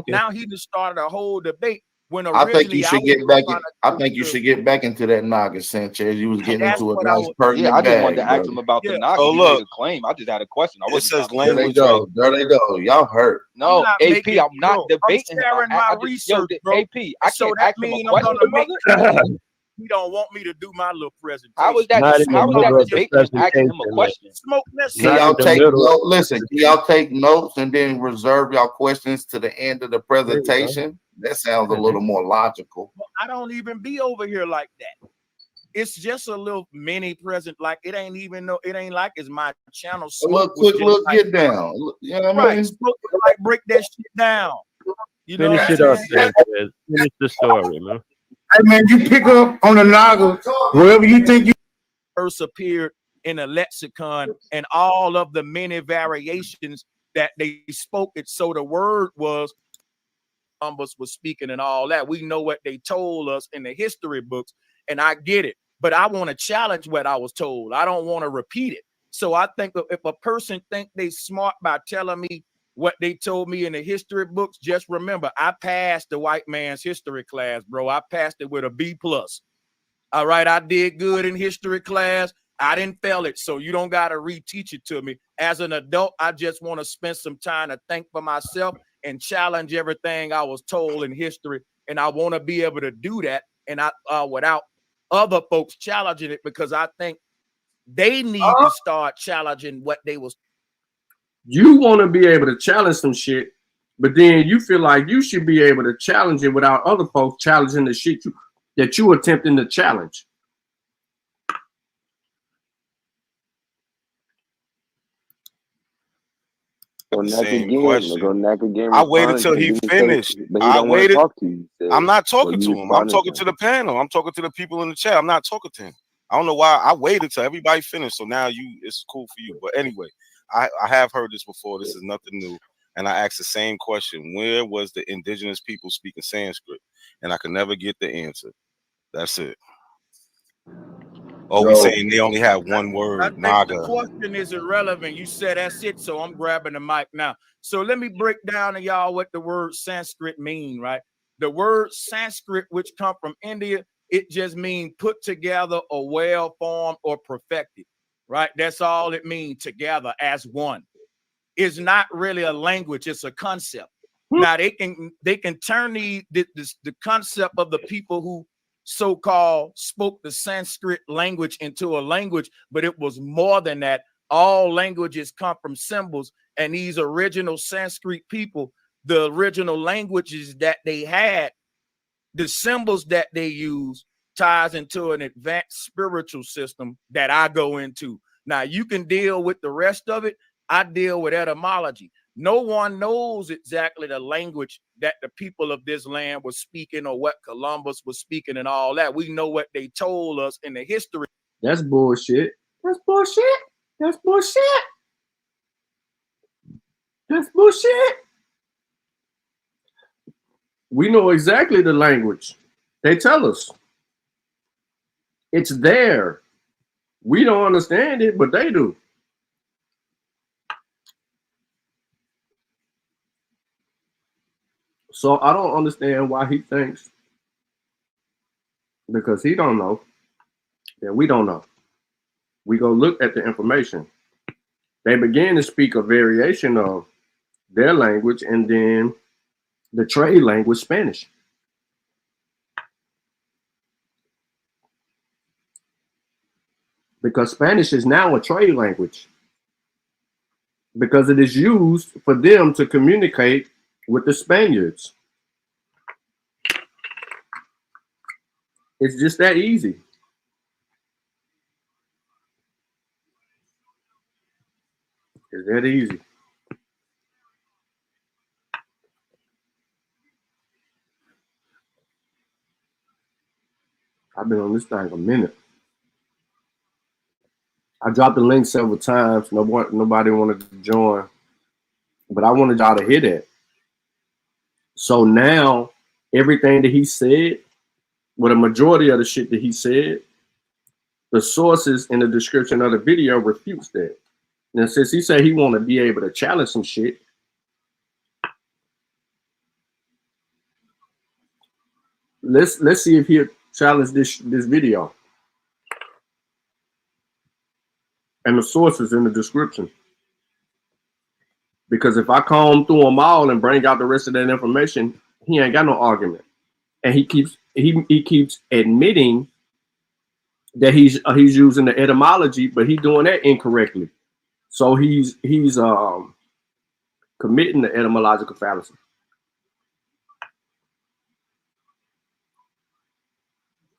now he just started a whole debate when I think originally you should get back. I think you should get back into that Naga, Sanchez. You was getting into a nice pertinent I just wanted bag, to ask bro. him about the Yeah. Naga. So He look, made a claim. I just had a question. I wasn't trying to There they go. There they go. Y'all hurt. No, not AP, making- I'm not bro, I'm debating him. sharing my research, bro. AP, I So can't that ask him a means I'm question, gonna make brother. he don't want me to do my little presentation. How is that? Not in the How is that middle of the debating him asking him a presentation, man. question? Smoke, let's Can Not y'all in the take middle of notes? Listen, can y'all take notes and then reserve y'all questions to the end of the There you go. presentation? That sounds a little more logical. I don't even be over here like that. It's just a little mini present. Like it ain't like it's my channel. A little quick little get down. You know what I mean? Smoke would like break that shit down. You know Finish what it I'm up, saying? Sanchez. Finish the story, man. Hey man, you pick up on the Naga wherever you think you first appeared in a lexicon and all of the many variations that they spoke it. So the word was Columbus was speaking and all that. We know what they told us in the history books, and I get it. But I want to challenge what I was told. I don't want to repeat it. So I think if a person think they smart by telling me what they told me in the history books, just remember, I passed the white man's history class, bro. I passed it with a B+. All right, I did good in history class. I didn't fail it, so you don't got to reteach it to me. As an adult, I just want to spend some time to think for myself and challenge everything I was told in history, and I want to be able to do that, and without other folks challenging it, because I think they need to start challenging what they was. You want to be able to challenge some shit, but then you feel like you should be able to challenge it without other folks challenging the shit that you attempting to challenge. Go the neck same again. Go question. neck again. I waited Responding till to he you. He say, finished. but he I don't want to waited. talk to you. He said. I'm not So talking you to him. I'm responding to talking him. to the panel. I'm talking to the people in the chat. I'm not talking to him. I don't know why I waited till everybody finished. So now it's cool for you. But anyway, I have heard this before. This is nothing new. And I asked the same question. Where was the indigenous people speaking Sanskrit? And I could never get the answer. That's it. Oh, we saying they only have one I word, think Naga. the question is irrelevant. You said that's it, so I'm grabbing the mic now. So let me break down to y'all what the word Sanskrit mean, right? The word Sanskrit, which come from India, it just means put together or well-formed or perfected, right? That's all it means, together as one. It's not really a language, it's a concept. Now they can turn the concept of the people who so-called spoke the Sanskrit language into a language, but it was more than that. All languages come from symbols, and these original Sanskrit people, the original languages that they had, the symbols that they use ties into an advanced spiritual system that I go into. Now you can deal with the rest of it. I deal with etymology. No one knows exactly the language that the people of this land were speaking or what Columbus was speaking and all that. We know what they told us in the history. That's bullshit. That's bullshit. That's bullshit. That's bullshit. We know exactly the language. They tell us. It's there. We don't understand it, but they do. So I don't understand why he thinks, because he don't know, that we don't know. We go look at the information. They began to speak a variation of their language and then the trade language, Spanish. Because Spanish is now a trade language. Because it is used for them to communicate with the Spaniards. It's just that easy. It's that easy. I've been on this thing a minute. I dropped the link several times. Nobody wanted to join, but I wanted y'all to hear that. So now, everything that he said, well, the majority of the shit that he said, the sources in the description of the video refutes that. Now, since he said he want to be able to challenge some shit, let's see if he'll challenge this video. And the sources in the description. Because if I comb through them all and bring out the rest of that information, he ain't got no argument. And he keeps admitting that he's using the etymology, but he's doing that incorrectly. So he's committing the etymological fallacy.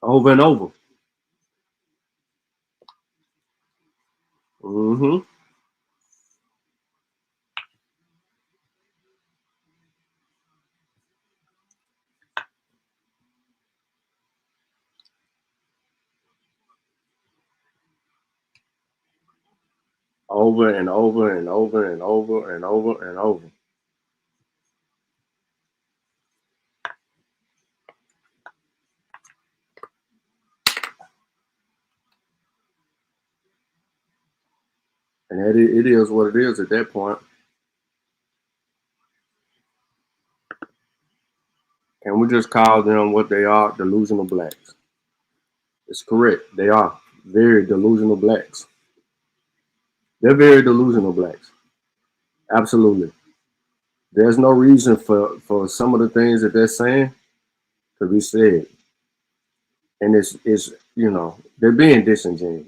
Over and over. Mm-hmm. Over and over and over and over and over and over. And it is what it is at that point. And we just call them what they are, delusional blacks. It's correct. They are very delusional blacks. They're very delusional blacks. Absolutely. There's no reason for some of the things that they're saying to be said. And it's you know, they're being disingenuous.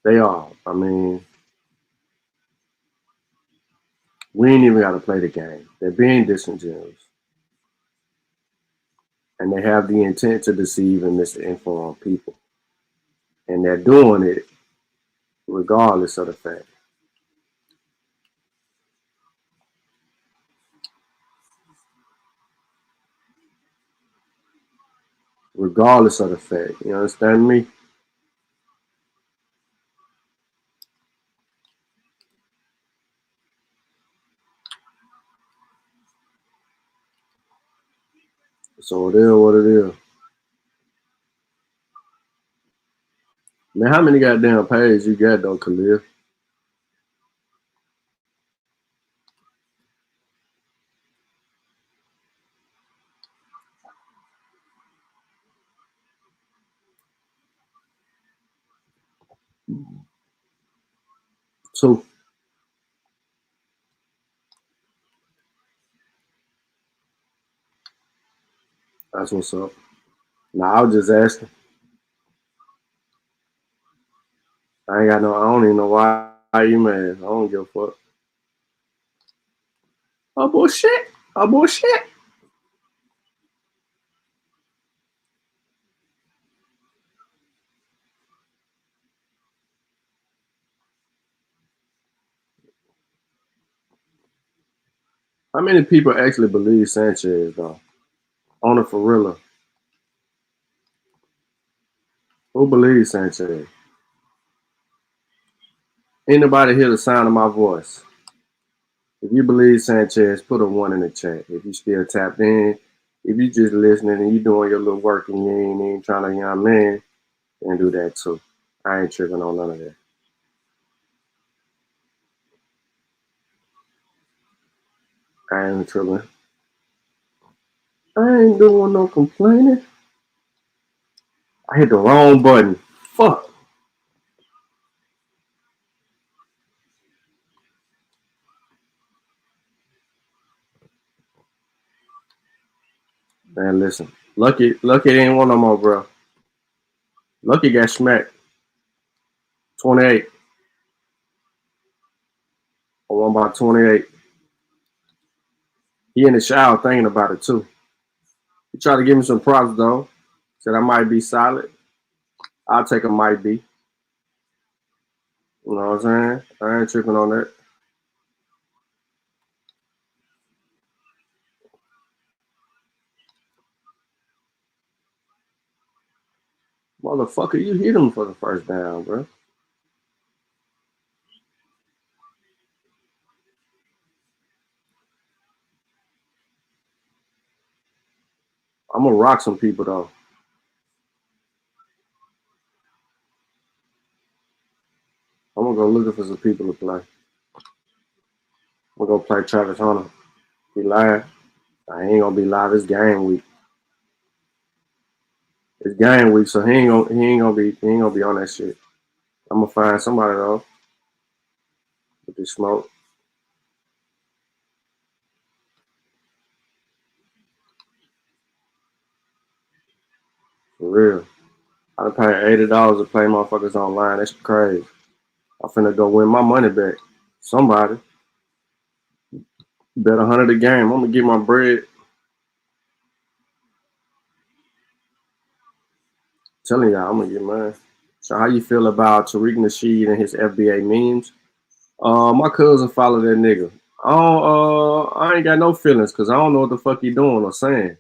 They are. I mean, we ain't even got to play the game. They're being disingenuous. And they have the intent to deceive and misinform people. And they're doing it regardless of the fact. Regardless of the fact. You understand me? So it is what it is. Man, how many goddamn pages you got though, Khalil? Two. That's what's up. Nah, I was just asking. I don't even know why you mad. I don't give a fuck. Oh bullshit. Oh bullshit. How many people actually believe Sanchez though? On the for real? Who believes Sanchez? Anybody hear the sound of my voice? If you believe Sanchez, put a 1 in the chat. If you still tapped in, if you just listening and you doing your little work and you ain't even trying to young man, then do that too. I ain't tripping on none of that. I ain't tripping. I ain't doing no complaining. I hit the wrong button. Fuck. Man, listen. Lucky ain't one no more, bro. Lucky got smacked. 28. I won by 28. He in the shower thinking about it too. He tried to give me some props though. Said I might be solid. I'll take a might be. You know what I'm saying? I ain't tripping on that. Motherfucker, you hit him for the first down, bro. I'm gonna rock some people though. I'm gonna go looking for some people to play. I'm gonna go play Travis Hunter. He live. I ain't gonna be live. It's game week. It's game week, so he ain't gonna be on that shit. I'm gonna find somebody though with this smoke. For real. I pay $80 to play motherfuckers online. That's crazy. I'm finna go win my money back. Somebody bet 100 a game. I'm gonna get my bread. Telling y'all, I'm gonna get mine. So how you feel about Tariq Nasheed and his FBA memes? My cousin followed that nigga. I ain't got no feelings because I don't know what the fuck he doing or saying.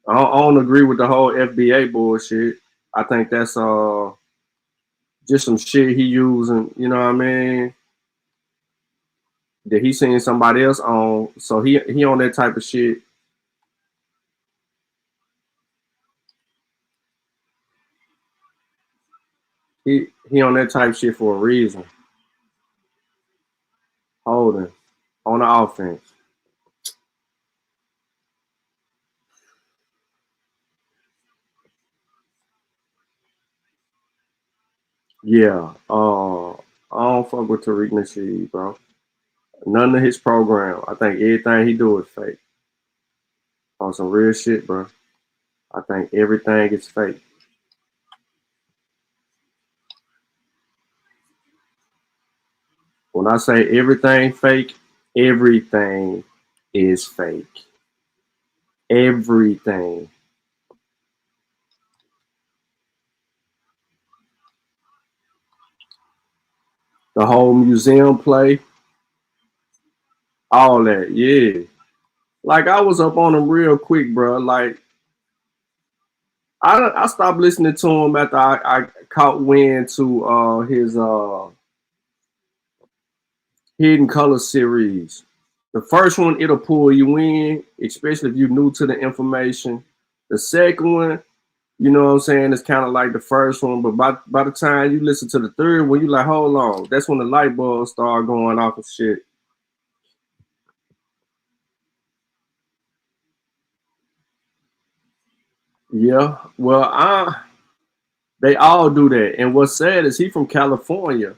I don't agree with the whole FBA bullshit. I think that's just some shit he using, you know what I mean? That he seen somebody else on. So he on that type of shit. He on that type of shit for a reason. Holding on the offense. Yeah. I don't fuck with Tariq Nasheed, bro. None of his program. I think everything he do is fake. On some real shit, bro. I think everything is fake. When I say everything fake, everything is fake. Everything. The whole museum play, all that, yeah. Like I was up on him real quick, bro. Like I stopped listening to him after I caught wind to his Hidden Color series. The first one, it'll pull you in, especially if you're new to the information. The second one, you know what I'm saying, it's kind of like the first one, but by the time you listen to the third one, you're like, hold on. That's when the light bulbs start going off and shit. Yeah, well, they all do that. And what's sad is he from California.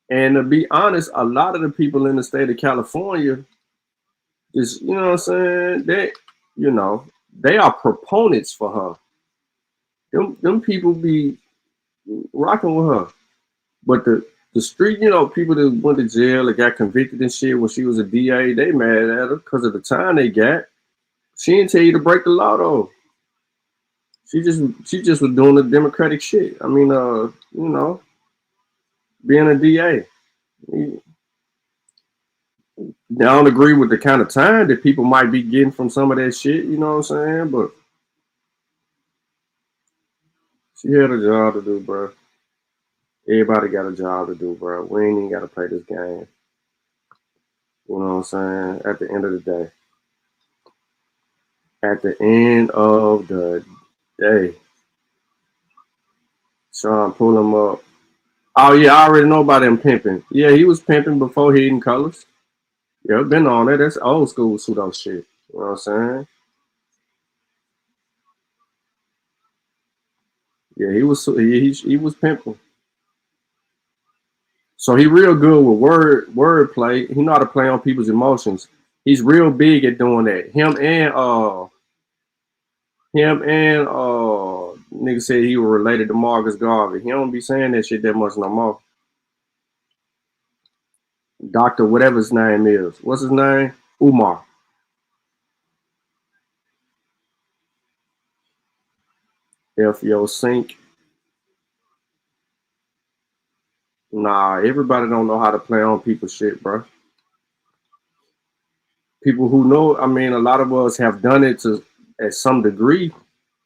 And to be honest, a lot of the people in the state of California, just, you know what I'm saying, they are proponents for her. Them people be rocking with her. But the street, people that went to jail and got convicted and shit when she was a DA, they mad at her because of the time they got. She didn't tell you to break the law though. She just was doing the democratic shit. I mean, being a DA. I don't agree with the kind of time that people might be getting from some of that shit, you know what I'm saying? But she had a job to do, bro. Everybody got a job to do, bro. We ain't even got to play this game. You know what I'm saying? At the end of the day. At the end of the day. Sean, pull him up. Oh, yeah, I already know about him pimping. Yeah, he was pimping before Hidden Colors. Yeah, been on that. That's old school pseudo shit. You know what I'm saying? Yeah, he was pimping. So he real good with word play. He know how to play on people's emotions. He's real big at doing that. Nigga said he was related to Marcus Garvey. He don't be saying that shit that much no more. Doctor, whatever his name is. What's his name? Umar. F.O. Sink. Nah, everybody don't know how to play on people's shit, bro. People who know, I mean, a lot of us have done it at some degree,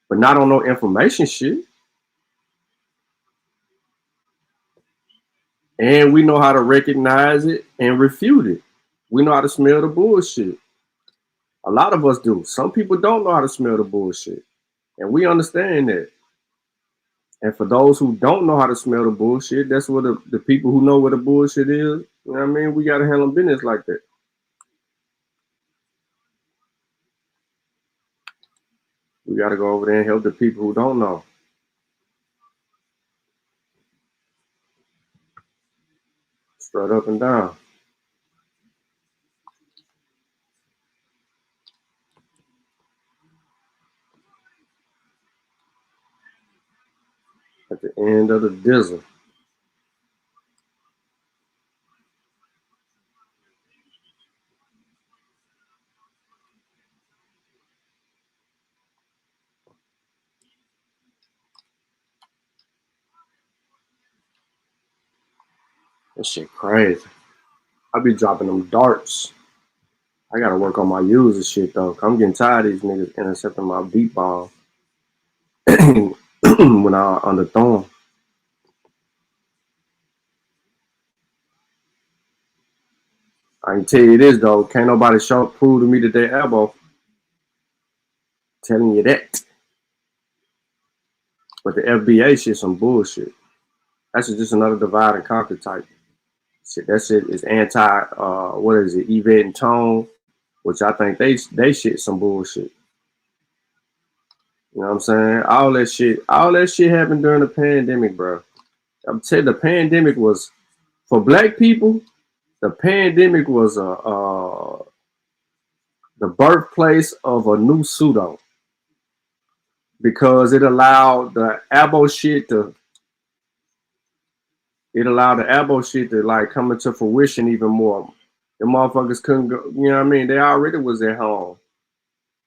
but not on no information shit. And we know how to recognize it and refute it. We know how to smell the bullshit. A lot of us do. Some people don't know how to smell the bullshit. And we understand that. And for those who don't know how to smell the bullshit, that's what the people who know what the bullshit is, you know what I mean? We got to handle business like that. We got to go over there and help the people who don't know. Straight up and down. At the end of the dizzle. That shit crazy. I be dropping them darts. I gotta work on my user shit though. I'm getting tired of these niggas intercepting my beat ball when I underthrow them. I can tell you this though, can't nobody prove to me that they elbow. Telling you that. But the FBA shit some bullshit. That's just another divide and conquer type shit. That shit is anti what is it, Yvette and Tone, which I think they shit some bullshit. You know what I'm saying? All that shit happened during the pandemic, bro. I'm telling you, the pandemic was, for black people, the pandemic was the birthplace of a new pseudo. Because it allowed the abo shit to like come into fruition even more. The motherfuckers couldn't go, you know what I mean? They already was at home.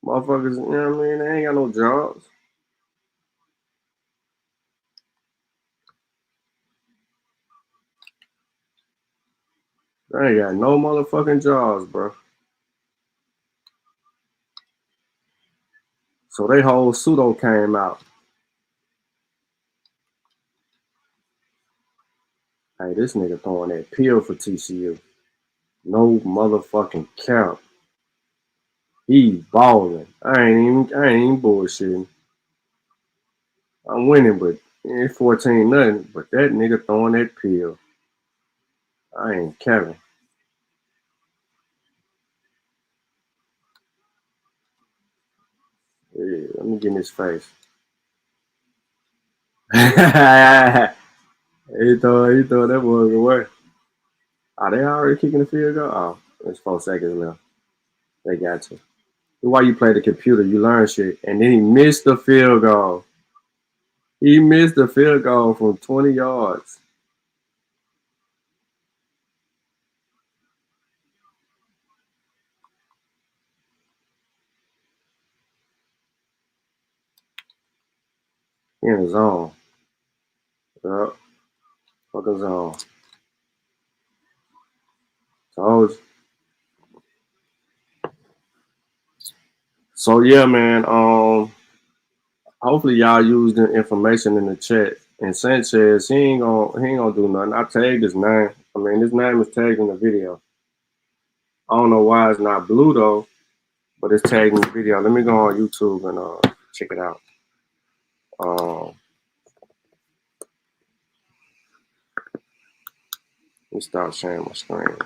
Motherfuckers, you know what I mean? They ain't got no jobs. They ain't got no motherfucking jaws, bro. So they whole pseudo came out. Hey, this nigga throwing that pill for TCU. No motherfucking count. He balling. I ain't even bullshitting. I'm winning, but it's 14-0. But that nigga throwing that pill. I ain't capping. Yeah, let me get in his face. he throw that boy away. Are they already kicking the field goal? Oh, there's 4 seconds left. They got you. Why you play the computer? You learn shit. And then he missed the field goal. He missed the field goal from 20 yards. He in the zone. Yep. Fucking zone. Told you. So yeah, man. Hopefully y'all use the information in the chat. And Sanchez, he ain't gonna do nothing. I tagged his name. I mean, his name is tagged in the video. I don't know why it's not blue though, but it's tagged in the video. Let me go on YouTube and check it out. Let me start sharing my screen.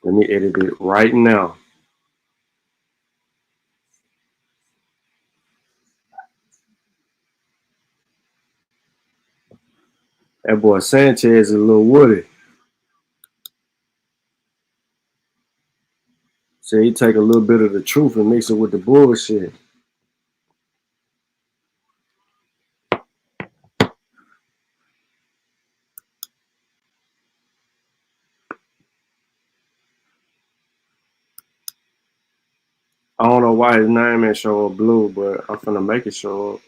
Let me edit it right now. That boy Sanchez is a little woody. So he take a little bit of the truth and mix it with the bullshit. I don't know why his name ain't show up blue, but I'm finna make it show up.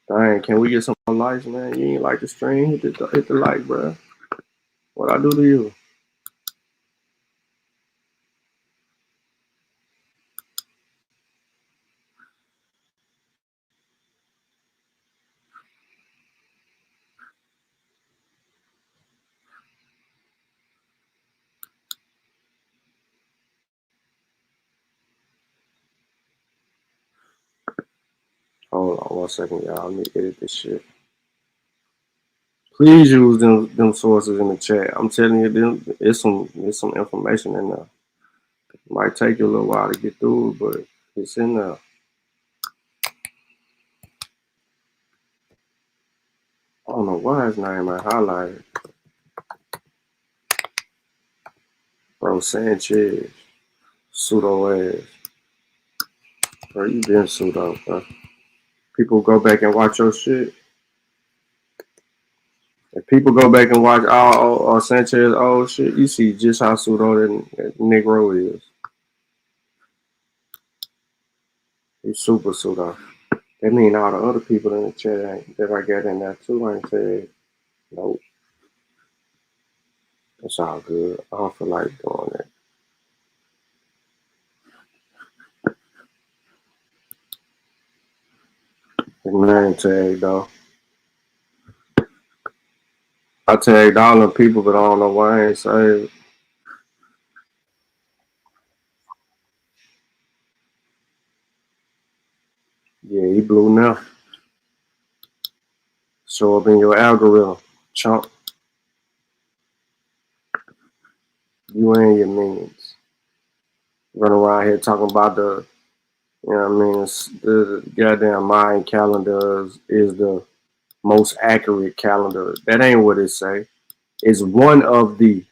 Dang, can we get some likes, man? You ain't like the stream? Hit the like, bro. What I do to you? Hold on 1 second, y'all. Let me edit this shit. Please use them sources in the chat. I'm telling you, it's some information in there. It might take you a little while to get through it, but it's in there. I don't know why his name I highlighted. Bro, Sanchez. Pseudo ass. Bro, you been pseudo, bro. People go back and watch your shit. If people go back and watch all Sanchez old shit, you see just how pseudo that Negro is. He's super pseudo. That mean all the other people in the chat that I got in there too ain't said, nope. It's all good. I don't feel like doing that. His name tag though. I tagged all the people, but I don't know why I ain't saved. Yeah, he blue now. Show up in your algorithm, chump. You and your minions. Running around here talking about the, you know what I mean, the goddamn Mayan calendar is the most accurate calendar. That ain't what it say. It's one of the.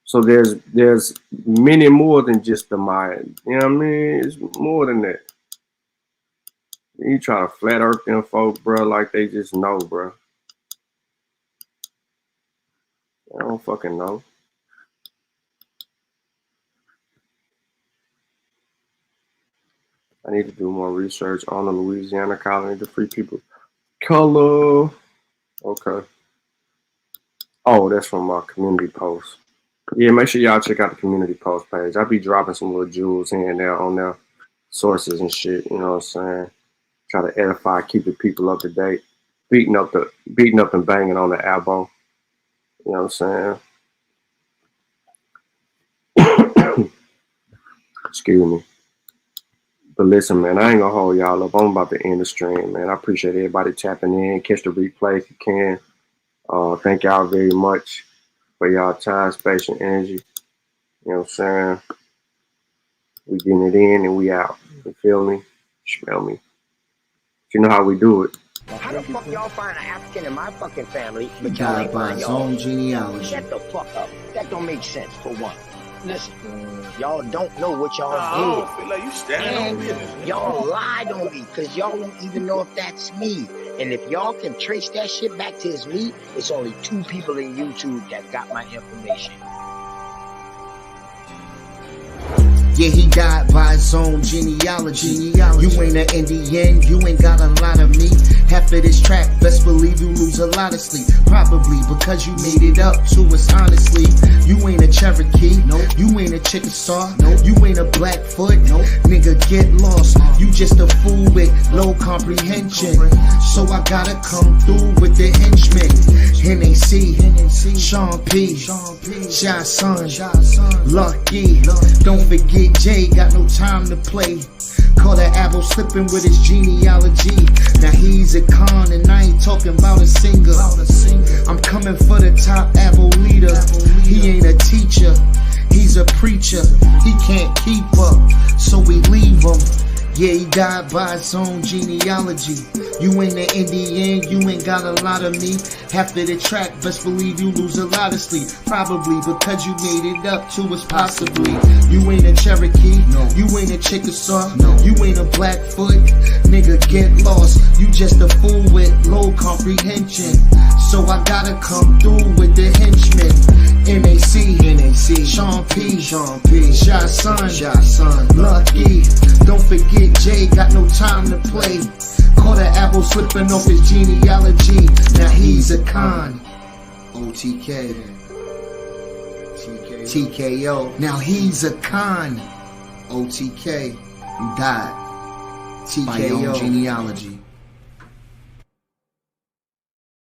So there's many more than just the Mayan. You know what I mean? It's more than that. You try to flat earth them folk, bro, like they just know, bro. I don't fucking know. need to do more research on the Louisiana colony to free people. Color. Okay. Oh, that's from my community post. Yeah, make sure y'all check out the community post page. I'll be dropping some little jewels here and there on their sources and shit. You know what I'm saying? Try to edify, keep the people up to date. Beating up and banging on the elbow. You know what I'm saying? Excuse me. But listen, man, I ain't gonna hold y'all up. I'm about to end the stream, man. I appreciate everybody tapping in. Catch the replay if you can. Thank y'all very much for y'all time, space, and energy. You know what I'm saying? We getting it in and we out. You feel me? Smell me. You know how we do it. How the fuck y'all find an African in my fucking family, He but y'all died ain't by find his y'all? own genealogy. Shut the fuck up. That don't make sense, for one. Listen, y'all don't know what y'all I did. don't feel like you standing on business. And y'all lied on me, because y'all don't even know if that's me. And if y'all can trace that shit back to it's me, it's only 2 people in YouTube that got my information. Yeah, he died by his own genealogy. You ain't an Indian, you ain't got a lot of me. Half of this track, best believe you lose a lot of sleep. Probably because you made it up to us honestly. You ain't a Cherokee, you ain't a Chickasaw, you ain't a Blackfoot, nigga get lost. You just a fool with low comprehension. So I gotta come through with the henchmen. NAC, Sean P, Shy Son, Lucky. Don't forget Jay, got no time to play. Call that apple slipping with his genealogy. Now he's a con and I ain't talking about a singer. I'm coming for the top apple leader. He ain't a teacher, he's a preacher. He can't keep up, so we leave him. Yeah, he died by his own genealogy. You ain't an Indian, you ain't got a lot of me. Half of the track, best believe you lose a lot of sleep. Probably because you made it up to us possibly. You ain't a Cherokee, you ain't a Chickasaw, you ain't a Blackfoot. Nigga, get lost. You just a fool with low comprehension. So I gotta come through with the henchmen. NAC, Sean P, Shy Son, Lucky. Don't forget Jay, got no time to play. Caught an apple slipping off his genealogy. Now he's a con. OTK. TKO. Now he's a con. OTK. You died. TKO. By your own genealogy.